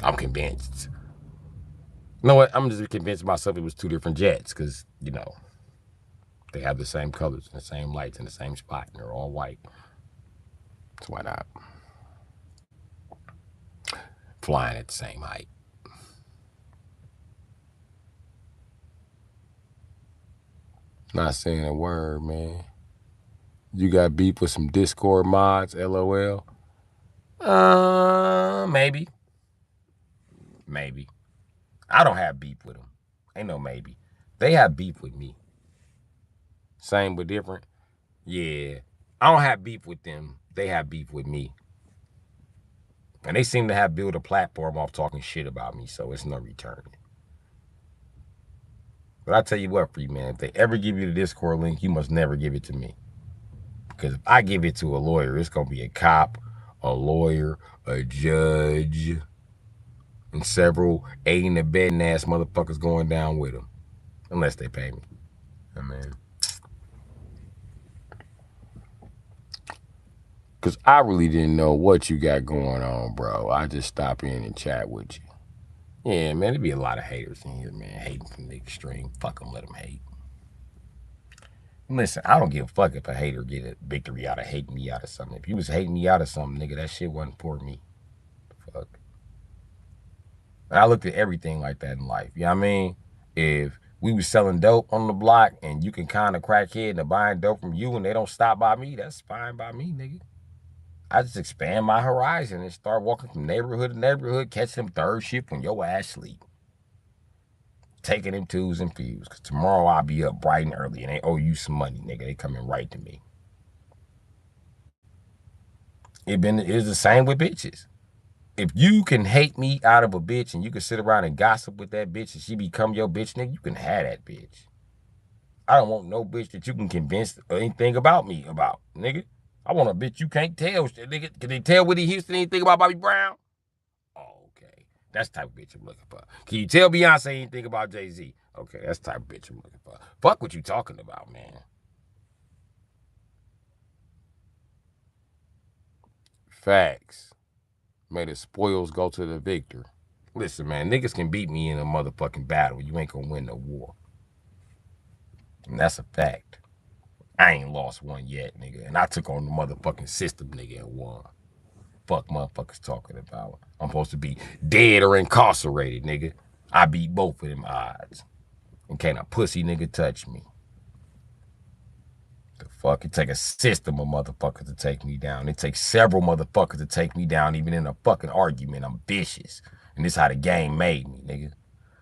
I'm convinced. You know what? I'm just convinced myself it was two different jets, because, you know, they have the same colors and the same lights in the same spot, and they're all white. So why not? Flying at the same height. Not saying a word, man. You got beef with some Discord mods, LOL? Maybe. Maybe. I don't have beef with them. Ain't no maybe. They have beef with me. Same but different. Yeah. I don't have beef with them. They have beef with me. And they seem to have built a platform off talking shit about me, so it's no return. But I tell you what, free man, if they ever give you the Discord link, you must never give it to me. Because if I give it to a lawyer, it's going to be a cop, a lawyer, a judge, and several aiding and abetting ass motherfuckers going down with them. Unless they pay me. I mean. Because I really didn't know what you got going on, bro. I just stop in and chat with you. Yeah, man, there'd be a lot of haters in here, man. Hating from the extreme. Fuck them, let them hate. Listen, I don't give a fuck if a hater get a victory out of hating me out of something. If you was hating me out of something, nigga, that shit wasn't for me. Fuck. And I looked at everything like that in life. You know what I mean? If we was selling dope on the block and you can kind of crackhead and buying dope from you and they don't stop by me, that's fine by me, nigga. I just expand my horizon and start walking from neighborhood to neighborhood, catching them third shift when your ass sleep. Taking them twos and fews. Because tomorrow I'll be up bright and early and they owe you some money, nigga. They coming right to me. It's the same with bitches. If you can hate me out of a bitch and you can sit around and gossip with that bitch and she become your bitch, nigga, you can have that bitch. I don't want no bitch that you can convince anything about me about, nigga. I want a bitch you can't tell, nigga. Can they tell Whitney Houston anything about Bobby Brown? Oh, okay. That's the type of bitch I'm looking for. Can you tell Beyonce anything about Jay-Z? Okay, that's the type of bitch I'm looking for. Fuck what you talking about, man. Facts. May the spoils go to the victor. Listen, man, niggas can beat me in a motherfucking battle. You ain't gonna win no war. And that's a fact. I ain't lost one yet, nigga. And I took on the motherfucking system, nigga, and won. Fuck motherfuckers talking about. I'm supposed to be dead or incarcerated, nigga. I beat both of them odds. And can't a pussy nigga touch me. The fuck? It take a system of motherfuckers to take me down. It takes several motherfuckers to take me down, even in a fucking argument. I'm vicious. And this how the game made me, nigga. And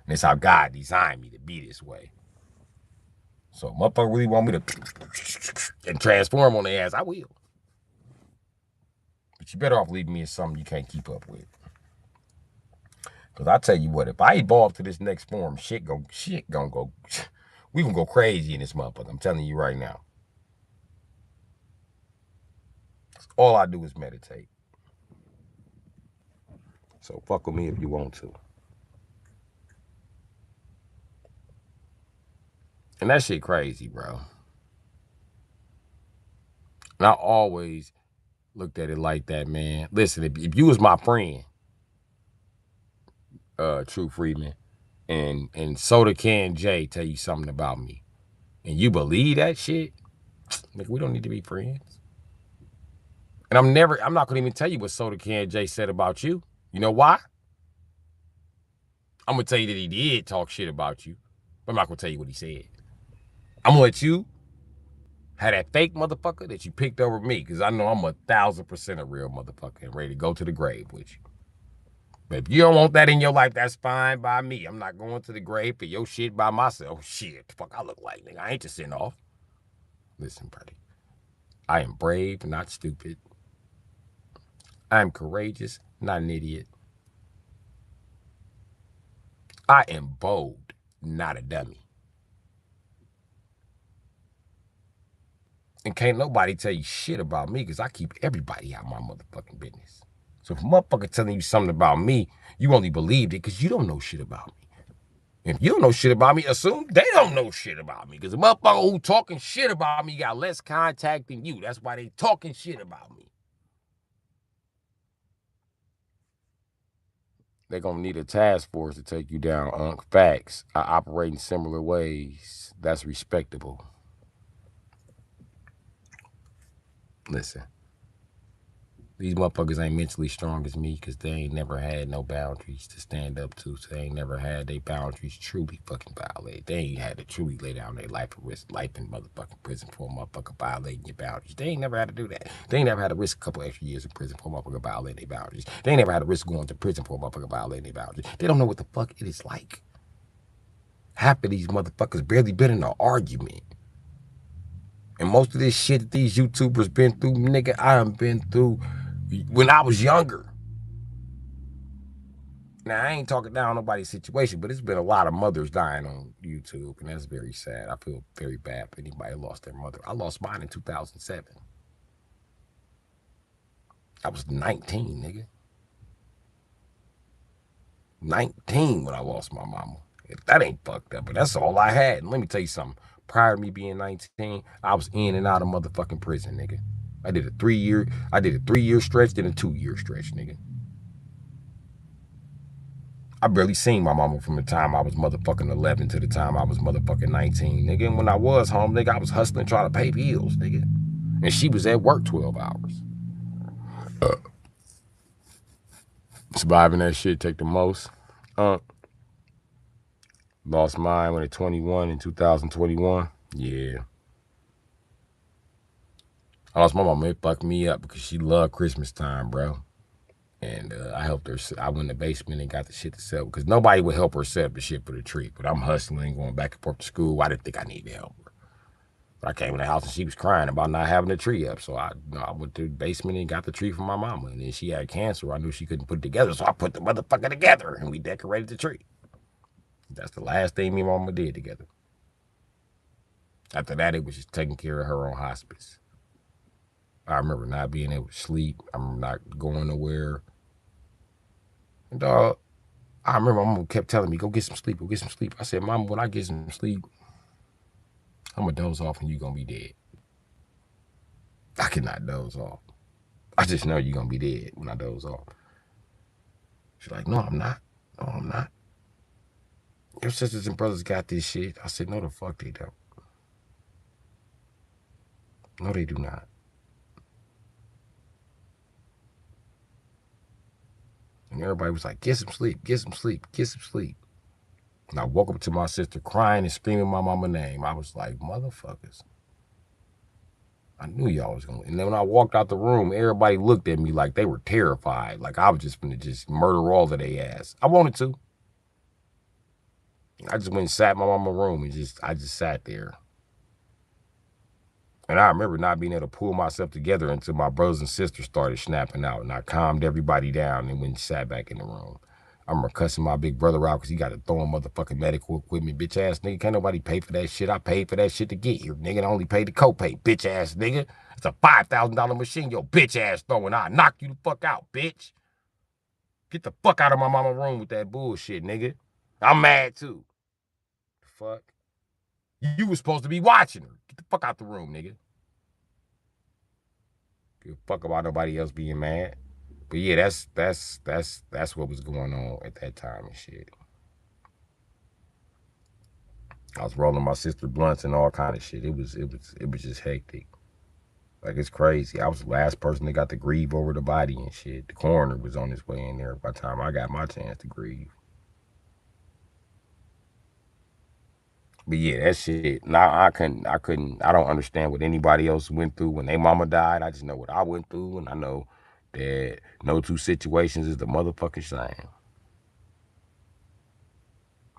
this how God designed me to be this way. So motherfucker really want me to and transform on their ass, I will. But you better off leaving me in something you can't keep up with. Cause I tell you what, if I evolve to this next form, shit gonna go, we gonna go crazy in this motherfucker. I'm telling you right now. All I do is meditate. So fuck with me if you want to. And that shit crazy, bro. And I always looked at it like that, man. Listen, if you was my friend, True Freeman, and Soda Can J tell you something about me, and you believe that shit, nigga, we don't need to be friends. And I'm not gonna even tell you what Soda Can J said about you. You know why? I'm gonna tell you that he did talk shit about you, but I'm not gonna tell you what he said. I'm gonna let you have that fake motherfucker that you picked over me, because I know I'm 1,000% a real motherfucker and ready to go to the grave with you. But if you don't want that in your life, that's fine by me. I'm not going to the grave for your shit by myself. Shit, the fuck I look like, nigga. I ain't just sitting off. Listen, buddy. I am brave, not stupid. I am courageous, not an idiot. I am bold, not a dummy. And can't nobody tell you shit about me, because I keep everybody out of my motherfucking business. So if a motherfucker telling you something about me, you only believed it because you don't know shit about me. If you don't know shit about me, assume they don't know shit about me. Because the motherfucker who talking shit about me got less contact than you. That's why they talking shit about me. They're going to need a task force to take you down, Unc. Facts. I operate in similar ways. That's respectable. Listen. These motherfuckers ain't mentally strong as me, because they ain't never had no boundaries to stand up to. So they ain't never had their boundaries truly fucking violated. They ain't had to truly lay down their life for risk, life in motherfucking prison for a motherfucker violating your boundaries. They ain't never had to do that. They ain't never had to risk a couple extra years in prison for a motherfucker violating their boundaries. They ain't never had to risk going to prison for a motherfucker violating their boundaries. They don't know what the fuck it is like. Half of these motherfuckers barely been in an argument. And most of this shit that these YouTubers been through, nigga, I done been through when I was younger. Now, I ain't talking down nobody's situation, but it's been a lot of mothers dying on YouTube, and that's very sad. I feel very bad for anybody who lost their mother. I lost mine in 2007. I was 19, nigga. 19 when I lost my mama. That ain't fucked up, but that's all I had. And let me tell you something. Prior to me being 19, I was in and out of motherfucking prison, nigga. I did a 3-year stretch, then a 2-year stretch, nigga. I barely seen my mama from the time I was motherfucking 11 to the time I was motherfucking 19, nigga. And when I was home, nigga, I was hustling trying to pay bills, nigga. And she was at work 12 hours. Surviving that shit take the most. Lost mine when at 21 in 2021. Yeah. I lost my mama. It fucked me up because she loved Christmas time, bro. And I helped her. I went in the basement and got the shit to sell, because nobody would help her set up the shit for the tree. But I'm hustling, going back and forth to school. I didn't think I needed help her. But I came in the house and she was crying about not having the tree up. So I went to the basement and got the tree from my mama. And then she had cancer. I knew she couldn't put it together. So I put the motherfucker together and we decorated the tree. That's the last thing me and my mama did together. After that, it was just taking care of her on hospice. I remember not being able to sleep. I remember not going nowhere. And I remember my mama kept telling me, go get some sleep, go get some sleep. I said, Mama, when I get some sleep, I'm going to doze off and you're going to be dead. I cannot doze off. I just know you're going to be dead when I doze off. She's like, no, I'm not. No, I'm not. Your sisters and brothers got this shit. I said, no, the fuck they don't. No, they do not. And everybody was like, get some sleep, get some sleep, get some sleep. And I woke up to my sister crying and screaming my mama's name. I was like, motherfuckers. I knew y'all was going to. And then when I walked out the room, everybody looked at me like they were terrified. Like I was just going to just murder all of their ass. I wanted to. I just went and sat in my mama's room and I just sat there. And I remember not being able to pull myself together until my brothers and sisters started snapping out. And I calmed everybody down and went and sat back in the room. I remember cussing my big brother out because he got to throw in motherfucking medical equipment. Bitch ass nigga, can't nobody pay for that shit. I paid for that shit to get here. Nigga, I only paid the copay. Bitch ass nigga. It's a $5,000 machine your bitch ass throwing. I'll knock you the fuck out, bitch. Get the fuck out of my mama's room with that bullshit, nigga. I'm mad too. The fuck? You was supposed to be watching her. Get the fuck out the room, nigga. Give a fuck about nobody else being mad. But yeah, that's what was going on at that time and shit. I was rolling my sister blunts and all kind of shit. It was just hectic. Like it's crazy. I was the last person that got to grieve over the body and shit. The coroner was on his way in there by the time I got my chance to grieve. But yeah, that shit. Now I don't understand what anybody else went through when their mama died. I just know what I went through, and I know that no two situations is the motherfucking same.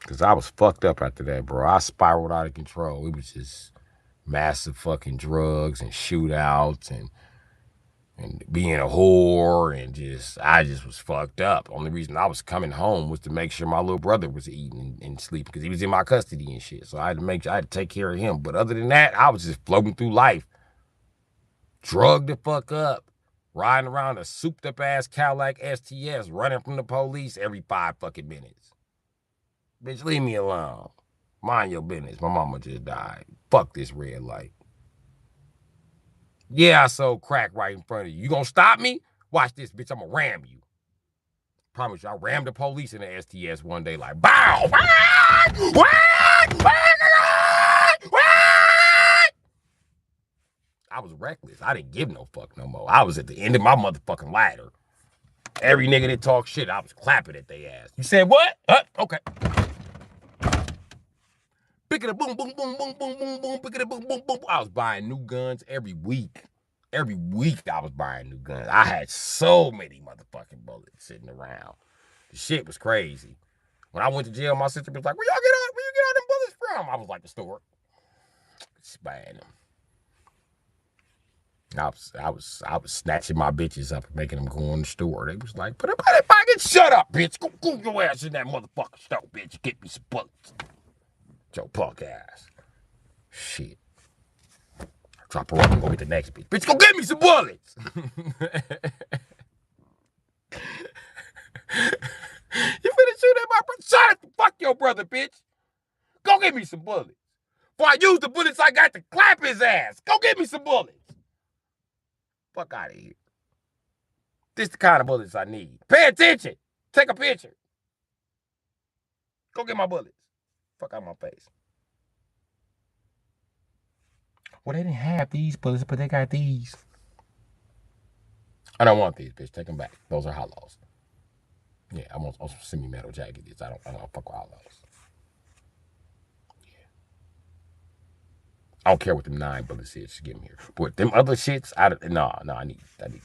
Cause I was fucked up after that, bro. I spiraled out of control. It was just massive fucking drugs and shootouts and being a whore and I just was fucked up. Only reason I was coming home was to make sure my little brother was eating and sleeping because he was in my custody and shit. So I had to take care of him. But other than that, I was just floating through life, drugged the fuck up, riding around a souped up ass Cadillac STS, running from the police every 5 fucking minutes. Bitch, leave me alone. Mind your business. My mama just died. Fuck this red light. Yeah, I sold crack right in front of you. You gonna stop me? Watch this, bitch. I'm gonna ram you. Promise you, I rammed the police in the STS one day like, bow! I was reckless. I didn't give no fuck no more. I was at the end of my motherfucking ladder. Every nigga that talked shit, I was clapping at their ass. You said what? Okay. Pick it up, boom, boom, boom, boom, boom, boom, boom, pick it up, boom, boom, boom. I was buying new guns every week. Every week I was buying new guns. I had so many motherfucking bullets sitting around. The shit was crazy. When I went to jail, my sister was like, where you get all them bullets from? I was like, the store. Just buying them. I was snatching my bitches up and making them go in the store. They was like, put them in the pocket. Shut up, bitch. Go your ass in that motherfucking store, bitch. Get me some bullets. Your punk ass. Shit. Drop her up and go get the next bitch. Bitch, go get me some bullets. You finna shoot at my brother? Shut up. Fuck your brother, bitch. Go get me some bullets. Before I use the bullets I got to clap his ass. Go get me some bullets. Fuck out of here. This the kind of bullets I need. Pay attention. Take a picture. Go get my bullets. Fuck out my face. Well, they didn't have these bullets, but they got these. I don't want these, bitch. Take them back. Those are hollows. Yeah, I want some semi-metal jackets. I don't fuck with hollows. Yeah. I don't care what them 9 bullets is. Just get them here. But them other shits, I need them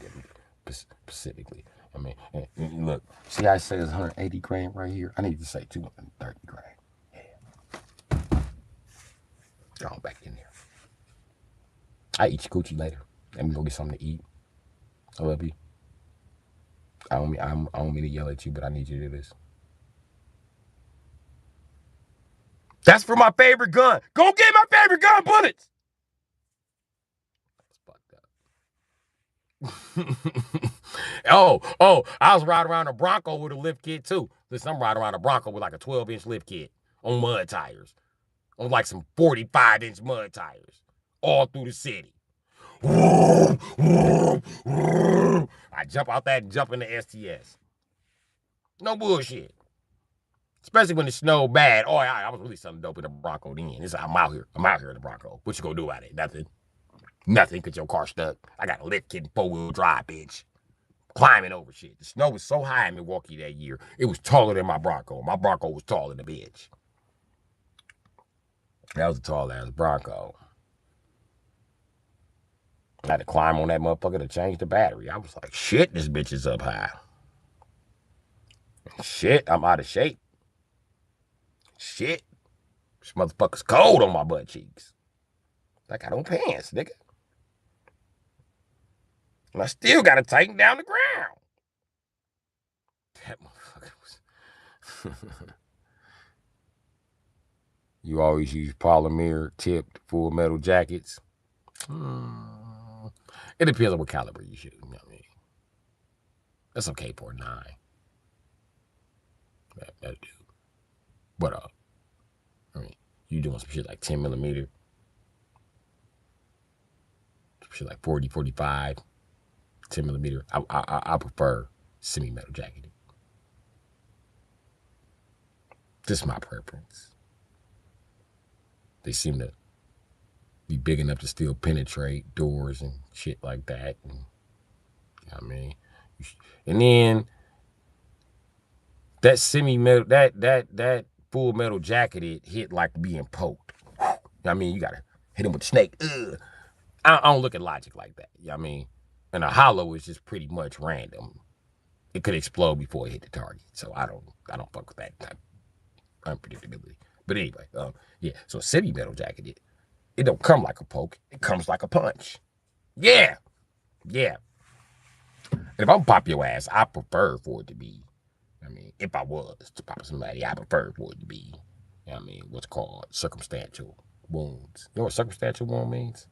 specifically. I mean, and look, see how I say it's 180 grand right here? I need to say 230 grand. Yeah. Go on back in there. I eat your coochie later. Let me go get something to eat. I love you. I don't mean to yell at you, but I need you to do this. That's for my favorite gun. Go get my favorite gun bullets. That's fucked up. I was riding around a Bronco with a lift kit too. Listen, I'm riding around a Bronco with like a 12-inch lift kit on mud tires. On like some 45-inch mud tires. All through the city. I jump out that and jump in the STS. No bullshit. Especially when it snowed bad. Oh, I was really something dope in the Bronco then. I'm out here. I'm out here in the Bronco. What you gonna do about it? Nothing. Nothing, because your car stuck. I got a lift kit and 4-wheel drive, bitch. Climbing over shit. The snow was so high in Milwaukee that year. It was taller than my Bronco. My Bronco was taller than the bitch. That was a tall ass Bronco. I had to climb on that motherfucker to change the battery. I was like, shit, this bitch is up high. Shit, I'm out of shape. Shit, this motherfucker's cold on my butt cheeks. Like I don't pants, nigga. And I still gotta tighten down the ground. That motherfucker was. You always use polymer tipped full metal jackets. It depends on what caliber you shoot. You know what I mean? That's okay for a 9. That'll do. But I mean, you doing some shit like 10 millimeter, some shit like 40, 45, 10 millimeter. I prefer semi-metal jacketed. Just my preference. They seem to be big enough to still penetrate doors and shit like that. And, you know what I mean? And then that semi-metal, that full metal jacketed hit like being poked. I mean, you gotta hit him with the snake. Ugh. I don't look at logic like that. You know what I mean? And a hollow is just pretty much random. It could explode before it hit the target. So I don't fuck with that type of unpredictability. But anyway, yeah. So semi-metal jacketed, it don't come like a poke. It comes like a punch. Yeah. Yeah. And if I'm pop your ass, I prefer for it to be, I mean, if I was to pop somebody, I prefer for it to be, you know what I mean, what's called circumstantial wounds. You know what circumstantial wound means?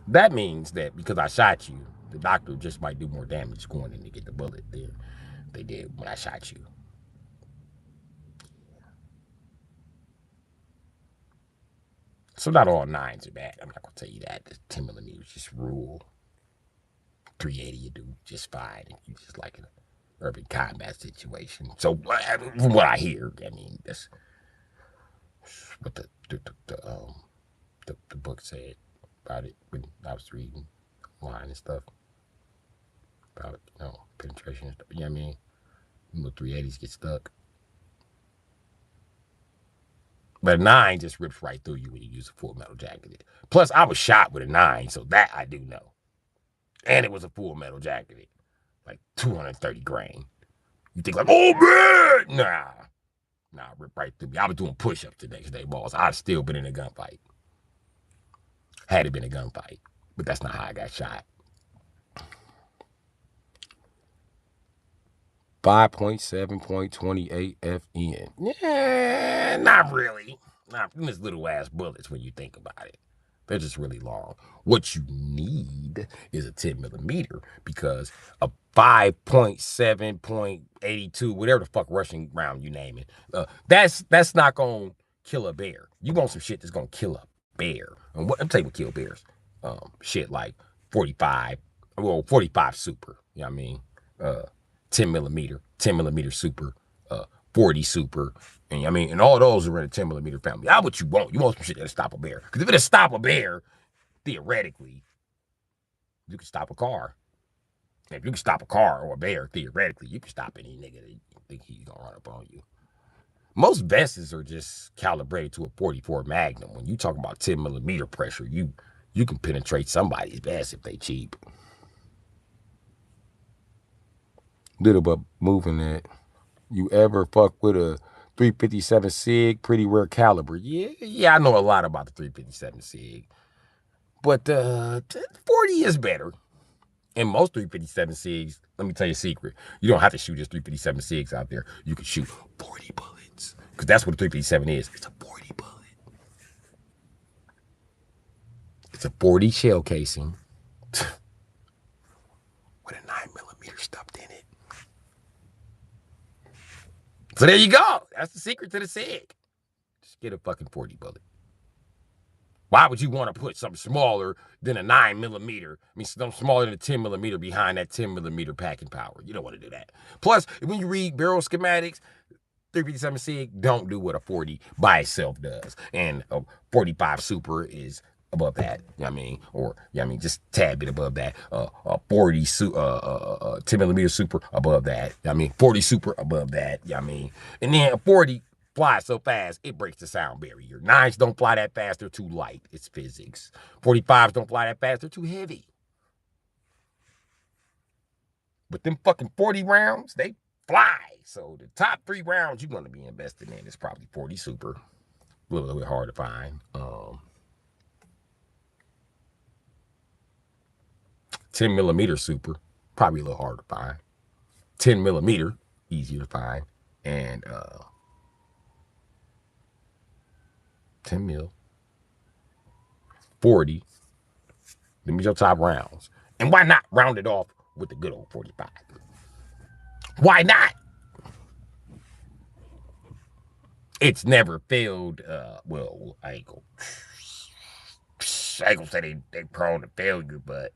That means that because I shot you, the doctor just might do more damage going in to get the bullet than they did when I shot you. So not all 9s are bad. I'm not gonna tell you that. The 10 millimeters just rule. 380 you do just fine. You just like an urban combat situation. So from what I hear, I mean that's what the book said about it when I was reading line and stuff about penetration and stuff. You know what I mean? The 380s get stuck. But a 9 just rips right through you when you use a full metal jacket. Plus, I was shot with a 9, so that I do know. And it was a full metal jacket, like 230 grain. You think like, oh man, nah, rip right through me. I was doing push-ups the next day, boss. I'd still been in a gunfight. Had it been a gunfight, but that's not how I got shot. 5.7.28 FN. Yeah, not really. Not from these little ass bullets when you think about it. They're just really long. What you need is a 10 millimeter because a 5.7.82, whatever the fuck Russian round you name it, that's not gonna kill a bear. You want some shit that's gonna kill a bear. And I'm telling you what kill bears. Shit like 45 super. You know what I mean? 10 millimeter super, 40 super, and I mean, and all those are in the 10 millimeter family. That's what you want. You want some shit that'll stop a bear. Because if it'll stop a bear, theoretically, you can stop a car. And if you can stop a car or a bear, theoretically, you can stop any nigga that you think he's gonna run up on you. Most vests are just calibrated to a 44 Magnum. When you talk about 10 millimeter pressure, you can penetrate somebody's vest if they cheap. Little but moving that. You ever fuck with a 357 SIG? Pretty rare caliber. Yeah, I know a lot about the 357 SIG. But 40 is better. And most 357 SIGs, let me tell you a secret. You don't have to shoot just 357 SIGs out there. You can shoot 40 bullets. Because that's what a 357 is. It's a 40 bullet. It's a 40 shell casing with a 9mm stuffed in it. So there you go. That's the secret to the SIG. Just get a fucking 40 bullet. Why would you want to put something smaller than a 9mm? I mean, something smaller than a 10mm behind that 10mm packing power. You don't want to do that. Plus, when you read barrel schematics, 357 SIG don't do what a 40 by itself does. And a 45 super is above that, you know what I mean? Or, you know what I mean, just a tad bit above that. 40 10mm super above that. You know what I mean, 40 super above that, you know what I mean? And then a 40 fly so fast, it breaks the sound barrier. 9s don't fly that fast, they're too light. It's physics. 45s don't fly that fast, they're too heavy. But them fucking 40 rounds, they fly. So the top 3 rounds you're going to be investing in is probably 40 Super. A little bit hard to find. 10 millimeter Super, probably a little hard to find. 10 millimeter, easier to find. And 10 mil, 40, them is your top rounds. And why not round it off with the good old 45? Why not? It's never failed. Well, I ain't gonna say they prone to failure, but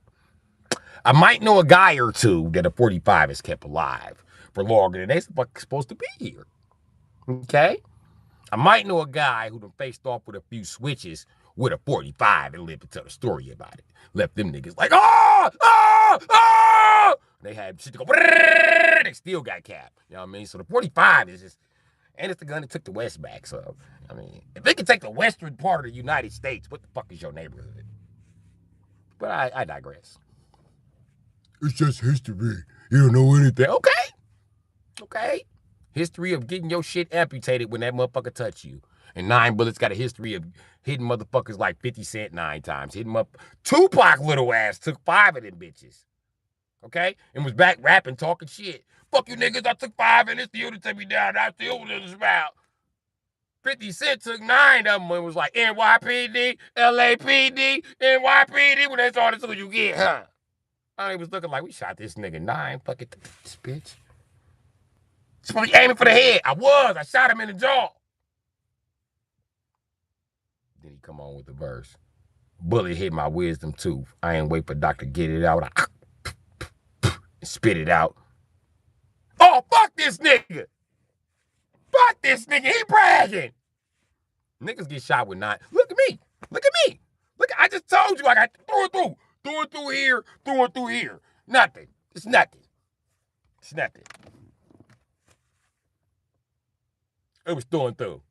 I might know a guy or two that a 45 has kept alive for longer than they're supposed to be here. Okay? I might know a guy who done faced off with a few switches with a 45 and lived to tell a story about it. Left them niggas like, oh! They had shit to go, they still got capped. You know what I mean? So the 45 is just, and it's the gun that took the West back. So, I mean, if it can take the western part of the United States, what the fuck is your neighborhood? But I digress. It's just history. You don't know anything. Okay. History of getting your shit amputated when that motherfucker touch you. And 9 Bullets got a history of hitting motherfuckers like 50 Cent 9 times. Hitting them up. Tupac little ass took 5 of them bitches. Okay? And was back rapping, talking shit. Fuck you niggas, I took 5 and it still didn't take me down. I still was in the spout. 50 Cent took 9 of them and was like, NYPD, LAPD, NYPD. When that's all that's what you get, huh? I was looking like, we shot this nigga 9 fucking this bitch. Supposed to be aiming for the head. I shot him in the jaw. Then he come on with the verse. Bullet hit my wisdom tooth. I ain't wait for doctor to get it out. I spit it out. Oh, fuck this nigga. Fuck this nigga. He bragging. Niggas get shot with 9. Look at me. Look, I just told you I got through and through. Through and through here. Nothing. It's nothing. It was through and through.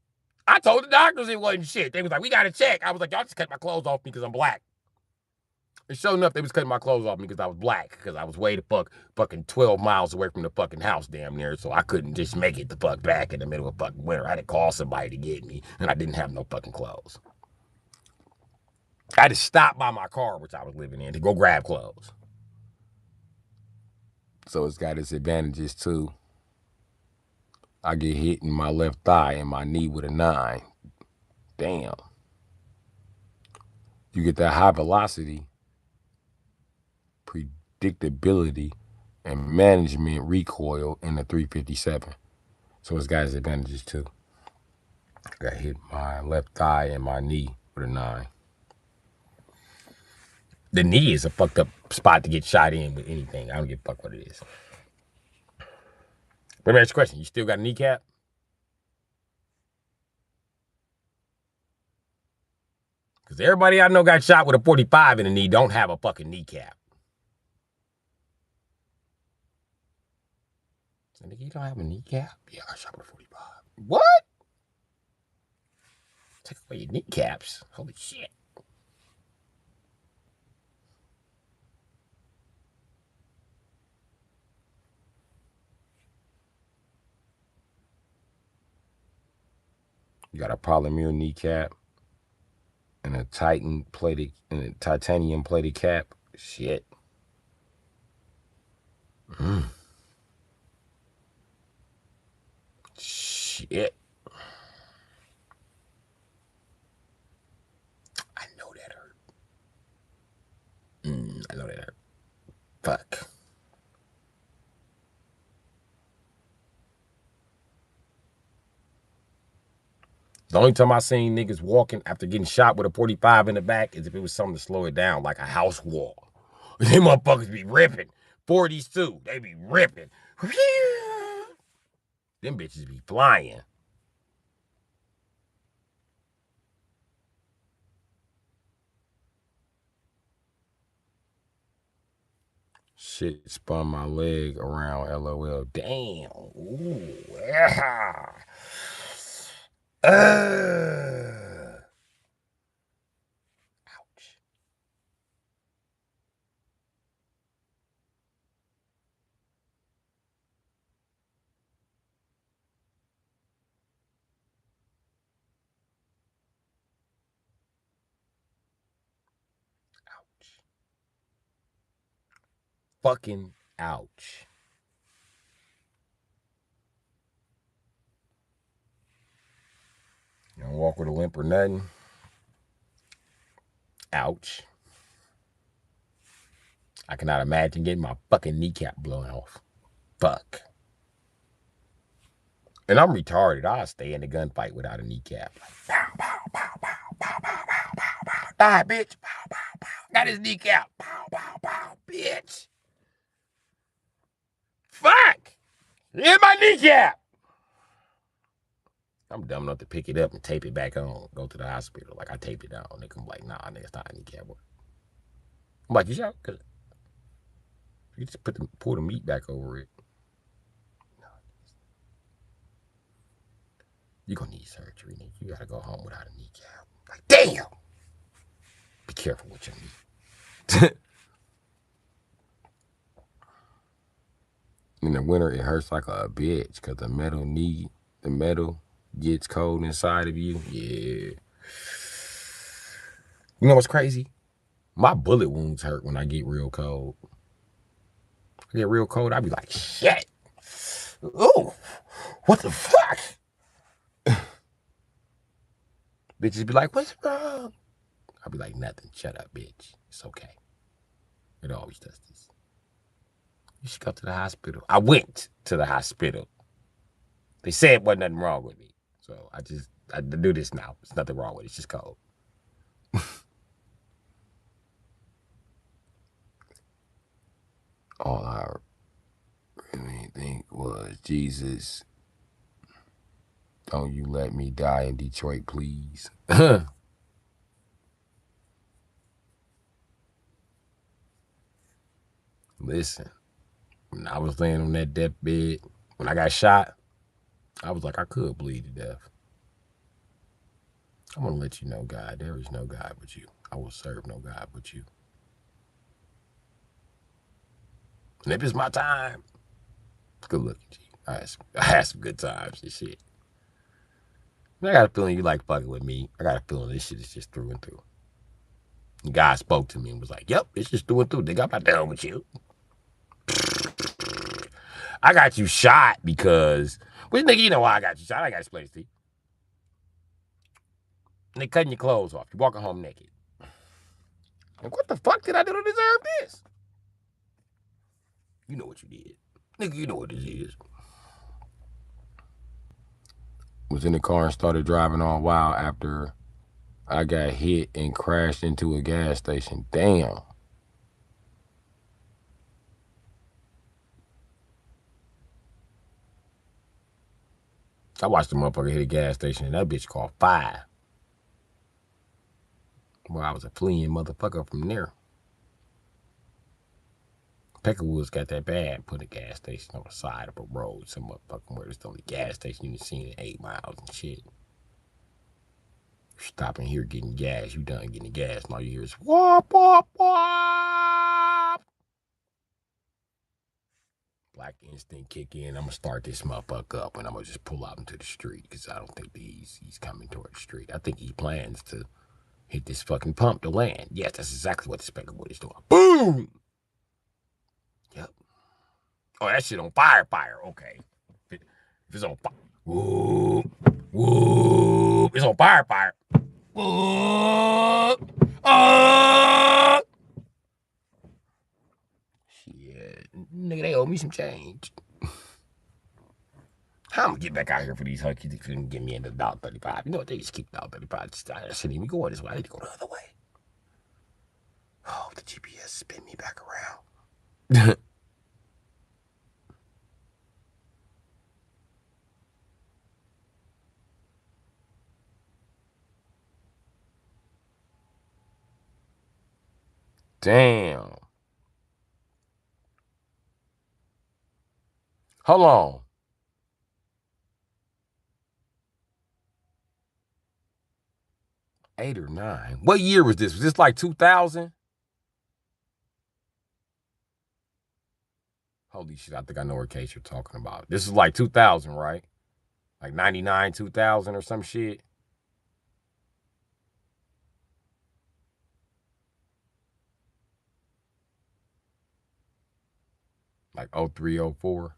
I told the doctors it wasn't shit. They was like, we got to check. I was like, y'all just cut my clothes off me because I'm black. And sure enough, they was cutting my clothes off me because I was black. Because I was way the fucking 12 miles away from the fucking house damn near. So I couldn't just make it the fuck back in the middle of fucking winter. I had to call somebody to get me. And I didn't have no fucking clothes. I had to stop by my car, which I was living in, to go grab clothes. So it's got its advantages too. I get hit in my left thigh and my knee with a 9. Damn. You get that high velocity, predictability, and management recoil in the 357. So it's got its advantages too. I got hit my left thigh and my knee with a 9. The knee is a fucked up spot to get shot in with anything. I don't give a fuck what it is. Let me ask you a question. You still got a kneecap? Because everybody I know got shot with a 45 in the knee don't have a fucking kneecap. So, nigga, you don't have a kneecap? Yeah, I shot with a 45. What? Take away your kneecaps. Holy shit. You got a polymer kneecap and a titanium plated cap. Shit. Shit. I know that hurt. I know that hurt. Fuck. The only time I seen niggas walking after getting shot with a 45 in the back is if it was something to slow it down, like a house wall. Them motherfuckers be ripping. 40s too, they be ripping. Them bitches be flying. Shit spun my leg around, LOL. Damn. Ooh, yeah. Ouch. Ouch. Fucking ouch. You don't walk with a limp or nothing. Ouch. I cannot imagine getting my fucking kneecap blown off. Fuck. And I'm retarded. I'll stay in the gunfight without a kneecap. Pow, pow, pow, pow, pow, pow, pow, pow, pow. Die, bitch. Pow, pow, pow. Got his kneecap. Pow, pow, pow, bitch. Fuck. In my kneecap. I'm dumb enough to pick it up and tape it back on. Go to the hospital. Like, I tape it down. They come like, nah, nigga, it's not a kneecap. I'm like, you shot? Cause you just pour the meat back over it. You're gonna need surgery, nigga. You gotta go home without a kneecap. Like, damn! Be careful with your knee. In the winter, it hurts like a bitch because the metal gets cold inside of you. Yeah. You know what's crazy? My bullet wounds hurt when I get real cold. I get real cold, I be like, shit. Oh, what the fuck? Bitches be like, what's wrong? I'll be like, nothing. Shut up, bitch. It's okay. It always does this. You should go to the hospital. I went to the hospital. They said wasn't nothing wrong with me. So I do this now. There's nothing wrong with it. It's just cold. All I really think was, Jesus, don't you let me die in Detroit, please. Listen, when I was laying on that deathbed, when I got shot, I was like, I could bleed to death. I want to let you know, God, there is no God but you. I will serve no God but you. And if it's my time, good looking, G. I had some good times and shit. I got a feeling you like fucking with me. I got a feeling this shit is just through and through. And God spoke to me and was like, yep, it's just through and through. Nigga, I'm not done with you. I got you shot because, well, nigga, you know why I got you shot. I got to explain this to you. And they cutting your clothes off. You're walking home naked. Like, what the fuck did I do to deserve this? You know what you did. Nigga, you know what this is. Was in the car and started driving all wild after I got hit and crashed into a gas station. Damn. I watched the motherfucker hit a gas station and that bitch called 5. Well, I was a fleeing motherfucker from there. Peckerwood's got that bad. Put a gas station on the side of a road. Some motherfucking where it's the only gas station you've seen in 8 miles and shit. Stopping here getting gas. You done getting gas and all you hear is whoop, whoop, whoop. Black instinct kick in. I'm gonna start this motherfucker up and I'm gonna just pull out into the street because I don't think he's coming toward the street. I think he plans to hit this fucking pump to land. Yes, that's exactly what the Peckerwood is doing. Boom! Yep. Oh, that shit on fire. Okay. If it's on fire. Whoop. Whoop. It's on fire. Whoop. Shit. Nigga, they owe me some change. How I'm gonna get back out here for these hunkies that couldn't get me into $1.35? You know what? They just keep $1.35. I shouldn't even go this way. I need to go the other way. Oh, the GPS spin me back around. Damn. Hold on. 8 or 9. What year was this? Was this like 2000? Holy shit, I think I know what case you're talking about. This is like 2000, right? Like 99, 2000 or some shit. Like 03, 04.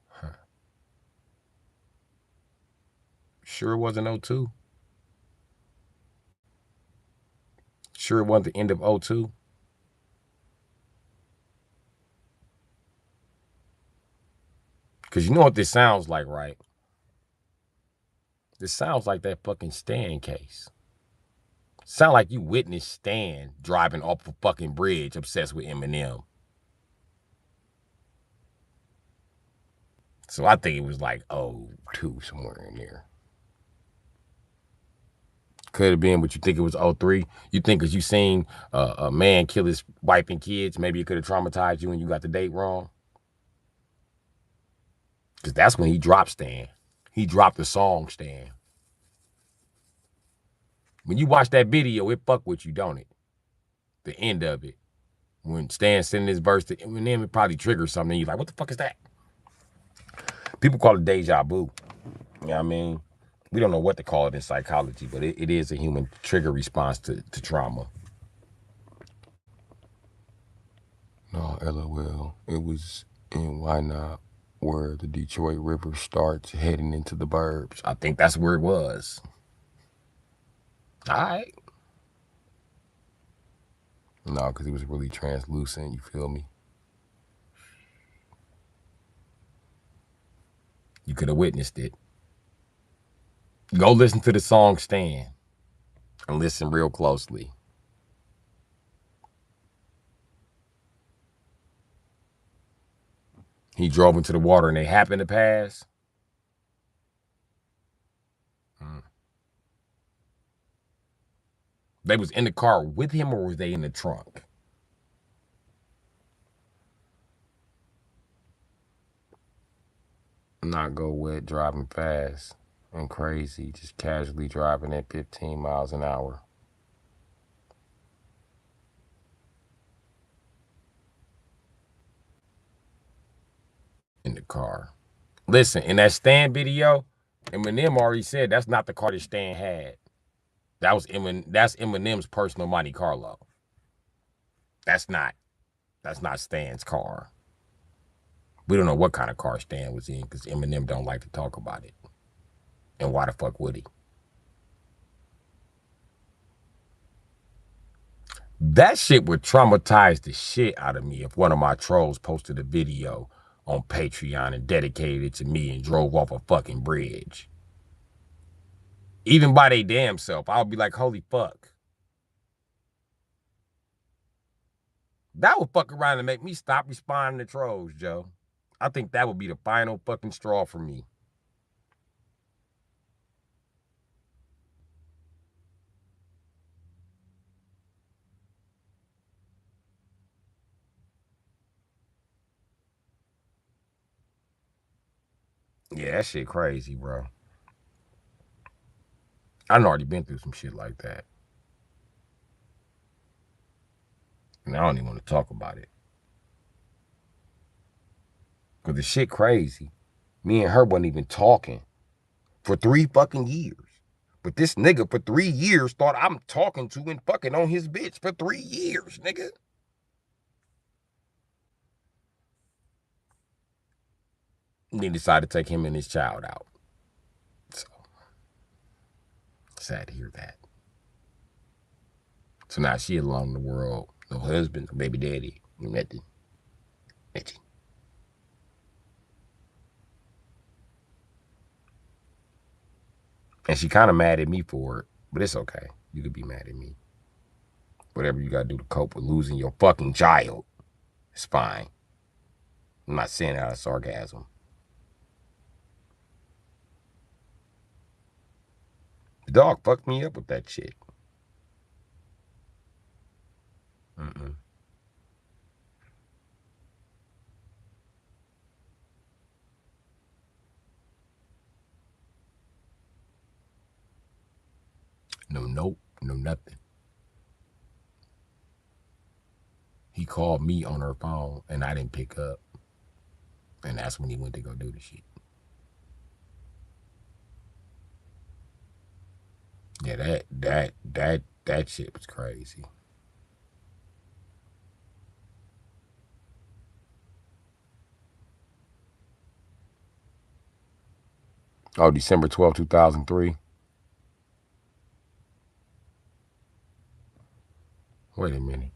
Huh. Sure it wasn't 02? Sure it wasn't the end of 02? Because you know what this sounds like, right? This sounds like that fucking Stan case. Sound like you witnessed Stan driving off a fucking bridge obsessed with Eminem. So I think it was like 02, somewhere in there. Could have been, but you think it was 03? You think because you seen a man kill his wife and kids, maybe it could have traumatized you and you got the date wrong? Because that's when he dropped Stan. He dropped the song Stan. When you watch that video, it fuck with you, don't it? The end of it. When Stan's sending his verse to Eminem, it probably triggers something. You're like, what the fuck is that? People call it deja vu. You know what I mean? We don't know what to call it in psychology, but it is a human trigger response to trauma. No, LOL. It was in Why Not, where the Detroit River starts heading into the burbs. I think that's where it was. All right. No, because it was really translucent, you feel me? You could have witnessed it. Go listen to the song Stan and listen real closely. He drove into the water and they happened to pass. They was in the car with him or was they in the trunk? Not go wet driving fast and crazy, just casually driving at 15 miles an hour. In the car. Listen, in that Stan video, Eminem already said that's not the car that Stan had. That's Eminem's personal Monte Carlo. That's not Stan's car. We don't know what kind of car Stan was in because Eminem don't like to talk about it. And why the fuck would he? That shit would traumatize the shit out of me if one of my trolls posted a video on Patreon and dedicated it to me and drove off a fucking bridge. Even by their damn self, I would be like, holy fuck. That would fuck around and make me stop responding to trolls, Joe. I think that would be the final fucking straw for me. Yeah, that shit crazy, bro. I've already been through some shit like that. And I don't even want to talk about it. Because the shit crazy. Me and her wasn't even talking for 3 fucking years. But this nigga for 3 years thought I'm talking to and fucking on his bitch for 3 years, nigga. And then decided to take him and his child out. So, sad to hear that. So now she alone in the world. No husband, no baby daddy, nothing. Nothing. And she kind of mad at me for it, but it's okay. You could be mad at me. Whatever you got to do to cope with losing your fucking child, it's fine. I'm not saying it out of sarcasm. The dog fucked me up with that shit. Mm-mm. No nope, no nothing. He called me on her phone and I didn't pick up. And that's when he went to go do the shit. Yeah, that shit was crazy. Oh, December 12th, 2003. Wait a minute.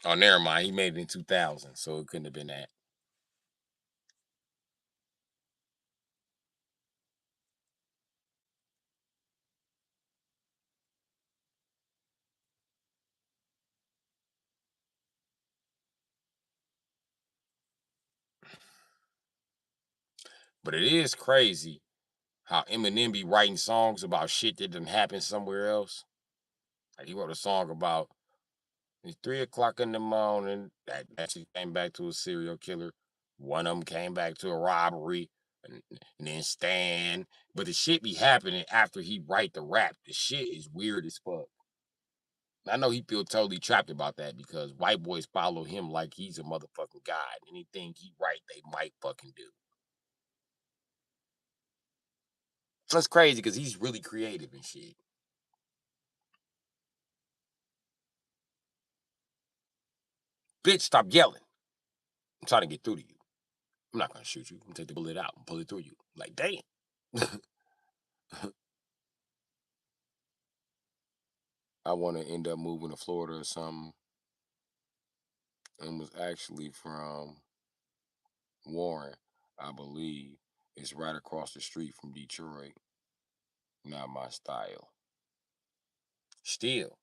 Oh, never mind. He made it in 2000, so it couldn't have been that. But it is crazy how Eminem be writing songs about shit that didn't happen somewhere else. Like he wrote a song about it's 3 o'clock in the morning. That actually came back to a serial killer. One of them came back to a robbery, and then Stan. But the shit be happening after he write the rap. The shit is weird as fuck. I know he feel totally trapped about that because white boys follow him like he's a motherfucking god. Anything he write, they might fucking do. That's crazy because he's really creative and shit. Bitch, stop yelling. I'm trying to get through to you. I'm not gonna shoot you. I'm gonna take the bullet out and pull it through you. Like, damn. I want to end up moving to Florida or something, and was actually from Warren, I believe. It's right across the street from Detroit. Not my style. Still,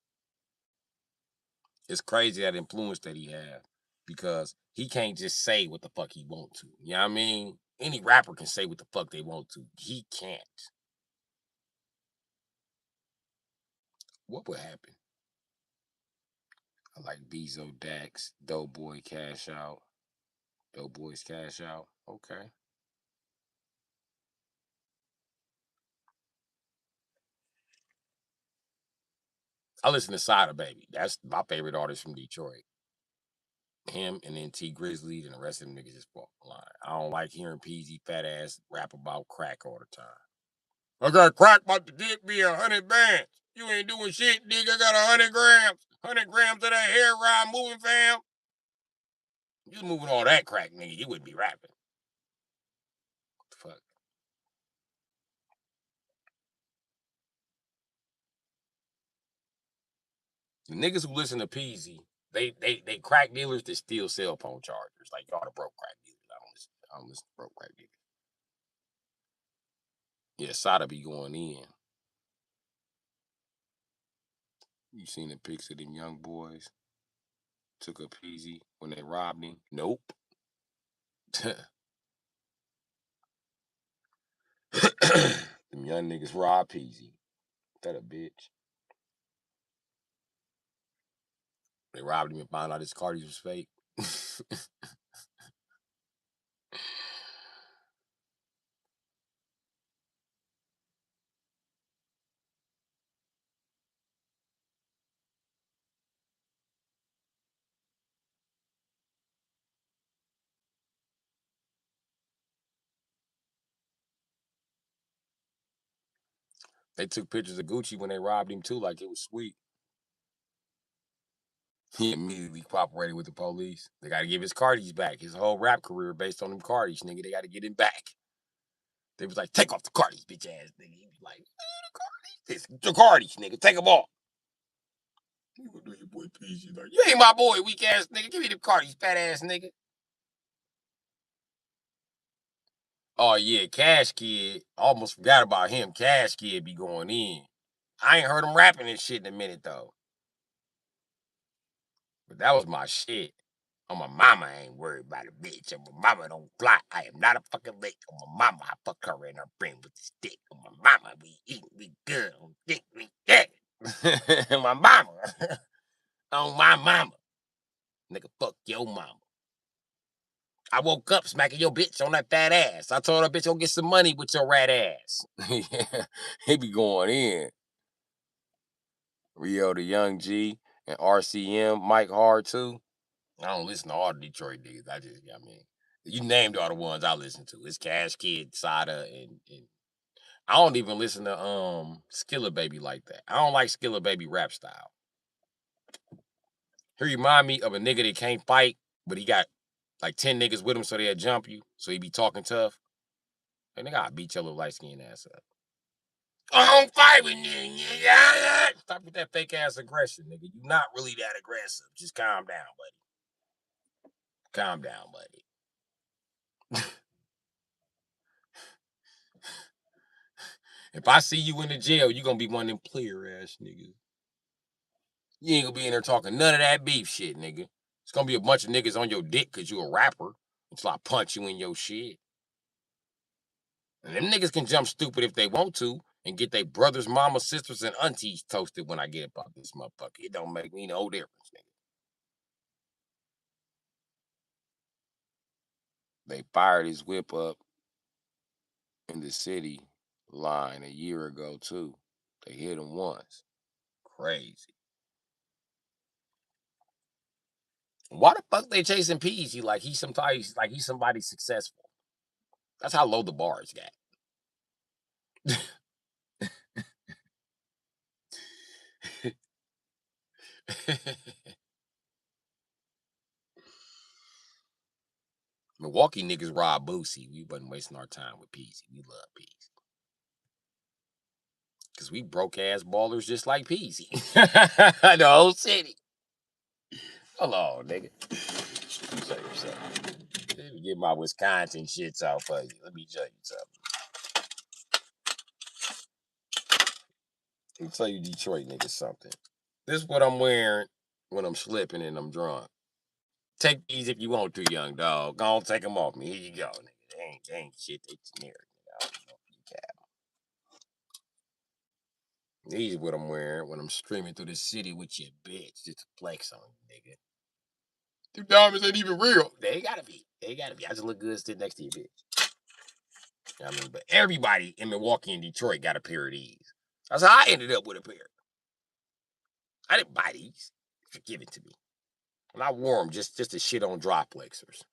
it's crazy that influence that he have because he can't just say what the fuck he want to. You know what I mean? Any rapper can say what the fuck they want to. He can't. What would happen? I like Bezo Dax, Doughboy Cash Out, Doughboys Cash Out. Okay. I listen to Sada Baby. That's my favorite artist from Detroit. Him and then T Grizzly and the rest of them niggas just walk the line. I don't like hearing Peasy fat ass rap about crack all the time. I got crack about to get me 100 bands. You ain't doing shit, nigga. I got 100 grams. 100 grams of that hair ride moving, fam. You moving all that crack, nigga. You wouldn't be rapping. What the fuck? The niggas who listen to Peasy, they crack dealers that steal cell phone chargers. Like y'all the broke crack dealers. I don't listen to broke crack dealers. Yeah, Sada be going in. You seen the pics of them young boys took up Peasy when they robbed him? Nope. Them young niggas robbed Peasy. That a bitch. They robbed him and found out his cardies was fake. They took pictures of Gucci when they robbed him too, like it was sweet. He immediately cooperated with the police. They got to give his cardies back. His whole rap career based on them cardies, nigga. They got to get him back. They was like, take off the cardies, bitch ass nigga. He was like, the cardies, the cardies, nigga. Take them off. You gonna do your boy Peasy like, you ain't my boy, weak ass nigga. Give me the cardies, fat ass nigga. Oh yeah, Cash Kid. Almost forgot about him. Cash Kid be going in. I ain't heard him rapping this shit in a minute though. But that was my shit. On my mama, I ain't worried about a bitch. On my mama, don't fly. I am not a fucking lick. On my mama, I fuck her in her brain with the stick. On my mama, we eat, we good. On dick, we dead. On my mama. On my mama. Nigga, fuck your mama. woke up smacking your bitch on that fat ass. I told her bitch go get some money with your rat ass. Yeah, he be going in. Rio the Young G and RCM, Mike Hard too. I don't listen to all the Detroit niggas. I mean, you named all the ones I listen to. It's Cash Kid, Sada, and I don't even listen to Skilla Baby like that. I don't like Skilla Baby rap style. He remind me of a nigga that can't fight, but he got like 10 niggas with him so they'll jump you. So he be talking tough. Hey, nigga, I'll beat your little light skinned ass up. I don't fight with you. Stop with that fake ass aggression, nigga. You not really that aggressive. Just calm down, buddy. Calm down, buddy. If I see you in the jail, you gonna be one of them player ass niggas. You ain't gonna be in there talking none of that beef shit, nigga. It's gonna be a bunch of niggas on your dick cause you a rapper. It's like punch you in your shit. And them niggas can jump stupid if they want to and get their brothers, mamas, sisters, and aunties toasted when I get about this motherfucker. It don't make me no difference, nigga. They fired his whip up in the city line a year ago too. They hit him once. Crazy. Why the fuck they chasing Peasy like he's somebody successful? That's how low the bars got. Milwaukee niggas rob Boosie. We wasn't wasting our time with Peasy. We love Peasy. Cause we broke ass ballers just like Peasy. The whole city. Hold on, nigga. Let me show you something. Let me get my Wisconsin shits out for you. Let me show you something. Let me tell you Detroit niggas something. This is what I'm wearing when I'm slipping and I'm drunk. Take these if you want to, young dog. Go on, take them off me. Here you go, nigga. They ain't shit. They generic. These is what I'm wearing when I'm streaming through the city with your bitch. Just to flex on you, nigga. Them diamonds ain't even real. They gotta be. They gotta be. I just look good sitting next to your bitch. You know what I mean? But everybody in Milwaukee and Detroit got a pair of these. That's how I ended up with a pair. I didn't buy these. Give it to me. And I wore them just to shit on drop flexers.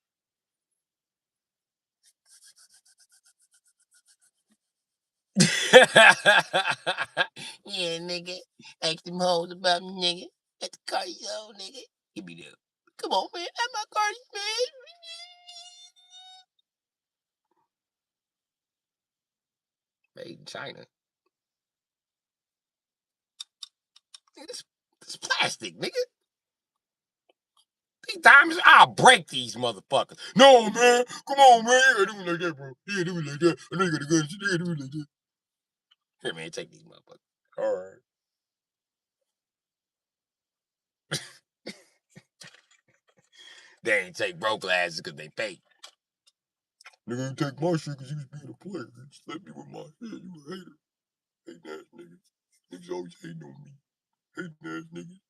Yeah, nigga. Ask them hoes about me, nigga. At the Cardi show, nigga. Give me that. Come on, man. At my Cardi, man. Made in China. This plastic, nigga. These diamonds, I'll break these motherfuckers. No, man. Come on, man. You gotta do it like that, bro. You gotta do it like that. I know you gotta go. You gotta do it like that. Here, man. Take these motherfuckers. All right. They ain't take bro glasses because they fake. Nigga ain't take my shit because he was being a player. He slapped me with my head. You a hater. Hating ass niggas. Niggas always hating on me. Hating ass niggas.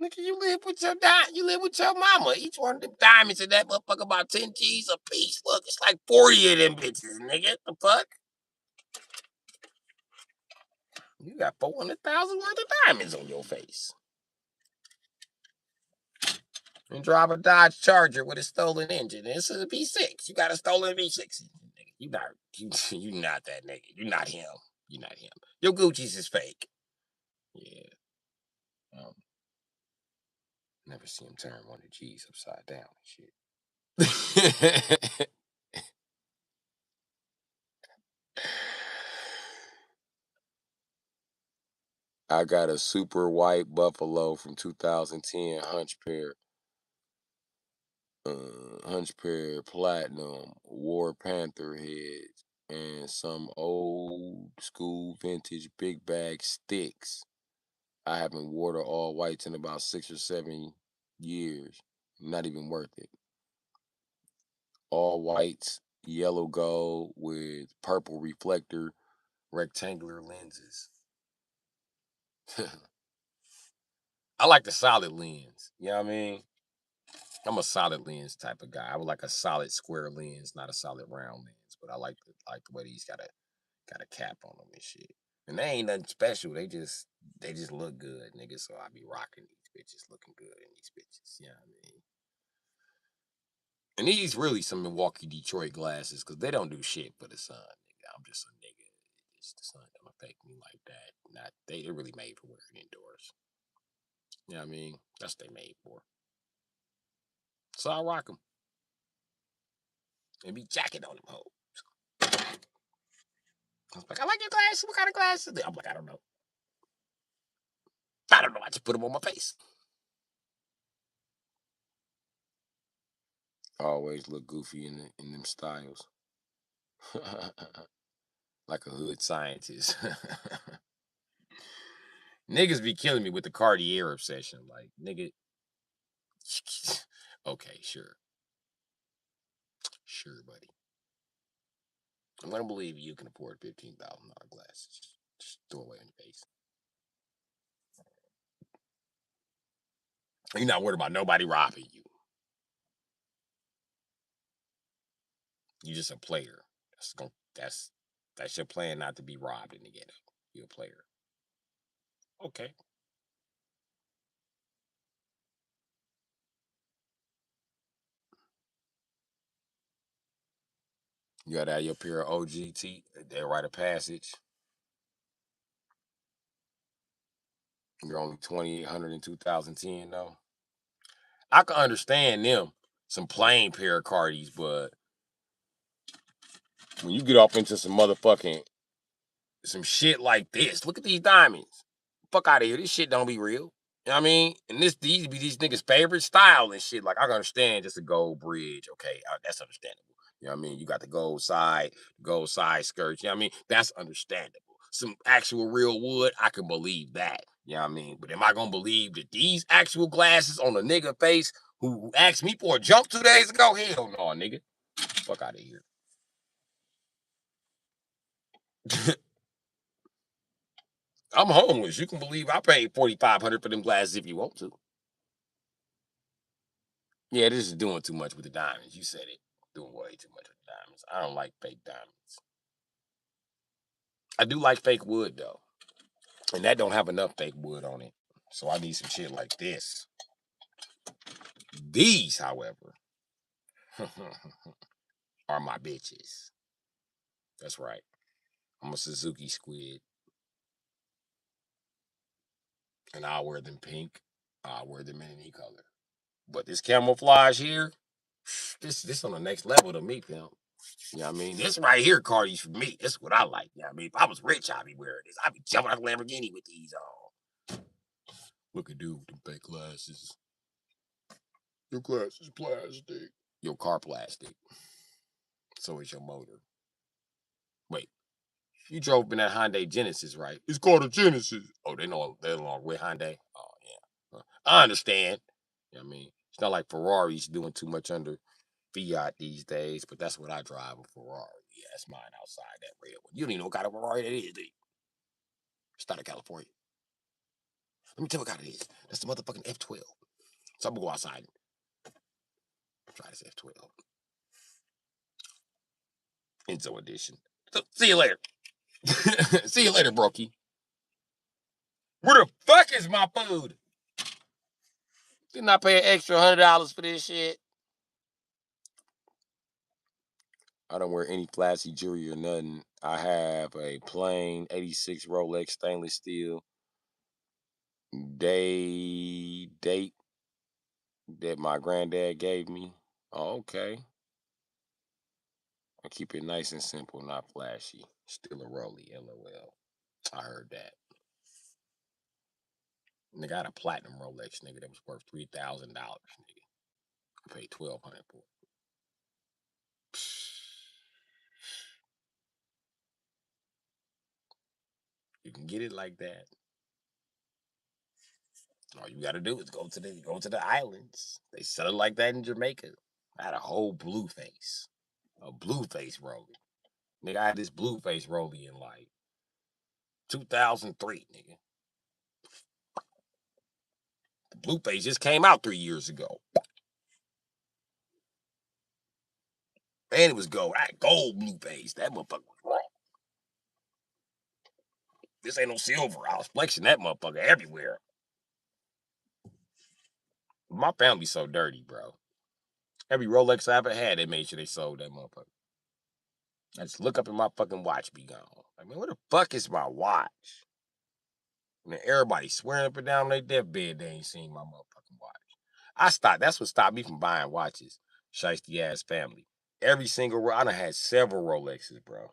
Nigga, you live with your mama. Each one of them diamonds in that motherfucker about 10 G's a piece. Look, it's like 40 of them bitches, nigga. The fuck? You got 400,000 worth of diamonds on your face. And drive a Dodge Charger with a stolen engine. This is a V6. You got a stolen V6. You not that nigga. You not him. You not him. Your Gucci's is fake. Yeah. Never see him turn one of the G's upside down and shit. I got a super white buffalo from 2010 hunch pair platinum, war panther heads, and some old school vintage big bag sticks. I haven't wore the all whites in about 6 or 7 years. Not even worth it. All whites, yellow gold with purple reflector, rectangular lenses. I like the solid lens. You know what I mean? I'm a solid lens type of guy. I would like a solid square lens, not a solid round lens. But I like the way these got a cap on them and shit. And they ain't nothing special. They just look good, nigga. So I be rocking these bitches, looking good in these bitches. You know what I mean? And these really some Milwaukee, Detroit glasses, cause they don't do shit for the sun, nigga. I'm just a nigga. It's the sun don't affect me like that. Not they're really made for wearing indoors. You know what I mean? That's what they made for. So I rock them and be jacking on them hoes. I was like, I like your glasses. What kind of glasses? I'm like, I don't know. I don't know. I just put them on my face. I always look goofy in them styles. Like a hood scientist. Niggas be killing me with the Cartier obsession. Like, nigga. Okay, sure. Sure, buddy. I'm gonna believe you can afford $15,000 glasses. Just throw away in your face. You're not worried about nobody robbing you. You're just a player. That's your plan not to be robbed in the ghetto. You're a player. Okay. You gotta have your pair of OGT. They're rite of passage. You're only 2,800 in 2010 though. I can understand them. Some plain pair of Cardis, but when you get off into some shit like this, look at these diamonds. Fuck out of here. This shit don't be real. You know what I mean? And these be these niggas' favorite style and shit. Like I can understand just a gold bridge. Okay, that's understandable. You know what I mean? You got the gold side skirts. You know what I mean? That's understandable. Some actual real wood, I can believe that. You know what I mean? But am I gonna believe that these actual glasses on a nigga face who asked me for a jump 2 days ago? Hell no, nigga. Fuck out of here. I'm homeless. You can believe I paid 4,500 for them glasses if you want to. Yeah, this is doing too much with the diamonds. You said it. Doing way too much with the diamonds. I don't like fake diamonds. I do like fake wood though. And that don't have enough fake wood on it. So I need some shit like this. These, however, are my bitches. That's right. I'm a Suzuki squid. And I'll wear them pink. I'll wear them in any color. But this camouflage here, this on the next level to me, pimp. You know what I mean? This right here, Cardi's for me. This is what I like. You know what I mean? If I was rich, I'd be wearing this. I'd be jumping out of Lamborghini with these on. Look at dude with them fake glasses. Your glass is plastic. Your car plastic. So is your motor. Wait, you drove in that Hyundai Genesis, right? It's called a Genesis. Oh, they know they're along with Hyundai. Oh yeah, I understand. You know what I mean, it's not like Ferrari's doing too much under Fiat these days, but that's what I drive, a Ferrari. Yeah, that's mine outside that red one. You don't even know what kind of Ferrari that is, do you? It's out of California. Let me tell you what kind it is. That's the motherfucking F12. So I'm gonna go outside and try this F12. Enzo edition. So, see you later. See you later, Brokey. Where the fuck is my food? Didn't I pay an extra $100 for this shit? I don't wear any flashy jewelry or nothing. I have a plain 86 Rolex stainless steel date that my granddad gave me. Oh, okay. I keep it nice and simple, not flashy. Still a Rolly, LOL. I heard that. Nigga, I had a platinum Rolex, nigga, that was worth $3,000, nigga. I paid 1,200 for it. You can get it like that. All you gotta do is go to the islands. They sell it like that in Jamaica. I had a whole blue face. A blue face rollie. Nigga, I had this blue face rollie in like 2003, nigga. The blue face just came out 3 years ago. And it was gold. I had gold blue face. That motherfucker was raw. This ain't no silver. I was flexing that motherfucker everywhere. My family's so dirty, bro. Every Rolex I ever had, they made sure they sold that motherfucker. I just look up and my fucking watch be gone. Like, man, where the fuck is my watch? And then everybody swearing up and down on their deathbed they ain't seen my motherfucking watch. I stopped. That's what stopped me from buying watches. Shiesty ass family. Every single, I done had several Rolexes, bro.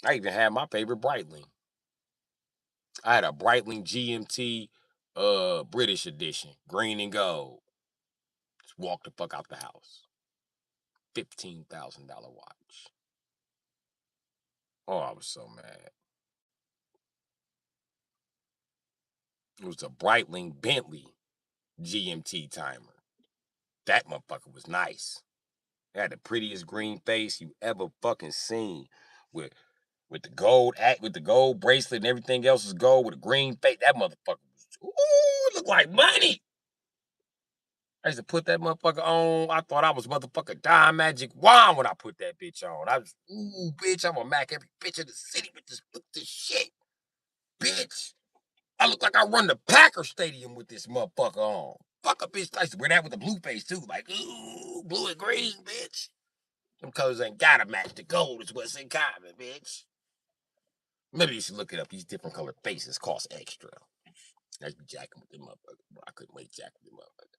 I even had my favorite Breitling. I had a Breitling GMT British edition, green and gold. Just walked the fuck out the house. $15,000 watch. Oh, I was so mad. It was a Breitling Bentley GMT timer. That motherfucker was nice. It had the prettiest green face you ever fucking seen. With the gold bracelet and everything else was gold with a green face. That motherfucker was, ooh, it looked like money. I used to put that motherfucker on. I thought I was motherfucking Dime Magic Wand when I put that bitch on. I was, ooh, bitch, I'm gonna mac every bitch in the city with this shit. Bitch. I look like I run the Packer Stadium with this motherfucker on. Fuck a bitch. I used to wear that with the blue face too. Like, ooh, blue and green, bitch. Them colors ain't gotta match the gold. Is what's in common, bitch. Maybe you should look it up. These different colored faces cost extra. I used to be jacking with them motherfuckers. I couldn't wait to jack with them motherfuckers.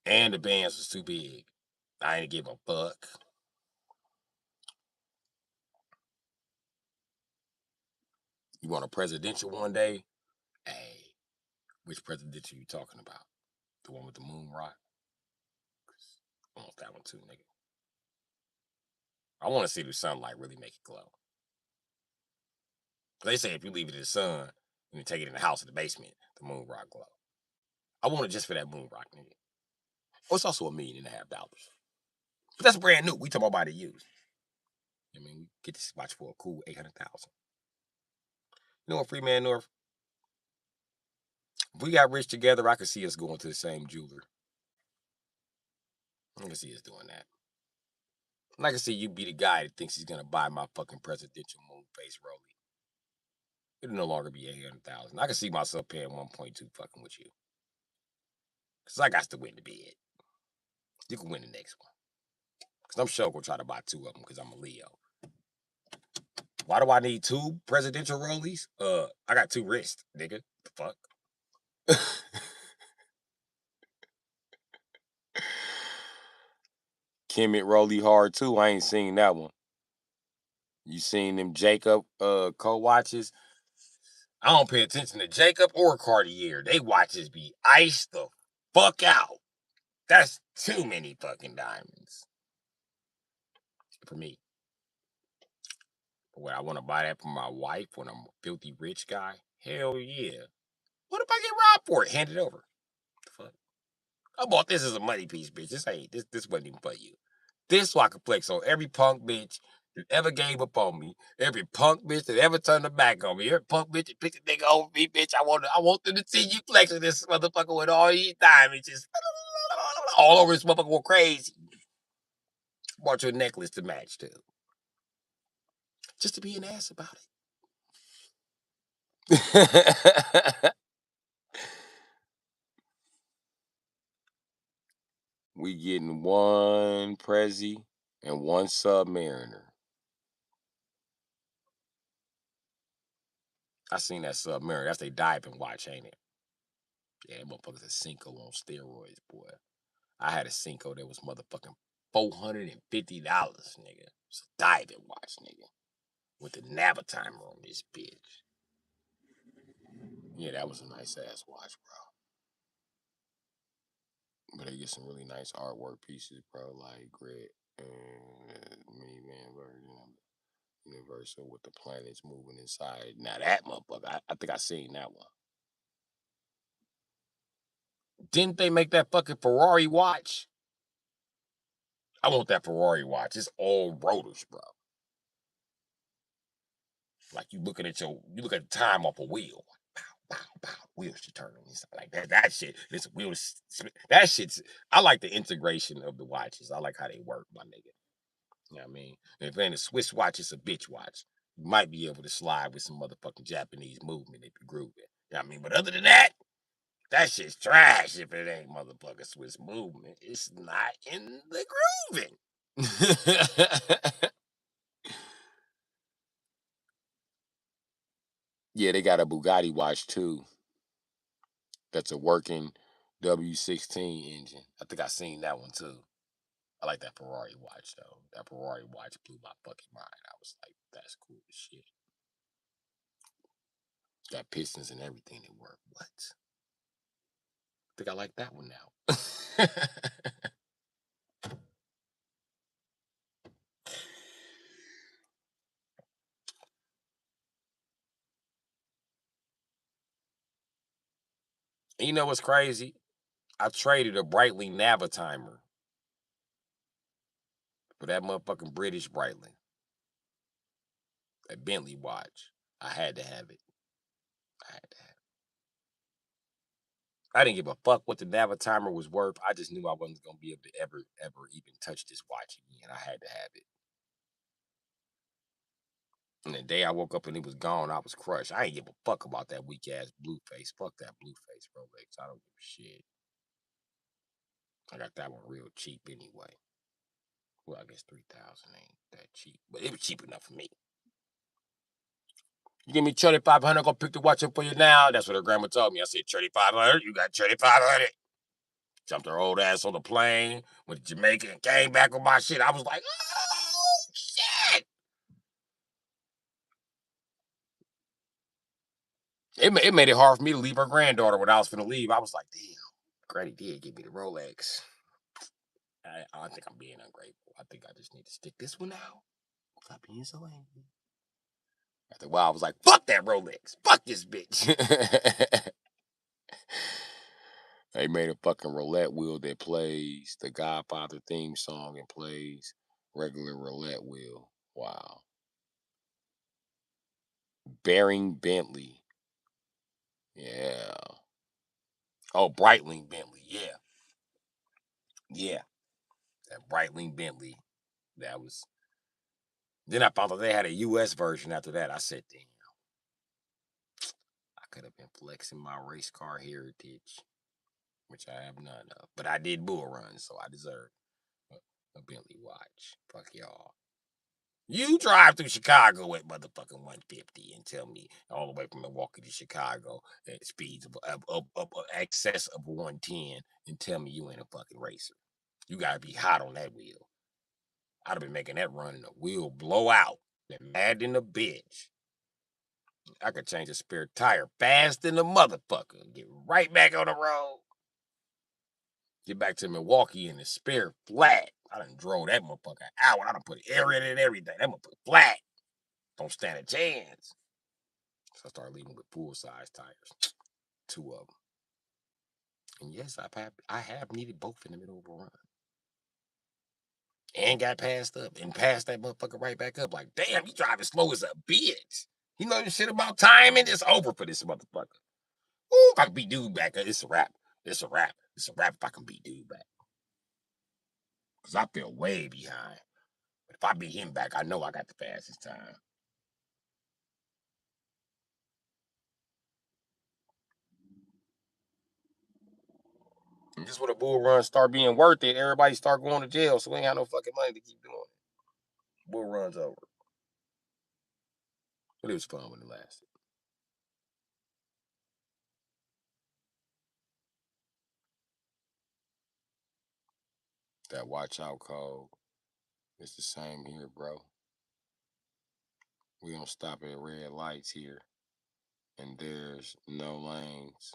And the bands was too big. I ain't give a fuck. You want a presidential one day? Hey, which presidential you talking about? The one with the moon rock? I want that one too, nigga. I want to see the sunlight really make it glow. They say if you leave it in the sun and you take it in the house in the basement, the moon rock glow. I want it just for that moon rock, nigga. Oh, it's also $1.5 million. But that's brand new. We talking about it used. I mean, we get this watch for a cool 800,000. You know what, Freeman North? If we got rich together, I could see us going to the same jeweler. I can see us doing that. And I can see you be the guy that thinks he's gonna buy my fucking presidential moon face rollie. It'll no longer be 800,000. I can see myself paying 1.2 fucking with you. Cause I got to win the bid. You can win the next one. Cause I'm sure gonna try to buy two of them because I'm a Leo. Why do I need two presidential rollies? I got two wrists, nigga. The fuck? Kemet Rolly hard too. I ain't seen that one. You seen them Jacob co-watches? I don't pay attention to Jacob or Cartier. They watches be iced the fuck out. That's too many fucking diamonds for me. But would I want to buy that for my wife when I'm a filthy rich guy? Hell yeah. What if I get robbed for it? Hand it over. The fuck? I bought this as a money piece, bitch. This wasn't even for you. This so I can flex on every punk bitch that ever gave up on me, every punk bitch that ever turned her back on me, every punk bitch that picked a nigga over me, bitch. I want them to see you flexing this motherfucker with all these diamonds just all over this motherfucker go crazy. Bought you a necklace to match too. Just to be an ass about it. We getting one Prezi and one Submariner. I seen that Submariner. That's they diving watch, ain't it? Yeah, that motherfucker's a Cinco on steroids, boy. I had a Cinco that was motherfucking $450, nigga. It's a diving watch, nigga. With the Nava timer on this bitch. Yeah, that was a nice ass watch, bro. But they get some really nice artwork pieces, bro, like Grit and Minivan version, Universal with the planets moving inside. Now that motherfucker, I think I seen that one. Didn't they make that fucking Ferrari watch? I want that Ferrari watch. It's all rotors, bro. Like you look at the time off a wheel. bow, bow. Wheels should turn on this like that. That shit. It's wheels. That shit's. I like the integration of the watches. I like how they work, my nigga. You know what I mean? And if it ain't a Swiss watch, it's a bitch watch. You might be able to slide with some motherfucking Japanese movement if you groove it. You know what I mean? But other than that, that shit's trash if it ain't motherfucking Swiss movement. It's not in the grooving. Yeah, they got a Bugatti watch too. That's a working W16 engine. I think I seen that one too. I like that Ferrari watch though. That Ferrari watch blew my fucking mind. I was like, that's cool as shit. Got pistons and everything that work. What? I think I like that one now. And you know what's crazy? I traded a Breitling Navitimer for that motherfucking British Breitling. That Bentley watch. I had to have it. I had to have it. I didn't give a fuck what the Navitimer was worth. I just knew I wasn't gonna be able to ever even touch this watch again. I had to have it. And the day I woke up and it was gone, I was crushed. I ain't give a fuck about that weak ass blue face. Fuck that blue face Rolex. I don't give a shit. I got that one real cheap anyway. Well, I guess 3,000 ain't that cheap, but it was cheap enough for me. You give me 3,500, I'm gonna pick the watch up for you now. That's what her grandma told me. I said 3,500. You got 3,500. Jumped her old ass on the plane, went to Jamaica, and came back with my shit. I was like, oh shit! It made it hard for me to leave her granddaughter when I was finna leave. I was like, damn, Granny did give me the Rolex. I think I'm being ungrateful. I think I just need to stick this one out. Stop being so angry. After a while, I was like, fuck that Rolex. Fuck this bitch. They made a fucking roulette wheel that plays the Godfather theme song and plays regular roulette wheel. Wow. Bearing Bentley. Yeah. Oh, Breitling Bentley. Yeah. Yeah. That Breitling Bentley. That was. Then I found out they had a US version after that. I said, damn, I could have been flexing my race car heritage, which I have none of. But I did bull run, so I deserve a Bentley watch. Fuck y'all. You drive through Chicago at motherfucking 150 and tell me all the way from Milwaukee to Chicago at speeds of excess of 110 and tell me you ain't a fucking racer. You gotta be hot on that wheel. I'd have been making that run and the wheel blow out. Been mad in the bitch. I could change a spare tire fast in the motherfucker. Get right back on the road. Get back to Milwaukee in the spare flat. I done drove that motherfucker out. I done put air in it and everything. That motherfucker flat. Don't stand a chance. So I started leaving with full size tires. Two of them. And yes, I have needed both in the middle of a run. And got passed up and passed that motherfucker right back up. Like, damn, you driving slow as a bitch. You know this shit about timing? It's over for this motherfucker. Ooh, if I can beat dude back, it's a wrap. It's a wrap. It's a wrap if I can beat dude back. Because I feel way behind. But if I beat him back, I know I got the fastest time. And just when a bull run start being worth it, everybody start going to jail, so we ain't got no fucking money to keep doing it. Bull run's over. But it was fun when it lasted. That watch out code, it's the same here, bro. We don't stop at red lights here. And there's no lanes.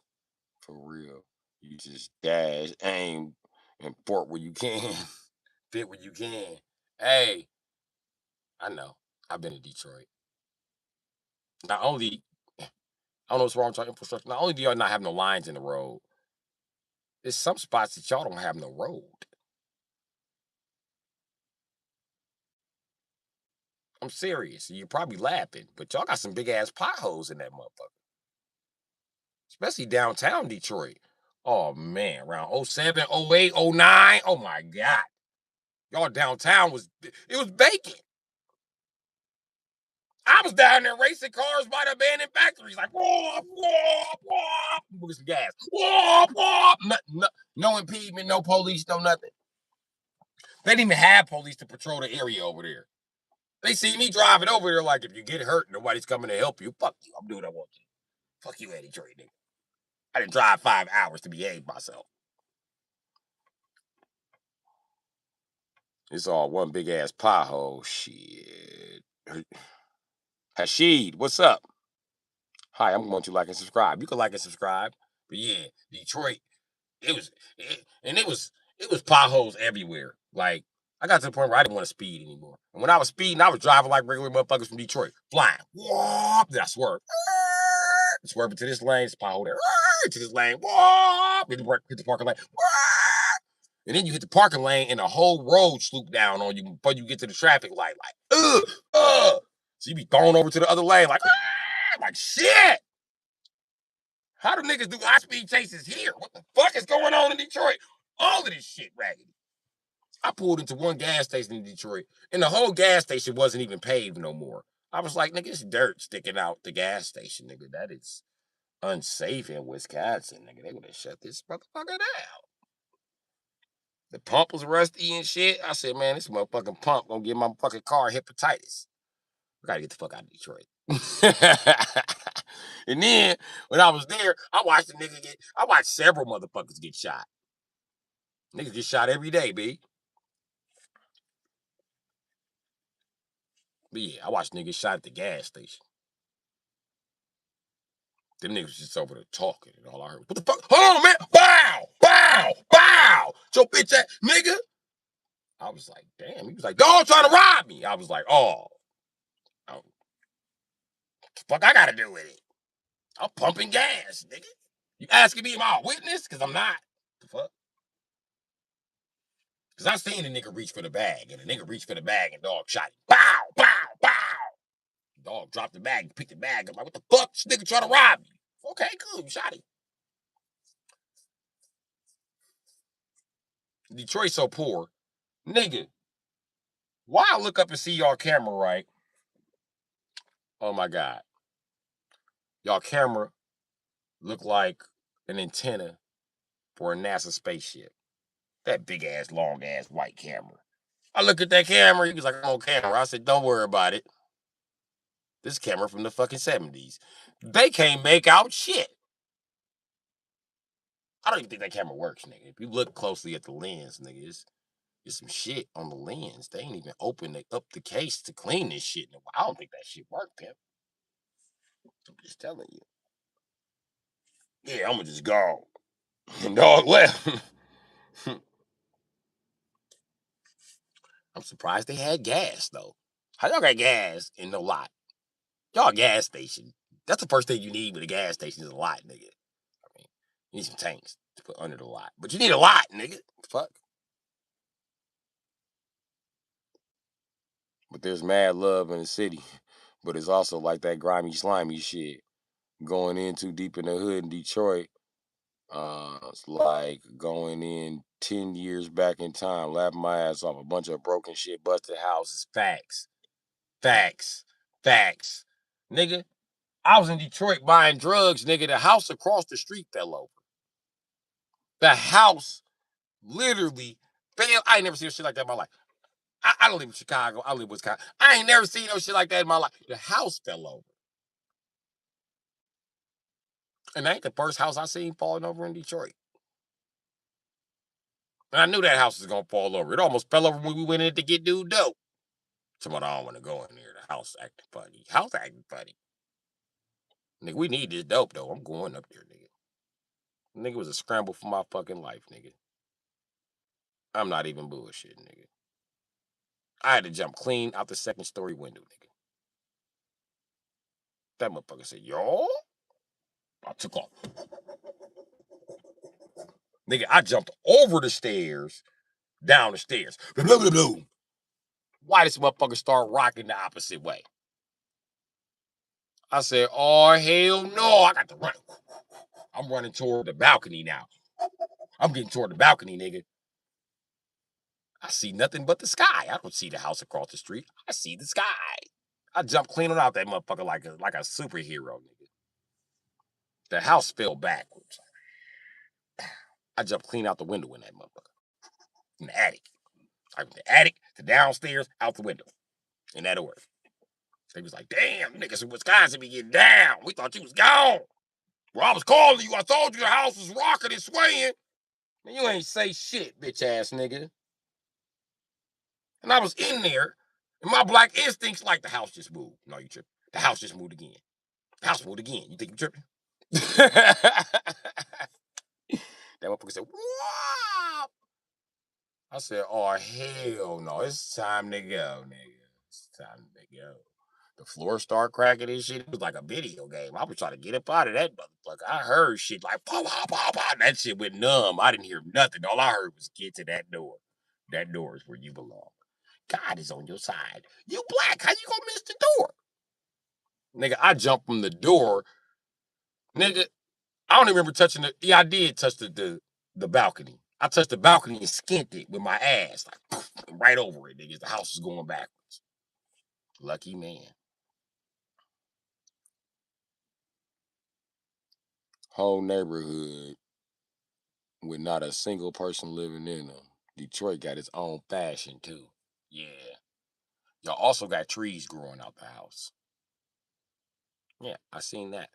For real. You just dash, aim, and fort where you can. Fit where you can. Hey, I know. I've been to Detroit. Not only, I don't know what's wrong with our infrastructure. Not only do y'all not have no lines in the road, there's some spots that y'all don't have no road. I'm serious. You're probably laughing, but y'all got some big ass potholes in that motherfucker. especially downtown Detroit. Oh man, around 07, 08, 09. Oh my God. Y'all downtown was vacant. I was down there racing cars by the abandoned factories, like whoop, whoop, whoop, with some gas. Whoop, whoop. No impediment, no police, no nothing. They didn't even have police to patrol the area over there. They see me driving over there like, if you get hurt, nobody's coming to help you. Fuck you. I'm doing what I want to. Fuck you, Eddie Detroit, nigga. I didn't drive 5 hours to behave myself. It's all one big ass pothole. Shit. Hashid, what's up? Hi, I'm going to like and subscribe. You can like and subscribe. But yeah, Detroit, it was, it was potholes everywhere. Like, I got to the point where I didn't want to speed anymore. And when I was speeding, I was driving like regular motherfuckers from Detroit, flying. Whoop, then I swerved. Swerving to this lane, it's pothole there. To this lane, whoop, hit the parking lane. And then you hit the parking lane and the whole road sloop down on you before you get to the traffic light. Like, So you be thrown over to the other lane, like shit. How do niggas do high speed chases here? What the fuck is going on in Detroit? All of this shit raggedy. I pulled into one gas station in Detroit, and the whole gas station wasn't even paved no more. I was like, nigga, it's dirt sticking out the gas station, nigga. That is unsafe in Wisconsin, nigga. They would have shut this motherfucker down. The pump was rusty and shit. I said, man, this motherfucking pump gonna give my fucking car hepatitis. We gotta get the fuck out of Detroit. And then when I was there, I watched I watched several motherfuckers get shot. Niggas get shot every day, B. But yeah, I watched niggas shot at the gas station. Them niggas just over there talking, and all I heard, what the fuck? Hold on, man! Bow! Bow! Bow! Your bitch ass nigga! I was like, damn. He was like, dog trying to rob me. I was like, oh. What the fuck I gotta do with it? I'm pumping gas, nigga. You asking me am I a witness? Cause I'm not. The fuck? Cause I seen the nigga reach for the bag, and the nigga reached for the bag, and dog shot him. Bow! Bow! Bow! Dog dropped the bag, picked the bag. I'm like, what the fuck? This nigga trying to rob me. Okay, cool. You shot him. Detroit's so poor. Nigga, why I look up and see y'all camera, right? Oh my God. Y'all camera look like an antenna for a NASA spaceship. That big ass, long ass white camera. I look at that camera, he was like, I'm on camera. I said, don't worry about it. This camera from the fucking 70s. They can't make out shit. I don't even think that camera works, nigga. If you look closely at the lens, nigga, it's some shit on the lens. They ain't even opened up the case to clean this shit. I don't think that shit worked, pimp. I'm just telling you. Yeah, I'm gonna just go. And dog left. I'm surprised they had gas though. How y'all got gas and no lot? Y'all a gas station. That's the first thing you need with a gas station is a lot, nigga. I mean, you need some tanks to put under the lot. But you need a lot, nigga. Fuck. But there's mad love in the city. But it's also like that grimy, slimy shit. Going in too deep in the hood in Detroit. It's like going in 10 years back in time, laughing my ass off. A bunch of broken shit, busted houses. Facts. Facts. Facts. Nigga, I was in Detroit buying drugs, nigga. The house across the street fell over. The house literally fell. I ain't never seen shit like that in my life. I don't live in Chicago. I live in Wisconsin. I ain't never seen no shit like that in my life. The house fell over. And that ain't the first house I seen falling over in Detroit. And I knew that house was gonna fall over. It almost fell over when we went in to get dude dope. Somebody, I don't want to go in there. The house acting funny. House acting funny. Nigga, we need this dope though. I'm going up there, nigga. Nigga was a scramble for my fucking life, nigga. I'm not even bullshitting, nigga. I had to jump clean out the second story window, nigga. That motherfucker said, yo. I took off. Nigga, I jumped over the stairs, down the stairs. Why this motherfucker start rocking the opposite way? I said, oh, hell no. I got to run. I'm running toward the balcony now. I'm getting toward the balcony, nigga. I see nothing but the sky. I don't see the house across the street. I see the sky. I jump clean out that motherfucker like a superhero, nigga. The house fell backwards. I jumped clean out the window in that motherfucker. In the attic. I went from the attic to downstairs, out the window. In that order. They was like, damn, niggas in Wisconsin be getting down. We thought you was gone. Well, I was calling you. I told you the house was rocking and swaying. Man, you ain't say shit, bitch ass nigga. And I was in there, and my black instincts like the house just moved. No, you tripping. The house just moved again. The house moved again. You think you tripping? That motherfucker said, wow. I said, oh, hell no. It's time to go, nigga. It's time to go. The floor started cracking and shit. It was like a video game. I was trying to get up out of that motherfucker. I heard shit like, pow, pow, pow, pow. That shit went numb. I didn't hear nothing. All I heard was get to that door. That door is where you belong. God is on your side. You black. How you gonna miss the door? Nigga, I jumped from the door. Nigga, I don't even remember touching the. Yeah, I did touch the balcony. I touched the balcony and skinned it with my ass, like poof, right over it. Nigga, the house is going backwards. Lucky man. Whole neighborhood with not a single person living in them. Detroit got its own fashion too. Yeah. Y'all also got trees growing out the house. Yeah, I seen that.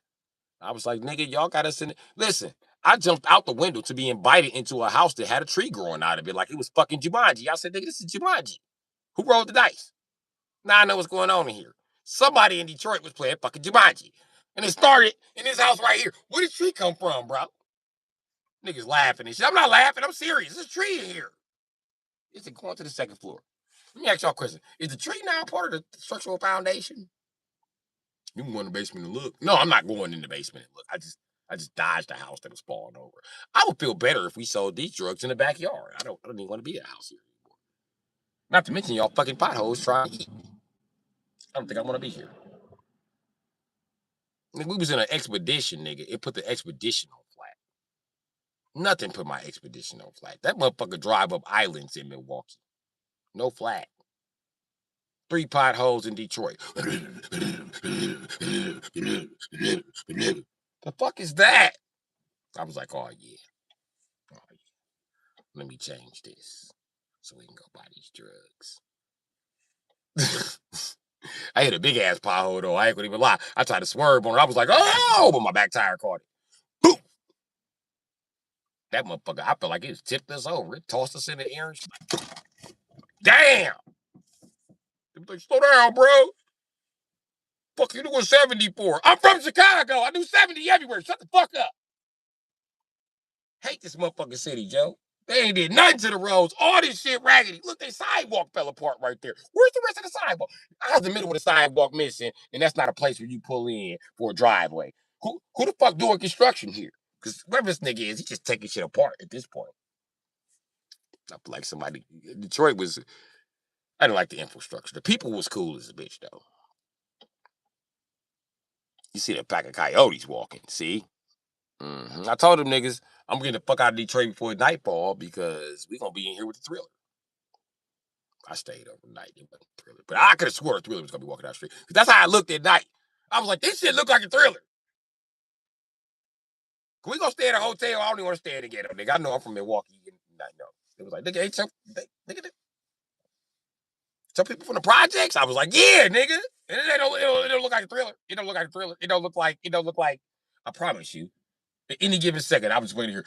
I was like, nigga, y'all got us in it. Listen, I jumped out the window to be invited into a house that had a tree growing out of it, like it was fucking Jumanji. I said, nigga, this is Jumanji. Who rolled the dice? Now I know what's going on in here. Somebody in Detroit was playing fucking Jumanji. And it started in this house right here. Where did the tree come from, bro? Niggas laughing and shit. I'm not laughing. I'm serious. There's a tree in here. Is it going to the second floor? Let me ask y'all a question. Is the tree now part of the structural foundation? You can go in the basement and look. No, I'm not going in the basement and look. I just dodged the house that was falling over. I would feel better if we sold these drugs in the backyard. I don't even want to be a house here anymore. Not to mention y'all fucking potholes trying to eat. I don't think I want to be here. Nigga, we was in an expedition, nigga. It put the expedition on flat. Nothing put my expedition on flat. That motherfucker drive up islands in Milwaukee. No flat. 3 potholes in Detroit. The fuck is that? I was like, oh yeah. Oh, yeah. Let me change this so we can go buy these drugs. I hit a big ass pothole though. I ain't gonna even lie. I tried to swerve on it. I was like, oh, but my back tire caught it. Boom. That motherfucker, I felt like it tipped us over. It tossed us in the air. Damn. Like, slow down, bro. Fuck you doing 70 for? I'm from Chicago. I do 70 everywhere. Shut the fuck up. Hate this motherfucking city, Joe. They ain't did nothing to the roads. All this shit raggedy. Look, their sidewalk fell apart right there. Where's the rest of the sidewalk? I was in the middle of the sidewalk missing, and that's not a place where you pull in for a driveway. Who the fuck doing construction here? Because whoever this nigga is, he just taking shit apart at this point. I feel like somebody. Detroit was. I didn't like the infrastructure. The people was cool as a bitch though. You see that pack of coyotes walking. See? Mm-hmm. I told them niggas I'm getting the fuck out of Detroit before nightfall because we gonna be in here with the Thriller. I stayed overnight. It wasn't a Thriller, but I could have swore a Thriller was gonna be walking down the street. That's how I looked at night. I was like, this shit look like a Thriller. Can we go stay at a hotel? I don't even want to stay at a ghetto, nigga. I know I'm from Milwaukee. No. It was like, nigga, ain't some people from the projects. I was like, yeah, nigga. And it don't look like a Thriller. It don't look like a Thriller. It don't look like. I promise you. At any given second, I was just waiting here.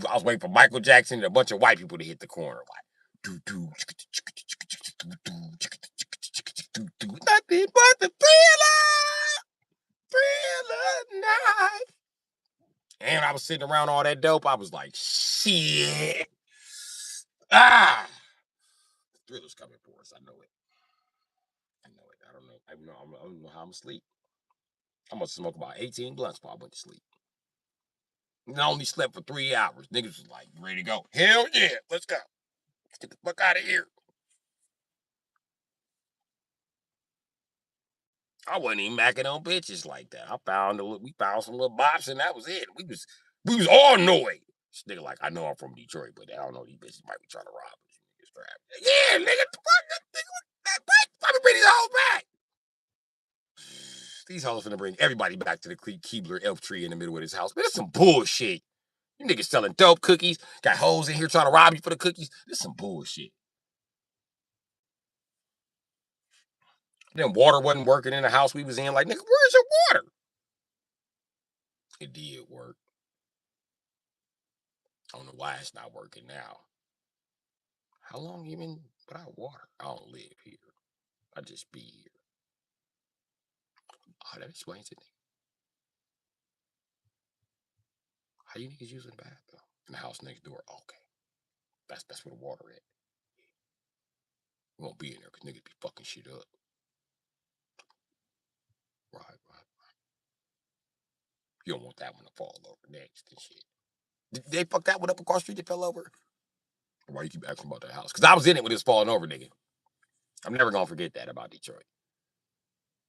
I was waiting for Michael Jackson and a bunch of white people to hit the corner. Like, nothing but the thriller night. And I was sitting around all that dope. I was like, shit. Ah, the thriller's coming for us. I know it. I know it. I don't know how I'm asleep. I must smoke about 18 blunts before I went to sleep. And I only slept for 3 hours. Niggas was like, ready to go. Hell yeah, let's go. Let's get the fuck out of here. I wasn't even macking on bitches like that. We found some little bops and that was it. We was all annoyed. This nigga like, I know I'm from Detroit, but I don't know these bitches might be trying to rob us. Yeah, nigga, the fuck, nigga, what? Bring these hoes back. These hoes finna bring everybody back to the Keebler elf tree in the middle of this house. Man, that's some bullshit. You niggas selling dope cookies. Got hoes in here trying to rob you for the cookies. This some bullshit. Then water wasn't working in the house we was in. Like, nigga, where's your water? It did work. I don't know why it's not working now. How long you been without water? I don't live here. I just be here. Oh, that explains it. How you niggas using the bathroom? In the house next door. Okay. That's where the water at. We won't be in there because niggas be fucking shit up. Right. You don't want that one to fall over next and shit. Did they fuck that one up across the street that fell over? Why you keep asking about that house? Because I was in it when it was falling over, nigga. I'm never gonna forget that about Detroit.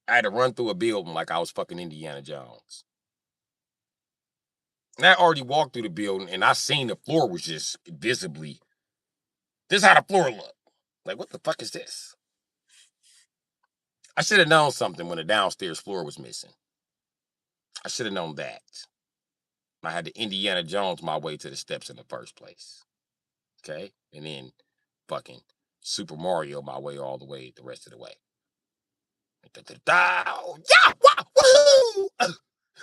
I had to run through a building like I was fucking Indiana Jones. And I already walked through the building and I seen the floor was just visibly. This is how the floor looked. Like, what the fuck is this? I should have known something when the downstairs floor was missing. I should have known that. I had to Indiana Jones my way to the steps in the first place. Okay? And then fucking Super Mario my way all the way the rest of the way. Yeah! Woohoo!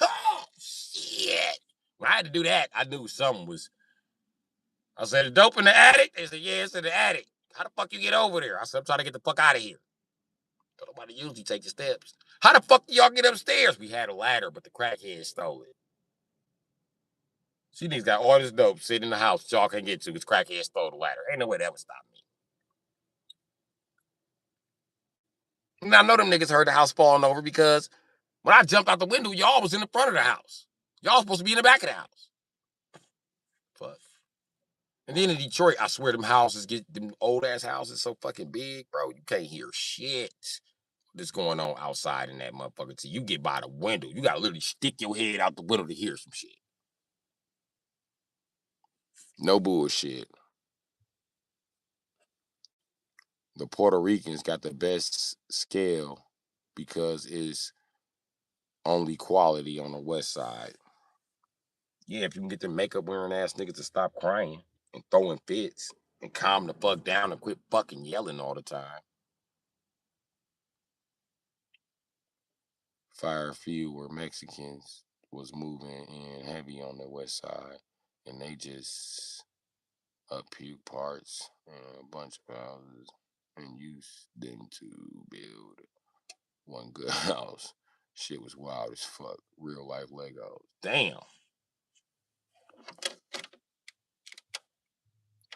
Oh, shit! When I had to do that, I knew something was. I said, "The dope in the attic?" They said, "Yeah, it's in the attic." How the fuck you get over there? I said, "I'm trying to get the fuck out of here." Don't nobody usually take the steps. How the fuck do y'all get upstairs? We had a ladder, but the crackhead stole it. She niggas got all this dope sitting in the house y'all can't get to because crackhead stole the ladder. Ain't no way that would stop me. And I know them niggas heard the house falling over because when I jumped out the window, y'all was in the front of the house. Y'all supposed to be in the back of the house. Fuck. And then in Detroit, I swear them houses them old ass houses so fucking big, bro. You can't hear shit that's going on outside in that motherfucker till you get by the window. You gotta literally stick your head out the window to hear some shit. No bullshit. The Puerto Ricans got the best scale because it's only quality on the west side. Yeah, if you can get the makeup wearing ass niggas to stop crying and throwing fits and calm the fuck down and quit fucking yelling all the time. Fire few were Mexicans was moving in heavy on the west side and they just puke parts and a bunch of houses and used them to build one good house. Shit was wild as fuck. Real life Legos. Damn.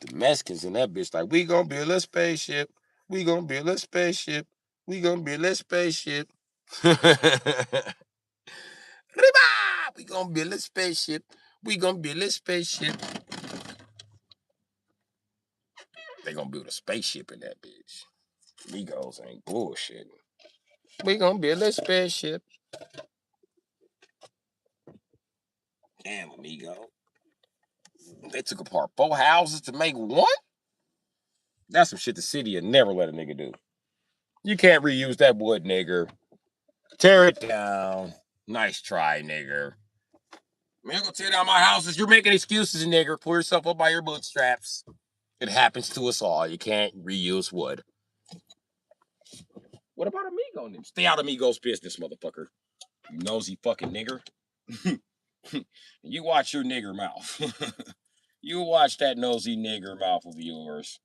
The Mexicans in that bitch like, we gonna build a spaceship. We gonna build a spaceship. We gonna build a spaceship. We gonna build a spaceship. We gonna build a spaceship. They gonna build a spaceship in that bitch. Migos ain't bullshit. We gonna build a spaceship. Damn, amigo. They took apart 4 houses to make one? That's some shit the city would never let a nigga do. You can't reuse that wood, nigger. Tear it down. Nice try, nigger. Man, I'm gonna tear down my houses. You're making excuses, nigger. Pull yourself up by your bootstraps. It happens to us all. You can't reuse wood. What about Amigo and them? Stay out of Amigo's business, motherfucker. You nosy fucking nigger. You watch your nigger mouth. You watch that nosy nigger mouth of yours.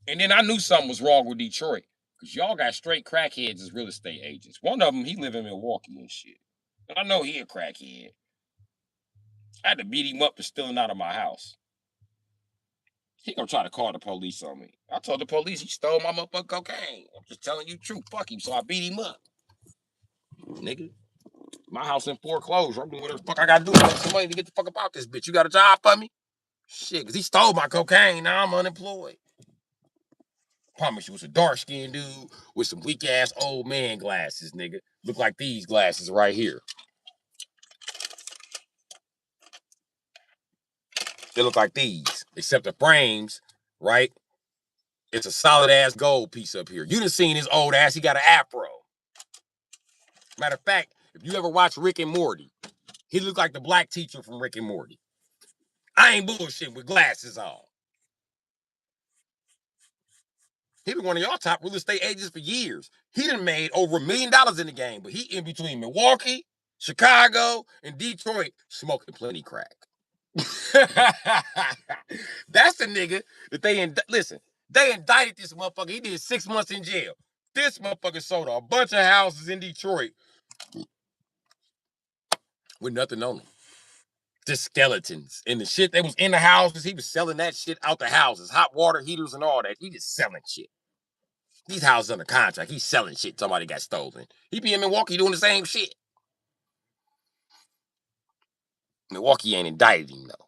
And then I knew something was wrong with Detroit. Because y'all got straight crackheads as real estate agents. One of them, he live in Milwaukee and shit. And I know he a crackhead. I had to beat him up for stealing out of my house. He gonna try to call the police on me. I told the police he stole my motherfucking cocaine. I'm just telling you the truth. Fuck him, so I beat him up. Nigga. My house in foreclosure. I'm doing whatever the fuck I gotta do to make some money to get the fuck about this bitch. You got a job for me? Shit, because he stole my cocaine. Now I'm unemployed. Promise you, it's a dark skinned dude with some weak ass old man glasses, nigga. Look like these glasses right here. They look like these, except the frames, right? It's a solid ass gold piece up here. You done seen his old ass, he got an afro. Matter of fact, if you ever watch Rick and Morty, he looked like the black teacher from Rick and Morty. I ain't bullshit with glasses on. He been one of y'all top real estate agents for years. He done made over $1 million in the game, but he in between Milwaukee, Chicago, and Detroit smoking plenty crack. That's the nigga that listen. They indicted this motherfucker. He did 6 months in jail. This motherfucker sold a bunch of houses in Detroit with nothing on them. Just skeletons and the shit that was in the houses. He was selling that shit out the houses, hot water heaters and all that. He just selling shit. These houses under contract. He's selling shit. Somebody got stolen. He be in Milwaukee doing the same shit. Milwaukee ain't indicted him though.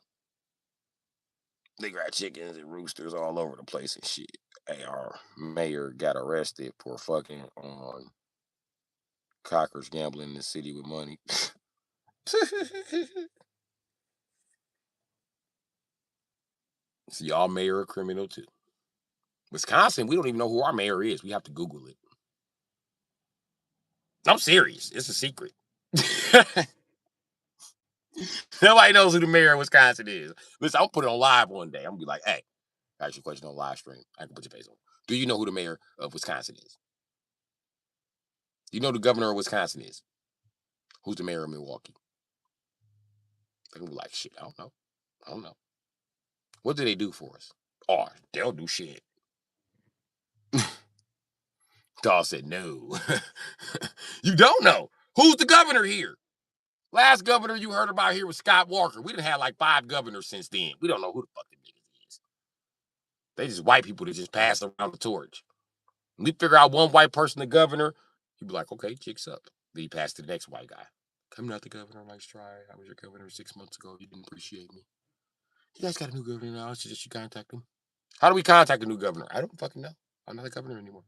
They got chickens and roosters all over the place and shit. Hey, our mayor got arrested for fucking on cockers gambling in the city with money. See, our mayor a criminal too. Wisconsin, we don't even know who our mayor is. We have to Google it. I'm serious. It's a secret. Nobody knows who the mayor of Wisconsin is. Listen, I'll put it on live one day. I'm gonna be like, hey, ask you a question on live stream. I can put your face on. Do you know who the mayor of Wisconsin is? Do you know who the governor of Wisconsin is? Who's the mayor of Milwaukee? They're gonna be like, shit, I don't know. I don't know. What do they do for us? Oh, they'll do shit. Dawg said, no. You don't know. Who's the governor here? Last governor you heard about here was Scott Walker. We done had like 5 governors since then. We don't know who the fuck the niggas is. They just white people that just pass around the torch. When we figure out one white person the governor, he'd be like, okay, chicks up. Then he passed to the next white guy. I'm not the governor. Nice try. I was your governor 6 months ago. You didn't appreciate me. You guys got a new governor now. I suggest you contact him. How do we contact a new governor? I don't fucking know. I'm not a governor anymore.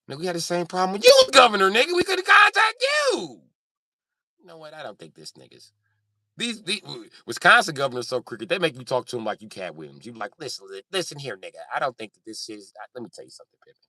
Nigga, we had the same problem when you was governor, nigga. We could have contacted you. You know what? I don't think this niggas. These Wisconsin governors so crooked. They make you talk to them like you Cat Williams. You like, listen here, nigga. I don't think that this is. Let me tell you something, Pippin.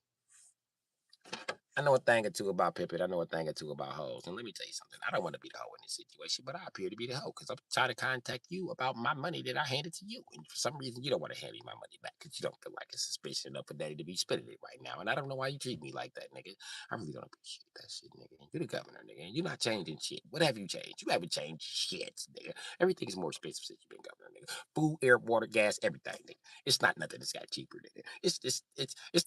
I know a thing or two about Pippin. I know a thing or two about hoes. And let me tell you something. I don't want to be the hoe in this situation, but I appear to be the hoe because I'm trying to contact you about my money that I handed to you. And for some reason, you don't want to hand me my money back because you don't feel like it's suspicion enough for daddy to be spending it right now. And I don't know why you treat me like that, nigga. I really don't appreciate that shit, nigga. You're the governor, nigga. And you're not changing shit. What have you changed? You haven't changed shit, nigga. Everything's more expensive since you've been governor, nigga. Food, air, water, gas, everything, nigga. It's not nothing that's got cheaper, nigga. It's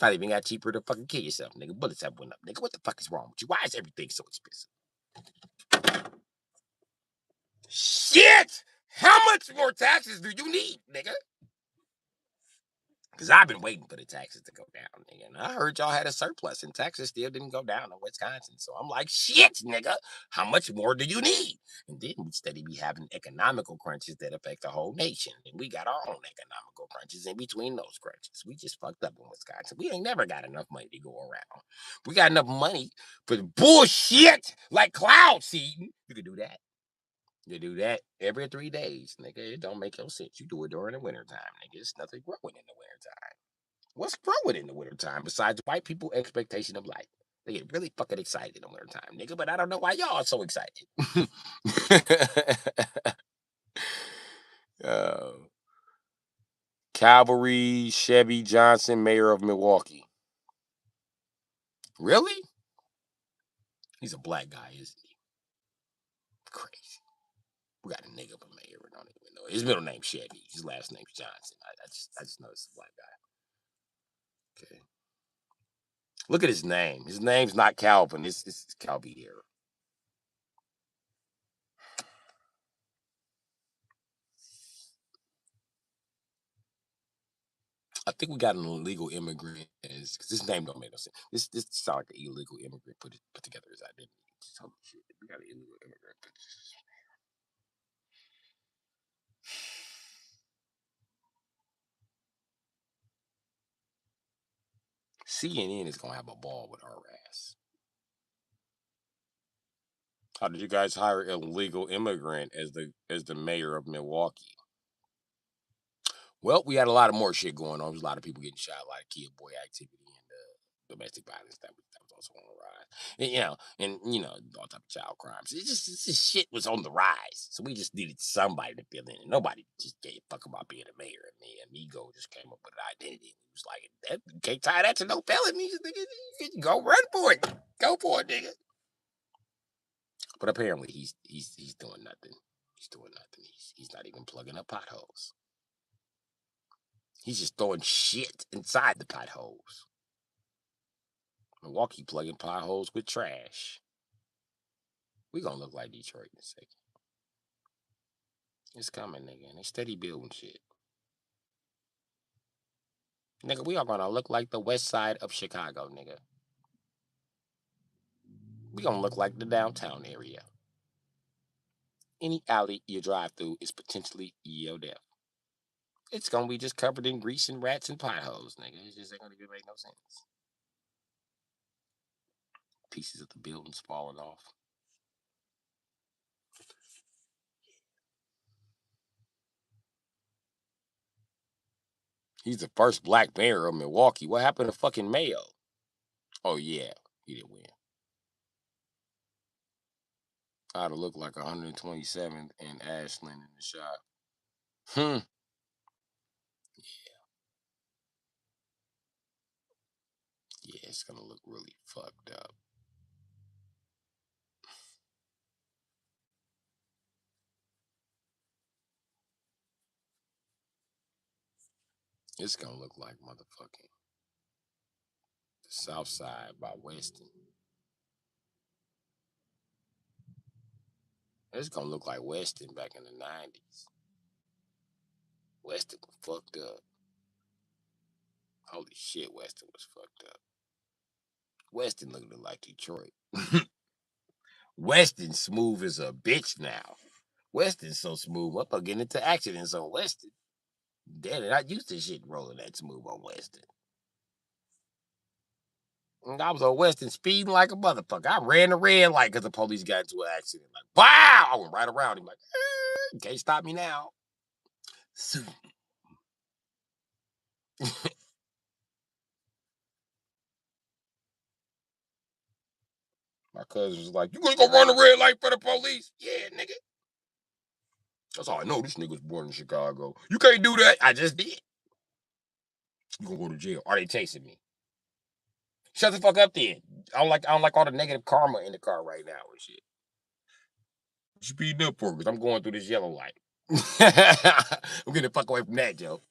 not even got cheaper to fucking kill yourself, nigga. Bullets have went up, nigga. What the fuck is wrong with you? Why is everything so expensive? Shit! How much more taxes do you need, nigga? Because I've been waiting for the taxes to go down, nigga. And I heard y'all had a surplus and taxes still didn't go down in Wisconsin. So I'm like, shit, nigga, how much more do you need? And then we steady be having economical crunches that affect the whole nation. And we got our own economical crunches in between those crunches. We just fucked up in Wisconsin. We ain't never got enough money to go around. We got enough money for bullshit like cloud seeding. You could do that. You do that every 3 days, nigga. It don't make no sense. You do it during the wintertime, nigga. It's nothing growing in the wintertime. What's growing in the wintertime besides white people expectation of life? They get really fucking excited in the wintertime, nigga, but I don't know why y'all are so excited. uh, Calvary, Chevy Johnson, mayor of Milwaukee. Really? He's a black guy, isn't he? Crazy. We got a nigga for mayor. We don't even know. His middle name's Chevy. His last name's Johnson. I just know it's a black guy. Okay. Look at his name. His name's not Calvin. It's Calvi here. I think we got an illegal immigrant because this name don't make no sense. This sounds like an illegal immigrant put together his identity. Some shit. We got an illegal immigrant. CNN is gonna have a ball with our ass. How did you guys hire an illegal immigrant as the mayor of Milwaukee? Well, we had a lot of more shit going on. There was a lot of people getting shot, a lot of kid boy activity, and domestic violence that was also on the rise. And all type of child crimes. It's just shit was on the rise. So we just needed somebody to fill in, and nobody just gave a fuck about being a mayor. And me, Amigo just came up with an identity. It was like, you can't tie that to no felonies, nigga. You go run for it. Go for it, nigga. But apparently he's doing nothing. He's doing nothing. He's not even plugging up potholes. He's just throwing shit inside the potholes. Milwaukee plugging potholes with trash. We gonna look like Detroit in a second. It's coming, nigga. And they steady building shit. Nigga, we are gonna look like the west side of Chicago, nigga. We gonna look like the downtown area. Any alley you drive through is potentially your death. It's gonna be just covered in grease and rats and potholes, nigga. It just ain't gonna even make no sense. Pieces of the buildings falling off. He's the first black mayor of Milwaukee. What happened to fucking Mayo? Oh yeah, he didn't win. I'd have looked like 127th and Ashland in the shot. Yeah, it's gonna look really fucked up. It's gonna look like motherfucking the South Side by Weston. It's gonna look like Weston back in the 90s. Weston was fucked up. Holy shit, Weston was fucked up. Weston looked like Detroit. Weston smooth as a bitch now. Weston's so smooth. I'm gonna get into accidents on Weston. Damn it, I used to shit rolling that smooth on Weston. And I was on Weston speeding like a motherfucker. I ran the red light because the police got into an accident. Like, wow! I went right around him like, you can't stop me now. My cousin was like, you gonna go run the red light for the police? Yeah, nigga. That's all I know. This nigga was born in Chicago. You can't do that. I just did. You gonna go to jail. Are they chasing me? Shut the fuck up then. I don't like all the negative karma in the car right now and shit. What you speeding up for? Because I'm going through this yellow light. I'm getting the fuck away from that, Joe.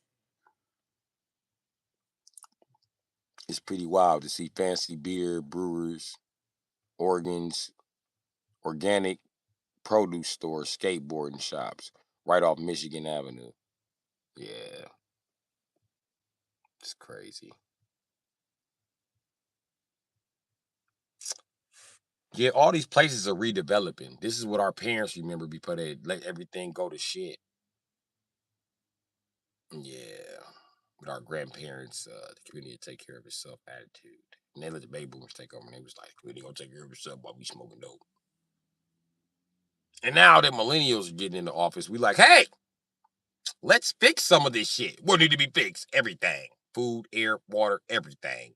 It's pretty wild to see fancy beer brewers, organs, organic produce stores, skateboarding shops right off Michigan Avenue. Yeah, it's crazy. Yeah, all these places are redeveloping. This is what our parents remember before they let everything go to shit. Yeah. With our grandparents, the community take care of itself attitude. And they let the baby boomers take over and they was like, community gonna take care of itself while we smoking dope. And now that millennials are getting into office, we like, hey, let's fix some of this shit. What need to be fixed? Everything. Food, air, water, everything.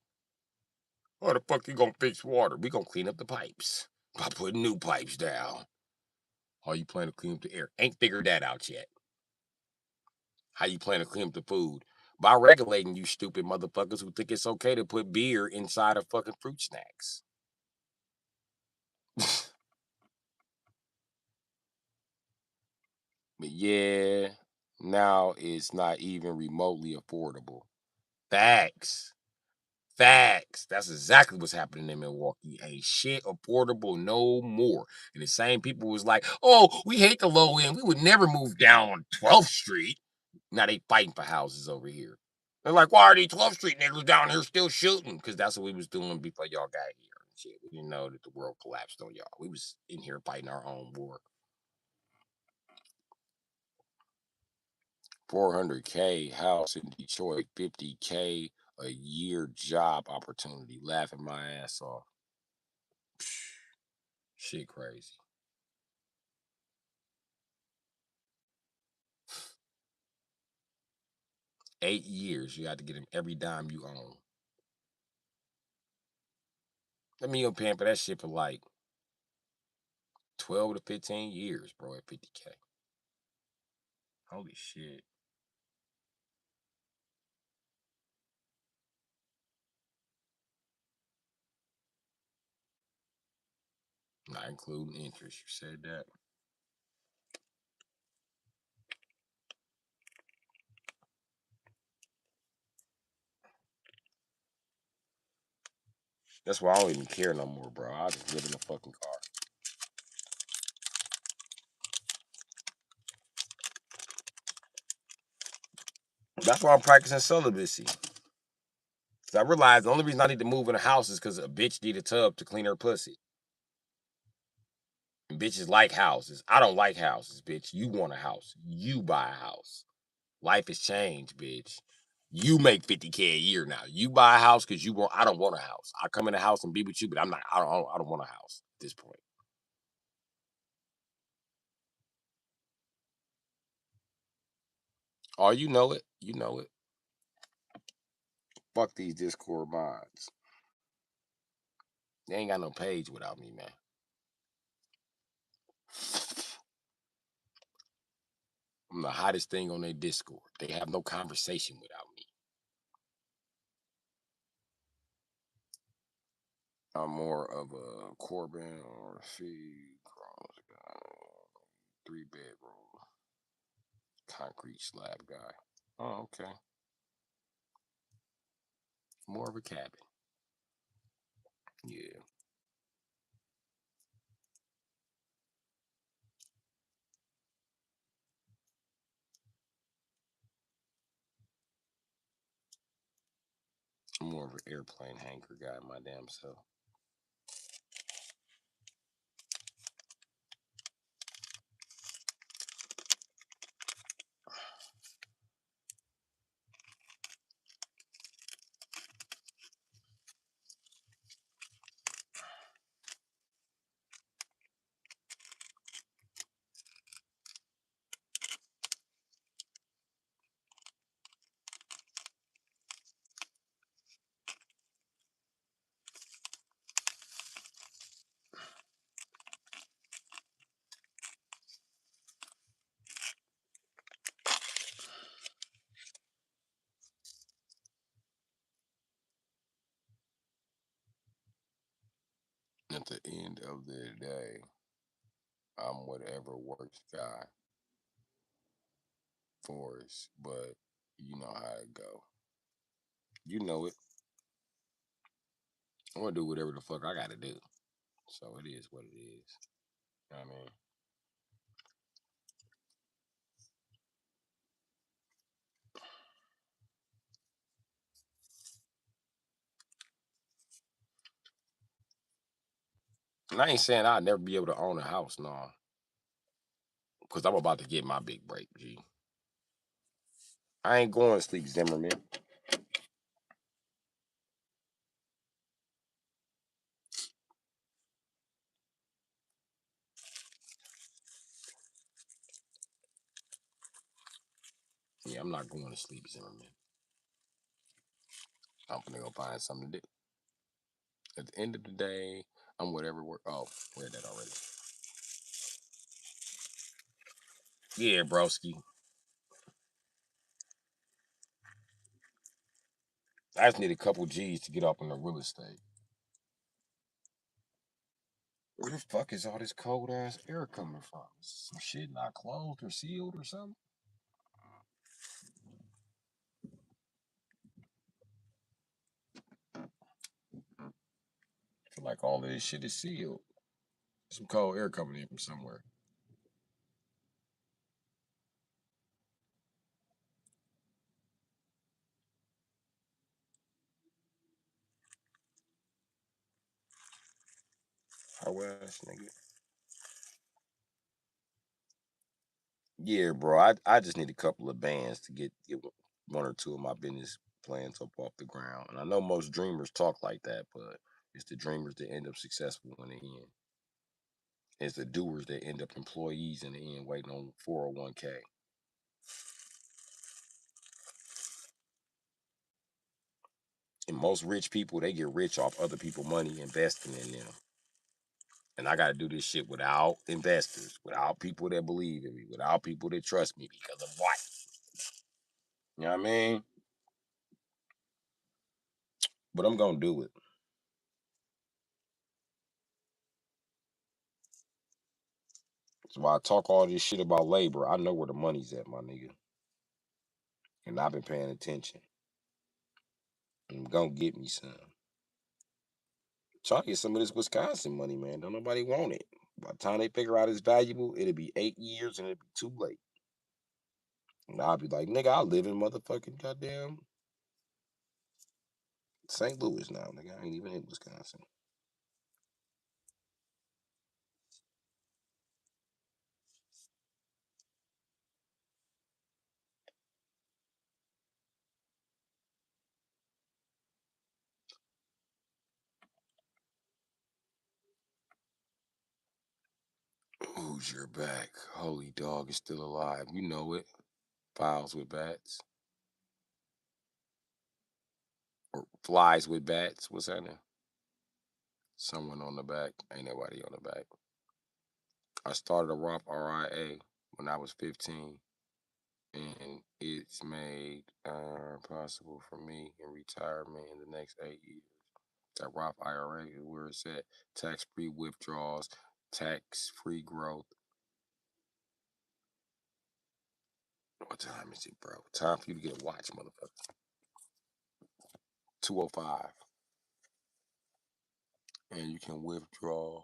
How the fuck you gonna fix water? We gonna clean up the pipes by putting new pipes down. How you plan to clean up the air? Ain't figured that out yet. How you plan to clean up the food? By regulating you stupid motherfuckers who think it's okay to put beer inside of fucking fruit snacks. But yeah, now it's not even remotely affordable. Facts. Facts. That's exactly what's happening in Milwaukee. Ain't shit affordable no more. And the same people was like, oh, we hate the low end. We would never move down on 12th Street. Now they fighting for houses over here. They're like, why are these 12th Street niggas down here still shooting? Because that's what we was doing before y'all got here. Shit, we didn't know that the world collapsed on y'all. We was in here fighting our own war. 400K house in Detroit, 50K a year job opportunity, laughing my ass off. Shit crazy. $8 years, you got to get him every dime you own. Let me go paying for that shit for like 12 to 15 years, bro, at 50K. Holy shit. Not including interest. You said that. That's why I don't even care no more, bro. I just live in a fucking car. That's why I'm practicing celibacy. Cause I realized the only reason I need to move in a house is because a bitch need a tub to clean her pussy. And bitches like houses. I don't like houses, bitch. You want a house. You buy a house. Life has changed, bitch. You make 50K a year now. You buy a house because you want. I don't want a house. I come in a house and be with you, but I'm not. I don't want a house at this point. Oh, you know it. You know it. Fuck these Discord mods. They ain't got no page without me, man. I'm the hottest thing on their Discord. They have no conversation without me. I'm more of a Corbin or Fee Cross guy. 3 bedroom concrete slab guy. Oh, okay. More of a cabin. Yeah. I'm more of an airplane hangar guy, my damn self. At the end of the day, I'm whatever works guy for us, but you know how it go. You know it. I'm gonna do whatever the fuck I gotta do. So it is what it is. You know what I mean? And I ain't saying I'll never be able to own a house, no. Because I'm about to get my big break, G. I ain't going to sleep, Zimmerman. Yeah, I'm not going to sleep, Zimmerman. I'm gonna go find something to do. At the end of the day, I'm whatever work. Oh, read that already. Yeah, broski. I just need a couple G's to get up in the real estate. Where the fuck is all this cold ass air coming from? Is some shit not closed or sealed or something? I feel like all of this shit is sealed. Some cold air coming in from somewhere. How ass nigga? Yeah, bro. I just need a couple of bands to get one or two of my business plans up off the ground. And I know most dreamers talk like that, but it's the dreamers that end up successful in the end. It's the doers that end up employees in the end waiting on 401k. And most rich people, they get rich off other people's money investing in them. And I got to do this shit without investors, without people that believe in me, without people that trust me because of what? You know what I mean? But I'm going to do it. So while I talk all this shit about labor, I know where the money's at, my nigga. And I've been paying attention. I'm going to get me some. Try to get some of this Wisconsin money, man. Don't nobody want it. By the time they figure out it's valuable, it'll be 8 years and it'll be too late. And I'll be like, nigga, I live in motherfucking goddamn St. Louis now, nigga. I ain't even in Wisconsin. Who's your back? Holy dog is still alive. You know it. Files with bats. Or flies with bats. What's that name? Someone on the back. Ain't nobody on the back. I started a Roth RIA when I was 15. And it's made possible for me in retirement in the next 8 years. That Roth IRA is where it's at. Tax-free withdrawals, tax-free growth. What time is it, bro? Time for you to get a watch, motherfucker. 2:05. And you can withdraw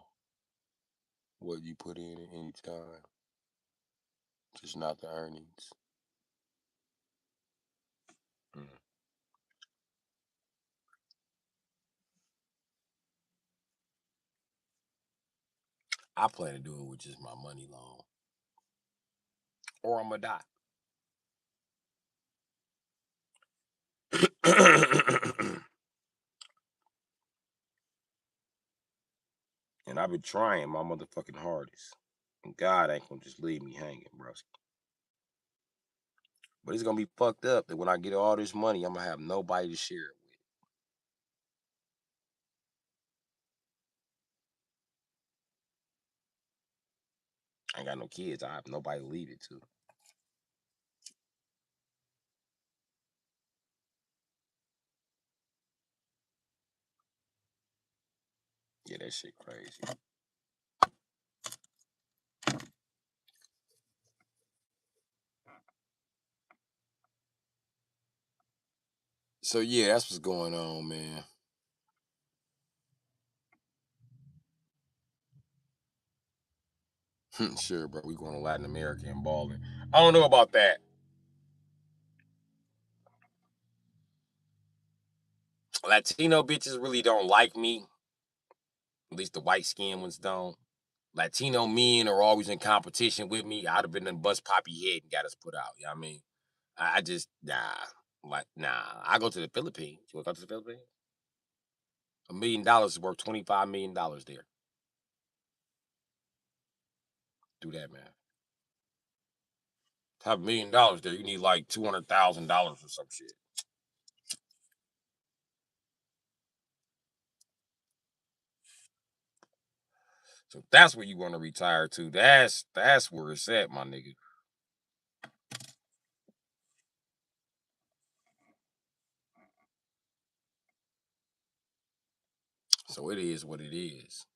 what you put in at any time. Just not the earnings. Mm. I plan to do it with just my money loan. Or I'm going to die. And I've been trying my motherfucking hardest. And God ain't gonna just leave me hanging, bro. But it's gonna be fucked up that when I get all this money, I'm gonna have nobody to share it with. I ain't got no kids. I have nobody to leave it to. Yeah, that shit crazy. So yeah, that's what's going on, man. Sure, bro. We going to Latin America and balling. I don't know about that. Latino bitches really don't like me. At least the white skinned ones don't. Latino men are always in competition with me. I'd have been in bust poppy head and got us put out. You know what I mean? I just nah. I go to the Philippines. You want to go to the Philippines? $1 million is worth $25 million there. Do that, man. To have $1 million there, you need like $200,000 or some shit. So that's where you want to retire to. That's where it's at, my nigga. So it is what it is.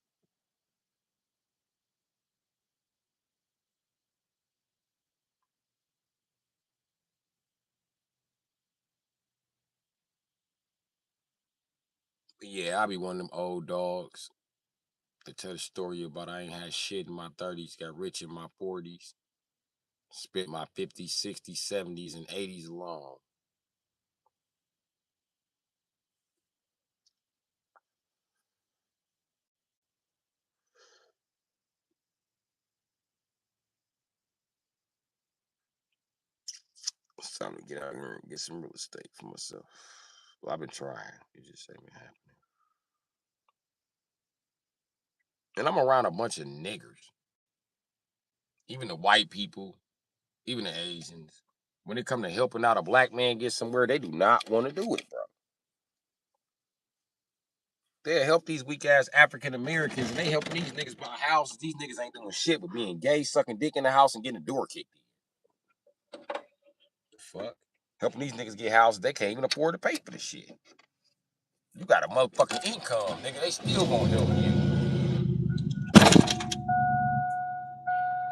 But yeah, I be one of them old dogs that tell the story about I ain't had shit in my 30s, got rich in my 40s, spent my 50s, 60s, 70s, and 80s alone. It's time to get out here and get some real estate for myself. Well, I've been trying. It just ain't been happening. And I'm around a bunch of niggers. Even the white people, even the Asians. When it come to helping out a black man get somewhere, they do not want to do it, bro. They'll help these weak ass African Americans and they helping these niggas buy houses. These niggas ain't doing shit but being gay, sucking dick in the house, and getting the door kicked in. The fuck? Helping these niggas get houses they can't even afford to pay for the shit. You got a motherfucking income, nigga. They still won't help you.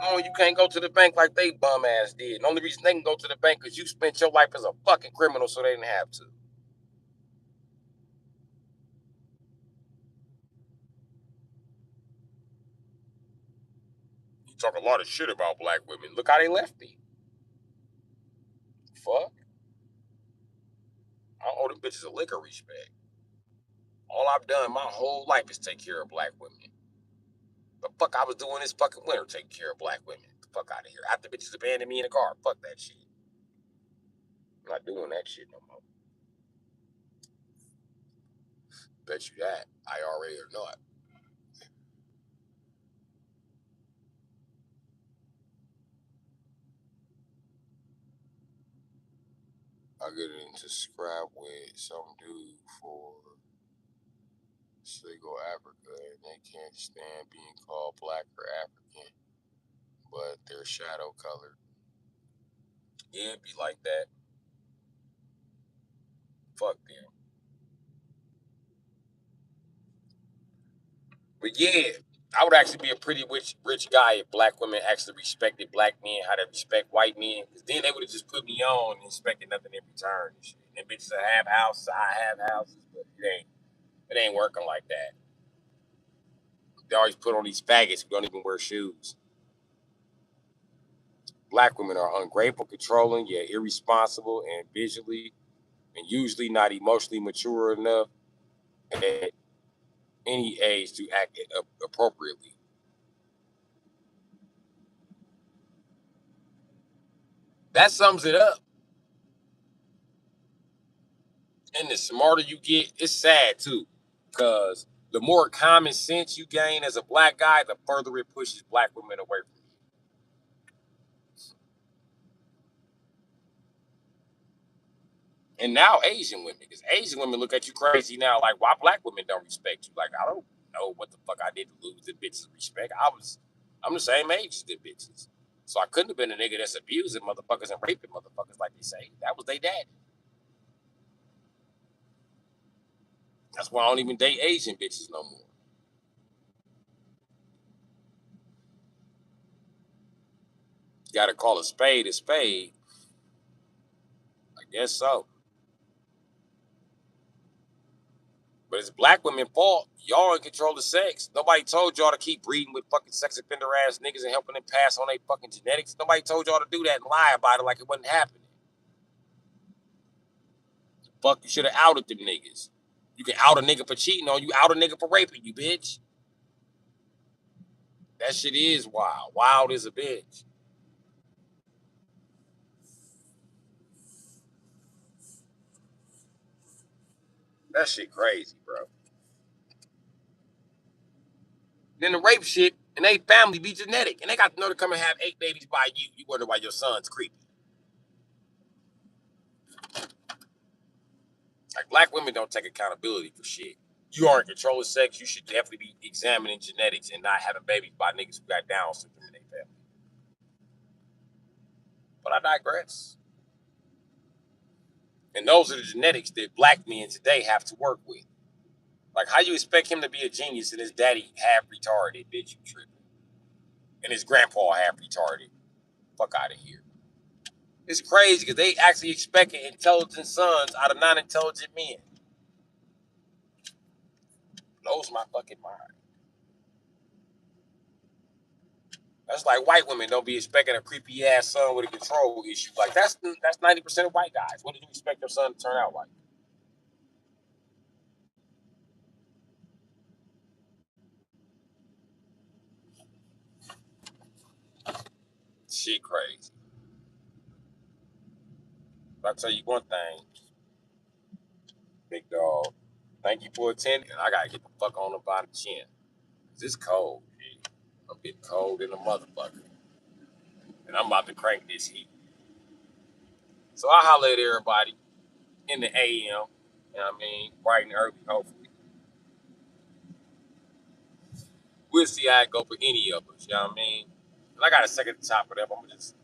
No, you can't go to the bank like they bum ass did. The only reason they can go to the bank because you spent your life as a fucking criminal so they didn't have to. You talk a lot of shit about black women. Look how they left me. Fuck. I don't owe them bitches a lick of respect. All I've done my whole life is take care of black women. The fuck I was doing this fucking winter taking care of black women. Get the fuck out of here. After bitches abandoned me in the car. Fuck that shit. I'm not doing that shit no more. Bet you that. IRA or not. I get into scrap with some dude for Sligo, Africa, and they can't stand being called black or African, but they're shadow colored. Yeah, it'd be like that. Fuck them. But yeah, I would actually be a pretty rich guy if black women actually respected black men how they respect white men. Because then they would have just put me on and expected nothing in return. And shit. And bitches that have houses, I have houses, but it ain't working like that. They always put on these faggots who don't even wear shoes. Black women are ungrateful, controlling, yet irresponsible and visually and usually not emotionally mature enough at any age to act appropriately. That sums it up. And the smarter you get, it's sad too, because the more common sense you gain as a black guy, the further it pushes black women away from you. And now Asian women, because Asian women look at you crazy now, like why black women don't respect you. Like I don't know what the fuck I did to lose the bitches respect. I'm the same age as the bitches. So I couldn't have been a nigga that's abusing motherfuckers and raping motherfuckers like they say. That was they dad. That's why I don't even date Asian bitches no more. You gotta call a spade a spade. I guess so. But it's black women's fault. Y'all in control of sex. Nobody told y'all to keep breeding with fucking sex offender ass niggas and helping them pass on their fucking genetics. Nobody told y'all to do that and lie about it like it wasn't happening. Fuck, you should have outed them niggas. You can out a nigga for cheating on you, out a nigga for raping you, bitch. That shit is wild. Wild is a bitch. That shit crazy, bro. Then the rape shit and they family be genetic. And they got to know to come and have 8 babies by you. You wonder why your son's creepy. Like black women don't take accountability for shit. You are in control of sex. You should definitely be examining genetics and not having babies by niggas who got Down syndrome in their family. But I digress. And those are the genetics that black men today have to work with. Like, how you expect him to be a genius and his daddy half retarded, bitch? You tripping? And his grandpa half retarded. Fuck out of here. It's crazy because they actually expecting intelligent sons out of non-intelligent men. Blows my fucking mind. That's like white women don't be expecting a creepy ass son with a control issue. Like that's 90% of white guys. What did you expect your son to turn out like? Shit crazy. But I'll tell you one thing, big dog. Thank you for attending. I gotta get the fuck on up out of the chin. It's cold. G. I'm getting cold in the motherfucker. And I'm about to crank this heat. So I holler at everybody in the AM. You know what I mean? Bright and early, hopefully. We'll see how it go for any of us. You know what I mean? And I got a second to top it up. I'm gonna just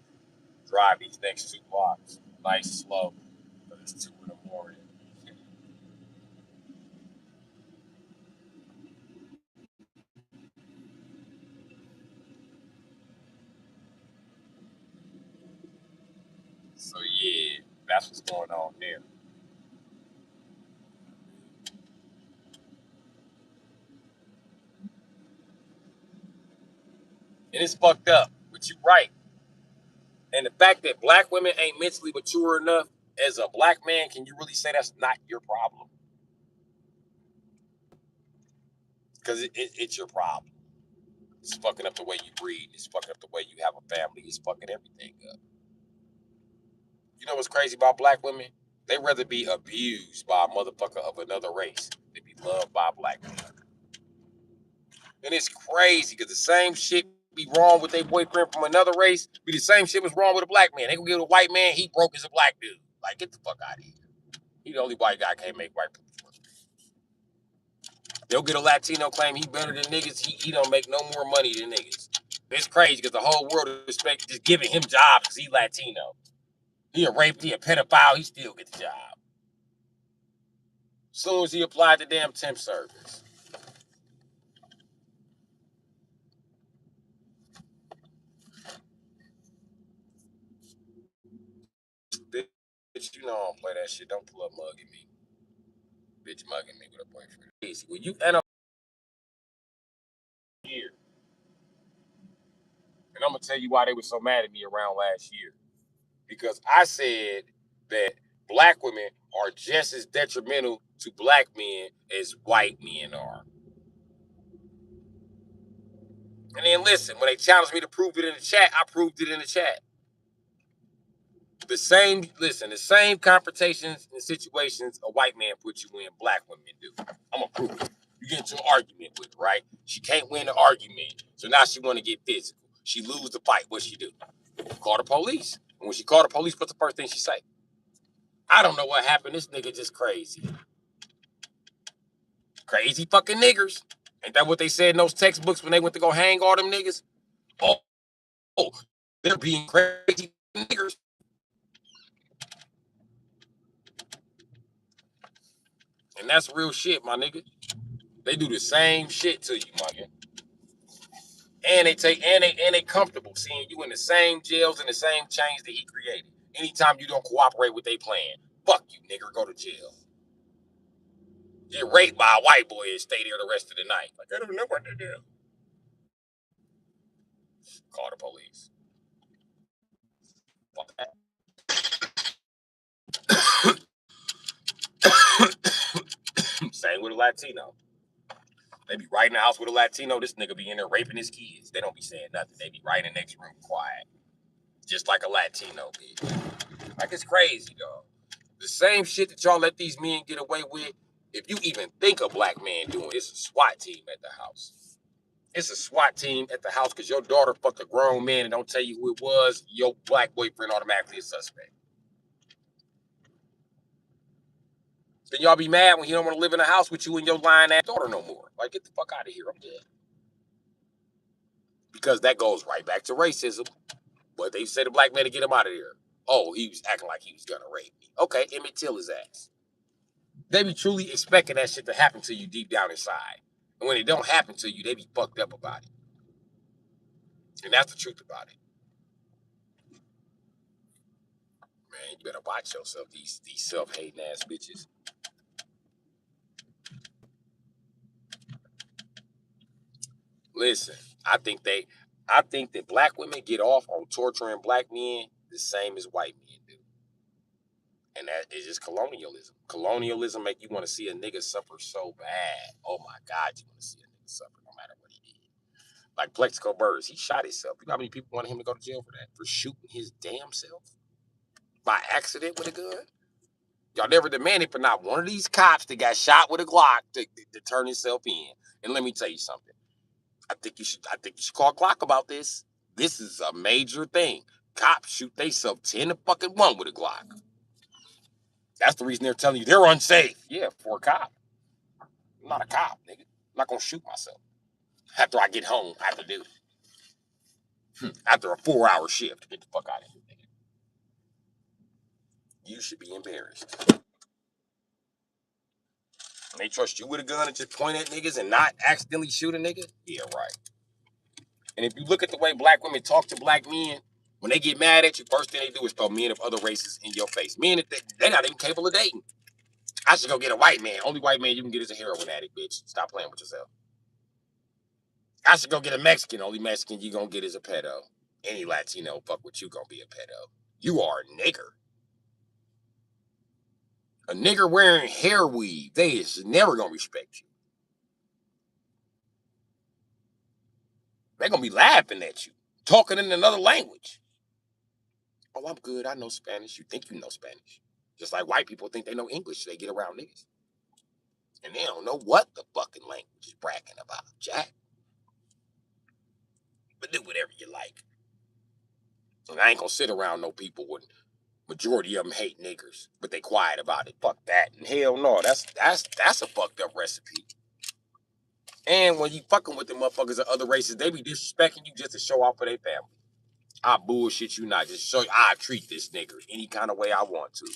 drive these next 2 blocks. Nice slow. But it's 2 in the morning. So yeah, that's what's going on there. And it's fucked up. But you're right. And the fact that black women ain't mentally mature enough, as a black man, can you really say that's not your problem? Because it's your problem. It's fucking up the way you breed. It's fucking up the way you have a family. It's fucking everything up. You know what's crazy about black women? They rather be abused by a motherfucker of another race than be loved by a black man. And it's crazy because the same shit be wrong with their boyfriend from another race, be the same shit was wrong with a black man. They gonna give a white man, he broke as a black dude. Like, get the fuck out of here. He the only white guy can't make white people. They'll get a Latino claim he better than niggas. He don't make no more money than niggas. It's crazy because the whole world is just giving him jobs because he Latino. He a rapist, he a pedophile, he still gets the job. As soon as he applied the damn temp service. Bitch, you know I don't play that shit. Don't pull up mugging me. Bitch mugging me with a boyfriend. Easy. When you end up here, and I'm gonna tell you why they were so mad at me around last year. Because I said that black women are just as detrimental to black men as white men are. And then listen, when they challenged me to prove it in the chat, I proved it in the chat. The same confrontations and situations a white man puts you in, black women do. I'm gonna prove it. You get into an argument with her, right? She can't win the argument, so now she want to get physical. She lose the fight. What she do? Call the police. And when she called the police, what's the first thing she say? I don't know what happened. This nigga just crazy. Crazy fucking niggers. Ain't that what they said in those textbooks when they went to go hang all them niggas? Oh, oh, they're being crazy niggers. And that's real shit, my nigga. They do the same shit to you, my nigga. And they comfortable seeing you in the same jails and the same chains that he created. Anytime you don't cooperate with their plan, fuck you, nigga, go to jail. Get raped by a white boy and stay there the rest of the night. Like, I don't know what to do. Call the police. Fuck that. Same with a Latino. They be right in the house with a Latino. This nigga be in there raping his kids. They don't be saying nothing. They be right in the next room quiet. Just like a Latino bitch. Like, it's crazy, dog. The same shit that y'all let these men get away with, if you even think a black man doing, it's a SWAT team at the house. It's a SWAT team at the house because your daughter fucked a grown man and don't tell you who it was, your black boyfriend automatically a suspect. Then y'all be mad when he don't want to live in a house with you and your lying ass daughter no more. Like, get the fuck out of here. I'm dead. Because that goes right back to racism. But they said the black man to get him out of there. Oh, he was acting like he was gonna rape me. Okay, Emmett Till his ass. They be truly expecting that shit to happen to you deep down inside. And when it don't happen to you, they be fucked up about it. And that's the truth about it. Man, you better watch yourself, these self-hating ass bitches. Listen, I think that black women get off on torturing black men the same as white men do. And that is just colonialism. Colonialism make you want to see a nigga suffer so bad. Oh my God, you want to see a nigga suffer no matter what he did. Like Plexico Burrs, he shot himself. You know how many people wanted him to go to jail for that? For shooting his damn self? by accident with a gun. Y'all never demanded for not one of these cops that got shot with a Glock to turn himself in. And let me tell you something. I think you should call Glock about this. This is a major thing. Cops shoot themselves 10 to fucking 1 with a Glock. That's the reason they're telling you they're unsafe. Yeah, for a cop. I'm not a cop, nigga. I'm not gonna shoot myself. After I get home, I have to do it. After a 4-hour shift. Get the fuck out of here, nigga. You should be embarrassed. And they trust you with a gun and just point at niggas and not accidentally shoot a nigga? Yeah, right. And if you look at the way black women talk to black men, when they get mad at you, first thing they do is throw men of other races in your face. Men that they're not even capable of dating. I should go get a white man. Only white man you can get is a heroin addict, bitch. Stop playing with yourself. I should go get a Mexican. Only Mexican you gonna get is a pedo. Any Latino fuck with you gonna be a pedo. You are a nigger. A nigger wearing hair weave. They is never gonna respect you. They're gonna be laughing at you, talking in another language. Oh, I'm good. I know Spanish. You think you know Spanish. Just like white people think they know English, so they get around niggas. And they don't know what the fucking language is bragging about, Jack. But do whatever you like. And I ain't gonna sit around no people when majority of them hate niggers, but they quiet about it. Fuck that. And hell no, that's a fucked up recipe. And when you fucking with the motherfuckers of other races, they be disrespecting you just to show off for their family. I bullshit you not. Just show you I treat this nigga any kind of way I want to.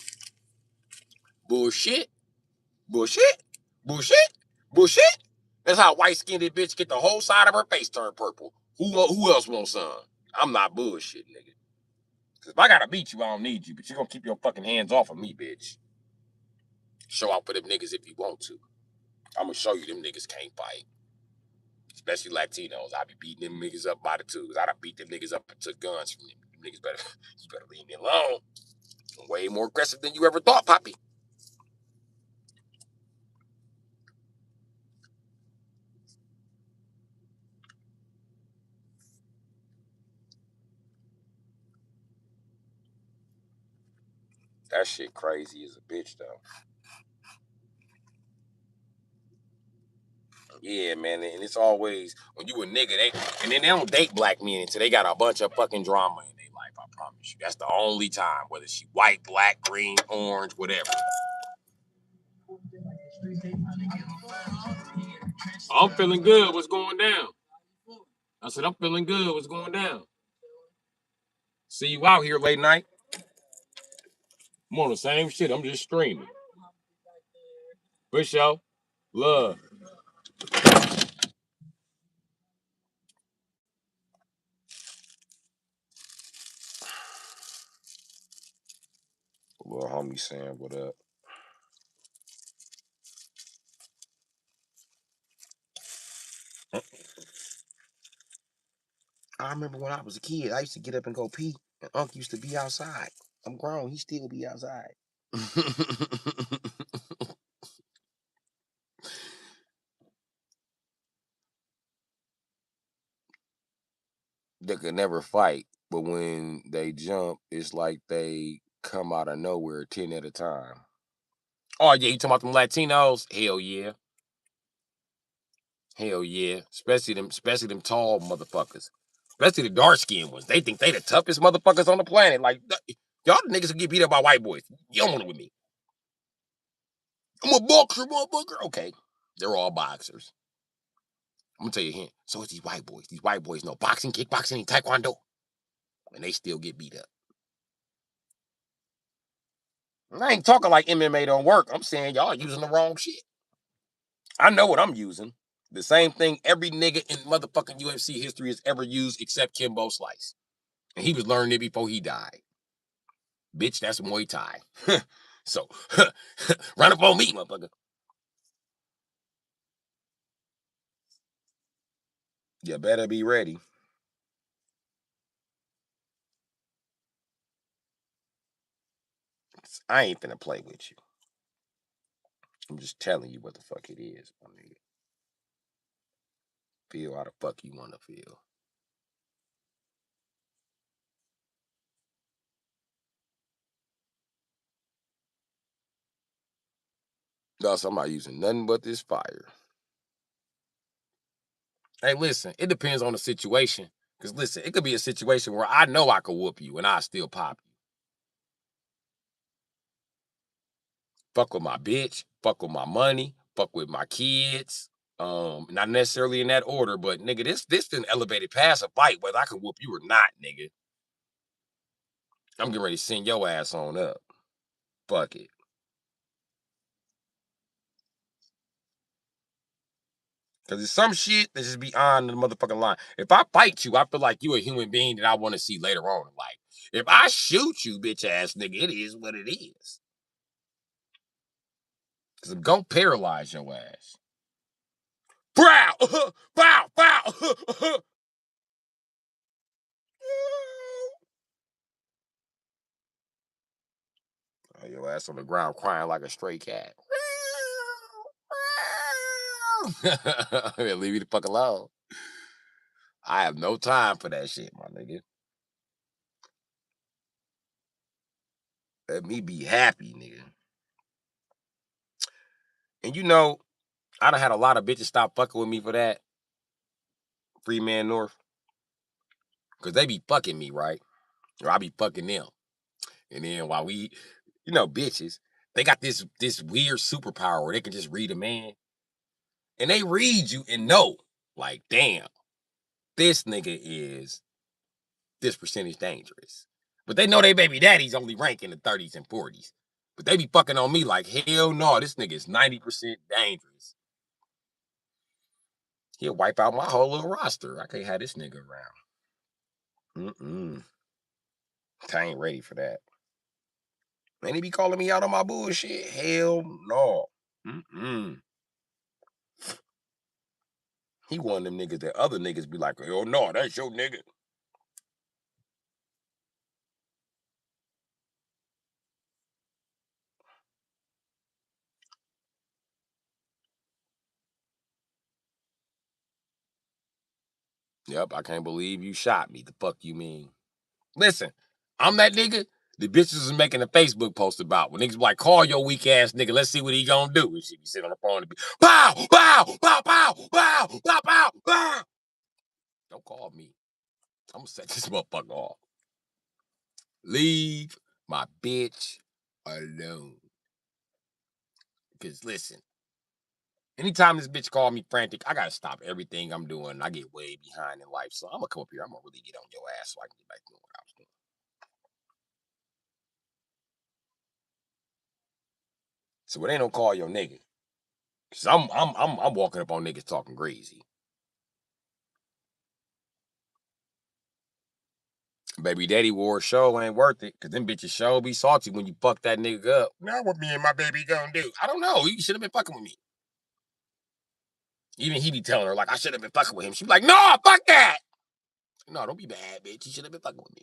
Bullshit. Bullshit. Bullshit. Bullshit. That's how white skinned bitch get the whole side of her face turned purple. Who else wants some? I'm not bullshit, nigga. Cause if I gotta beat you, I don't need you. But you gonna keep your fucking hands off of me, bitch. Show out for them niggas if you want to. I'm gonna show you them niggas can't fight. Especially Latinos. I be beating them niggas up by the twos. I done beat them niggas up and took guns from them. Them niggas better, you better leave me alone. I'm way more aggressive than you ever thought, Poppy. That shit crazy as a bitch, though. Yeah, man, and it's always when you a nigga, and then they don't date black men until they got a bunch of fucking drama in their life. I promise you, that's the only time. Whether she white, black, green, orange, whatever. I'm feeling good. What's going down? I said I'm feeling good. What's going down? See you out here late night. I'm on the same shit. I'm just streaming. For sure. Love. Little homie saying what up. I remember when I was a kid, I used to get up and go pee, and Unc used to be outside. I'm grown, he still be outside. They could never fight, but when they jump, it's like they come out of nowhere 10 at a time. Oh yeah, you talking about them Latinos? Hell yeah. Hell yeah. Especially them tall motherfuckers. Especially the dark skinned ones. They think they the toughest motherfuckers on the planet. Like y'all niggas will get beat up by white boys. You don't want it with me. I'm a boxer, motherfucker. Okay. They're all boxers. I'm gonna tell you a hint. So it's these white boys. These white boys know boxing, kickboxing, and taekwondo. And they still get beat up. And I ain't talking like MMA don't work. I'm saying y'all using the wrong shit. I know what I'm using. The same thing every nigga in motherfucking UFC history has ever used except Kimbo Slice. And he was learning it before he died. Bitch, that's Muay Thai. So, run up on me, motherfucker. You better be ready. I ain't finna play with you. I'm just telling you what the fuck it is, my nigga. Feel how the fuck you wanna feel. Thus, I'm not using nothing but this fire. Hey, listen, it depends on the situation. Because listen, it could be a situation where I know I could whoop you and I still pop you. Fuck with my bitch, fuck with my money, fuck with my kids. Not necessarily in that order, but nigga, this didn't elevated past a fight, whether I can whoop you or not, nigga. I'm getting ready to send your ass on up. Fuck it. Cause it's some shit that just beyond the motherfucking line. If I fight you, I feel like you a human being that I want to see later on in life. If I shoot you, bitch ass nigga, it is what it is. Cause I'm gonna paralyze your ass. Bow, bow, bow. Your ass on the ground crying like a stray cat. Leave me the fuck alone. I have no time for that shit, my nigga. Let me be happy, nigga. And you know, I done had a lot of bitches stop fucking with me for that. Free Man North. Cause they be fucking me, right? Or I be fucking them. And then while we, bitches, they got this weird superpower where they can just read a man. And they read you and know, like, damn, this nigga is this percentage dangerous. But they know they baby daddy's only rank in the 30s and 40s. But they be fucking on me like, hell no, this nigga is 90% dangerous. He'll wipe out my whole little roster. I can't have this nigga around. I ain't ready for that. Man, he be calling me out on my bullshit. Hell no. He one of them niggas that other niggas be like, hell no, that's your nigga. Yep, I can't believe you shot me. The fuck you mean? Listen, I'm that nigga the bitches is making a Facebook post about. When niggas be like, call your weak ass nigga, let's see what he gonna do. And she be sitting on the phone and be, pow, pow, pow, pow, pow, pow, pow, pow. Don't call me. I'm gonna set this motherfucker off. Leave my bitch alone. Because listen, anytime this bitch call me frantic, I gotta stop everything I'm doing. I get way behind in life. So I'm gonna come up here. I'm gonna really get on your ass so I can get back doing what I was doing. So it ain't no call your nigga. Cause I'm walking up on niggas talking crazy. Baby daddy war show ain't worth it. Cause them bitches show be salty when you fuck that nigga up. Now what me and my baby gonna do? I don't know. You should have been fucking with me. Even he be telling her, like, I should have been fucking with him. She be like, no, fuck that. No, don't be bad, bitch. You should have been fucking with me.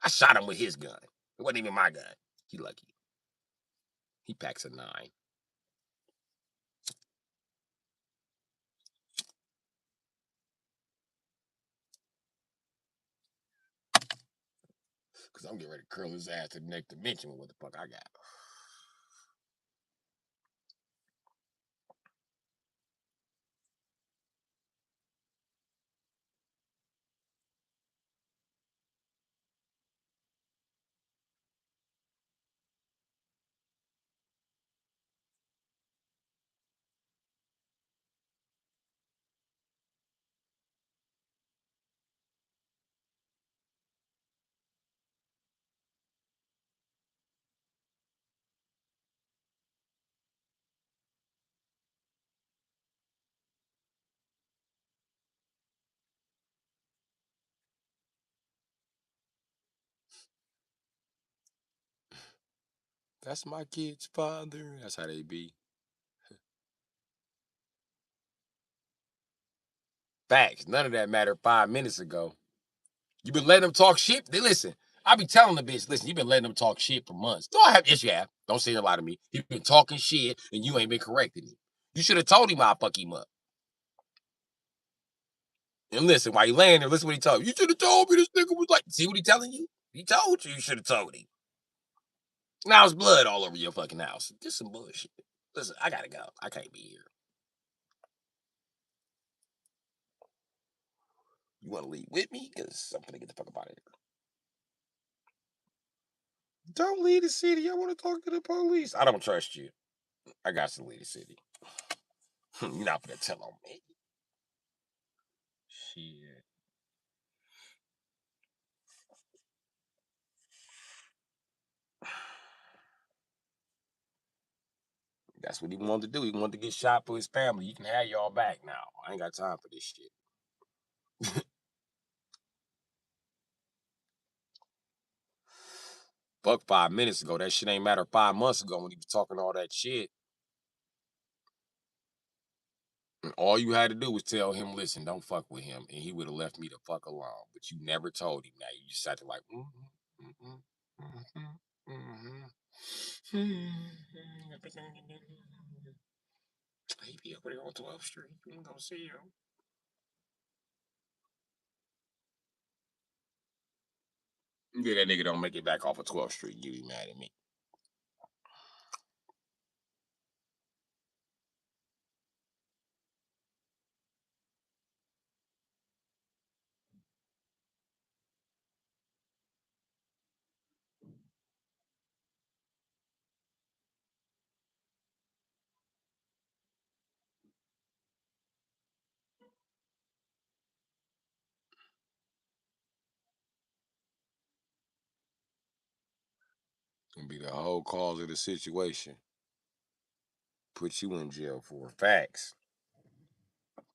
I shot him with his gun. It wasn't even my gun. He lucky. He packs a 9. Cause I'm getting ready to curl his ass to the next dimension with what the fuck I got. That's my kid's father. That's how they be. Facts. None of that mattered 5 minutes ago. You been letting them talk shit. They listen. I be telling the bitch, listen, you been letting them talk shit for months. Do I have? Yes, you have. Don't say a lot to me. He been talking shit and you ain't been correcting him. You should have told him I'll fuck him up. And listen, while you laying there, listen what he told you. You should have told me this nigga was like, see what he telling you? He told you should have told him. Now it's blood all over your fucking house. Just some bullshit. Listen, I gotta go. I can't be here. You want to leave with me? Because I'm gonna get the fuck up out of here. Don't leave the city. I want to talk to the police. I don't trust you. I got to leave the city. You're not gonna tell on me. Shit. That's what he wanted to do. He wanted to get shot for his family. You can have y'all back now. I ain't got time for this shit. Fuck 5 minutes ago. That shit ain't matter 5 months ago when he was talking all that shit. And all you had to do was tell him, listen, don't fuck with him. And he would have left me the fuck alone. But you never told him that. You just sat there like, He be over there on 12th Street. You ain't gonna see him. Yeah, that nigga don't make it back off of 12th Street. You be mad at me. Gonna be the whole cause of the situation. Put you in jail for facts.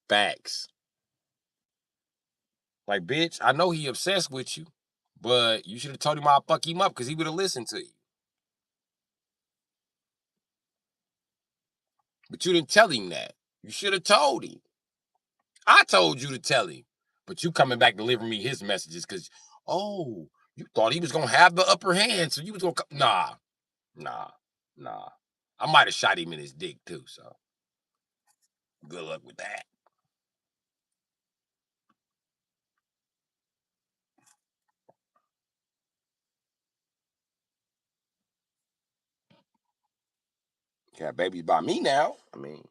Facts. Like, bitch, I know he obsessed with you, but you should have told him I'll fuck him up because he would have listened to you. But you didn't tell him that. You should have told him. I told you to tell him. But you coming back delivering me his messages because, oh, you thought he was gonna have the upper hand, so you was gonna nah, nah, nah. I might have shot him in his dick too, so good luck with that. Got babies by me now. I mean,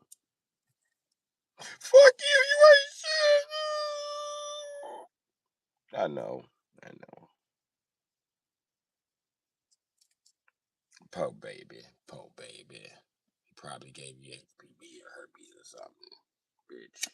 fuck you ain't shit. I know, I know. Po baby, po baby. He probably gave you HPV or herpes or something, bitch.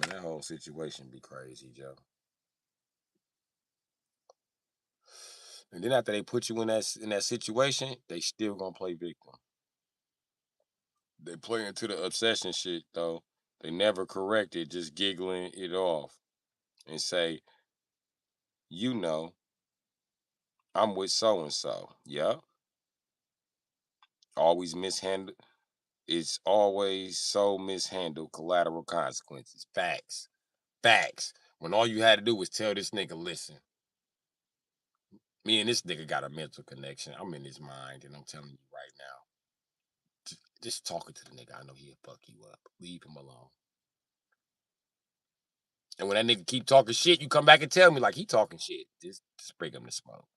Man, that whole situation be crazy, Joe. And then after they put you in that situation, they still gonna play victim. They play into the obsession shit though. They never correct it, just giggling it off and say, you know, I'm with so and so. Yeah. Always mishandled. It's always so mishandled. Collateral consequences. Facts. Facts. When all you had to do was tell this nigga, listen, me and this nigga got a mental connection. I'm in his mind, and I'm telling you right now. Just talking to the nigga, I know he'll fuck you up. Leave him alone. And when that nigga keep talking shit, you come back and tell me like he talking shit. Just bring him to smoke.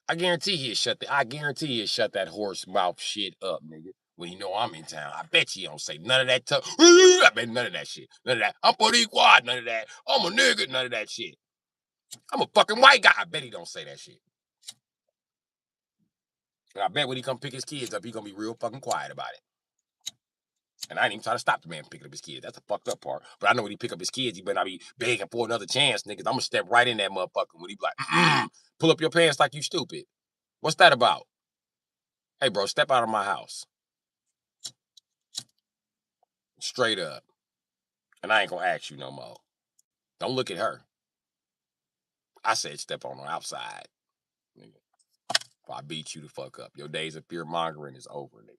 I guarantee he'll shut that horse mouth shit up, nigga. When you know I'm in town. I bet you don't say none of that tough. I bet none of that shit. None of that. I'm Boricua. None of that. I'm a nigga. None of that shit. I'm a fucking white guy. I bet he don't say that shit. And I bet when he come pick his kids up, he gonna be real fucking quiet about it. And I ain't even trying to stop the man picking up his kids. That's the fucked up part. But I know when he pick up his kids, he better not be begging for another chance, niggas. I'm gonna step right in that motherfucker when he be like, pull up your pants like you stupid. What's that about? Hey, bro, step out of my house. Straight up. And I ain't gonna ask you no more. Don't look at her. I said step on her outside. Nigga. If I beat you the fuck up, your days of fear mongering is over, nigga.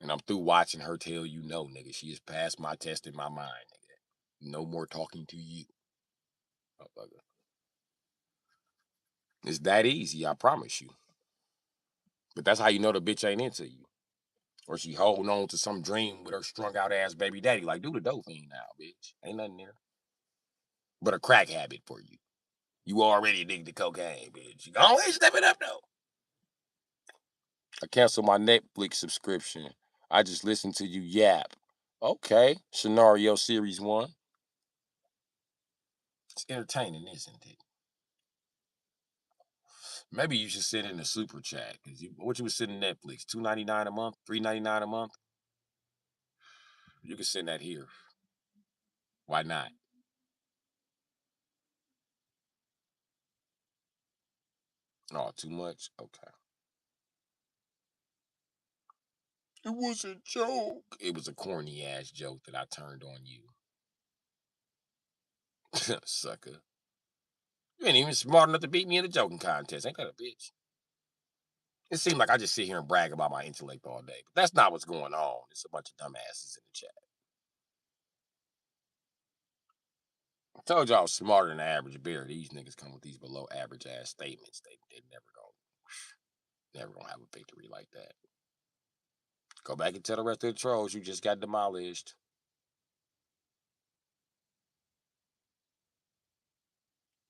And I'm through watching her tell you no, nigga. She has passed my test in my mind, nigga. No more talking to you. Motherfucker. It's that easy, I promise you. But that's how you know the bitch ain't into you. Or she holding on to some dream with her strung out ass baby daddy. Like, do the dope thing now, bitch. Ain't nothing there. But a crack habit for you. You already addicted to cocaine, bitch. You go ahead, step it up though. I canceled my Netflix subscription. I just listened to you yap. Okay. Scenario series 1. It's entertaining, isn't it? Maybe you should send in a super chat. What you was sending Netflix? $2.99 a month? $3.99 a month? You can send that here. Why not? Oh, too much? Okay. It was a joke. It was a corny ass joke that I turned on you. Sucker. You ain't even smart enough to beat me in a joking contest. Ain't that a bitch? It seemed like I just sit here and brag about my intellect all day. But that's not what's going on. It's a bunch of dumbasses in the chat. I told y'all I was smarter than the average bear. These niggas come with these below average ass statements. They never gonna have a victory like that. Go back and tell the rest of the trolls you just got demolished.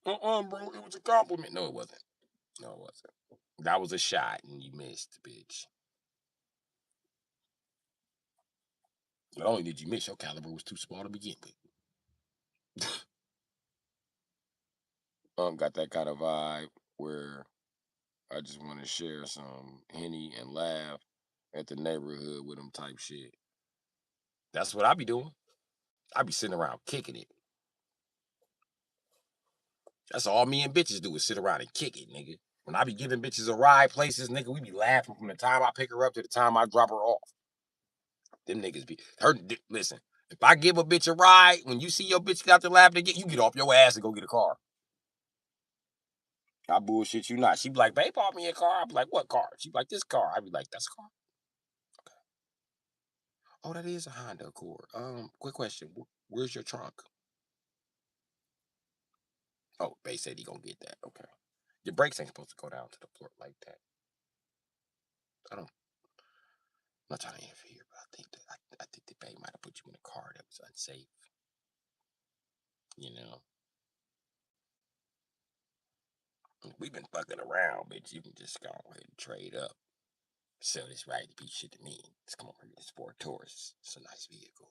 Bro, it was a compliment. No, it wasn't. No, it wasn't. That was a shot and you missed, bitch. Not only did you miss, your caliber was too small to begin with. Got that kind of vibe where I just want to share some Henny and laugh at the neighborhood with them type shit. That's what I be doing. I be sitting around kicking it. That's all me and bitches do is sit around and kick it, nigga. When I be giving bitches a ride places, nigga, we be laughing from the time I pick her up to the time I drop her off. Them niggas be her. Listen, if I give a bitch a ride, when you see your bitch out there laughing, you get off your ass and go get a car. I bullshit you not. She be like, babe, bought me a car. I be like, what car? She be like, this car. I be like, that's a car. Okay. Oh, that is a Honda Accord. Quick question. Where's your trunk? Oh, Bay said he gonna get that. Okay. Your brakes ain't supposed to go down to the floor like that. I don't. I'm not trying to interfere, but I think the Bay might have put you in a car that was unsafe. You know, we've been fucking around, bitch. You can just go ahead and trade up. Sell this right to be shit to me. Let's come over here to Sport Taurus. It's a nice vehicle.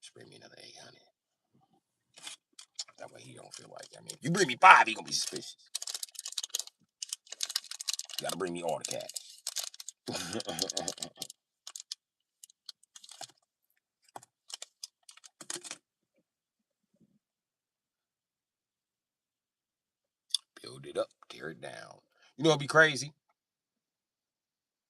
Just bring me another 800. That way he don't feel like. I mean, if you bring me 5, he gonna be suspicious. You gotta bring me all the cash. Build it up, tear it down. You know what'd be crazy?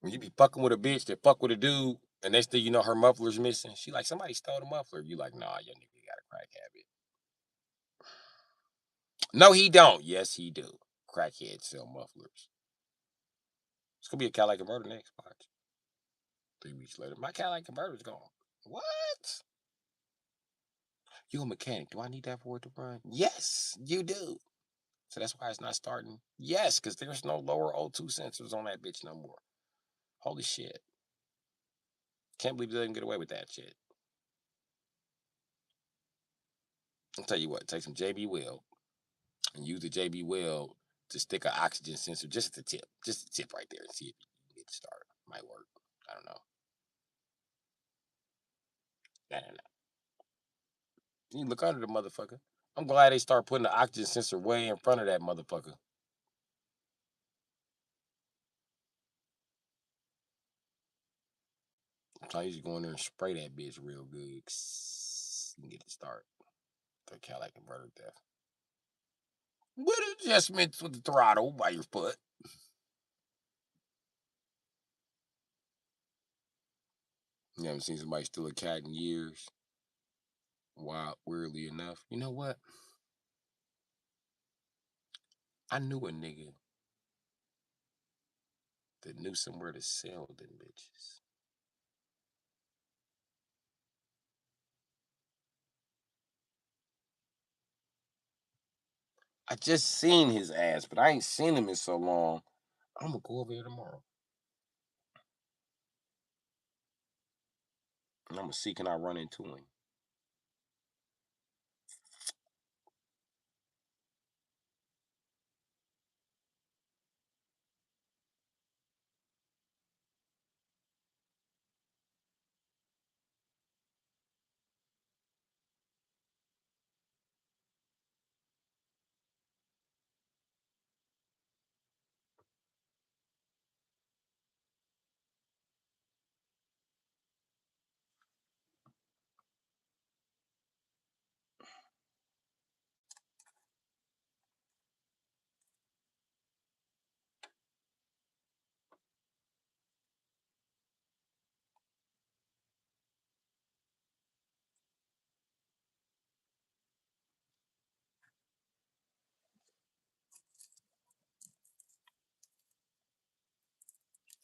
When you be fucking with a bitch that fuck with a dude, and next thing you know her muffler's missing. She like, somebody stole the muffler. You like, nah, your nigga got a crack habit. No, he don't. Yes, he do. Crackheads sell mufflers. It's gonna be a Cadillac converter next. Watch. 3 weeks later, my Cadillac converter's gone. What? You a mechanic? Do I need that for it to run? Yes, you do. So that's why it's not starting. Yes, because there's no lower O2 sensors on that bitch no more. Holy shit! Can't believe they didn't get away with that shit. I'll tell you what. Take some JB Weld and use the JB Weld to stick an oxygen sensor just at the tip, right there, and see if you can get it started. Might work. I don't know. I don't know. You look under the motherfucker. I'm glad they start putting the oxygen sensor way in front of that motherfucker. Sometimes you go in there and spray that bitch real good. You can get it started. The Cadillac converter theft. With adjustments with the throttle by your foot. You haven't seen somebody steal a cat in years. Wow, weirdly enough. You know what? I knew a nigga that knew somewhere to sell them bitches. I just seen his ass, but I ain't seen him in so long. I'm gonna go over there tomorrow. And I'm gonna see can I run into him.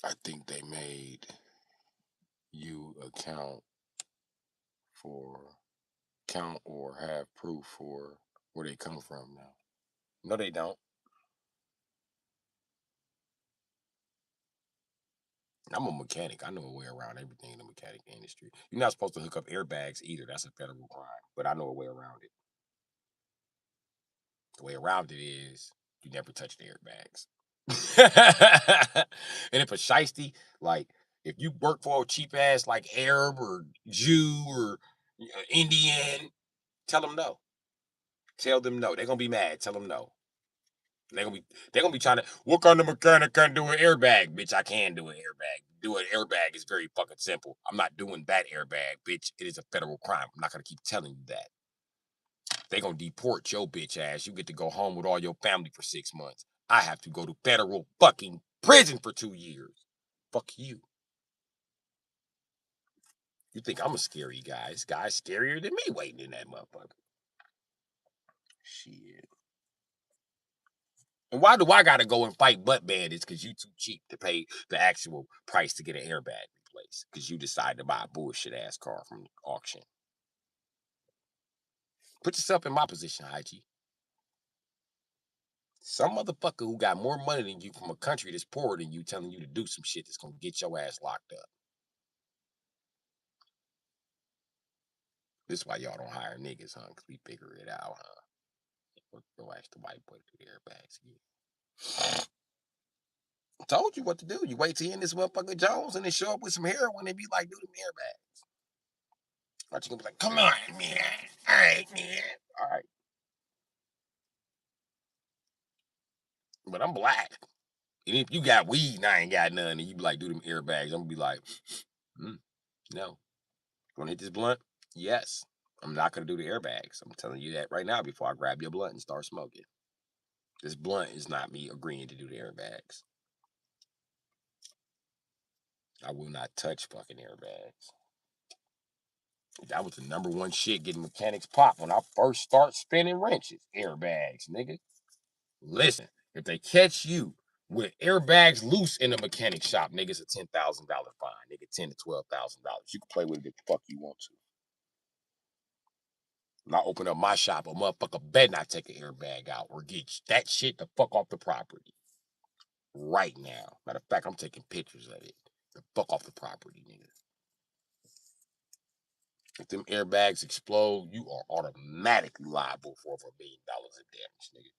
I think they made you for count or have proof for where they come from now. No, they don't. I'm a mechanic. I know a way around everything in the mechanic industry. You're not supposed to hook up airbags either. That's a federal crime. But I know a way around it. The way around it is you never touch the airbags. And if a shiesty, like if you work for a cheap ass like Arab or Jew or Indian, tell them no. Tell them no. They're gonna be mad. Tell them no. They're gonna be trying to what kind of mechanic can do an airbag, bitch. I can do an airbag. Do an airbag is very fucking simple. I'm not doing that airbag, bitch. It is a federal crime. I'm not gonna keep telling you that. They gonna deport your bitch ass. You get to go home with all your family for 6 months. I have to go to federal fucking prison for 2 years. Fuck you. You think I'm a scary guy? This guy's scarier than me waiting in that motherfucker. Shit. And why do I gotta go and fight butt bandits? Because you too cheap to pay the actual price to get an airbag replaced. Because you decided to buy a bullshit ass car from the auction. Put yourself in my position, IG. Some motherfucker who got more money than you from a country that's poorer than you telling you to do some shit that's gonna get your ass locked up. This is why y'all don't hire niggas, huh? Because we figure it out, huh? Go ask the white boy to do the airbags again. I told you what to do. You wait till you in this motherfucker Jones and then show up with some heroin and be like, do them airbags. But you gonna be like, come on, man. All right, man. All right. But I'm black. And if you got weed and I ain't got none, and you be like, do them airbags, I'm gonna be like, no. You wanna hit this blunt? Yes. I'm not gonna do the airbags. I'm telling you that right now before I grab your blunt and start smoking. This blunt is not me agreeing to do the airbags. I will not touch fucking airbags. That was the number one shit getting mechanics pop when I first start spinning wrenches. Airbags, nigga. Listen, if they catch you with airbags loose in the mechanic shop, nigga, it's a $10,000 fine. Nigga, $10,000 to $12,000. You can play with it if the fuck you want to. When I open up my shop, a motherfucker better not take an airbag out or get that shit the fuck off the property. Right now. Matter of fact, I'm taking pictures of it. The fuck off the property, nigga. If them airbags explode, you are automatically liable for over $1 million in damage, nigga.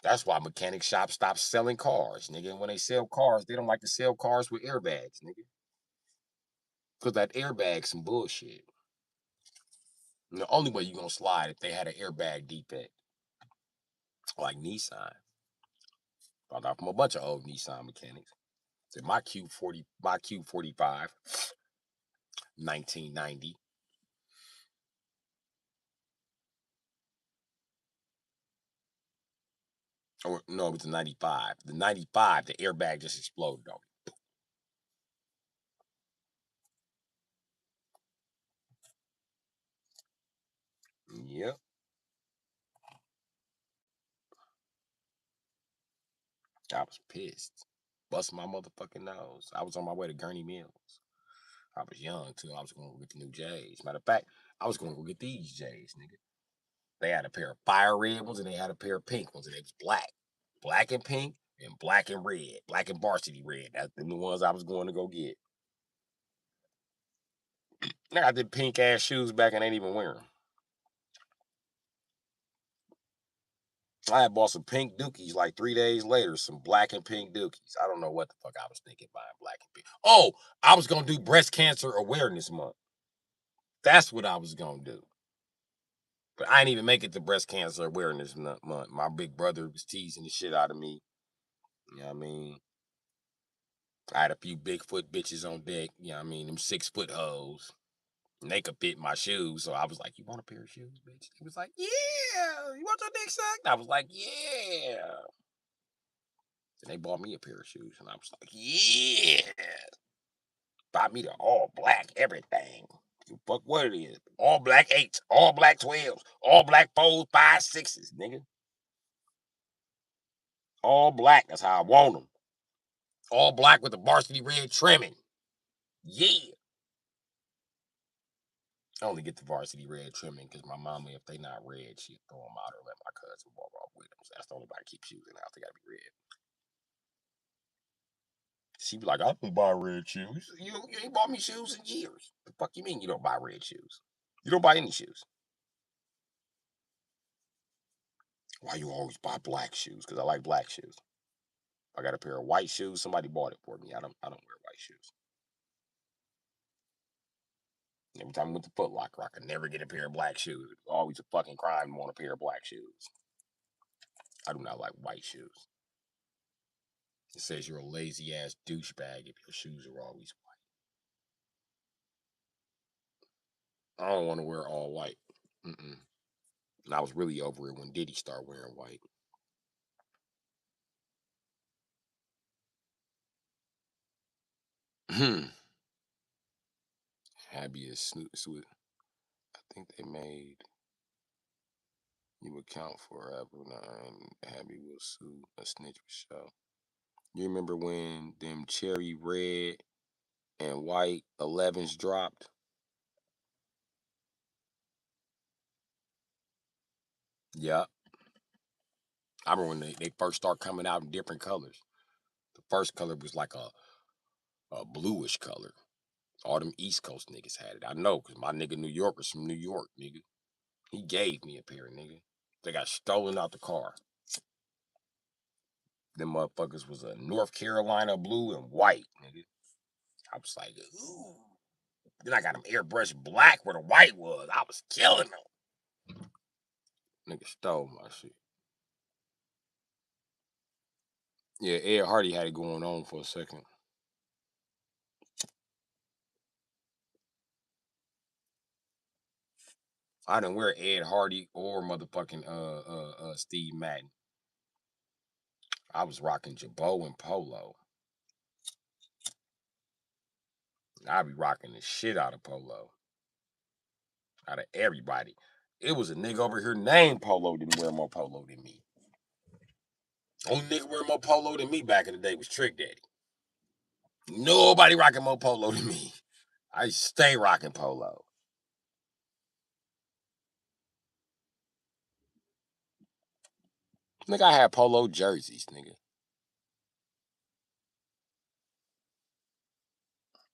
That's why mechanic shops stop selling cars, nigga. And when they sell cars, they don't like to sell cars with airbags, nigga. Because that airbag's some bullshit. And the only way you gonna slide if they had an airbag defect. Like Nissan. Found out from a bunch of old Nissan mechanics. Said my Q45, 1990. Or no, it was the 95. The 95, the airbag just exploded on me. Yep. I was pissed. Bust my motherfucking nose. I was on my way to Gurney Mills. I was young too. I was going to get the new J's. Matter of fact, I was going to go get these J's, nigga. They had a pair of fire red ones and they had a pair of pink ones, and it was black. Black and pink and black and red. Black and varsity red. That's the ones I was going to go get. I got the pink ass shoes back and ain't even wear them. I had bought some pink dookies like 3 days later, some black and pink dookies. I don't know what the fuck I was thinking buying black and pink. Oh, I was going to do breast cancer awareness month. That's what I was going to do. But I didn't even make it to breast cancer awareness month. My big brother was teasing the shit out of me. You know what I mean? I had a few Bigfoot bitches on deck. You know what I mean? Them 6-foot hoes. And they could fit my shoes. So I was like, you want a pair of shoes, bitch? He was like, yeah. You want your dick sucked? I was like, yeah. And they bought me a pair of shoes. And I was like, yeah. Bought me the all black everything. Fuck what it is. All black 8s, all black 12s, all black 4s, 5s, 6s, nigga. All black. That's how I want them. All black with the varsity red trimming. Yeah. I only get the varsity red trimming because my mama, if they not red, she'll throw them out or let my cousin walk off with them. So that's the only way I keep shoes in the house. They gotta be red. She be like, I don't buy red shoes. You ain't bought me shoes in years. The fuck you mean you don't buy red shoes? You don't buy any shoes. Why you always buy black shoes? Because I like black shoes. I got a pair of white shoes. Somebody bought it for me. I don't wear white shoes. Every time I went to Foot Locker, I could never get a pair of black shoes. It was always a fucking crime to want a pair of black shoes. I do not like white shoes. It says you're a lazy ass douchebag if your shoes are always white. I don't want to wear all white. Mm-mm. And I was really over it when Diddy started wearing white. Happy is sweet. I think they made you account forever. And Happy will sue a snitch for show. You remember when them cherry red and white 11s dropped? Yeah. I remember when they first start coming out in different colors. The first color was like a bluish color. All them East Coast niggas had it. I know, because my nigga New Yorker's from New York, nigga. He gave me a pair, nigga. They got stolen out the car. Them motherfuckers was a North Carolina blue and white, nigga. I was like, ooh. Then I got them airbrushed black where the white was. I was killing them. Nigga stole my shit. Yeah, Ed Hardy had it going on for a second. I didn't wear Ed Hardy or motherfucking Steve Madden. I was rocking Jabot and Polo. I be rocking the shit out of Polo. Out of everybody. It was a nigga over here named Polo didn't wear more Polo than me. Only nigga wear more Polo than me back in the day was Trick Daddy. Nobody rocking more Polo than me. I stay rocking Polo. Nigga, I had Polo jerseys, nigga.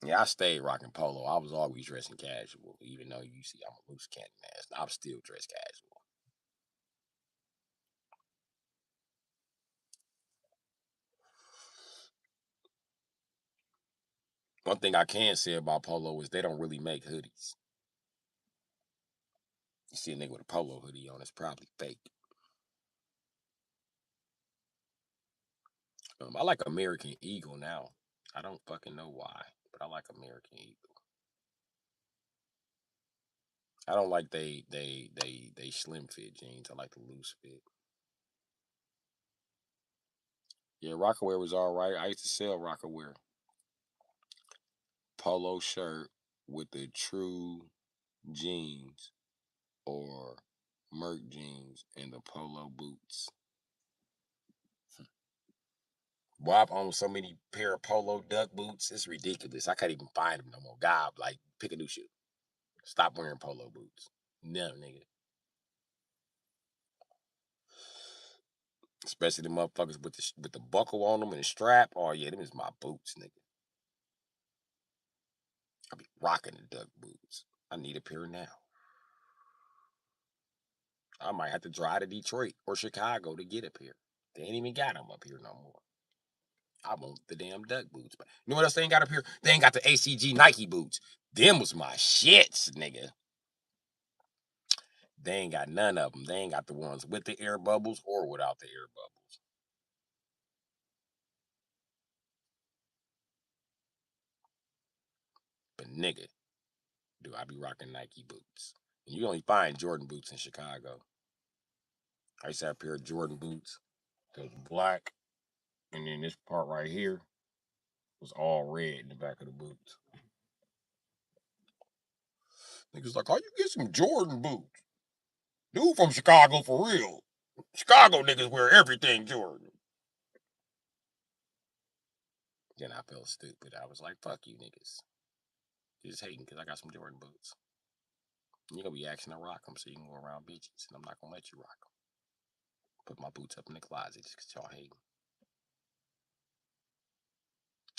Yeah, I stayed rocking Polo. I was always dressing casual, even though you see I'm a loose cannon ass. I'm still dressed casual. One thing I can say about Polo is they don't really make hoodies. You see a nigga with a Polo hoodie on, it's probably fake. I like American Eagle now. I don't fucking know why, but I like American Eagle. I don't like they slim fit jeans. I like the loose fit. Yeah, Rockaware was all right. I used to sell Rockaware. Polo shirt with the true jeans or Merc jeans and the polo boots. Boy, I've owned so many pair of polo duck boots. It's ridiculous. I can't even find them no more. God, like, pick a new shoe. Stop wearing polo boots. No, nigga. Especially the motherfuckers with the buckle on them and the strap. Oh yeah, them is my boots, nigga. I be rocking the duck boots. I need a pair now. I might have to drive to Detroit or Chicago to get a pair. They ain't even got them up here no more. I want the damn duck boots. But you know what else they ain't got up here? They ain't got the ACG Nike boots. Them was my shits, nigga. They ain't got none of them. They ain't got the ones with the air bubbles or without the air bubbles. But nigga, do I be rocking Nike boots? And you only find Jordan boots in Chicago. I used to have a pair of Jordan boots that was black, and then this part right here was all red in the back of the boots. Niggas like, how you get some Jordan boots? Dude from Chicago for real. Chicago niggas wear everything Jordan. Then I felt stupid. I was like, fuck you niggas. You're just hating because I got some Jordan boots. You're going to be asking to rock them so you can go around bitches, and I'm not going to let you rock them. Put my boots up in the closet just because y'all hate them.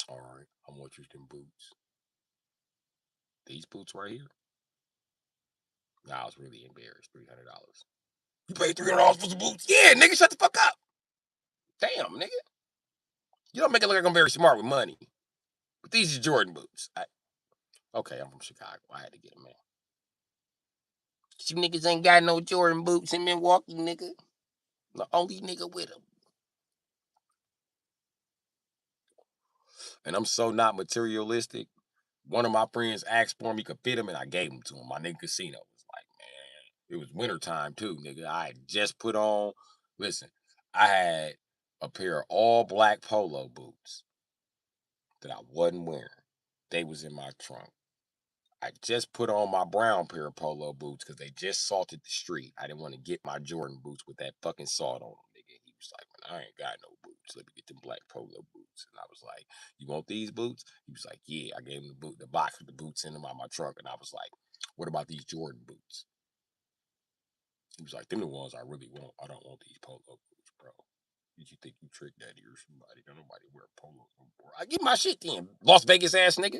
All right, I want you some boots. These boots right here. Nah, I was really embarrassed. $300. You paid $300 for some boots? Yeah, nigga, shut the fuck up. Damn, nigga. You don't make it look like I'm very smart with money. But these are Jordan boots. Okay, I'm from Chicago. I had to get them, man. You niggas ain't got no Jordan boots in Milwaukee, nigga. The only nigga with them. And I'm so not materialistic. One of my friends asked for me, could fit them, and I gave them to him. My nigga Casino was like, man, it was wintertime too, nigga. I had just put on, listen, I had a pair of all black polo boots that I wasn't wearing. They was in my trunk. I just put on my brown pair of polo boots because they just salted the street. I didn't want to get my Jordan boots with that fucking salt on them, nigga. He was like, man, I ain't got no boots. Let me get them black polo boots. And I was like, you want these boots? He was like, yeah. I gave him the box with the boots in them out my trunk. And I was like, what about these Jordan boots? He was like, them the ones I really want. I don't want these polo boots, bro. Did you think you tricked daddy or somebody? Don't nobody wear polos no more. I get my shit then. Las Vegas ass nigga.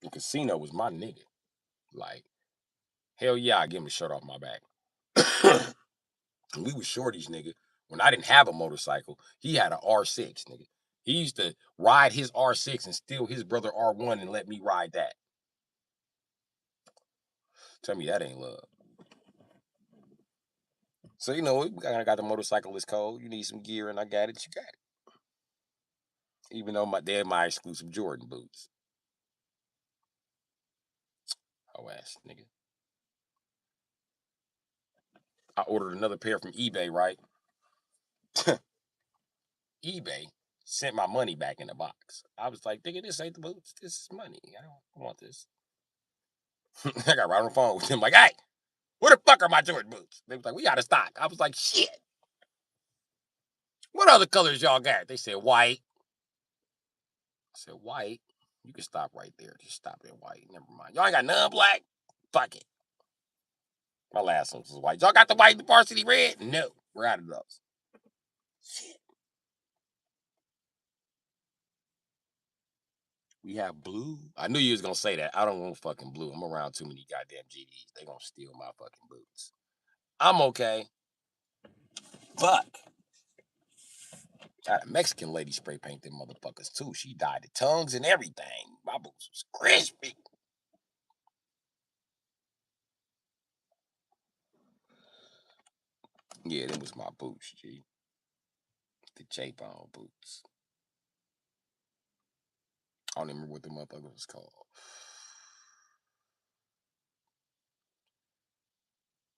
The Casino was my nigga. Like, hell yeah, I give him the shirt off my back. We was shorties, nigga. When I didn't have a motorcycle, he had an R6, nigga. He used to ride his R6 and steal his brother R1 and let me ride that. Tell me that ain't love. So, you know, we got the motorcyclist code. You need some gear, and I got it. You got it. Even though they're my exclusive Jordan boots. Oh, ass, nigga. I ordered another pair from eBay, right? eBay sent my money back in the box. I was like, nigga, this ain't the boots. This is money. I don't want this. I got right on the phone with him, like, hey, where the fuck are my Jordan boots? They was like, we out of stock. I was like, shit. What other colors y'all got? They said white. I said, white? You can stop right there. Just stop at white. Never mind. Y'all ain't got none black? Fuck it. My last one was white. Y'all got the white the varsity red? No. We're out of those. Shit. We have blue. I knew you was gonna say that. I don't want fucking blue. I'm around too many goddamn GDs. They gonna steal my fucking boots. I'm okay. Fuck. Got a Mexican lady spray paint them motherfuckers too. She dyed the tongues and everything. My boots was crispy. Yeah, them was my boots, G. The J-Bone boots. I don't even remember what the motherfucker was called.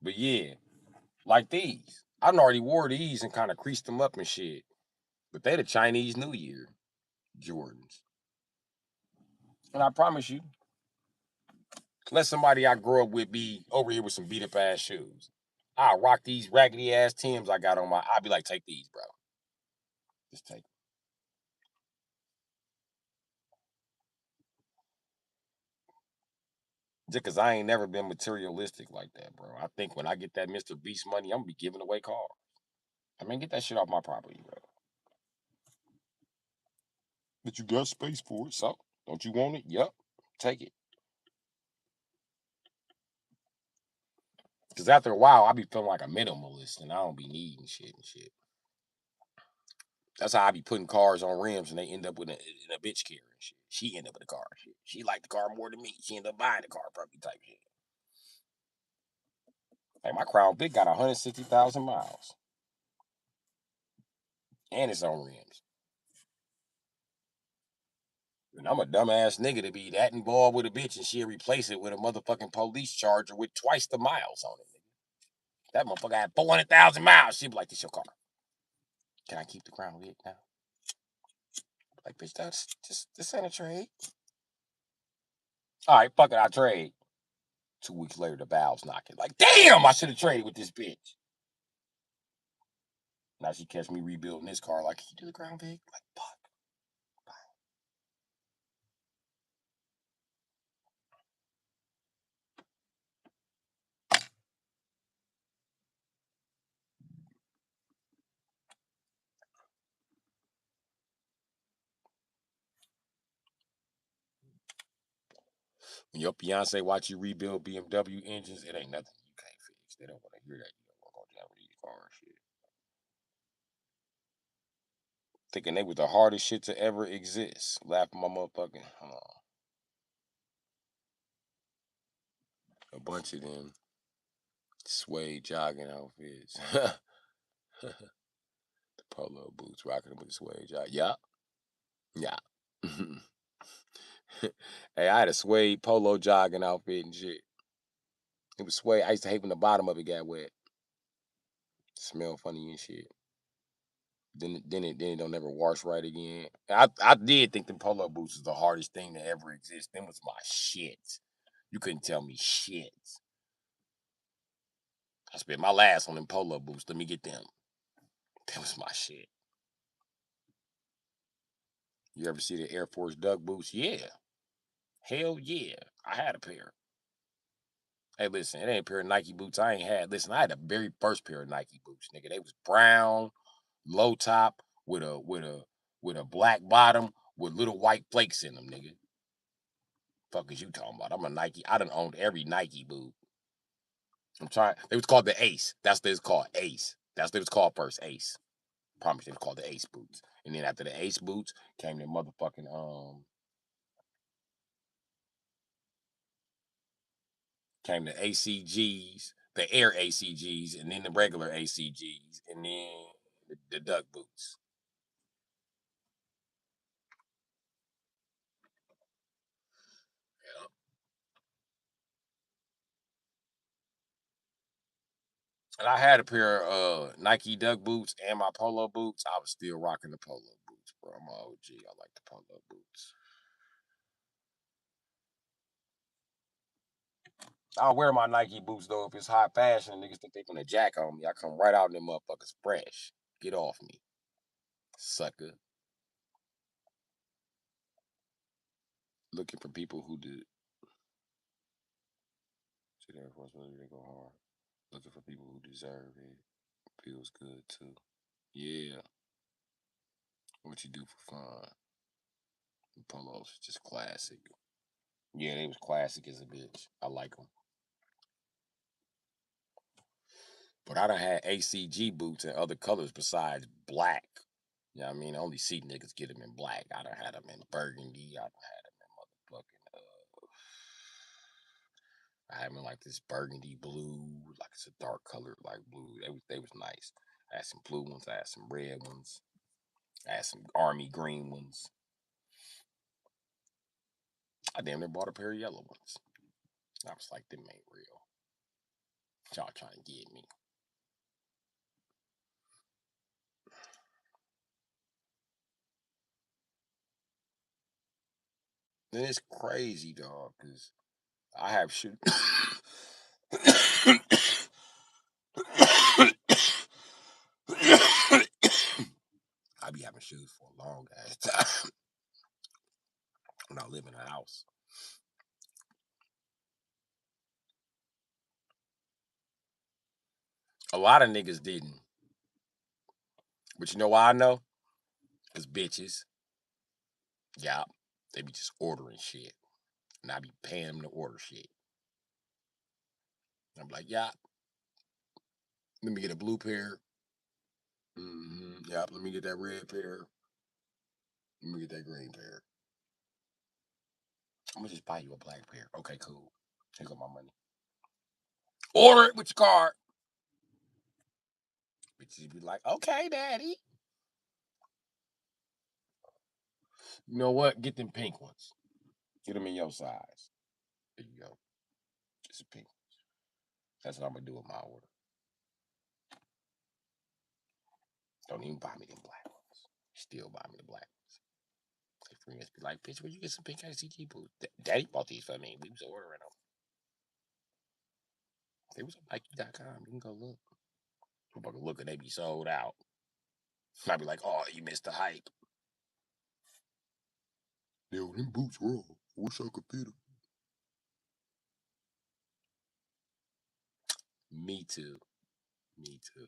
But yeah, like these. I already wore these and kind of creased them up and shit. But they the Chinese New Year Jordans. And I promise you, let somebody I grew up with be over here with some beat up ass shoes. I'll rock these raggedy ass Tims I got on my. I'll be like, take these, bro. Just take them. Just because I ain't never been materialistic like that, bro. I think when I get that Mr. Beast money, I'm gonna be giving away cars. I mean, get that shit off my property, bro. But you got space for it, so don't you want it? Yep, take it. Because after a while, I be feeling like a minimalist, and I don't be needing shit and shit. That's how I be putting cars on rims, and they end up with a bitch carrier and shit. She end up with a car. Shit. She liked the car more than me. She ended up buying the car from me type shit. Hey, my Crown Vic got 160,000 miles, and it's on rims. And I'm a dumbass nigga to be that involved with a bitch, and she'll replace it with a motherfucking police charger with twice the miles on it. Nigga. That motherfucker had 400,000 miles. She'd be like, "This your car? Can I keep the Crown Vic now?" Like, bitch, that's just this ain't a trade. All right, fuck it, I trade. 2 weeks later, the valve's knocking. Like, damn, I should have traded with this bitch. Now she catch me rebuilding this car. Like, can you do the Crown Vic? Like, fuck. When your fiance watch you rebuild BMW engines, it ain't nothing you can't fix. They don't want to hear that you don't work on Japanese cars. Shit. Thinking they was the hardest shit to ever exist. Laughing my motherfucking. Hold on. A bunch of them suede jogging outfits. The polo boots, rocking them with the suede jogging. Yeah. Yeah. Hey, I had a suede polo jogging outfit and shit. It was suede. I used to hate when the bottom of it got wet. Smell funny and shit. Then it don't never wash right again. I did think the polo boots was the hardest thing to ever exist. Them was my shit. You couldn't tell me shit. I spent my last on them polo boots. Let me get them. That was my shit. You ever see the Air Force Duck boots? Yeah. Hell yeah. I had a pair. Hey, listen, it ain't a pair of Nike boots I ain't had. Listen, I had the very first pair of Nike boots, nigga. They was brown, low top, with a black bottom with little white flakes in them, nigga. Fuck is you talking about? I'm a Nike. I done owned every Nike boot. I'm trying. It was called the Ace. That's what it was called. Ace. That's what it was called first. Ace. Promise it was called the Ace boots. And then after the Ace boots came the motherfucking came the ACGs, the Air ACGs, and then the regular ACGs, and then the Duck boots. And I had a pair of Nike Duck boots and my polo boots. I was still rocking the polo boots, bro. I'm an OG. I like the polo boots. I'll wear my Nike boots though if it's hot fashion. Niggas think they gonna jack on me. I come right out in them motherfuckers fresh. Get off me, sucker. Looking for people who did. See the Air Force One, they go hard. Looking for people who deserve it. Feels good too. Yeah. What you do for fun? The polos just classic. Yeah, they was classic as a bitch. I like them. But I done had ACG boots in other colors besides black. You know what I mean? I only see niggas get them in black. I done had them in burgundy. I done had them in motherfucking I had them in like this burgundy blue, like it's a dark color like blue. They was nice. I had some blue ones. I had some red ones. I had some army green ones. I damn near bought a pair of yellow ones. I was like, them ain't real. Y'all trying to get me. And it's crazy, dog, because I have shoes. I be having shoes for a long ass time when I live in a house. A lot of niggas didn't. But you know why I know? Because bitches, yeah, they be just ordering shit. And I be paying them to order shit. I'm like, yeah, let me get a blue pair. Yeah, let me get that red pair. Let me get that green pair. I'm gonna just buy you a black pair. Okay, cool. Take up my money. Order it with your card. Bitches be like, okay, daddy. You know what? Get them pink ones. Get them in your size. There you go. Just a pink. That's what I'm gonna do with my order. Don't even buy me them black ones. Still buy me the black ones. Like friends be like, bitch, where you get some pink ICG boots? Daddy bought these for me. We was ordering them. They was on Nike.com. You can go look. People look and they be sold out. I'd be like, oh, you missed the hype. Yo, them boots wrong. I wish I could fit them. Me too. Me too.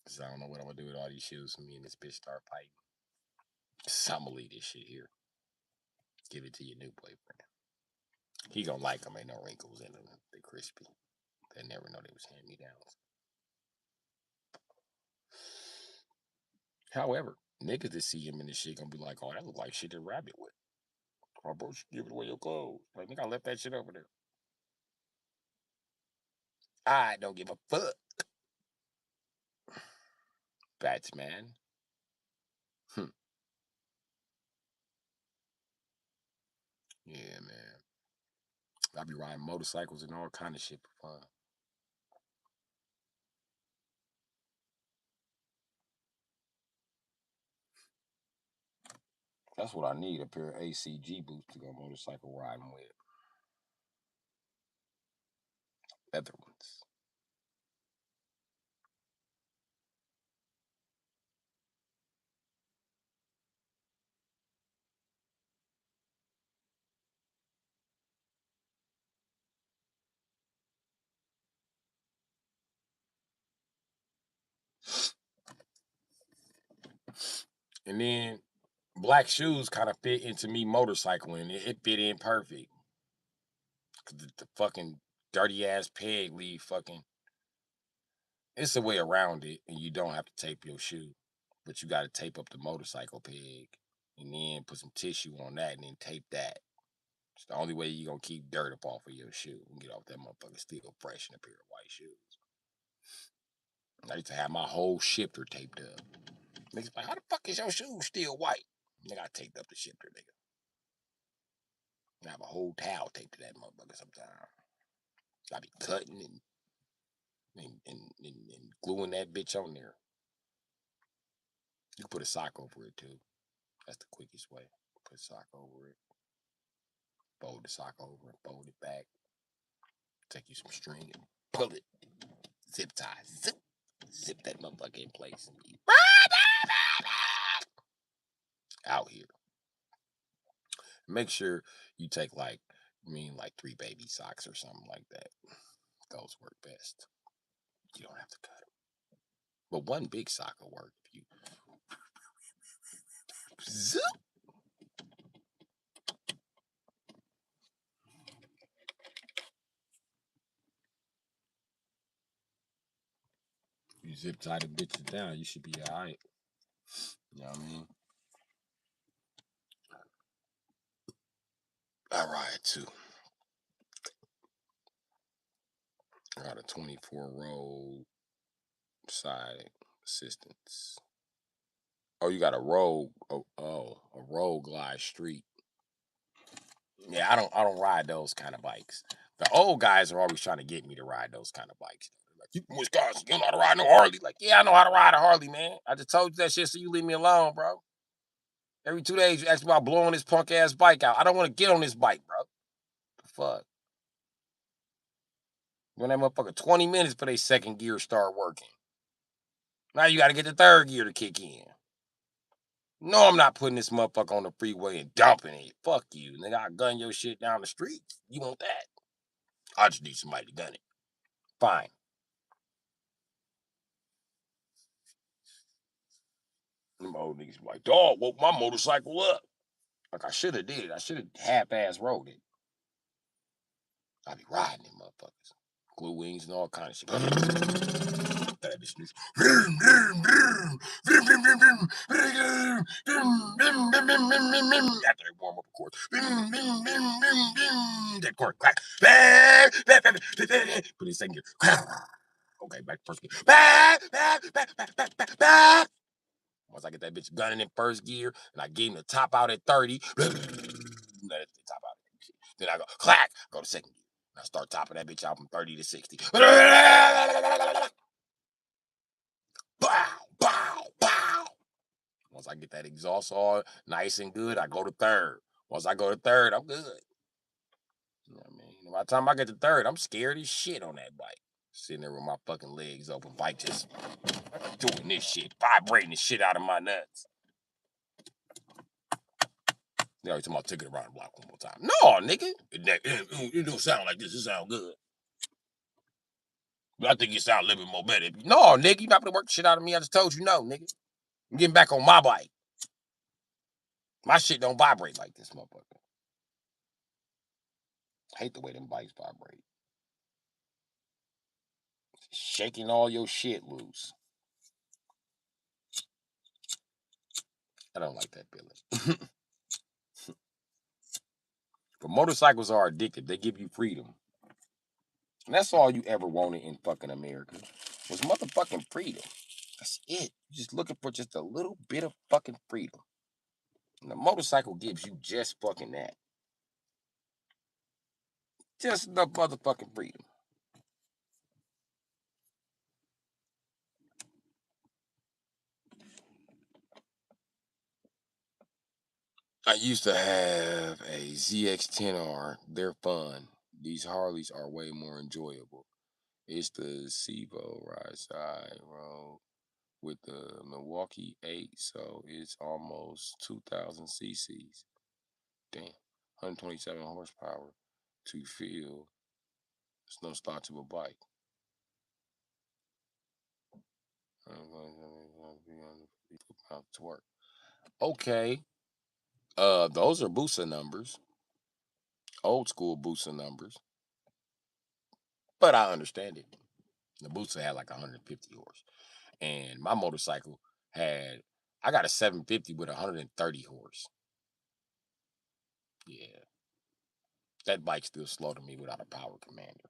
Cause I don't know what I'm gonna do with all these shoes for me and this bitch start fighting. So I'm gonna leave this shit here. Give it to your new boyfriend. He gonna like them. Ain't no wrinkles in them. They crispy. They never know they was hand me downs. However, niggas that see him in this shit gonna be like, oh, that look like shit that Rabbit with. Oh, bro, you give it away your clothes. Like, nigga, I left that shit over there. I don't give a fuck. Batman. Yeah, man. I be riding motorcycles and all kind of shit for fun. That's what I need, a pair of ACG boots to go motorcycle riding with. Leather ones. And then black shoes kind of fit into me motorcycling. It fit in perfect. Cause the fucking dirty ass peg leave fucking. It's a way around it, and you don't have to tape your shoe, but you got to tape up the motorcycle peg, and then put some tissue on that, and then tape that. It's the only way you gonna keep dirt up off of your shoe and get off that motherfucker still fresh in a pair of white shoes. I used to have my whole shifter taped up. Niggas like, how the fuck is your shoe still white? Nigga, I taped up the shifter, nigga. I have a whole towel taped to that motherfucker sometimes. I be cutting and gluing that bitch on there. You can put a sock over it too. That's the quickest way. Put a sock over it. Fold the sock over and fold it back. Take you some string and pull it. Zip tie. Zip. Zip that motherfucker in place and be out here. Make sure you take like 3 baby socks or something like that. Those work best. You don't have to cut them. But one big sock will work if you zip. You zip tie the bitches down, you should be alright. You know what I mean? I ride too. I got a 24 roll side assistance. Oh, you got a road. A road glide street. Yeah, I don't ride those kind of bikes. The old guys are always trying to get me to ride those kind of bikes. Like, you from Wisconsin, you don't know how to ride no Harley. Like, yeah, I know how to ride a Harley, man. I just told you that shit so you leave me alone, bro. Every 2 days you ask me about blowing this punk ass bike out. I don't want to get on this bike, bro. The fuck. When that motherfucker 20 minutes for their second gear start working. Now you got to get the third gear to kick in. No, I'm not putting this motherfucker on the freeway and dumping it. Fuck you. Nigga, I gun your shit down the street. You want that? I just need somebody to gun it. Fine. Them old niggas be like, dog, woke my motorcycle up. Like I should have did. I should have half-ass rode it. I be riding them motherfuckers. Glue wings and all kind of shit. That bitch loose. After they warm up, of course. That cork crack. Put his second gear. Okay, back first gear. Once I get that bitch gunning in first gear, and I gave him the top out at 30. Let it top out. Then I go clack, go to second gear. And I start topping that bitch out from 30 to 60. Bow, bow, bow. Once I get that exhaust all nice and good, I go to third. Once I go to third, I'm good. You know what I mean? By the time I get to third, I'm scared as shit on that bike. Sitting there with my fucking legs open, bike just doing this shit, vibrating the shit out of my nuts. They always talking about taking it around the block one more time. No, nigga. It don't sound like this. It sound good. But I think it sound a little bit more better. No, nigga, you not gonna work the shit out of me. I just told you no, nigga. I'm getting back on my bike. My shit don't vibrate like this, motherfucker. I hate the way them bikes vibrate. Shaking all your shit loose. I don't like that feeling. But motorcycles are addictive. They give you freedom. And that's all you ever wanted in fucking America was motherfucking freedom. That's it. You're just looking for just a little bit of fucking freedom. And the motorcycle gives you just fucking that. Just enough motherfucking freedom. I used to have a ZX10R. They're fun. These Harleys are way more enjoyable. It's the Sevo ride side road with the Milwaukee 8, so it's almost 2,000 cc's. Damn, 127 horsepower to feel it's no startable bike. Torque. Okay, those are Busa numbers, old school Busa numbers, but I understand it. The Busa had like 150 horse, and my motorcycle had I got a 750 with 130 horse. Yeah, that bike's still slow to me without a power commander.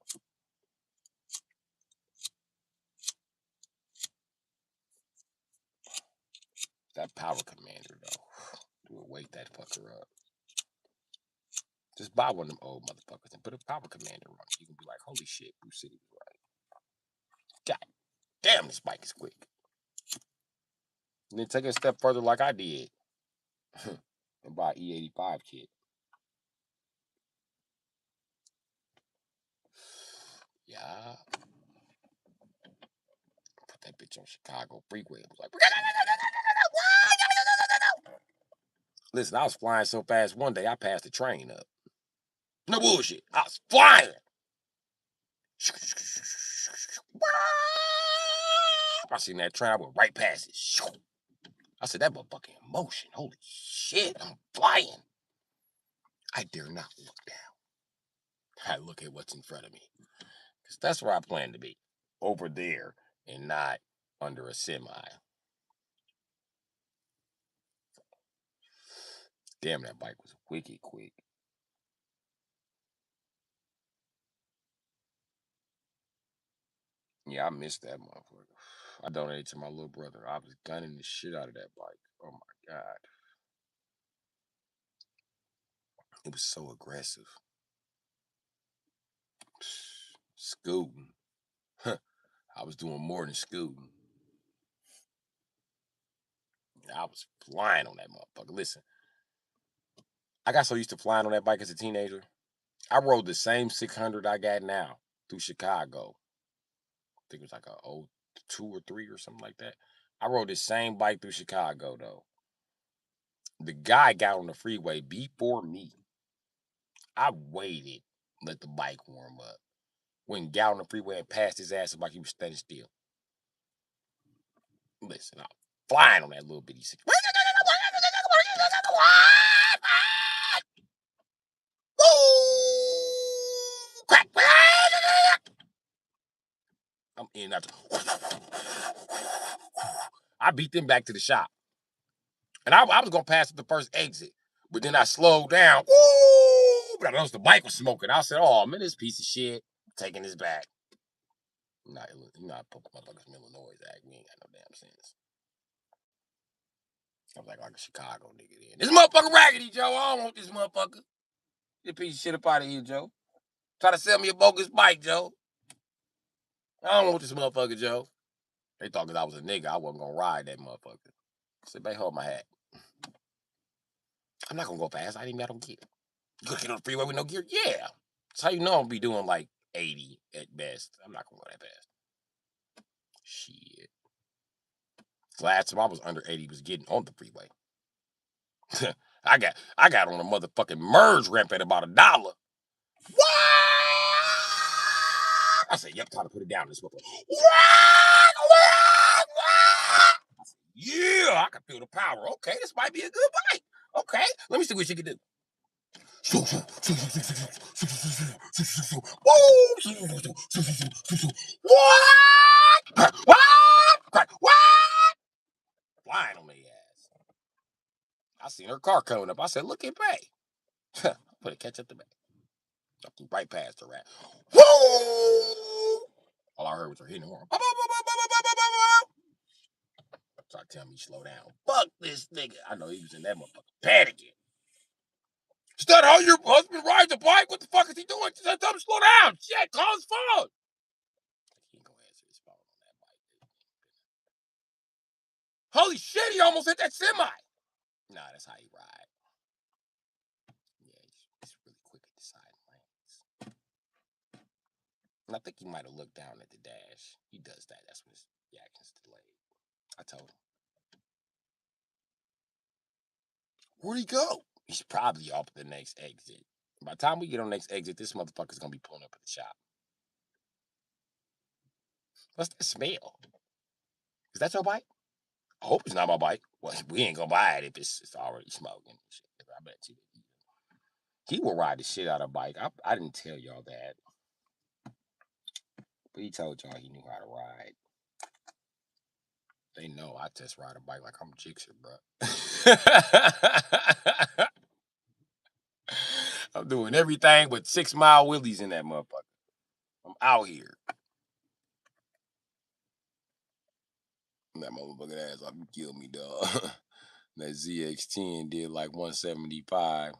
That power commander though, will wake that fucker up. Just buy one of them old motherfuckers and put a power commander on it. You can be like, holy shit, Bru Sitdee was right. God damn, this bike is quick. And then take it a step further like I did and buy E85 kit. Yeah. Put that bitch on Chicago Freeway. It was like, listen, I was flying so fast one day I passed the train up. No bullshit. I was flying. I seen that train, I went right past it. I said, that motherfucking emotion. Holy shit, I'm flying. I dare not look down. I look at what's in front of me. Because that's where I plan to be. Over there and not under a semi. Damn, that bike was wicked quick. Yeah, I missed that motherfucker. I donated to my little brother. I was gunning the shit out of that bike. Oh my God. It was so aggressive. Scooting. I was doing more than scooting. I was flying on that motherfucker. Listen, I got so used to flying on that bike as a teenager. I rode the same 600 I got now through Chicago. I think it was like a 02 or 3 or something like that. I rode the same bike through Chicago though. The guy got on the freeway before me. I waited, let the bike warm up. Went got on the freeway and passed his ass like he was standing still. Listen, flying on that little bitty shit. I'm in after. I beat them back to the shop. And I was gonna pass at the first exit, but then I slowed down. Woo! But I noticed the bike was smoking. I said, "Oh man, this piece of shit, I'm taking this back." You're not motherfuckers in Illinois, Zach. We ain't got no damn sense. I'm like a Chicago nigga. Then this motherfucker raggedy, Joe. I don't want this motherfucker. This piece of shit up out of here, Joe. Try to sell me a bogus bike, Joe. I don't want this motherfucker, Joe. They thought because I was a nigga, I wasn't gonna ride that motherfucker. I said, "Babe, hold my hat. I'm not gonna go fast. I ain't even got no gear. You gonna get on the freeway with no gear? Yeah. That's how you know I'm be doing like 80 at best. I'm not gonna go that fast. Shit. Last time I was under 80 was getting on the freeway. I got on a motherfucking merge ramp at about $1. What? I said, yep, time to put it down this motherfucker. I said, yeah, I can feel the power. Okay, this might be a good bike. Okay, let me see what she can do. What? What? Flying on their ass. I seen her car coming up. I said, look at Bay. Put a catch up the back. I threw right past her ass. Whoa! All I heard was her hitting the horn. Started telling me slow down. Fuck this nigga. I know he was in that motherfucker panicking. Is that how your husband rides a bike? What the fuck is he doing? Tell him to slow down. Shit, call his phone. He ain't gonna answer his phone on that bike. Holy shit, he almost hit that semi. Nah, that's how he ride. Yeah, he's really quick at deciding lanes. And I think he might have looked down at the dash. He does that. That's when his reaction's delayed. I told him. Where'd he go? He's probably off at the next exit. By the time we get on the next exit, this motherfucker's gonna be pulling up at the shop. What's that smell? Is that your bike? I hope it's not my bike. Well, we ain't gonna buy it if it's already smoking. Shit. I bet you. He will ride the shit out of a bike. I didn't tell y'all that. But he told y'all he knew how to ride. They know I just ride a bike like I'm Jixer, bro. I'm doing everything but 6-mile wheelies in that motherfucker. I'm out here. That motherfucking ass, you kill me, dog. That ZX10 did like 175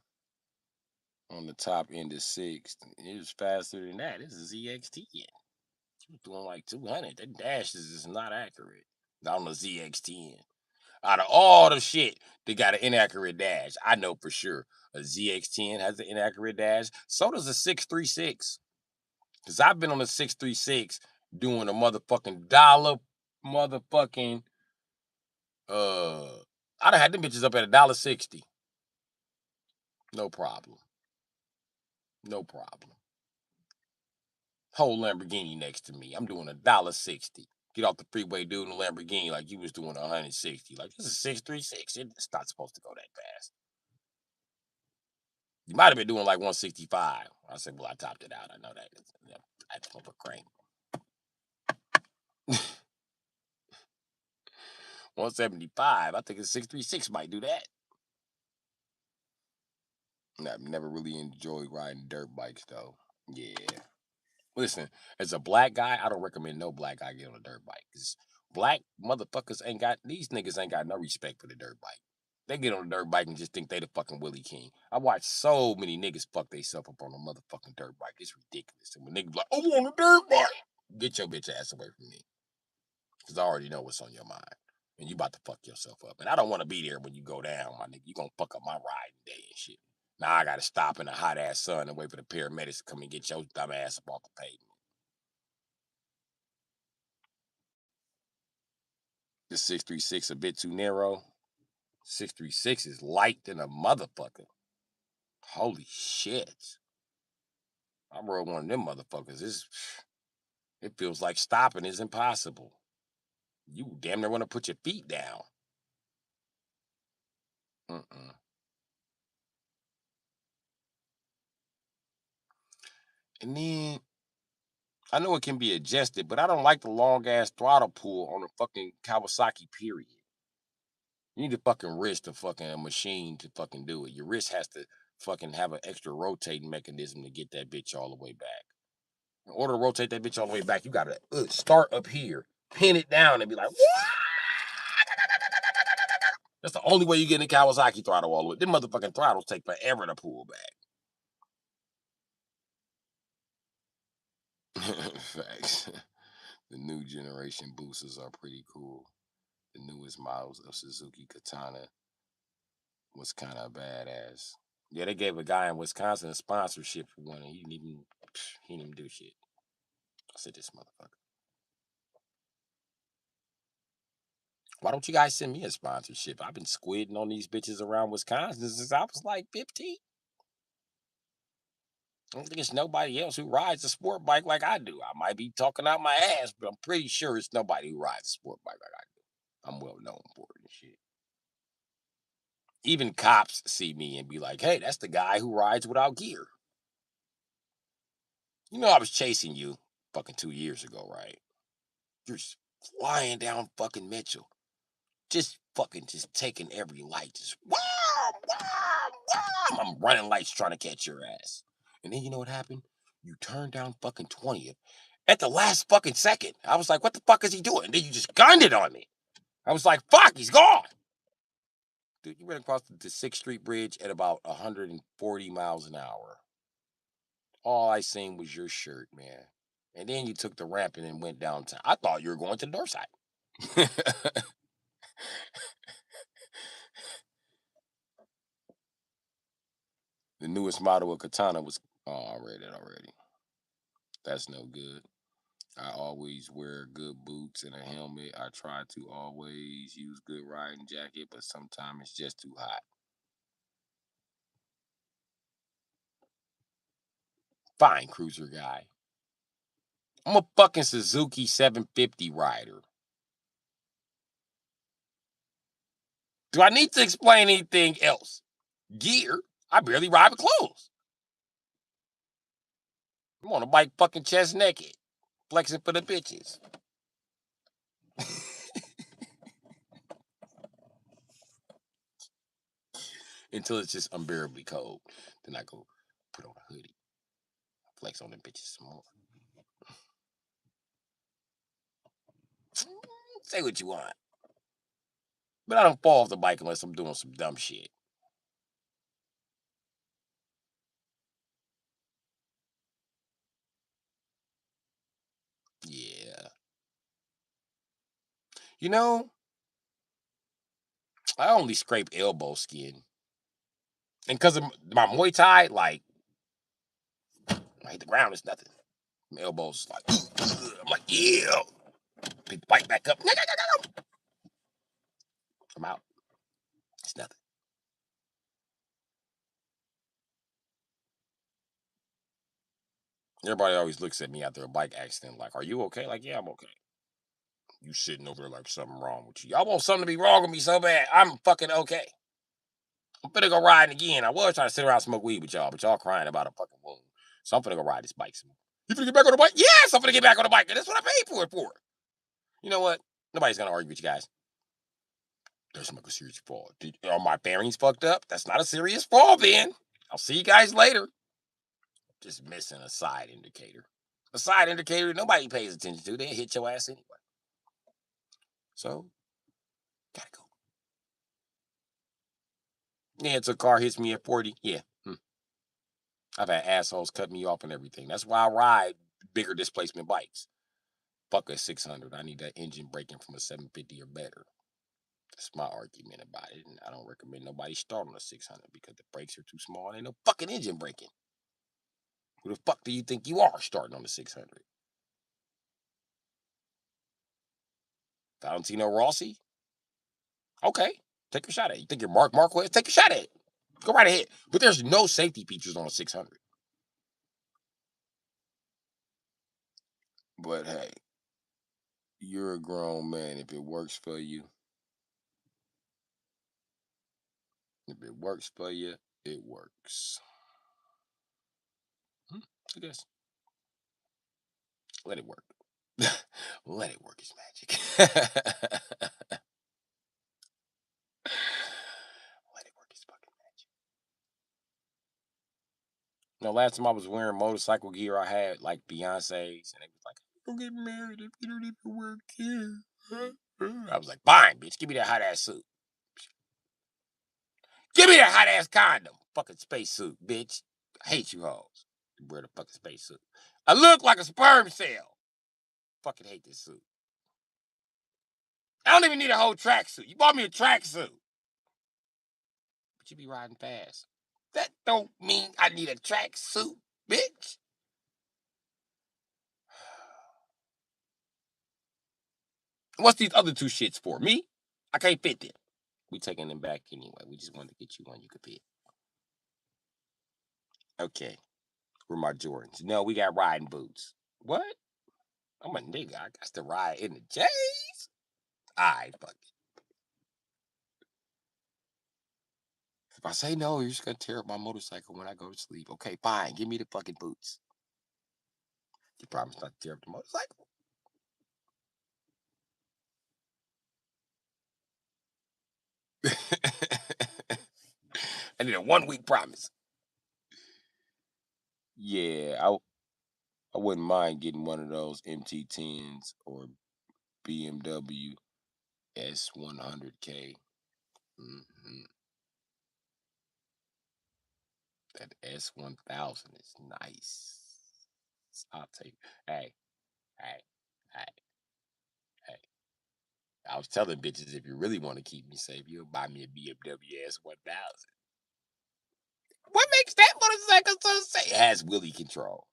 on the top end of 6. It was faster than that. This is ZX10. It was doing like 200. That dash is not accurate. On the ZX10. Out of all the shit that got an inaccurate dash, I know for sure a ZX10 has an inaccurate dash. So does a 636. Because I've been on a 636 doing a motherfucking dollar motherfucking I'd have had them bitches up at $1.60. No problem. No problem. Whole Lamborghini next to me. I'm doing $1.60. Get off the freeway doing a Lamborghini like you was doing 160. Like this is 636. It's not supposed to go that fast. You might have been doing like 165. I said, well, I topped it out. I know that. I had to pump a crank. 175. I think a 636 might do that. I've never really enjoyed riding dirt bikes though. Yeah. Listen, as a black guy, I don't recommend no black guy get on a dirt bike. Cause black motherfuckers these niggas ain't got no respect for the dirt bike. They get on a dirt bike and just think they the fucking Willie King. I watch so many niggas fuck themselves up on a motherfucking dirt bike. It's ridiculous. And when niggas be like, I want a dirt bike, get your bitch ass away from me. Cause I already know what's on your mind. And you about to fuck yourself up. And I don't want to be there when you go down, my nigga. You gonna fuck up my riding day and shit. Now I gotta stop in the hot ass sun and wait for the paramedics to come and get your dumb ass up off the pavement. The 636 a bit too narrow. 636 is light than a motherfucker. Holy shit. I rode one of them motherfuckers. It feels like stopping is impossible. You damn near want to put your feet down. Mm-mm. And then I know it can be adjusted, but I don't like the long ass throttle pull on a fucking Kawasaki. Period. You need to fucking wrist to fucking a machine to fucking do it. Your wrist has to fucking have an extra rotating mechanism to get that bitch all the way back. In order to rotate that bitch all the way back, you gotta start up here, pin it down, and be like, "Wah!" That's the only way you get in Kawasaki throttle all the way. Them motherfucking throttles take forever to pull back. Facts. The new generation boosters are pretty cool. The newest models of Suzuki Katana was kind of badass. Yeah, they gave a guy in Wisconsin a sponsorship for one, and he didn't even do shit. I said, this motherfucker. Why don't you guys send me a sponsorship? I've been squidding on these bitches around Wisconsin since I was like 15. I don't think it's nobody else who rides a sport bike like I do. I might be talking out my ass, but I'm pretty sure it's nobody who rides a sport bike like I do. I'm well known for it and shit. Even cops see me and be like, hey, that's the guy who rides without gear. You know, I was chasing you fucking 2 years ago, right? You're just flying down fucking Mitchell. Just fucking just taking every light. Just wow, wow, wow. I'm running lights trying to catch your ass. And then you know what happened? You turned down fucking 20th at the last fucking second. I was like, what the fuck is he doing? And then you just gunned it on me. I was like, fuck, he's gone. Dude, you ran across the 6th Street Bridge at about 140 miles an hour. All I seen was your shirt, man. And then you took the ramp and then went downtown. I thought you were going to the north side. The newest model of katana was I read it already. That's no good. I always wear good boots and a helmet. I try to always use good riding jacket, but sometimes it's just too hot. Fine, cruiser guy. I'm a fucking Suzuki 750 rider. Do I need to explain anything else? Gear? I barely ride with clothes. I'm on a bike fucking chest naked, flexing for the bitches. Until it's just unbearably cold. Then I go put on a hoodie, flex on them bitches some more. Say what you want. But I don't fall off the bike unless I'm doing some dumb shit. Yeah. You know, I only scrape elbow skin. And because of my Muay Thai, like, I hit the ground, it's nothing. My elbows, like, I'm like, yeah. Pick the bike back up. I'm out. It's nothing. Everybody always looks at me after a bike accident, like, are you okay? Like, yeah, I'm okay. You sitting over there like something wrong with you. Y'all want something to be wrong with me so bad. I'm fucking okay. I'm finna go riding again. I was trying to sit around and smoke weed with y'all, but y'all crying about a fucking wound. So I'm finna go ride this bike some more. You finna get back on the bike? Yes, I'm finna get back on the bike. That's what I paid for it for. You know what? Nobody's gonna argue with you guys. Doesn't make a serious fall. Are my bearings fucked up? That's not a serious fall, then. I'll see you guys later. Just missing a side indicator. A side indicator nobody pays attention to. They hit your ass anyway. So, gotta go. Yeah, it's a car hits me at 40. Yeah. I've had assholes cut me off and everything. That's why I ride bigger displacement bikes. Fuck a 600. I need that engine braking from a 750 or better. That's my argument about it. And I don't recommend nobody start on a 600 because the brakes are too small. Ain't no fucking engine braking. Who the fuck do you think you are starting on the 600? Valentino Rossi? Okay. Take a shot at it. You think you're Mark Marquez? Take a shot at it. Go right ahead. But there's no safety features on a 600. But hey, you're a grown man. If it works for you, If it works for you, it works. I guess. Let it work. Let it work its magic. Let it work its fucking magic. Last time I was wearing motorcycle gear, I had like Beyonce's, and it was like, "Don't get married if you don't even work here." I was like, "Fine, bitch, give me that hot ass suit. Give me that hot ass condom, fucking spacesuit, bitch. I hate you hoes. You wear the fucking spacesuit. I look like a sperm cell. Fucking hate this suit. I don't even need a whole tracksuit. You bought me a tracksuit, but you be riding fast. That don't mean I need a tracksuit, bitch." What's these other two shits for? Me? I can't fit them. We taking them back anyway. We just wanted to get you one you could fit. Okay. Where my Jordans? No, we got riding boots. What? I'm a nigga. I got to ride in the J's. Alright, fuck it. If I say no, you're just gonna tear up my motorcycle when I go to sleep. Okay, fine. Give me the fucking boots. You promise not to tear up the motorcycle? I need a 1 week promise. Yeah, I wouldn't mind getting one of those MT10s or BMW S100K. That S1000 is nice. I'll take. Hey, hey, hey, hey. I was telling bitches, if you really want to keep me safe, you'll buy me a BMW S1000. What makes that motorcycle so safe? It has wheelie control.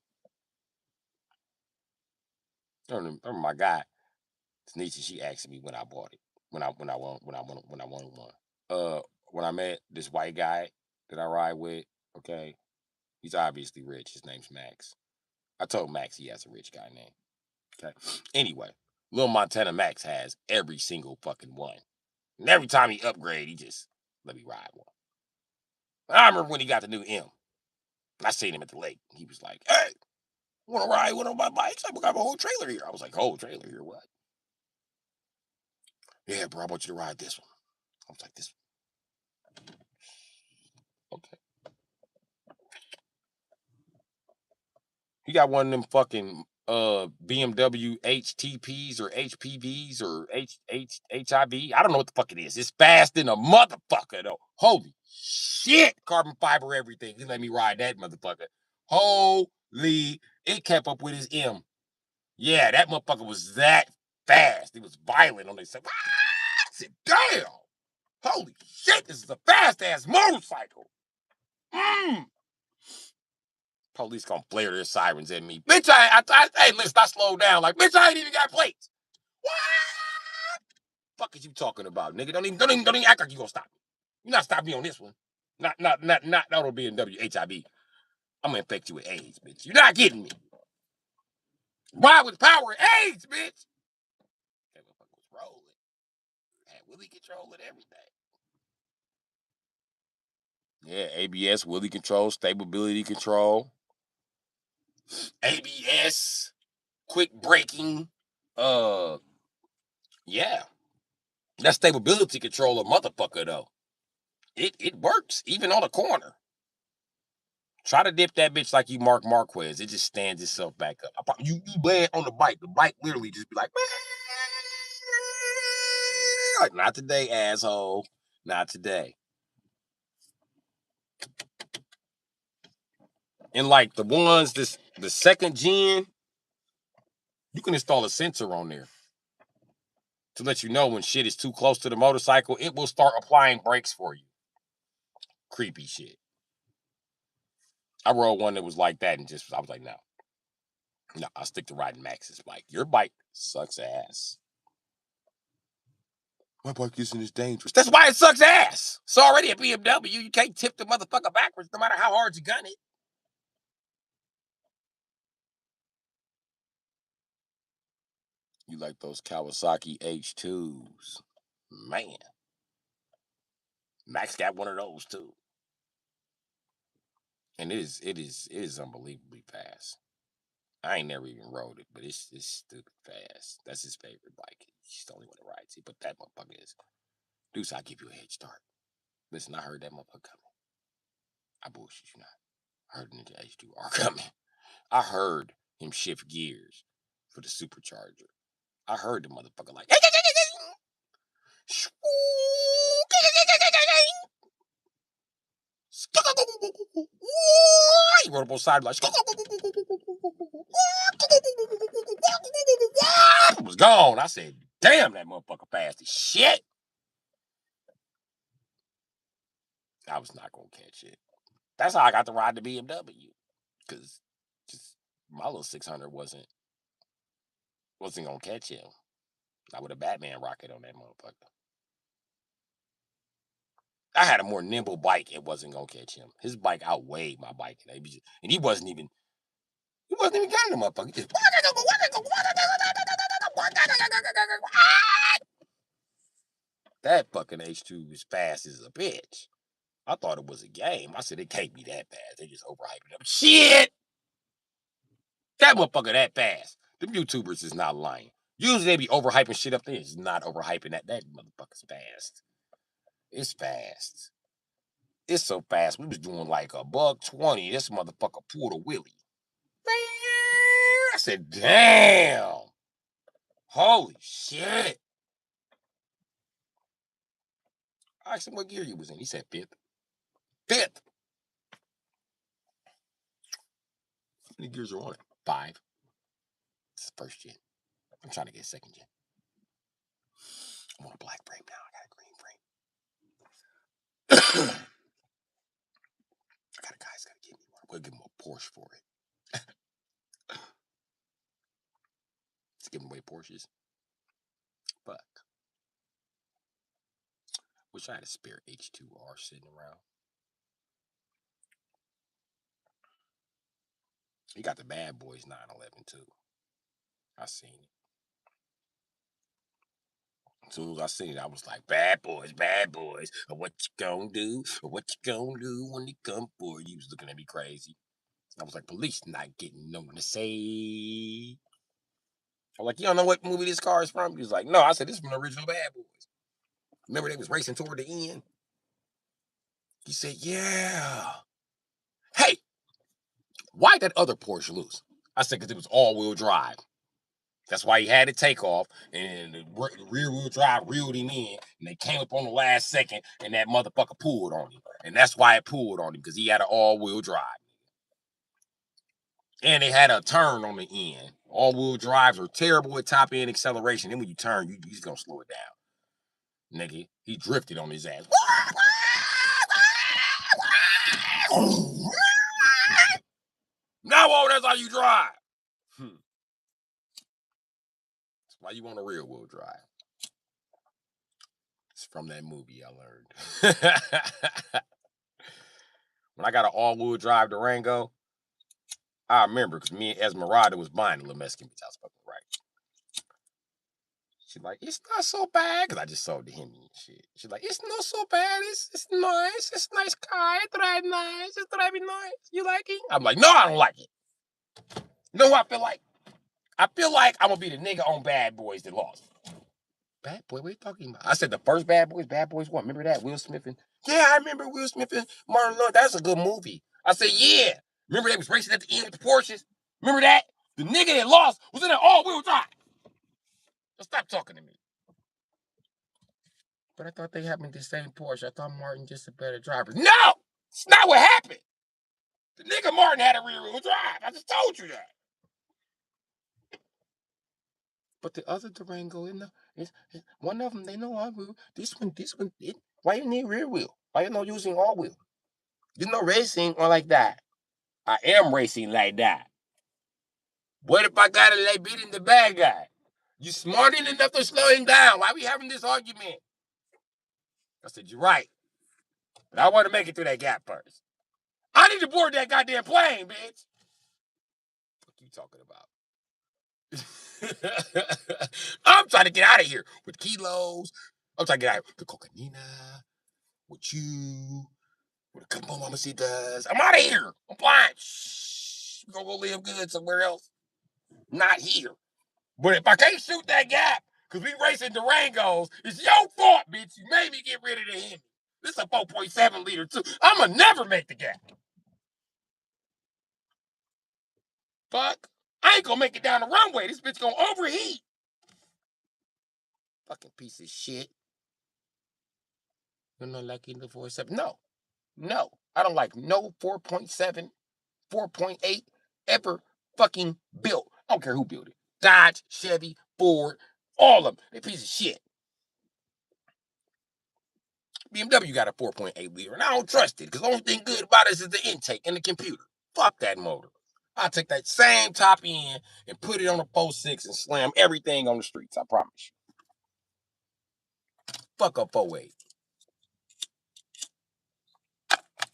I remember my guy, Tanisha, she asked me when I bought it. When I wanted one. When I met this white guy that I ride with, okay, he's obviously rich. His name's Max. I told Max he has a rich guy name. Okay. Anyway, Lil Montana Max has every single fucking one. And every time he upgrade, he just let me ride one. I remember when he got the new M. I seen him at the lake. He was like, "Hey, want to ride one of my bikes? I got a whole trailer here." I was like, "Whole trailer here? What?" "Yeah, bro, I want you to ride this one." I was like, "This one? Okay." He got one of them fucking BMW HTPs or HPVs or HIV. I don't know what the fuck it is. It's fast in a motherfucker though. Holy shit. Carbon fiber everything. He let me ride that motherfucker. Holy, it kept up with his M. Yeah, that motherfucker was that fast. It was violent on this. I said, damn. Holy shit, this is a fast ass motorcycle. Mm. Police gonna flare their sirens at me. Bitch, hey, listen, I slowed down. Like, bitch, I ain't even got plates. What? Fuck is you talking about, nigga? Don't even act like you gonna stop me. You not stop me on this one. Not auto BMW HIV. I'm gonna infect you with AIDS, bitch. You're not getting me. Ride with power and AIDS, bitch. That motherfucker was rolling. Had wheelie control and everything. Yeah, ABS, wheelie control, stability control, ABS, quick braking. Uh, yeah. That stability controller motherfucker though. It works even on a corner. Try to dip that bitch like you Mark Marquez. It just stands itself back up. You land on the bike. The bike literally just be like not today, asshole. Not today. And like the ones the second gen, you can install a sensor on there to let you know when shit is too close to the motorcycle. It will start applying brakes for you. Creepy shit. I rode one that was like that and I was like, no, I'll stick to riding Max's bike. Your bike sucks ass. My bike isn't as dangerous. That's why it sucks ass. It's already a BMW. You can't tip the motherfucker backwards no matter how hard you gun it. You like those Kawasaki H2s. Man. Max got one of those too. And it is unbelievably fast. I ain't never even rode it, but it's stupid fast. That's his favorite bike. He's the only one that rides it. But that motherfucker is Deuce, I'll give you a head start. Listen, I heard that motherfucker coming. I bullshit you not. I heard Ninja H2R coming. I heard him shift gears for the supercharger. I heard the motherfucker like he rode up on side like was gone. I said, damn, that motherfucker fast as shit. I was not gonna catch it. That's how I got to ride the BMW. Cause just my little 600 wasn't gonna catch him. Not with a Batman rocket on that motherfucker. I had a more nimble bike. It wasn't gonna catch him. His bike outweighed my bike, and he wasn't even getting the motherfucker. He just that fucking H2 is fast as a bitch. I thought it was a game. I said it can't be that fast. They just overhyping them. Shit, that motherfucker that fast. Them YouTubers is not lying. Usually they be overhyping shit up there. It's not overhyping that. That motherfucker's fast. It's fast. It's so fast. We was doing like $120. This motherfucker pulled a wheelie. I said, damn. Holy shit. I asked him what gear you was in. He said fifth. Fifth. How many gears are on it? 5. It's the first gen. I'm trying to get second gen. I want a black frame now. I got a green frame. I got a guy's got to give me one. We'll give him a Porsche for it. Let's give him away Porsches. Fuck. Wish I had a spare H2R sitting around. He got the Bad Boys 911 too. I seen it. As soon as I seen it, I was like, bad boys, what you gonna do? What you gonna do when they come for you? He was looking at me crazy. I was like, police not getting no one to say. I'm like, you don't know what movie this car is from? He was like, no. I said, this is from the original Bad Boys. Remember they was racing toward the end? He said, yeah. Hey, why that other Porsche loose? I said, because it was all-wheel drive. That's why he had to take off, and the rear wheel drive reeled him in, and they came up on the last second, and that motherfucker pulled on him. And that's why it pulled on him, because he had an all-wheel drive. And they had a turn on the end. All-wheel drives are terrible at top end acceleration. Then when you turn, you just gonna slow it down. Nigga, he drifted on his ass. Now, that's how you drive. That's why you want a rear wheel drive. It's from that movie I learned. When I got an all-wheel drive Durango, I remember because me and Esmeralda was buying the little Mexican bitch. I was fucking right. She's like, it's not so bad, because I just sold to him and shit. She's like, it's not so bad. It's nice. It's a nice car. It drive nice. It's driving nice. You like it? I'm like, no, I don't like it. You know who I feel like? I feel like I'm going to be the nigga on Bad Boys that lost. Bad Boy, what are you talking about? I said the first Bad Boys 1. Remember that? Will Smith and... Yeah, I remember Will Smith and Martin Lawrence. That's a good movie. I said, yeah. Remember they was racing at the end with the Porsches? Remember that? The nigga that lost was in an all-wheel drive. So stop talking to me. But I thought they had me the same Porsche. I thought Martin just a better driver. No! It's not what happened. The nigga Martin had a rear-wheel drive. I just told you that. But the other Durango, one of them, they know all-wheel. This one, why you need rear-wheel? Why you not using all-wheel? You're not racing or like that. I am racing like that. What if I gotta like beating the bad guy? You smart enough to slow him down. Why we having this argument? I said, you're right. But I want to make it through that gap first. I need to board that goddamn plane, bitch. What you talking about? I'm trying to get out of here with kilos. I'm trying to get out of here with the cocaina. with you, with a couple mamacitas. I'm out of here. I'm flying. Shh. We're gonna go live good somewhere else. Not here. But if I can't shoot that gap, because we racing Durangos, it's your fault, bitch. You made me get rid of the Hemi. This is a 4.7 liter, too. I'ma never make the gap. Fuck. I ain't gonna make it down the runway. This bitch gonna overheat. Fucking piece of shit. You don't like the 4.7? No. No. I don't like no 4.7, 4.8 ever fucking built. I don't care who built it. Dodge, Chevy, Ford, all of them. They piece of shit. BMW got a 4.8 liter, and I don't trust it because the only thing good about it is the intake and the computer. Fuck that motor. I'll take that same top end and put it on a 4.6 and slam everything on the streets. I promise you. Fuck a 4.8.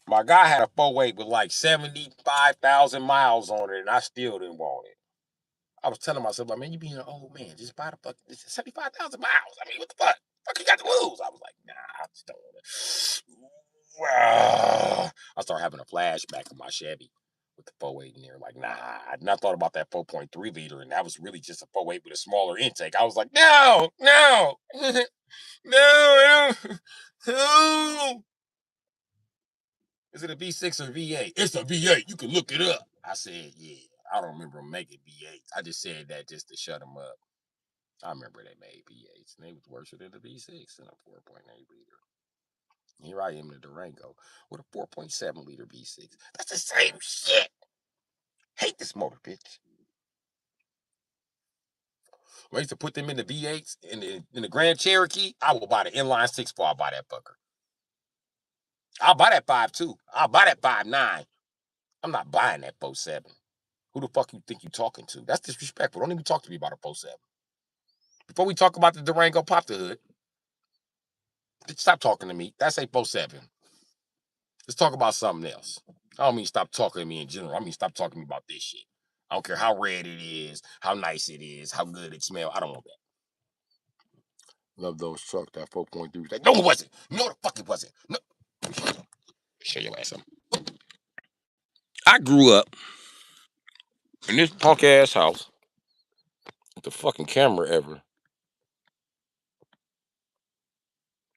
My guy had a 4.8 with like 75,000 miles on it, and I still didn't want it. I was telling myself, like, man, you being an old man, just buy the fuck 75,000 miles. I mean, what the fuck? Fuck you got to lose? I was like, nah, I just don't want to. I started having a flashback of my Chevy with the 4.8 in there. Like, nah, I not thought about that 4.3 liter, and that was really just a 4.8 with a smaller intake. I was like, no, no, no, no. Is it a V6 or V8? It's a V8. You can look it up. I said, yeah. I don't remember them making V8s. I just said that just to shut them up. I remember they made V8s, and they was worse than the V6 and a 4.8 liter. Here I am in the Durango with a 4.7 liter V6. That's the same shit. Hate this motor, bitch. When I used to put them in the V8s in the Grand Cherokee, I will buy the inline six before I buy that fucker. I'll buy that 5.2. I'll buy that 5.9. I'm not buying that 4.7. Who the fuck you think you talking to? That's disrespectful. Don't even talk to me about a 4.7. Before we talk about the Durango, pop the hood. Stop talking to me. That's a 4.7. Let's talk about something else. I don't mean stop talking to me in general. I mean stop talking to me about this shit. I don't care how red it is, how nice it is, how good it smells. I don't want that. Love those trucks, that 4.3. No, it wasn't. No, the fuck it wasn't. No. Show your ass something. I grew up in this punk ass house with the fucking camera ever.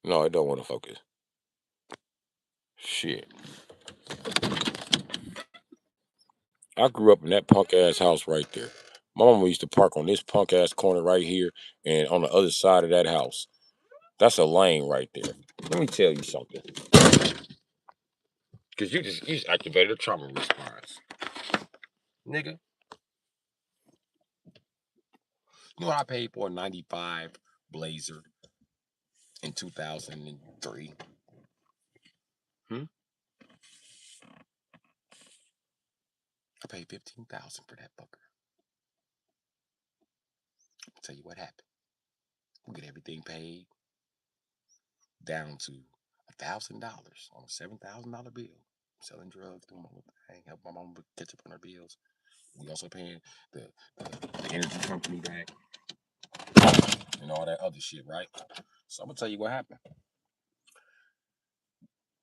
No, it don't want to focus. Shit. I grew up in that punk ass house right there. My mama used to park on this punk ass corner right here and on the other side of that house. That's a lane right there. Let me tell you something. Because you just activated a trauma response. Nigga. You know what I paid for a 95 Blazer in 2003? I paid $15,000 for that fucker. I'll tell you what happened. We'll get everything paid down to $1,000 on a $7,000 bill. Selling drugs, doing my little thing, help my mom catch up on her bills. We also paying the energy company back and all that other shit, right? So I'm gonna tell you what happened.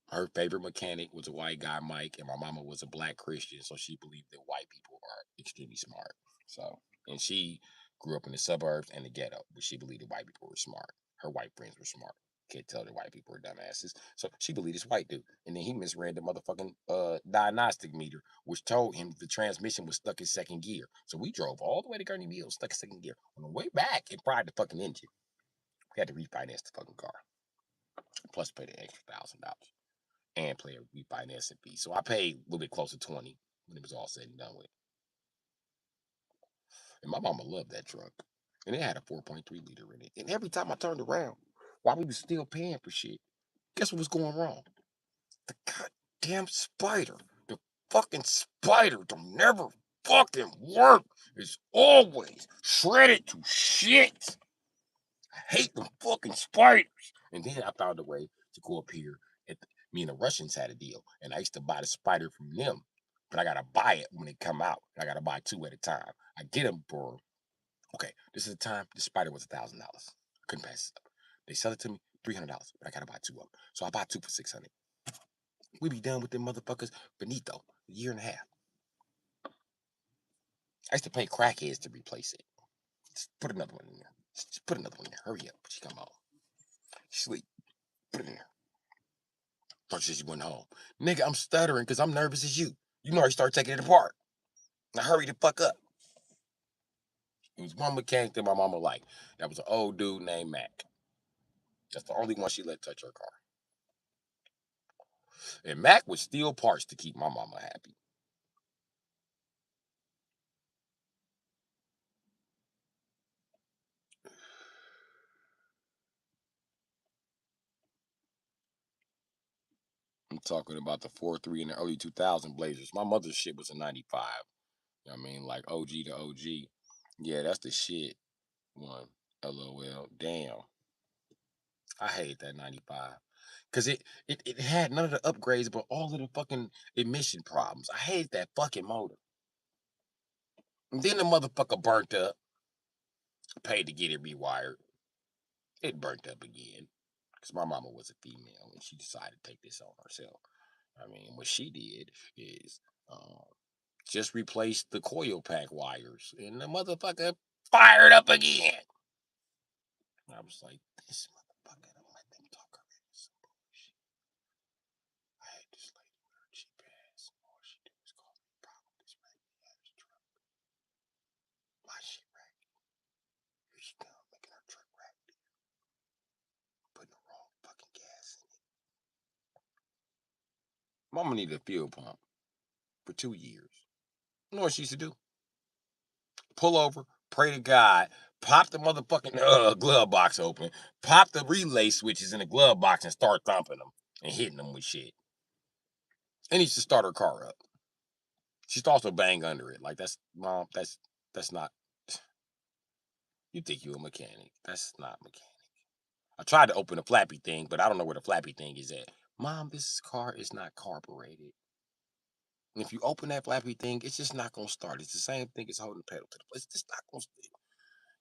Her favorite mechanic was a white guy, Mike, and my mama was a black Christian, so she believed that white people are extremely smart. So, and she grew up in the suburbs and the ghetto, but she believed that white people were smart. Her white friends were smart. Can't tell that white people were dumbasses. So she believed this white dude. And then he misread the motherfucking diagnostic meter, which told him the transmission was stuck in second gear. So we drove all the way to Gurney Mills, stuck in second gear. On the way back, it fried the fucking engine. We had to refinance the fucking car. Plus pay the extra $1,000 and play a refinancing fee. So I paid a little bit close to 20 when it was all said and done with. And my mama loved that truck. And it had a 4.3 liter in it. And every time I turned around, while we was still paying for shit, guess what was going wrong? The goddamn spider. The fucking spider don't never fucking work. It's always shredded to shit. I hate them fucking spiders. And then I found a way to go up here. Me and the Russians had a deal, and I used to buy the spider from them. But I gotta buy it when it come out. I gotta buy two at a time. I get them for okay. This is the time. The spider was $1,000. Couldn't pass it up. They sell it to me $300, but I gotta buy 2 of them. So I buy 2 for 600. We be done with them motherfuckers finito, a year and a half. I used to pay crackheads to replace it. Just put another one in there. Just put another one in there. Hurry up. She come home. Sleep. Put it in there. Thought she went home. Nigga, I'm stuttering because I'm nervous as you. You know I start taking it apart. Now hurry the fuck up. It was one mechanic that my mama liked. That was an old dude named Mac. That's the only one she let touch her car. And Mac would steal parts to keep my mama happy. I'm talking about the 4.3 in the early 2000 Blazers. My mother's shit was a 95. You know what I mean? Like OG to OG. Yeah, that's the shit. One. LOL. Damn. I hate that 95. Cause it had none of the upgrades, but all of the fucking emission problems. I hate that fucking motor. And then the motherfucker burnt up. Paid to get it rewired. It burnt up again. Because my mama was a female and she decided to take this on herself. I mean, what she did is just replace the coil pack wires, and the motherfucker fired up again. And I was like, this motherfucker don't let them talk already. Some bullshit. I hate this lady with her cheap ass. All she do is cause me problems. This raggedy ass truck. My shit raggedy. Here she come, making her truck raggedy. Putting the wrong fucking gas in it. Mama needed a fuel pump for 2 years. You know what she used to do? Pull over, pray to God, pop the motherfucking glove box open, pop the relay switches in the glove box and start thumping them and hitting them with shit. And he used to start her car up. She used to also bang under it. Like that's mom, that's not you think you a mechanic. That's not mechanic. I tried to open the flappy thing, but I don't know where the flappy thing is at. Mom, this car is not carbureted. And if you open that flappy thing, it's just not gonna start. It's the same thing as holding the pedal to the place. It's just not gonna start.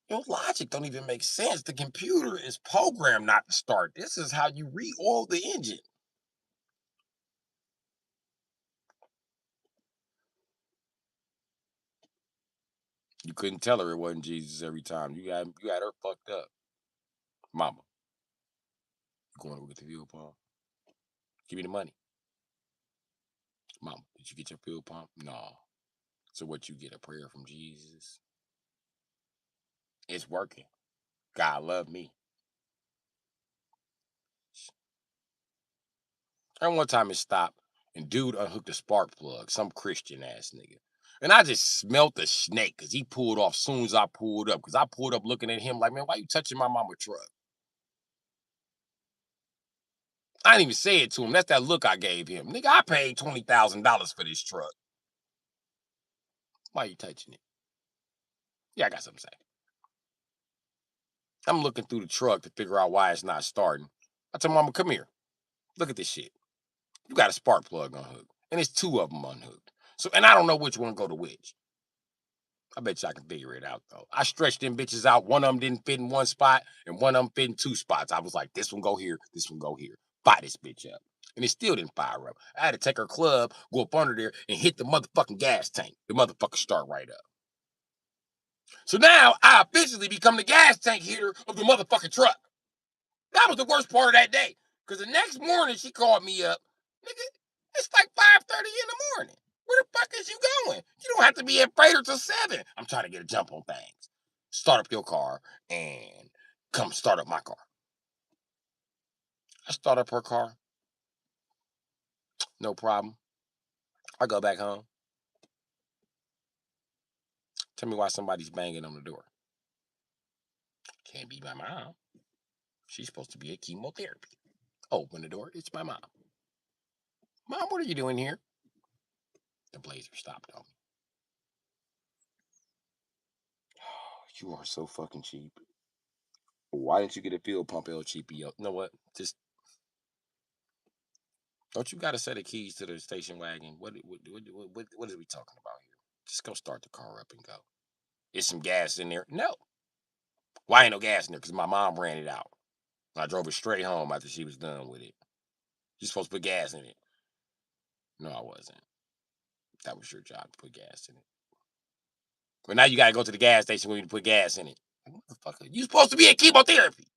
Your logic don't even make sense. The computer is programmed not to start. This is how you re-oil the engine. You couldn't tell her it wasn't Jesus every time. You had her fucked up. Mama, you going to go get the fuel pump? Give me the money. Mama, did you get your fuel pump? No. So what you get, a prayer from Jesus? It's working. God love me. And one time it stopped, and dude unhooked a spark plug, some Christian ass nigga. And I just smelt the snake because he pulled off soon as I pulled up. Because I pulled up looking at him like, man, why you touching my mama truck? I didn't even say it to him. That's that look I gave him. Nigga, I paid $20,000 for this truck. Why you touching it? Yeah, I got something to say. I'm looking through the truck to figure out why it's not starting. I tell Mama, come here. Look at this shit. You got a spark plug unhooked. And it's 2 of them unhooked. So, and I don't know which one go to which. I bet you I can figure it out though. I stretched them bitches out. One of them didn't fit in one spot, and one of them fit in 2 spots. I was like, this one go here, this one go here. Fire this bitch up. And it still didn't fire up. I had to take her club, go up under there, and hit the motherfucking gas tank. The motherfucker start right up. So now I officially become the gas tank hitter of the motherfucking truck. That was the worst part of that day. Because the next morning she called me up. Nigga, it's like 5:30 in the morning. Where the fuck is you going? You don't have to be at Freighter till 7. I'm trying to get a jump on things. Start up your car and come start up my car. I start up her car. No problem. I go back home. Tell me why somebody's banging on the door. Can't be my mom. She's supposed to be at chemotherapy. Open the door. It's my mom. Mom, what are you doing here? The blazer stopped on me. You are so fucking cheap. Why didn't you get a fuel pump, El Cheapio? You know what? Just don't you got a set of keys to the station wagon? What is we talking about here? Just go start the car up and go. Is some gas in there? No. Why ain't no gas in there? Because my mom ran it out. I drove it straight home after she was done with it. You're supposed to put gas in it. No, I wasn't. That was your job to put gas in it. But now you gotta go to the gas station when you put gas in it. Motherfucker, you supposed to be in chemotherapy.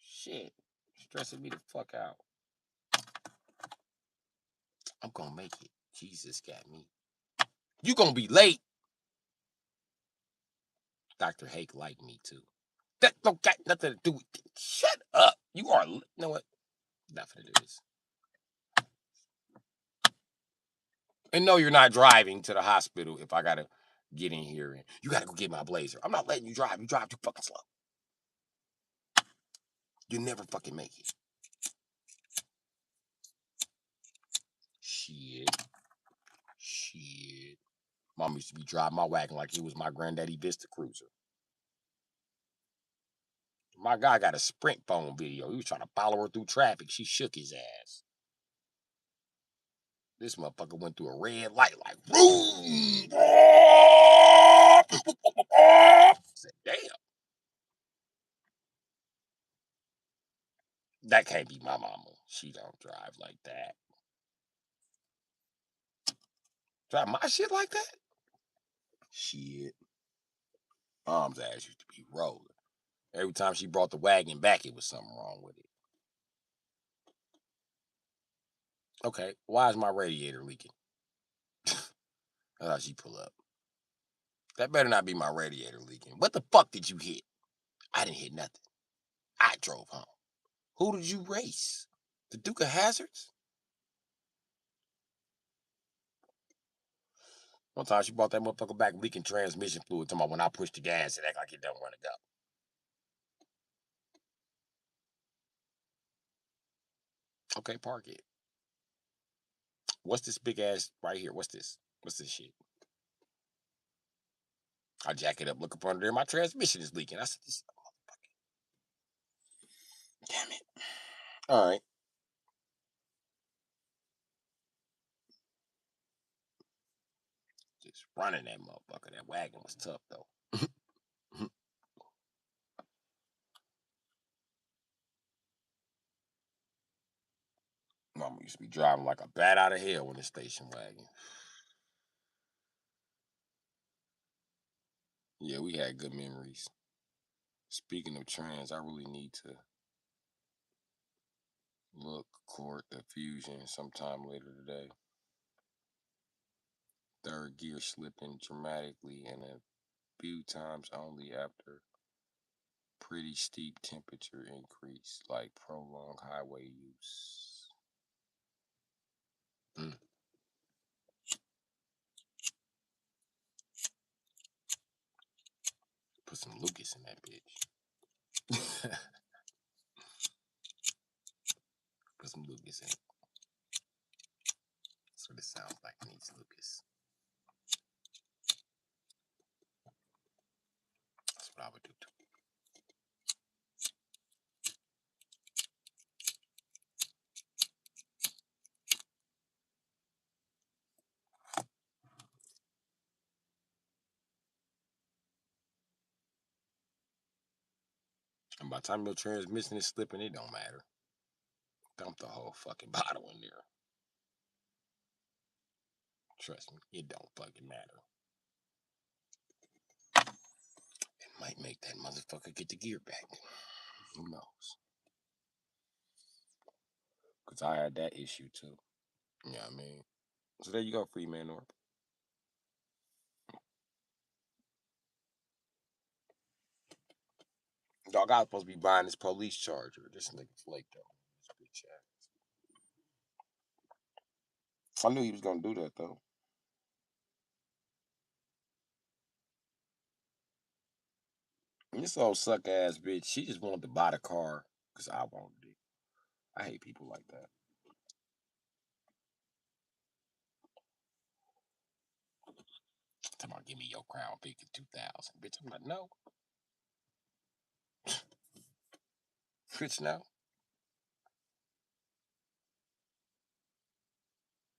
Shit. Stressing me the fuck out. I'm gonna make it. Jesus got me. You gonna be late. Dr. Hake liked me too. That don't got nothing to do with it. Shut up. You are, you know what? Not gonna do this. And no, you're not driving to the hospital if I gotta get in here and you gotta go get my blazer. I'm not letting you drive. You drive too fucking slow. You never fucking make it. Shit. Shit. Mom used to be driving my wagon like he was my granddaddy Vista Cruiser. My guy got a Sprint phone video. He was trying to follow her through traffic. She shook his ass. This motherfucker went through a red light like, boom. I said, damn. That can't be my mama. She don't drive like that. Drive my shit like that? Shit. Mom's ass used to be rolling. Every time she brought the wagon back, it was something wrong with it. Okay, why is my radiator leaking? That's how she pull up. That better not be my radiator leaking. What the fuck did you hit? I didn't hit nothing. I drove home. Who did you race? The Duke of Hazards? One time she brought that motherfucker back leaking transmission fluid. Talking about when I push the gas, it act like it don't want to go. Okay, park it. What's this big ass right here? What's this? What's this shit? I jack it up, look up under there. My transmission is leaking. I said, this motherfucker. Damn it. All right. Just running that motherfucker. That wagon was tough though. Mama used to be driving like a bat out of hell in the station wagon. Yeah, we had good memories. Speaking of trans, I really need to look court the fusion sometime later today. Third gear slipping dramatically and a few times only after pretty steep temperature increase, like prolonged highway use. Put some Lucas in that bitch. Put some Lucas in it. That's what it sounds like. It needs Lucas. That's what I would do too. And by the time your transmission is slipping, it don't matter. Dump the whole fucking bottle in there. Trust me, it don't fucking matter. It might make that motherfucker get the gear back. Who knows? Because I had that issue too. You know what I mean? So there you go, free man North. Dog, I was supposed to be buying this police charger. This nigga flaked on this bitch ass. I knew he was gonna do that though. And this old suck ass bitch, she just wanted to buy the car because I wanted it. I hate people like that. Talking about give me your Crown Vic in 2000. Bitch, I'm like, no. Bitch, no.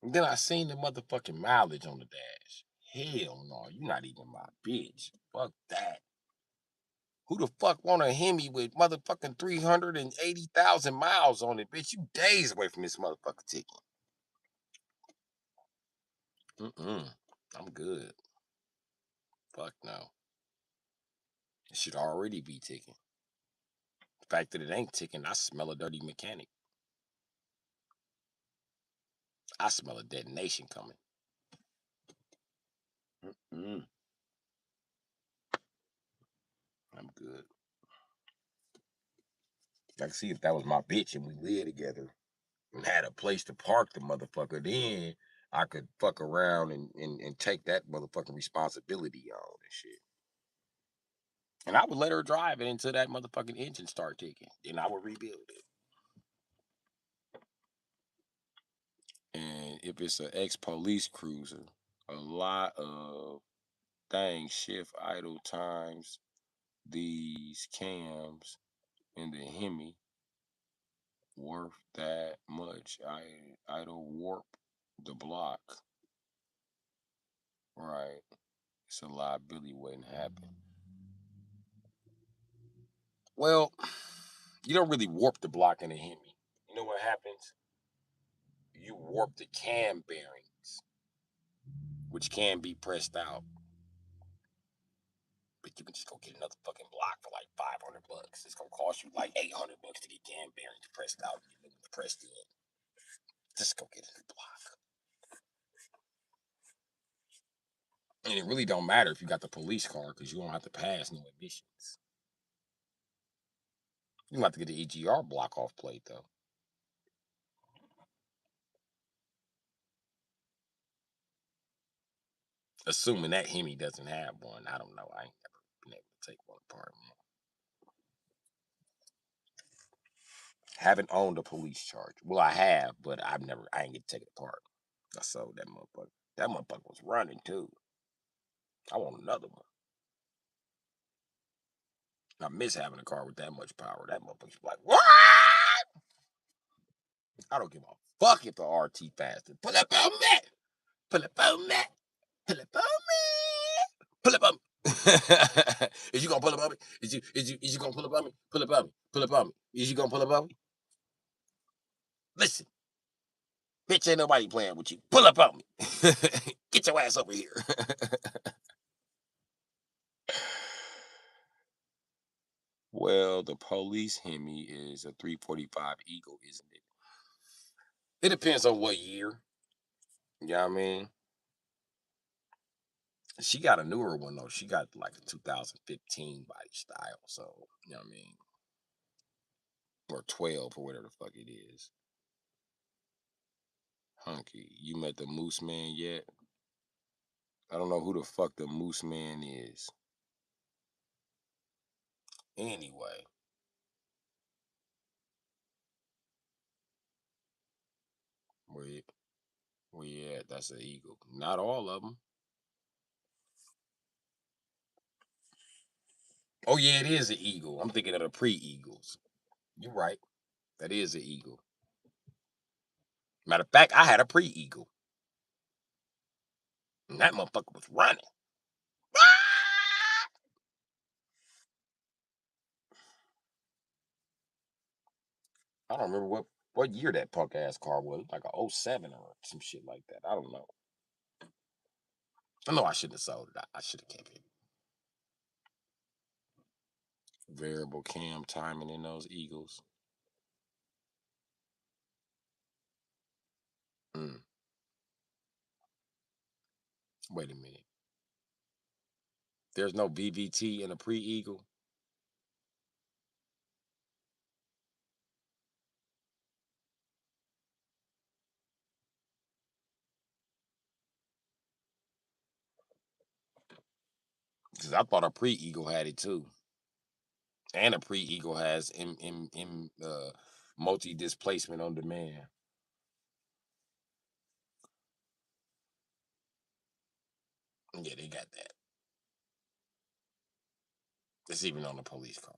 And then I seen the motherfucking mileage on the dash. Hell no, you not even my bitch. Fuck that. Who the fuck want a Hemi with motherfucking 380,000 miles on it? Bitch, you days away from this motherfucker ticket. I'm good. Fuck no. It should already be ticking. The fact that it ain't ticking, I smell a dirty mechanic. I smell a detonation coming. I'm good. I can see if that was my bitch and we lived together and had a place to park the motherfucker, then I could fuck around and take that motherfucking responsibility on and shit. And I would let her drive it until that motherfucking engine start ticking. Then I would rebuild it. And if it's an ex-police cruiser, a lot of things shift idle times, these cams in the Hemi worth that much. Idle warp the block. Right. It's a liability waiting to happen. Well, you don't really warp the block in a Hemi. You know what happens? You warp the cam bearings, which can be pressed out. But you can just go get another fucking block for like $500. It's gonna cost you like $800 to get cam bearings pressed out and pressed in. Just go get a new block. And it really don't matter if you got the police car because you don't have to pass no emissions. You don't have to get the EGR block off plate though. Assuming that Hemi doesn't have one. I don't know. I ain't never been able to take one apart, man. Haven't owned a police charge. Well, I have, but I ain't get to take it apart. I sold that motherfucker. That motherfucker was running too. I want another one. I miss having a car with that much power. That motherfucker's like, what? I don't give a fuck if the RT faster. Pull up on me. Pull up on me. Pull up on me. Pull up on me. Is you gonna pull up on me? Is you gonna pull up on me? Pull up on me. Pull up on me. Is you gonna pull up on me? Listen, bitch, ain't nobody playing with you. Pull up on me. Get your ass over here. Well, the police Hemi is a 345 Eagle, isn't it? It depends on what year. You know what I mean? She got a newer one though. She got like a 2015 body style. So, you know what I mean? Or 12 or whatever the fuck it is. Hunky, you met the Moose Man yet? I don't know who the fuck the Moose Man is. Anyway, where where you at? That's an Eagle. Not all of them. Oh yeah, it is an Eagle. I'm thinking of the pre-Eagles. You're right. That is an Eagle. Matter of fact, I had a pre-Eagle. And that motherfucker was running. I don't remember what year that punk ass car was. Like a '07 or some shit like that. I don't know. I know I shouldn't have sold it. I should have kept it. Variable cam timing in those Eagles. Mm. Wait a minute. There's no VVT in a pre-Eagle. Because I thought a pre-Eagle had it too. And a pre-Eagle has multi displacement on demand. Yeah, they got that. It's even on the police cars.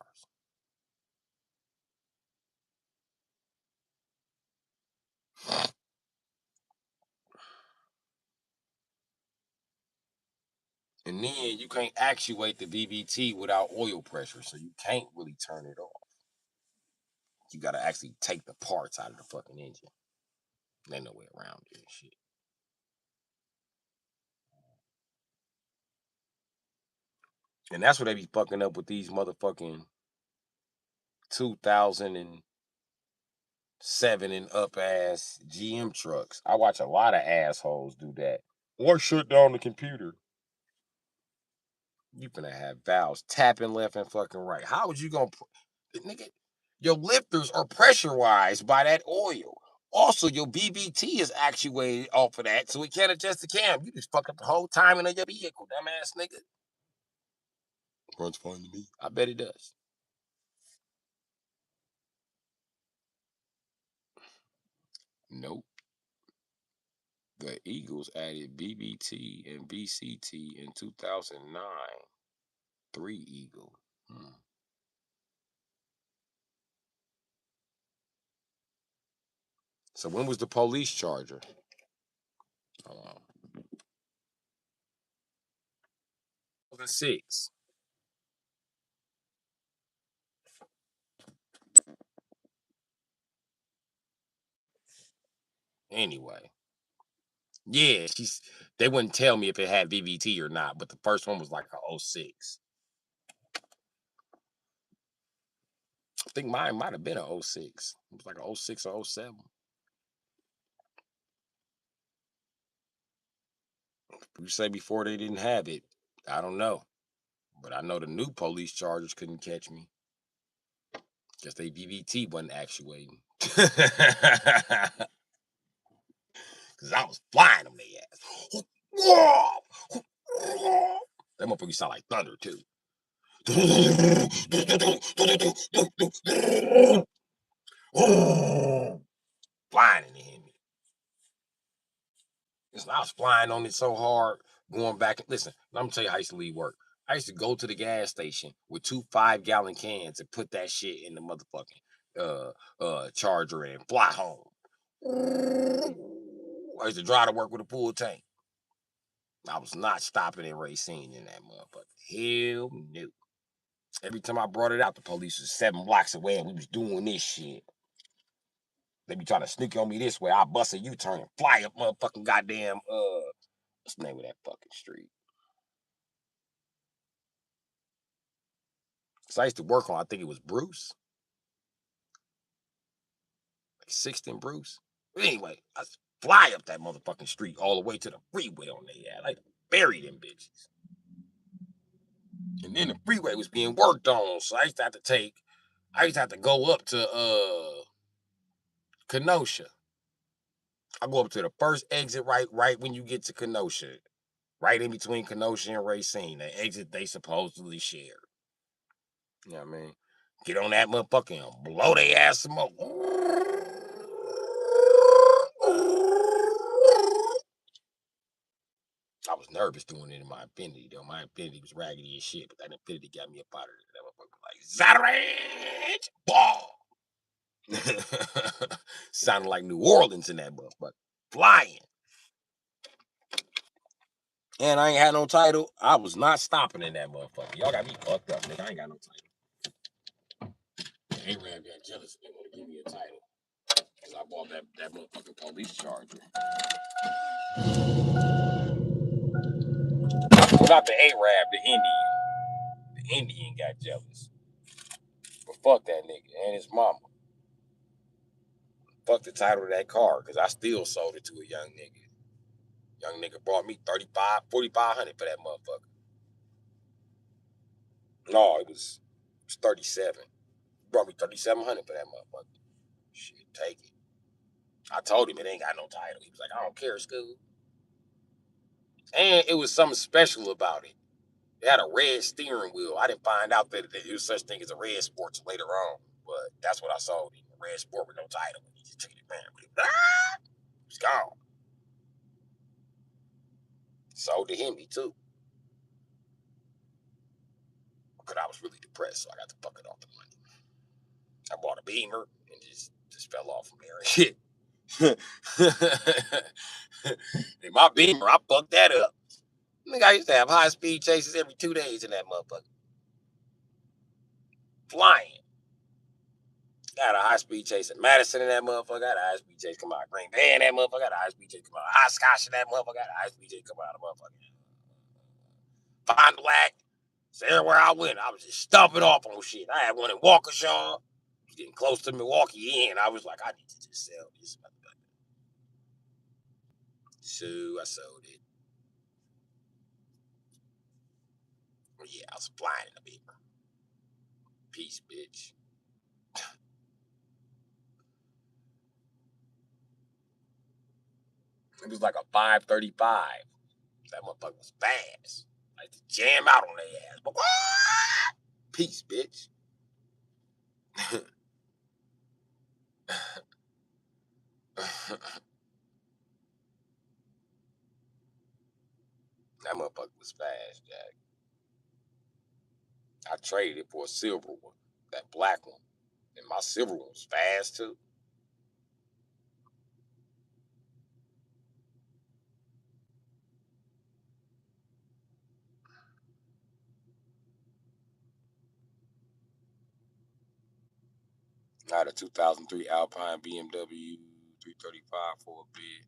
And then you can't actuate the VVT without oil pressure, so you can't really turn it off. You gotta actually take the parts out of the fucking engine. Ain't no way around this shit. And that's what they be fucking up with these motherfucking 2007 and up ass GM trucks. I watch a lot of assholes do that. Or shut down the computer. You finna have valves tapping left and fucking right. How would you gonna, nigga? Your lifters are pressurized by that oil. Also, your VVT is actuated off of that, so it can't adjust the cam. You just fuck up the whole timing of your vehicle, dumbass nigga. Runs fine to me. I bet it does. Nope. The Eagles added BBT and VCT in 2009. 3 Eagle. So when was the police charger? 2006. Anyway. Yeah, they wouldn't tell me if it had VVT or not, but the first one was like a '06. I think mine might have been a '06. It was like a '06 or '07. You say before they didn't have it. I don't know. But I know the new police chargers couldn't catch me. Because they VVT wasn't actuating. Because I was flying them their ass. That motherfucker sound like thunder too. Flying in the hemi. I was flying on it so hard, going back. Listen, let me tell you how I used to leave work. I used to go to the gas station with 2 5-gallon cans and put that shit in the motherfucking charger and fly home. I used to drive to work with a full tank. I was not stopping at Racine in that motherfucker. Hell no. Every time I brought it out, the police was 7 blocks away and we was doing this shit. They be trying to sneak on me this way. I bust a U-turn and fly up motherfucking goddamn what's the name of that fucking street? So I used to work on, I think it was Bruce, like 6th and Bruce. But anyway, I fly up that motherfucking street all the way to the freeway on their ass. Like bury them bitches. And then the freeway was being worked on. So I used to have to go up to Kenosha. I go up to the first exit right when you get to Kenosha. Right in between Kenosha and Racine. The exit they supposedly share. You know what I mean? Get on that motherfucker and blow their ass some more. I was nervous doing it in my Infinity, though. My Infinity was raggedy as shit, but that Infinity got me up out of there. That motherfucker like, Zatarage! Ball! Sounded like New Orleans in that motherfucker. Flying. And I ain't had no title. I was not stopping in that motherfucker. Y'all got me fucked up, nigga. I ain't got no title. A-Rab got jealous and they want to give me a title. Because I bought that motherfucking police charger. Well, not the A-Rab, the Indian. The Indian got jealous. But fuck that nigga and his mama. Fuck the title of that car, because I still sold it to a young nigga. Young nigga brought me 35, 4,500 for that motherfucker. No, it was 37. Brought me 3,700 for that motherfucker. Shit, take it. I told him it ain't got no title. He was like, I don't care, school. And it was something special about it. It had a red steering wheel. I didn't find out that there was such thing as a red sports later on, but that's what I sold him. A red sport with no title. He just took it and ran with it. It's gone. Sold to him, too. Because I was really depressed, so I got to fuck it off the money. I bought a Beamer and just fell off from there and shit. In my Beamer, I fucked that up. Nigga, I used to have high-speed chases every 2 days in that motherfucker. Flying. Got a high-speed chase in Madison in that motherfucker. Got a high-speed chase come out of Green Bay in that motherfucker. Got a high-speed chase come out of Oshkosh in that motherfucker. Got a high-speed chase come out of motherfucker. Fond du Lac. So everywhere I went, I was just stomping off on shit. I had one in Waukesha. Getting close to Milwaukee, and I was like, I need to just sell this motherfucker. So I sold it. Yeah, I was flying in a bit. Peace, bitch. It was like a 535. That motherfucker was fast. I had to jam out on their ass. But what? Peace, bitch. That motherfucker was fast, Jack. I traded it for a silver one, that black one. And my silver one was fast too. I had a 2003 Alpine BMW 335 for a bit.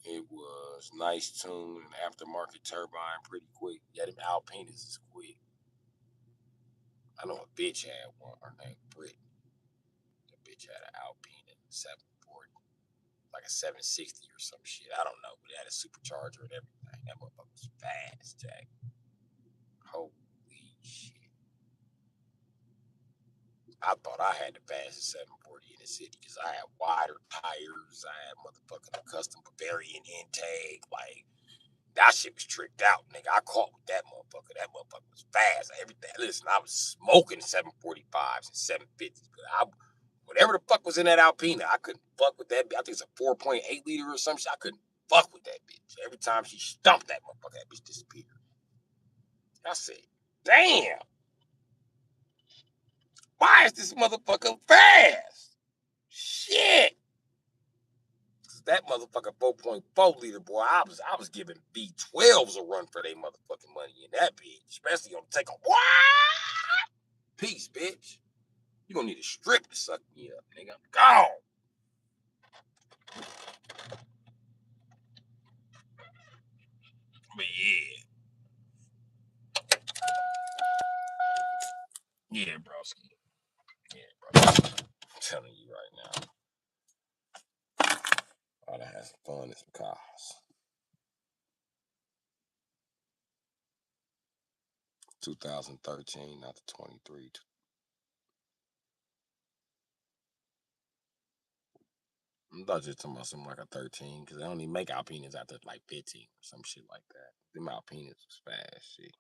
It was nice tune and aftermarket turbine, pretty quick. Yeah, them Alpinas is quick. I know a bitch had one. Her name Britt. The bitch had an Alpina 740, like a 760 or some shit. I don't know, but it had a supercharger and everything. That motherfucker was fast, Jack. Holy shit. I thought I had the fastest 740 in the city because I had wider tires. I had motherfucking custom Bavarian intake. Like, that shit was tricked out, nigga. I caught with that motherfucker. That motherfucker was fast. Everything. Listen, I was smoking 745s and 750s, but whatever the fuck was in that Alpina, I couldn't fuck with that. I think it's a 4.8 liter or some shit. I couldn't fuck with that bitch. Every time she stumped that motherfucker, that bitch disappeared. I said, damn. Why is this motherfucker fast? Shit. That motherfucker 4.4 liter, boy, I was giving B12s a run for their motherfucking money in that bitch, especially on the take a what? Peace, bitch. You gonna need a strip to suck me up, nigga. I'm gone. But yeah, broski. Yeah, bro. I'm telling you right now. I done had some fun in some cars. 2013, not the 23. I'm not just talking about something like a 13, because they only make Alpinas after like 15 or some shit like that. Them Alpinas was fast, shit.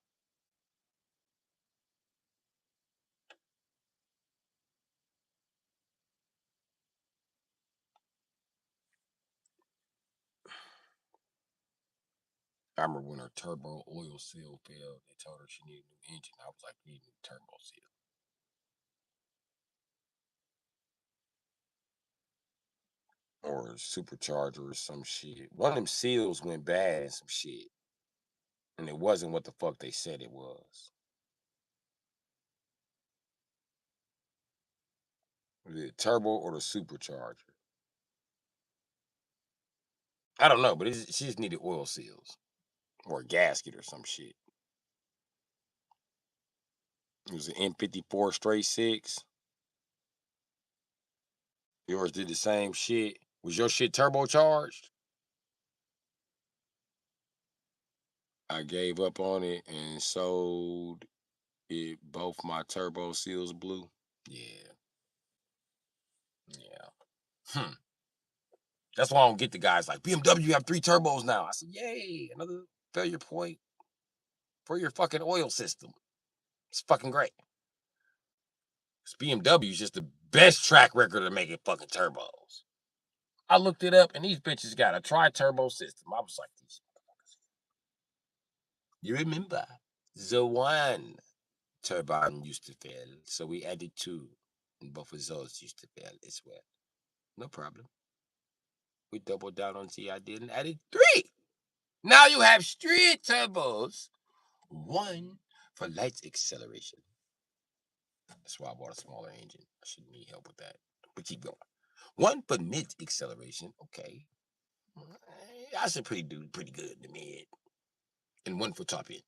I remember when her turbo oil seal failed, they told her she needed a new engine. I was like, you need a new turbo seal. Or a supercharger or some shit. One of them seals went bad and some shit. And it wasn't what the fuck they said it was. Was it turbo or the supercharger? I don't know, but she just needed oil seals. Or a gasket or some shit. It was an M54 straight six. Yours did the same shit. Was your shit turbocharged? I gave up on it and sold it. Both my turbo seals blew. Yeah. Yeah. That's why I don't get the guys like BMW have 3 turbos now. I said, yay, another failure point for your fucking oil system. It's fucking great. BMW is just the best track record of making fucking turbos. I looked it up and these bitches got a tri-turbo system. I was like, these motherfuckers. You remember the one turbine used to fail, so we added 2, and both of those used to fail as well. No problem. We doubled down on the idea and added 3. Now you have street turbos. One for light acceleration. That's why I bought a smaller engine. I shouldn't need help with that. But keep going. One for mid acceleration. Okay. I should do pretty good in the mid. And one for top end.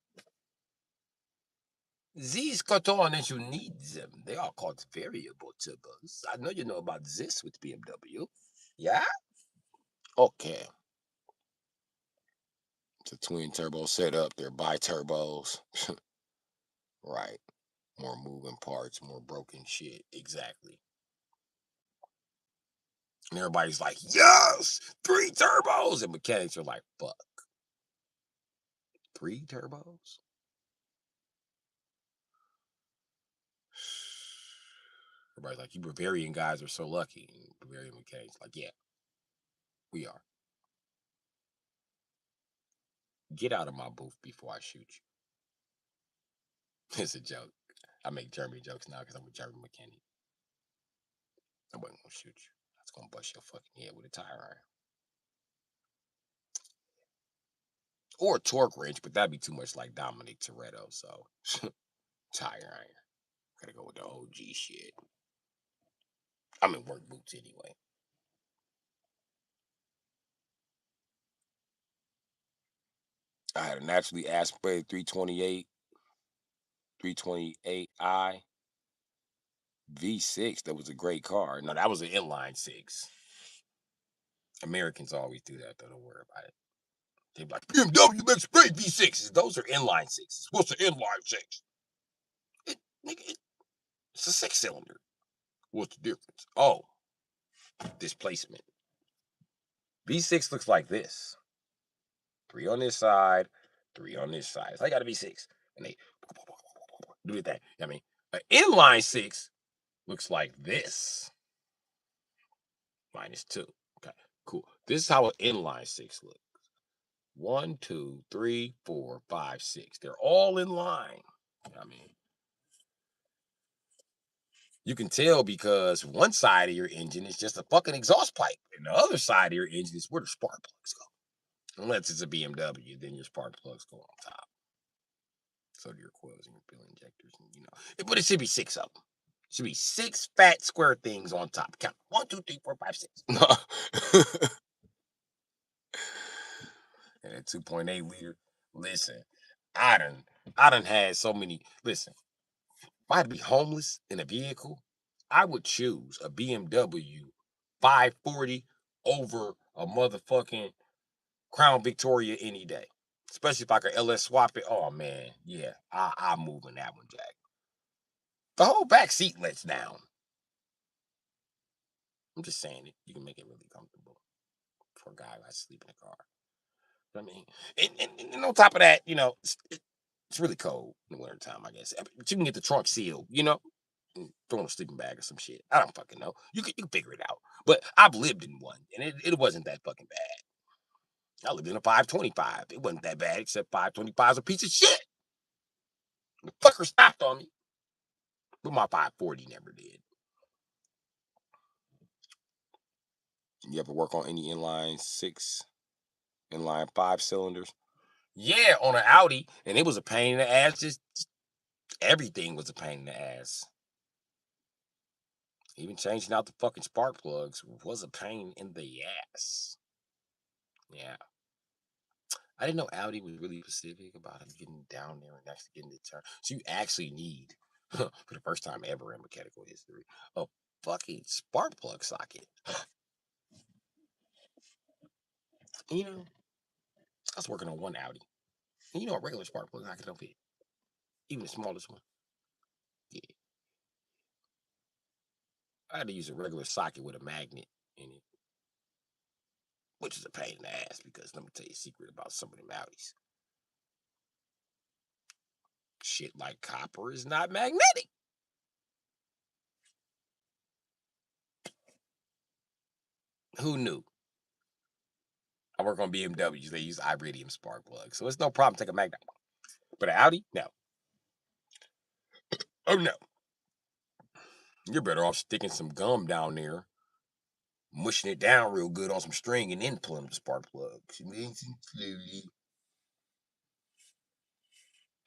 These cartons, you need them. They are called variable turbos. I know you know about this with BMW. Yeah? Okay. It's a twin turbo setup. They're bi-turbos. Right. More moving parts, more broken shit. Exactly. And everybody's like, yes, 3 turbos. And mechanics are like, fuck. 3 turbos? Everybody's like, you Bavarian guys are so lucky. And Bavarian mechanics like, yeah, we are. Get out of my booth before I shoot you. It's a joke. I make German jokes now because I'm a German mechanic. I wasn't gonna shoot you. I was gonna bust your fucking head with a tire iron. Or a torque wrench, but that'd be too much like Dominic Toretto, so tire iron. Gotta go with the OG shit. I'm in work boots anyway. I had a naturally aspirated 328i V6. That was a great car. No, that was an inline six. Americans always do that, though. Don't worry about it. They're like, BMW makes great V6s. Those are inline sixes. What's an inline six? It's a 6-cylinder. What's the difference? Oh, displacement. V6 looks like this. 3 on this side, 3 on this side. So I got a V6. And they do that. I mean, an inline 6 looks like this. -2. Okay, cool. This is how an inline 6 looks. 1, 2, 3, 4, 5, 6. They're all in line. I mean, you can tell because one side of your engine is just a fucking exhaust pipe, and the other side of your engine is where the spark plugs go. Unless it's a BMW, then your spark plugs go on top. So do your coils and your fuel injectors, and but it should be 6 of them. It should be 6 fat square things on top. Count 1, 2, 3, 4, 5, 6. And a 2.8 liter. Listen, I done had so many. Listen, if I'd be homeless in a vehicle, I would choose a BMW 540 over a motherfucking Crown Victoria any day. Especially if I could LS swap it. Oh man, yeah, I'm moving that one, Jack. The whole back seat lets down. I'm just saying it. You can make it really comfortable for a guy who has to sleep in a car. I mean, and on top of that, it's really cold in the wintertime, I guess. But you can get the trunk sealed, and throw in a sleeping bag or some shit. I don't fucking know. You can figure it out. But I've lived in one, and it wasn't that fucking bad. I lived in a 525. It wasn't that bad, except 525 is a piece of shit. The fucker stopped on me. But my 540 never did. You ever work on any inline 6, inline 5 cylinders? Yeah, on an Audi, and it was a pain in the ass. Just everything was a pain in the ass. Even changing out the fucking spark plugs was a pain in the ass. Yeah. I didn't know Audi was really specific about it getting down there and actually getting the turn. So you actually need, for the first time ever in mechanical history, a fucking spark plug socket. And, I was working on one Audi. And a regular spark plug socket don't fit. Even the smallest one. Yeah. I had to use a regular socket with a magnet in it, which is a pain in the ass because let me tell you a secret about some of them Audis. Shit like copper is not magnetic. Who knew? I work on BMWs. They use iridium spark plugs, so it's no problem taking a magnet. But an Audi, no. Oh no. You're better off sticking some gum down there, mushing it down real good on some string, and then pulling the spark plug. Slowly.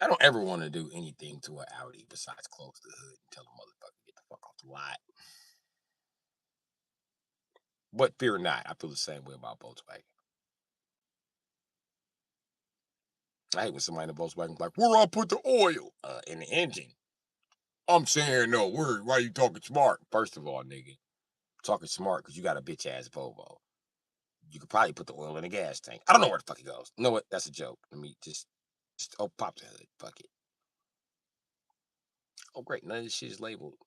I don't ever want to do anything to an Audi besides close the hood and tell the motherfucker get the fuck off the lot. But fear not, I feel the same way about Volkswagen. I hate when somebody in the Volkswagen like, where I put the oil in the engine. I'm saying no. Why you talking smart? First of all, nigga, talking smart because you got a bitch ass Volvo. You could probably put the oil in the gas tank. I don't know where the fuck it goes. You know what? That's a joke. Let me just pop the hood. Fuck it. Oh great, none of this shit is labeled.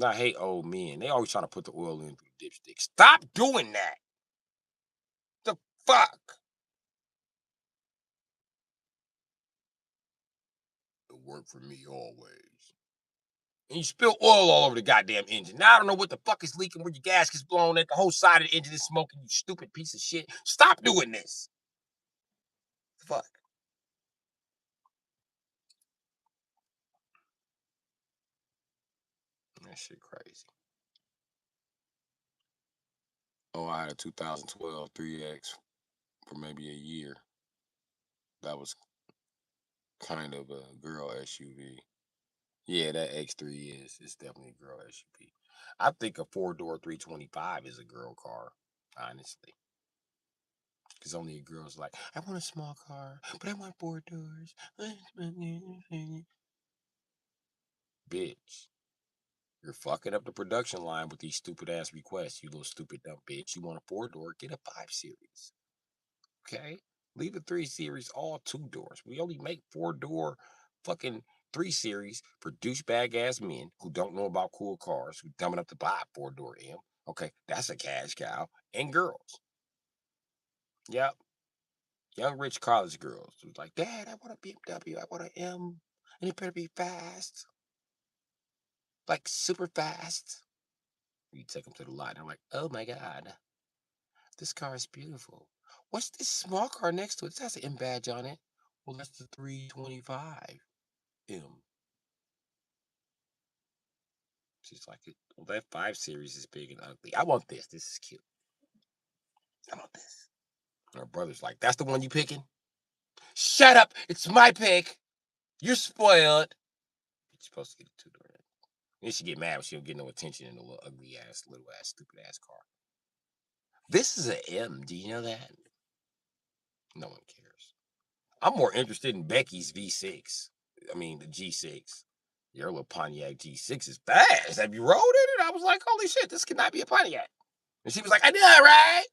I hate old men. They always trying to put the oil in through the dipstick. Stop doing that. The fuck? It worked for me always. And you spill oil all over the goddamn engine. Now I don't know what the fuck is leaking, where your gasket's blown at. The whole side of the engine is smoking, you stupid piece of shit. Stop doing this. Fuck. That shit crazy. Oh, I had a 2012 3X for maybe a year. That was kind of a girl SUV. Yeah, that X3 is. It's definitely a girl SUV. I think a 4-door 325 is a girl car, honestly. Because only a girl's like, I want a small car, but I want 4 doors. Bitch, you're fucking up the production line with these stupid ass requests, you little stupid dumb bitch. You want a 4-door, get a 5 Series. Okay? Leave the 3 Series all 2 doors. We only make 4-door fucking 3 Series for douchebag ass men who don't know about cool cars, who dumb enough to buy a 4-door M. Okay, that's a cash cow. And girls. Yep. Young rich college girls who's like, Dad, I want a BMW, I want an M, and it better be fast. Like super fast. You take them to the lot and they're like, oh my God, this car is beautiful. What's this small car next to it? It has an M badge on it. Well, that's the 325 M. She's like, well, that 5 Series is big and ugly. I want this. This is cute. I want this. And her brother's like, that's the one you picking? Shut up. It's my pick. You're spoiled. You're supposed to get a 2-door. Then she get mad when she don't get no attention in a little ugly ass, little ass, stupid ass car. This is an M. Do you know that? No one cares. I'm more interested in Becky's V6. I mean, the G6. Your little Pontiac G6 is fast. Have you rode in it? I was like, holy shit, this cannot be a Pontiac. And she was like, I know, right?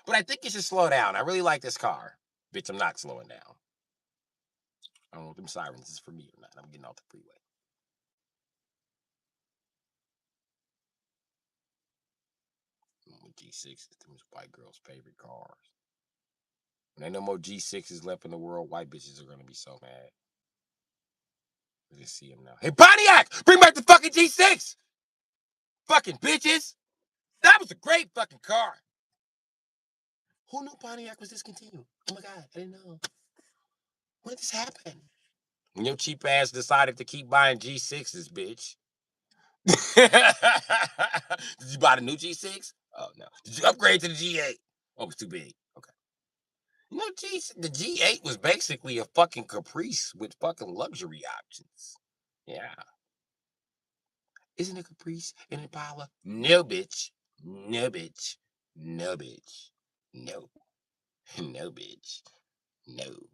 But I think you should slow down. I really like this car. Bitch, I'm not slowing down. I don't know if them sirens is for me or not. I'm getting off the freeway. G6 is them white girls' favorite cars. When ain't no more G6s left in the world, white bitches are gonna be so mad. I just see them now. Hey, Pontiac! Bring back the fucking G6! Fucking bitches! That was a great fucking car. Who knew Pontiac was discontinued? Oh my God, I didn't know. When did this happen? When your cheap ass decided to keep buying G6s, bitch. Did you buy the new G6? Oh no. Did you upgrade to the G8? Oh, it's too big. Okay. You know, the G8 was basically a fucking Caprice with fucking luxury options. Yeah. Isn't a Caprice an Impala? No, bitch. No, bitch. No, bitch. No. No, bitch. No.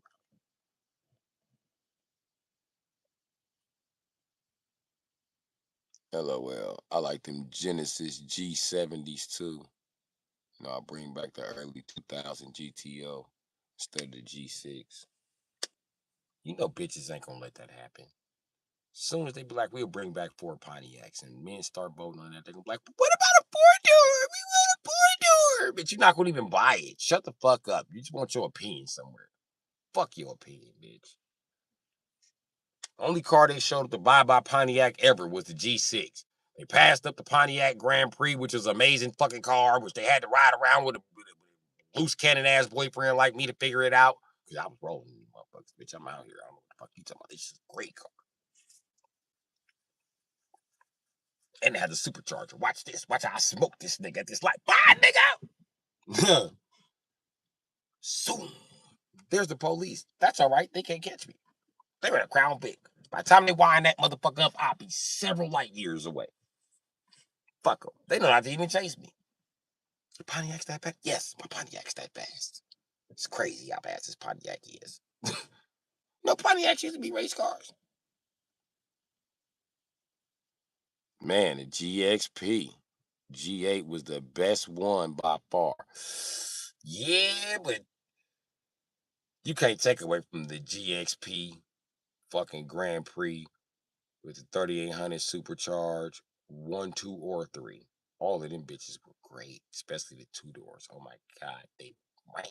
LOL. I like them Genesis G70s too. You know, I'll bring back the early 2000 GTO instead of the G6. You know, bitches ain't gonna let that happen. Soon as they be like, we'll bring back 4 Pontiacs, and men start voting on that, they're gonna be like, what about a 4-door? We want a 4-door. But you're not gonna even buy it. Shut the fuck up. You just want your opinion somewhere. Fuck your opinion, bitch. Only car they showed up to buy by Pontiac ever was the G6. They passed up the Pontiac Grand Prix, which was an amazing fucking car, which they had to ride around with a loose cannon ass boyfriend like me to figure it out. Because I was rolling these motherfuckers. Bitch, I'm out here. I don't know what the fuck you talking about. This is a great car. And it has a supercharger. Watch this. Watch how I smoke this nigga at this light. Bye, nigga! Zoom. There's the police. That's all right. They can't catch me. They're in a Crown Vic. By the time they wind that motherfucker up, I'll be several light years away. Fuck them. They don't have to even chase me. Your Pontiac's that fast? Yes, my Pontiac's that fast. It's crazy how fast this Pontiac is. No, Pontiacs used to be race cars. Man, the GXP. G8 was the best one by far. Yeah, but you can't take away from the GXP fucking Grand Prix with the 3800 supercharged 1, 2, or 3. All of them bitches were great, especially the 2 doors. Oh my God, they ran.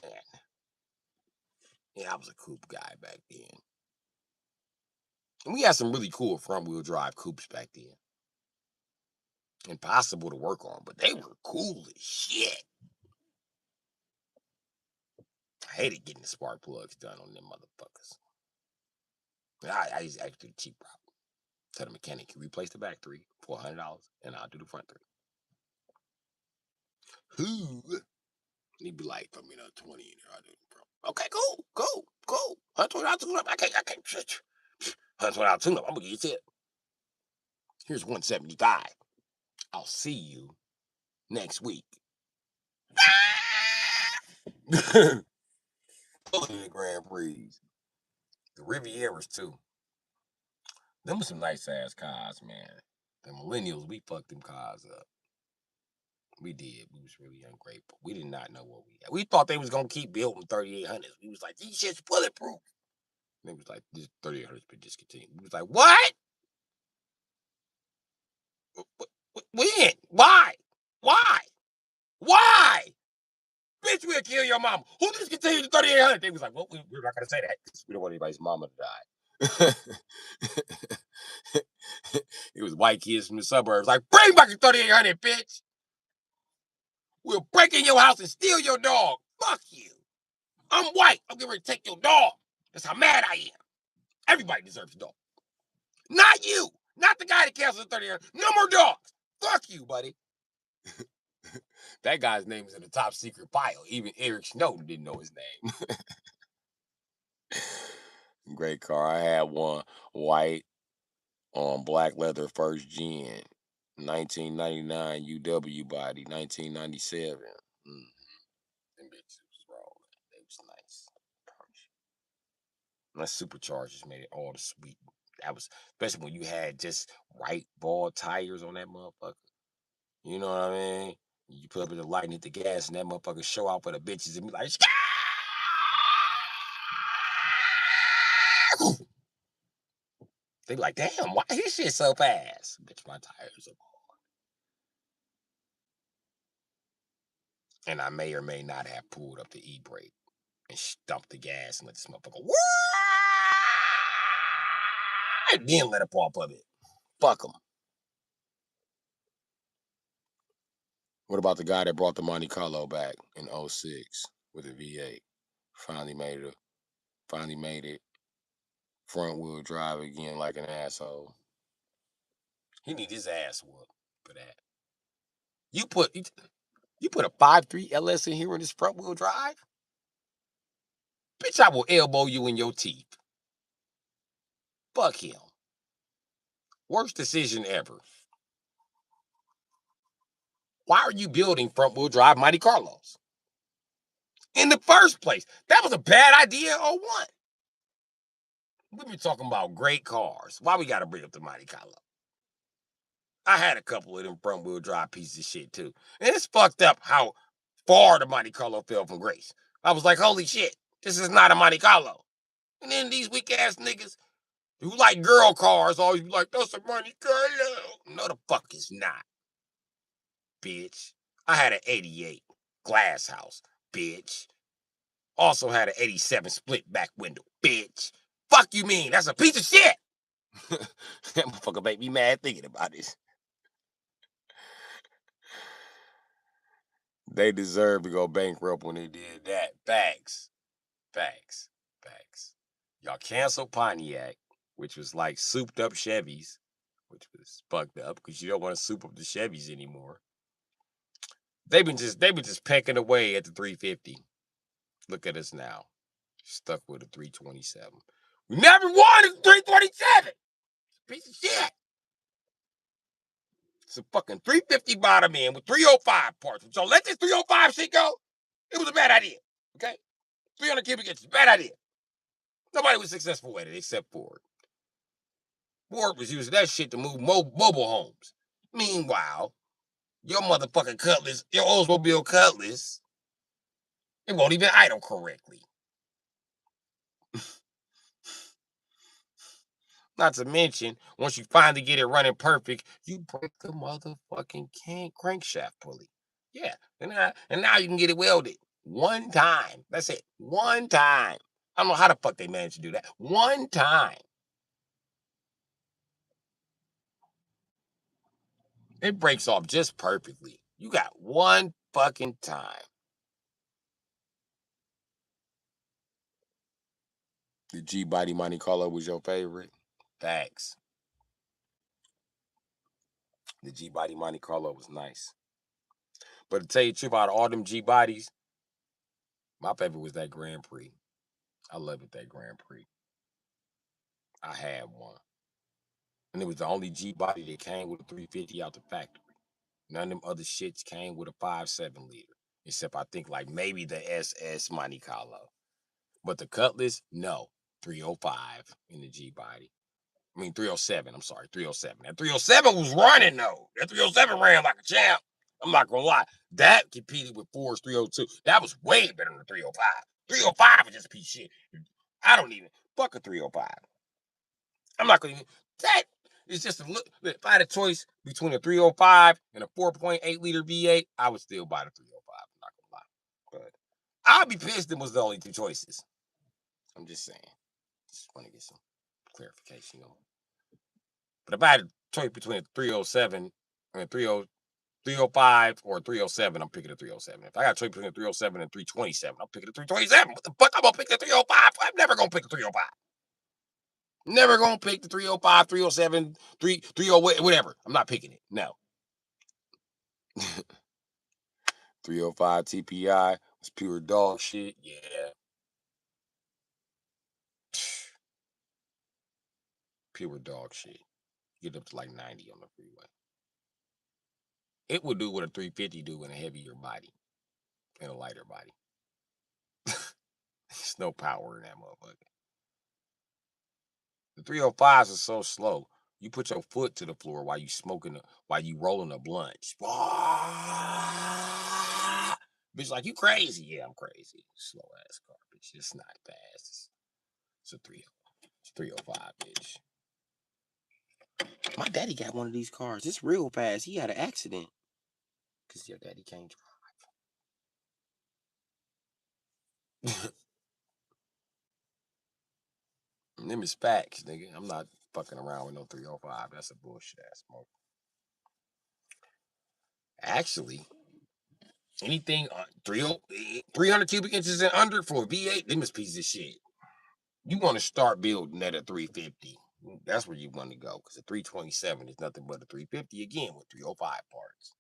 Yeah, I was a coupe guy back then. And we had some really cool front wheel drive coupes back then. Impossible to work on, but they were cool as shit. I hated getting the spark plugs done on them motherfuckers. I used to actually cheap route. Tell the mechanic, you replace the back 3 for $100, and I'll do the front 3. Who? He'd be like, "Put me another 20 in there. I'll do the front." Okay, cool. $120 tune up. I can't. $120 tune up. I'm gonna get you it. Here's $175. I'll see you next week. Pulling the Grand Prix. The Rivieras too. Them were some nice ass cars, man. The millennials, we fucked them cars up. We did. We was really ungrateful. We did not know what we had. We thought they was gonna keep building 3800s. We was like, these shit's bulletproof. And it was like, this 3800's been discontinued. We was like, what? When? Why? Why? Bitch, we'll kill your mama. Who discontinued the 3800? They was like, well, we're not gonna say that because we don't want anybody's mama to die. It was white kids from the suburbs like, bring back the 3800, bitch. We'll break in your house and steal your dog. Fuck you. I'm white. I'm getting ready to take your dog. That's how mad I am. Everybody deserves a dog. Not you. Not the guy that canceled the 3800. No more dogs. Fuck you, buddy. That guy's name is in the top secret file. Even Eric Snowden didn't know his name. Great car. I had one white on black leather first gen. 1999 UW body. 1997. Them bitches was wrong. They was nice. My superchargers made it all the sweet. That was especially when you had just right ball tires on that motherfucker. You know what I mean? You put up in the light and hit the gas, and that motherfucker show out for the bitches and be like, they be like, damn, why his shit so fast? Bitch, my tires are bald. And I may or may not have pulled up the e-brake and stumped the gas and let this motherfucker and then let up off of it. Fuck him. What about the guy that brought the Monte Carlo back in 06 with a V8? Finally made it front wheel drive again like an asshole. He need his ass whooped for that. You put a 5.3 LS in here in this front wheel drive? Bitch, I will elbow you in your teeth. Fuck him. Worst decision ever. Why are you building front wheel drive Monte Carlos? In the first place, that was a bad idea or what? We've been talking about great cars. Why we gotta bring up the Monte Carlo? I had a couple of them front wheel drive pieces of shit too. And it's fucked up how far the Monte Carlo fell from grace. I was like, holy shit, this is not a Monte Carlo. And then these weak ass niggas who like girl cars always be like, that's a Monte Carlo. No, the fuck it's not. Bitch. I had an 88 glass house, bitch. Also had an 87 split back window, bitch. Fuck you mean? That's a piece of shit. That motherfucker make me mad thinking about this. They deserve to go bankrupt when they did that. Facts. Y'all canceled Pontiac, which was like souped up Chevys, which was fucked up because you don't want to soup up the Chevys anymore. They've been just pecking away at the 350. Look at us now. Stuck with a 327. We never won a 327. Piece of shit. It's a fucking 350 bottom end with 305 parts. So let this 305 shit go. It was a bad idea. Okay? 300 cubic inches, bad idea. Nobody was successful with it except Ford. Ford was using that shit to move mobile homes. Meanwhile, your motherfucking Cutlass, your Oldsmobile Cutlass, it won't even idle correctly. Not to mention, once you finally get it running perfect, you break the motherfucking crankshaft pulley. Yeah, and now you can get it welded one time. That's it, one time. I don't know how the fuck they managed to do that. One time. It breaks off just perfectly. You got one fucking time. The G Body Monte Carlo was your favorite? Thanks. The G Body Monte Carlo was nice. But to tell you the truth, out of all them G Bodies, my favorite was that Grand Prix. I love it, that Grand Prix. I had one. And it was the only G Body that came with a 350 out the factory. None of them other shits came with a 5.7 liter. Except I think like maybe the SS Monte Carlo. But the Cutlass, no. 305 in the G Body. I mean 307. I'm sorry, 307. That 307 was running though. That 307 ran like a champ. I'm not gonna lie. That competed with Ford's 302. That was way better than the 305. 305 was just a piece of shit. I don't even fuck a 305. I'm not gonna even that is just a look. If I had a choice between a 305 and a 4.8 liter V8, I would still buy the 305. I'm not gonna lie. But I'd be pissed it was the only two choices. I'm just saying. Just want to get some clarification on. But if I had a choice between a 307 and a 305 or a 307, I'm picking a 307. If I got a choice between a 307 and 327, I'm picking a 327. What the fuck? I'm gonna pick the 305. I'm never gonna pick a 305. Never gonna pick the 305, 307, 30, whatever. I'm not picking it. No. 305 TPI was pure dog shit. Yeah. Pure dog shit. Get up to like 90 on the freeway. It would do what a 350 do in a heavier body, in a lighter body. There's no power in that motherfucker. The 305s are so slow. You put your foot to the floor while you while you rolling a blunt. Bitch, like you crazy. Yeah, I'm crazy. Slow ass car, bitch. It's not fast. It's a 30. It's 305, bitch. My daddy got one of these cars. It's real fast. He had an accident. Cause your daddy can't drive. Them is facts, nigga. I'm not fucking around with no 305. That's a bullshit ass smoke. Actually, anything 300 cubic inches and under for a V8, them is pieces of shit. You want to start building at a 350. That's where you want to go because a 327 is nothing but a 350 again with 305 parts.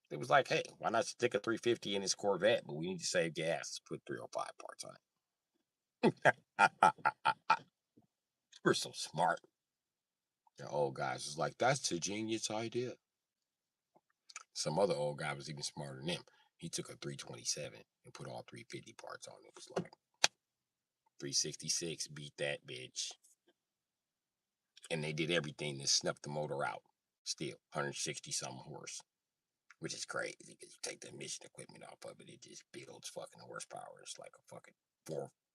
It was like, hey, why not stick a 350 in this Corvette? But we need to save gas. Let's put 305 parts on it. We're so smart. The old guys was like, that's a genius idea. Some other old guy was even smarter than him. He took a 327 and put all 350 parts on it. It was like 366, beat that bitch. And they did everything to snuff the motor out. Still, 160 something horse, which is crazy because you take the emission equipment off of it, it just builds fucking horsepower. It's like a fucking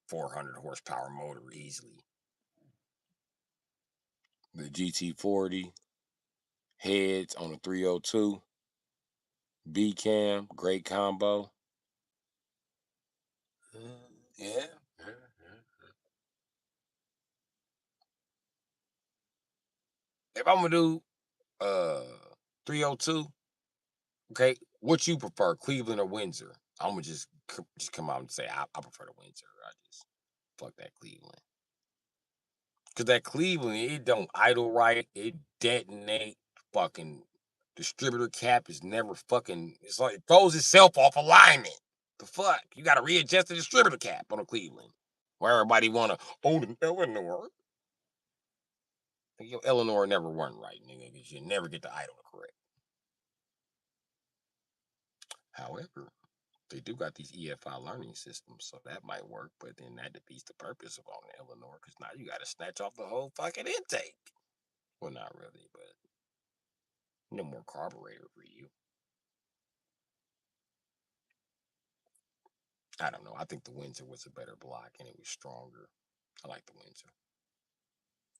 400 horsepower motor easily. The GT40 heads on the 302, B cam, great combo. Yeah. If I'm gonna do 302, okay, what you prefer, Cleveland or Windsor? I'm gonna just come out and say I prefer the Windsor. I just fuck that Cleveland. Cause that Cleveland, it don't idle right, it detonate, fucking distributor cap is never fucking, it's like it throws itself off alignment. The fuck? You got to readjust the distributor cap on a Cleveland. Where everybody want to own an Eleanor. Your Eleanor never won right, nigga, because you never get the idol correct. However, they do got these EFI learning systems, so that might work, but then that defeats the purpose of owning Eleanor, because now you got to snatch off the whole fucking intake. Well, not really, but no more carburetor for you. I don't know. I think the Windsor was a better block and it was stronger. I like the Windsor.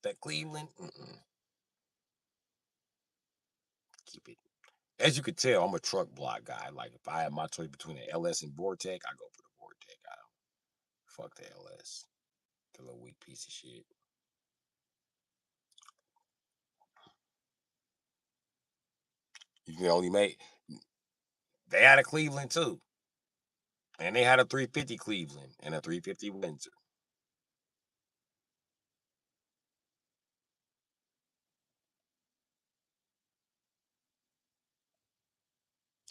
That Cleveland, keep it. As you could tell, I'm a truck block guy. Like if I had my choice between an LS and Vortec, I go for the Vortec. I don't fuck the LS. The little weak piece of shit. You can only make. They had a Cleveland too, and they had a 350 Cleveland and a 350 Windsor.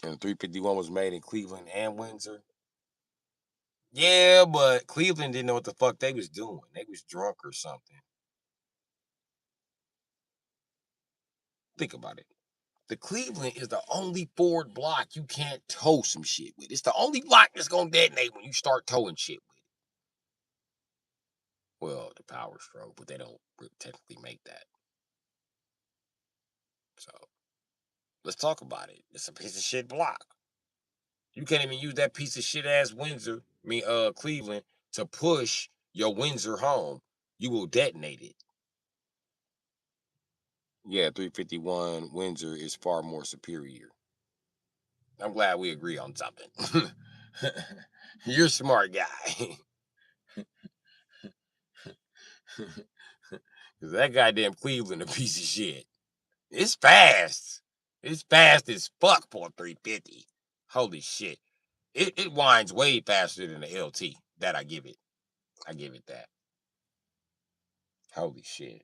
And the 351 was made in Cleveland and Windsor. Yeah, but Cleveland didn't know what the fuck they was doing. They was drunk or something. Think about it. The Cleveland is the only Ford block you can't tow some shit with. It's the only block that's gonna detonate when you start towing shit with it. Well, the Power Stroke, but they don't technically make that. So let's talk about it. It's a piece of shit block. You can't even use that piece of shit ass Windsor, Cleveland, to push your Windsor home. You will detonate it. Yeah, 351 Windsor is far more superior. I'm glad we agree on something. You're a smart guy. Cause that goddamn Cleveland a piece of shit. It's fast. It's fast as fuck for a 350. Holy shit. It winds way faster than the LT. That I give it. I give it that. Holy shit.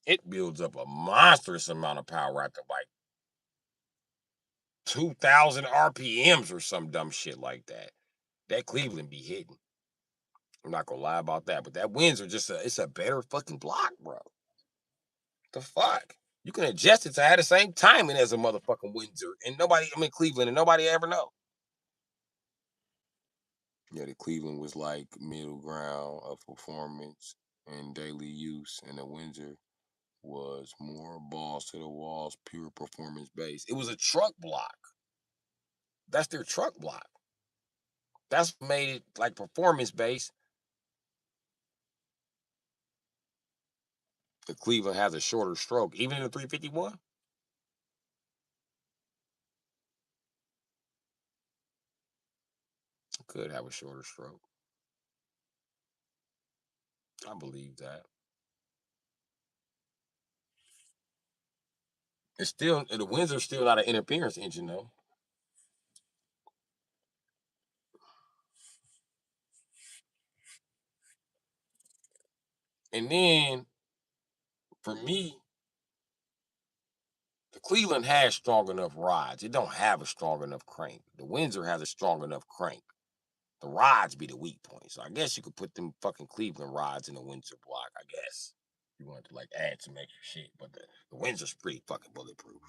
It builds up a monstrous amount of power after like 2,000 RPMs or some dumb shit like that. That Cleveland be hitting. I'm not gonna lie about that, but that Windsor it's a better fucking block, bro. The fuck? You can adjust it to have the same timing as a motherfucking Windsor, and Cleveland, and nobody ever know. Yeah, the Cleveland was like middle ground of performance and daily use, and the Windsor was more balls to the walls, pure performance base. It was a truck block. That's their truck block. That's what made it like performance based. The Cleveland has a shorter stroke, even in the 351. Could have a shorter stroke. I believe that. It's still the Windsor's still not an interference engine though. And then for me, the Cleveland has strong enough rods. It don't have a strong enough crank. The Windsor has a strong enough crank. The rods be the weak point. So I guess you could put them fucking Cleveland rods in the Windsor block, I guess. You want to like add some extra shit, but the Windsor's pretty fucking bulletproof.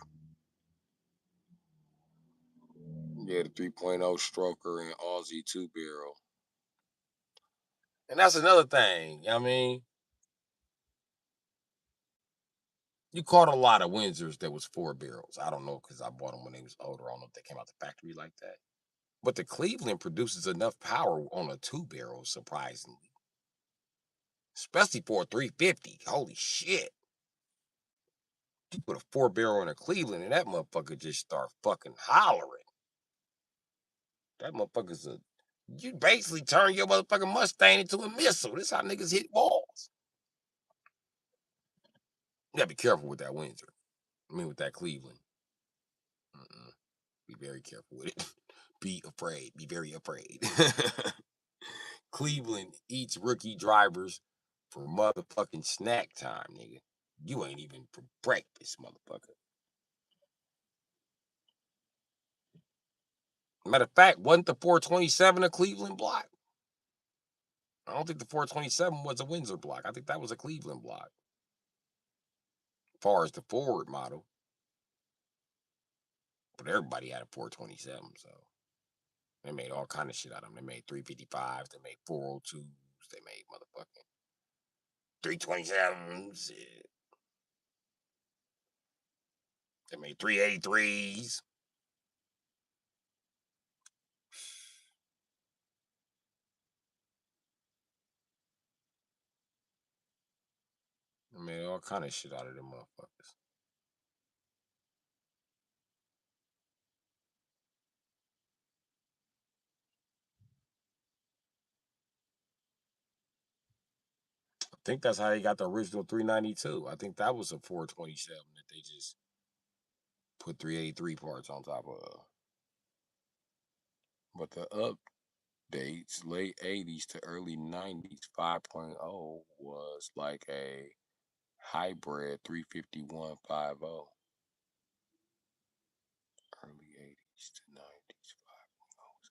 Yeah, the 3.0 stroker and Aussie 2 barrel. And that's another thing. I mean, you caught a lot of Windsors that was 4 barrels. I don't know because I bought them when they was older. I don't know if they came out the factory like that. But the Cleveland produces enough power on a 2 barrel, surprisingly. Especially for a 350. Holy shit. You put a 4 barrel in a Cleveland and that motherfucker just start fucking hollering. That motherfucker's a. You basically turn your motherfucking Mustang into a missile. This is how niggas hit balls. You gotta be careful with that Windsor. With that Cleveland. Be very careful with it. Be afraid. Be very afraid. Cleveland eats rookie drivers for motherfucking snack time, nigga. You ain't even for breakfast, motherfucker. Matter of fact, wasn't the 427 a Cleveland block? I don't think the 427 was a Windsor block. I think that was a Cleveland block. As far as the Ford model. But everybody had a 427, so they made all kind of shit out of them. They made 355s, they made 402s, they made motherfucking 327s. They made 383s. They made all kind of shit out of them motherfuckers. I think that's how they got the original 392. I think that was a 427 that they just put 383 parts on top of. But the updates, late 80s to early 90s, 5.0 was like a hybrid 35150. Early 80s to 90s, 5.0 was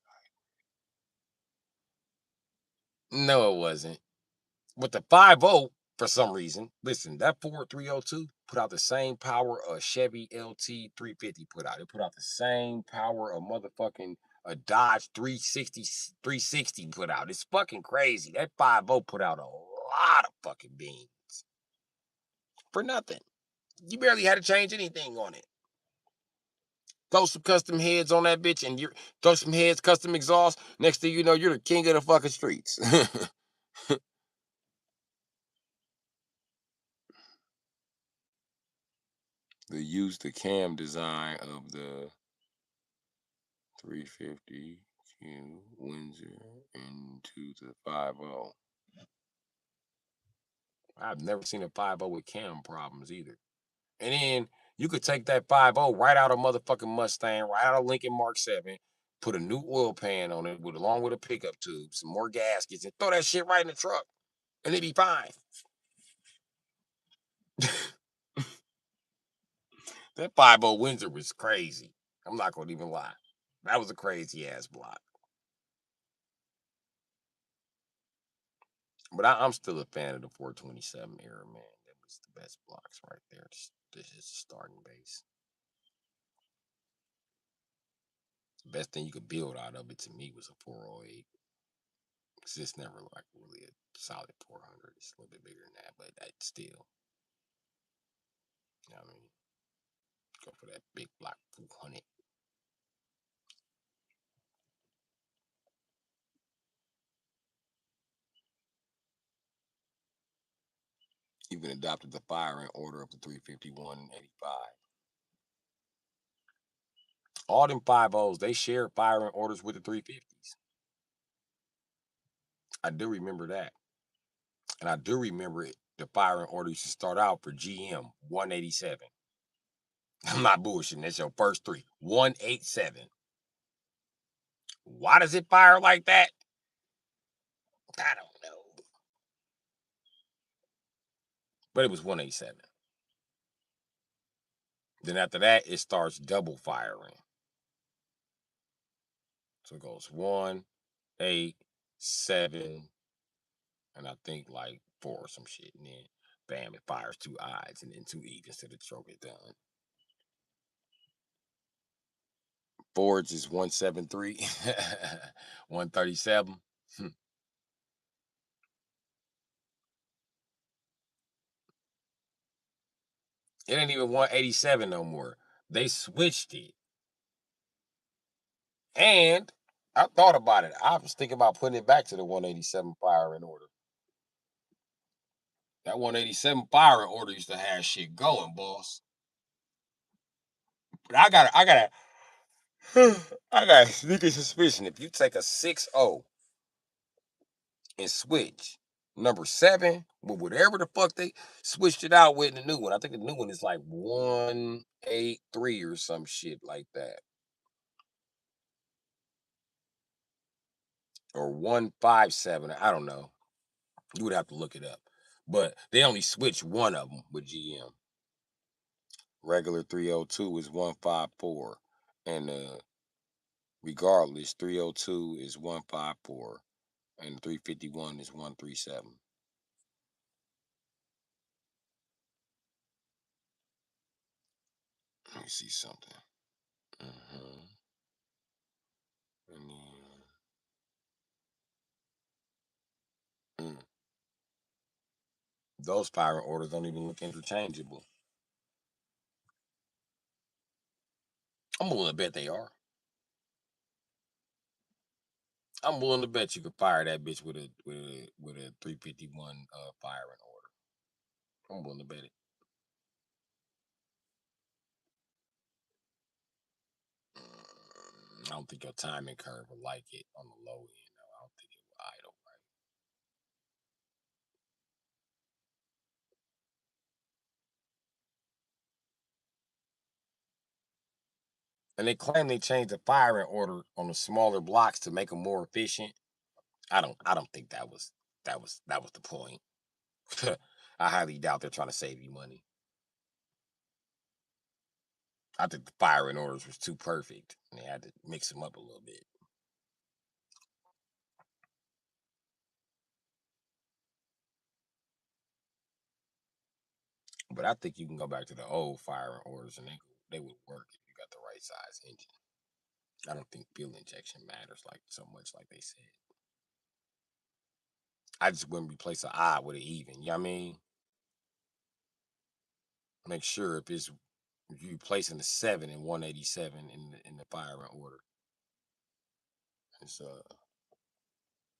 hybrid. No, it wasn't. With the 50, for some reason, listen, that Ford 302 put out the same power a Chevy LT 350 put out. It put out the same power a motherfucking a Dodge 360 put out. It's fucking crazy. That 50 put out a lot of fucking beans for nothing. You barely had to change anything on it. Throw some custom heads on that bitch and you throw some heads, custom exhaust. Next thing you know, you're the king of the fucking streets. They used the cam design of the 350Q Windsor into the 50. I've never seen a 50 with cam problems either. And then you could take that 50 right out of motherfucking Mustang, right out of Lincoln Mark 7, put a new oil pan on it with along with a pickup tube, some more gaskets, and throw that shit right in the truck. And it'd be fine. That 50 Windsor was crazy. I'm not gonna even lie. That was a crazy ass block. But I'm still a fan of the 427 era, man. That was the best blocks right there. This is the starting base. The best thing you could build out of it to me was a 408. It's just never like really a solid 400. It's a little bit bigger than that, but that's still, you know what I mean? Go for that big block 400. Even adopted the firing order of the 351 and 85. All them 50s, they shared firing orders with the 350s. I do remember that. And I do remember it. The firing order used to start out for GM 187. I'm not bullshitting. That's your first three. 187. Why does it fire like that? I don't know. But it was 187. Then after that, it starts double firing. So it goes 1, 8, 7, and I think like 4 or some shit. And then bam, it fires 2 odds and then 2 evens to the stroke is done. Fords is 173, 137. It ain't even 187 no more. They switched it. And I thought about it. I was thinking about putting it back to the 187 firing order. That 187 firing order used to have shit going, boss. But I got a sneaky suspicion if you take a 6.0 and switch number 7 with whatever the fuck they switched it out with in the new one. I think the new one is like 183 or some shit like that. Or 157. I don't know. You would have to look it up. But they only switched one of them with GM. Regular 302 is 154. And Regardless, 302 is 154 and 351 is 137. Let me see something. Mm-hmm. And then, those firing orders don't even look interchangeable. I'm willing to bet they are. I'm willing to bet you could fire that bitch with a 351 firing order. I'm willing to bet it. I don't think your timing curve will like it on the low end. Though. I don't think it will idle right. And they claim they changed the firing order on the smaller blocks to make them more efficient. I don't think that was the point. I highly doubt they're trying to save you money. I think the firing orders was too perfect, and they had to mix them up a little bit. But I think you can go back to the old firing orders, and they would work if you got the right size engine. I don't think fuel injection matters like so much like they said. I just wouldn't replace an odd with an even. You know what I mean? Make sure if you replacing a 7 and 187 in the firing order. It's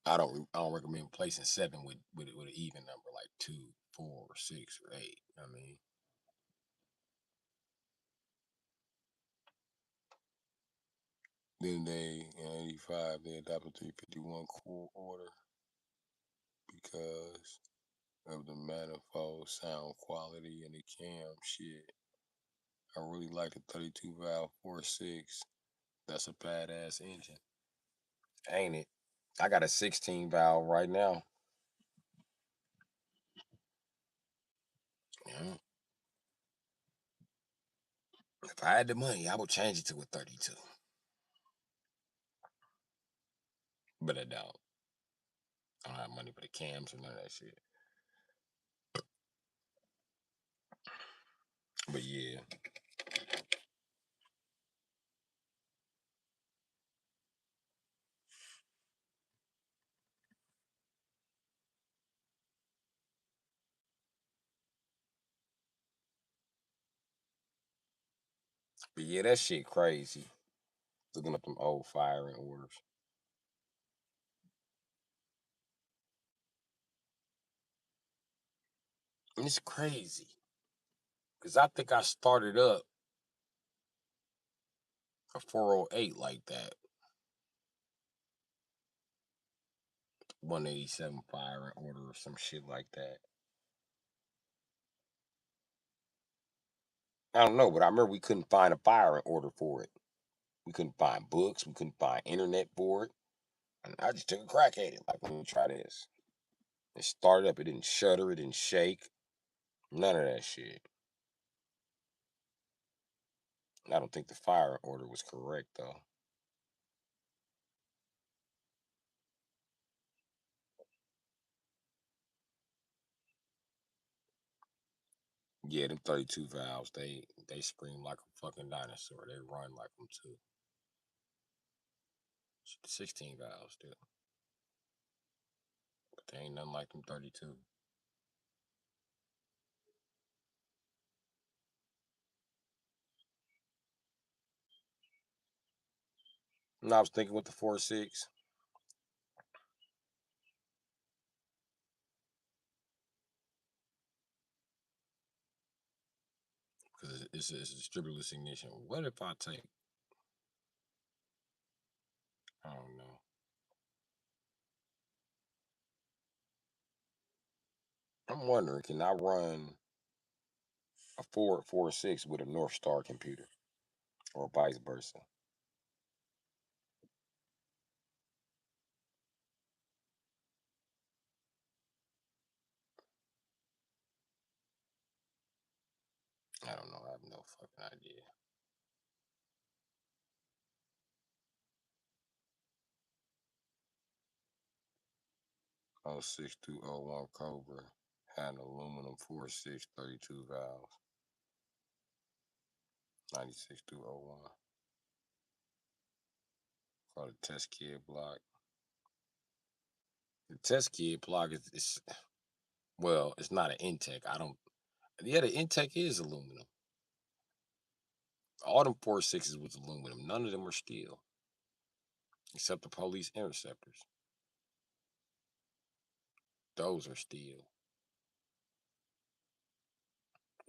I don't recommend replacing 7 with an even number like 2, 4, or 6, or 8. You know what I mean? Then they in '85 they adopted 351 core order because of the manifold sound quality and the cam shit. I really like the 32 valve 4.6. That's a badass engine, ain't it? I got a 16 valve right now. Yeah. If I had the money, I would change it to a 32. But I don't. I don't have money for the cams or none of that shit. But yeah. But yeah, that shit crazy. Looking up them old firing orders. And it's crazy. Cause I think I started up a 408 like that. 187 firing order or some shit like that. I don't know, but I remember we couldn't find a firing order for it. We couldn't find books. We couldn't find internet for it. And I just took a crack at it. Like, let me try this. It started up. It didn't shudder. It didn't shake. None of that shit. I don't think the firing order was correct though. Yeah, them 32 valves, they scream like a fucking dinosaur. They run like them too. 16 valves do, but they ain't nothing like them 32. And I was thinking with the 4.6, because it's a distributorless ignition. What if I take? I don't know. I'm wondering, can I run a Ford 4.6 with a North Star computer, or vice versa? I don't know. I have no fucking idea. 06 through 01 Cobra had an aluminum 4.6 32 valves. 96 through 01. Called a test kit block. The test kit block is well, it's not an intake. Yeah, the intake is aluminum. All them 4.6s was aluminum. None of them are steel, except the police interceptors. Those are steel,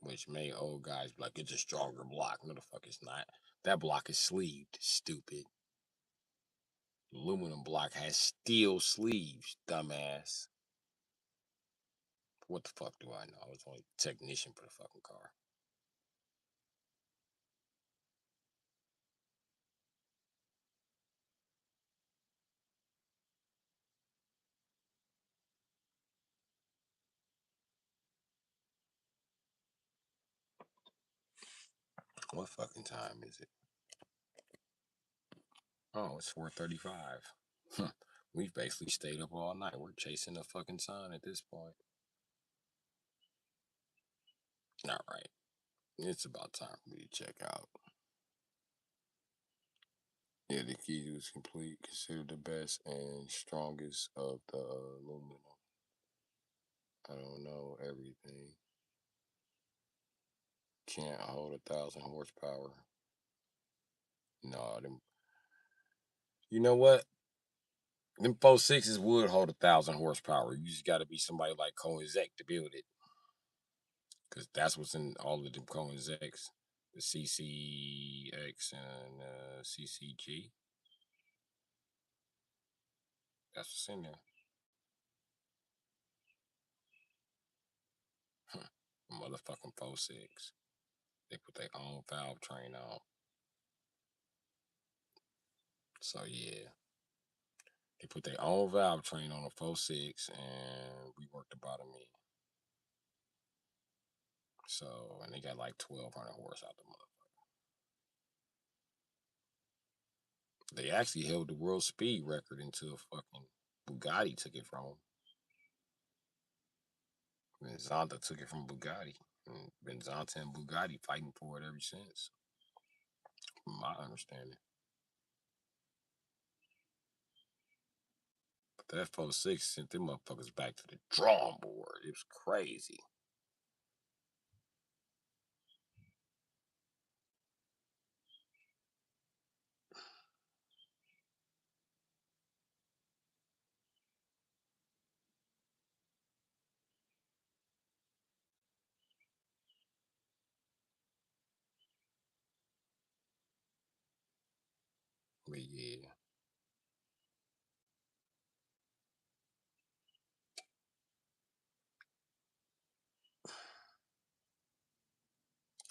which made old guys be like, it's a stronger block. No, the fuck it's not. That block is sleeved, stupid. Aluminum block has steel sleeves, dumbass. What the fuck do I know? I was only a technician for the fucking car. What fucking time is it? Oh, it's 4:35. We've basically stayed up all night. We're chasing the fucking sun at this point. All right. It's about time for me to check out. Yeah, the key is complete. Considered the best and strongest of the aluminum. I don't know everything. Can't hold 1,000 horsepower. No, them. You know what? Them 4.6s would hold 1,000 horsepower. You just got to be somebody like Cohen Zek to build it, because that's what's in all of them Cohen Zeks, the CCX and CCG. That's what's in there. Motherfucking 4.6. They put their own valve train on. So yeah, they put their own valve train on a 4.6, and we worked the bottom in. So, and they got like 1,200 horse out the motherfucker. They actually held the world speed record until fucking Bugatti took it from them. Zonta took it from Bugatti. And been Zonta and Bugatti fighting for it ever since, from my understanding. But that 4.6 sent them motherfuckers back to the drawing board. It was crazy. But yeah.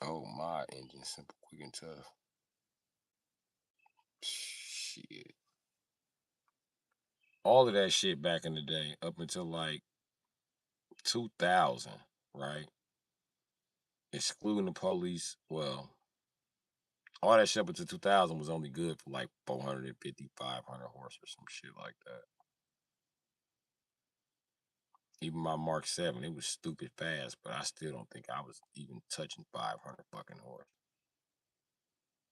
Oh, my engine, simple, quick, and tough. Shit. All of that shit back in the day, up until like 2000, right? Excluding the police. Well, all that shit up until 2000 was only good for like 450, 500 horse or some shit like that. Even my Mark 7, it was stupid fast, but I still don't think I was even touching 500 fucking horse.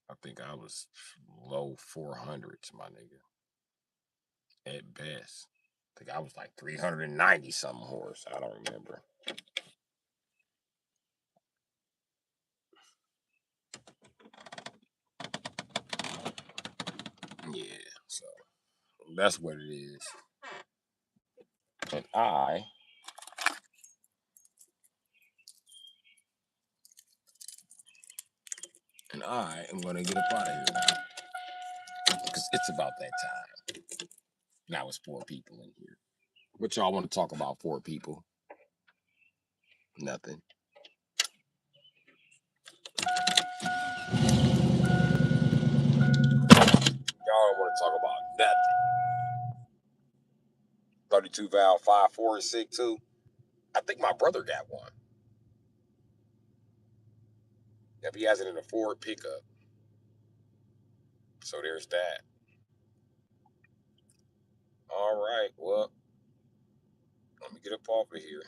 I think I was low 400s, my nigga, at best. I think I was like 390 something horse. I don't remember. Yeah, so that's what it is. And I am gonna get up out of here now. Because it's about that time. Now it's 4 people in here. What y'all want to talk about, 4 people? Nothing. Y'all don't want to talk about nothing. 32 valve 5.4 I think my brother got one. If he has it in a Ford pickup. So there's that. All right. Well, Let me get up off of here.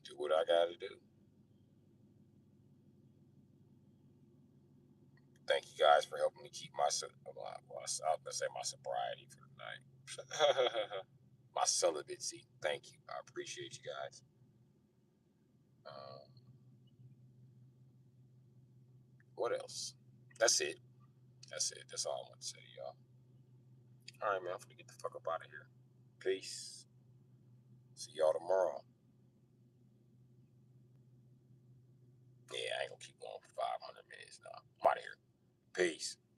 Do what I gotta do. Thank you guys for helping me keep my my sobriety for the night. My celibacy. Thank you. I appreciate you guys. Um, what else? That's it. That's it. That's all I want to say to y'all. All right, man. I'm gonna get the fuck up out of here. Peace. See y'all tomorrow. Yeah, I ain't gonna keep going for 500 minutes now. I'm out of here. Peace.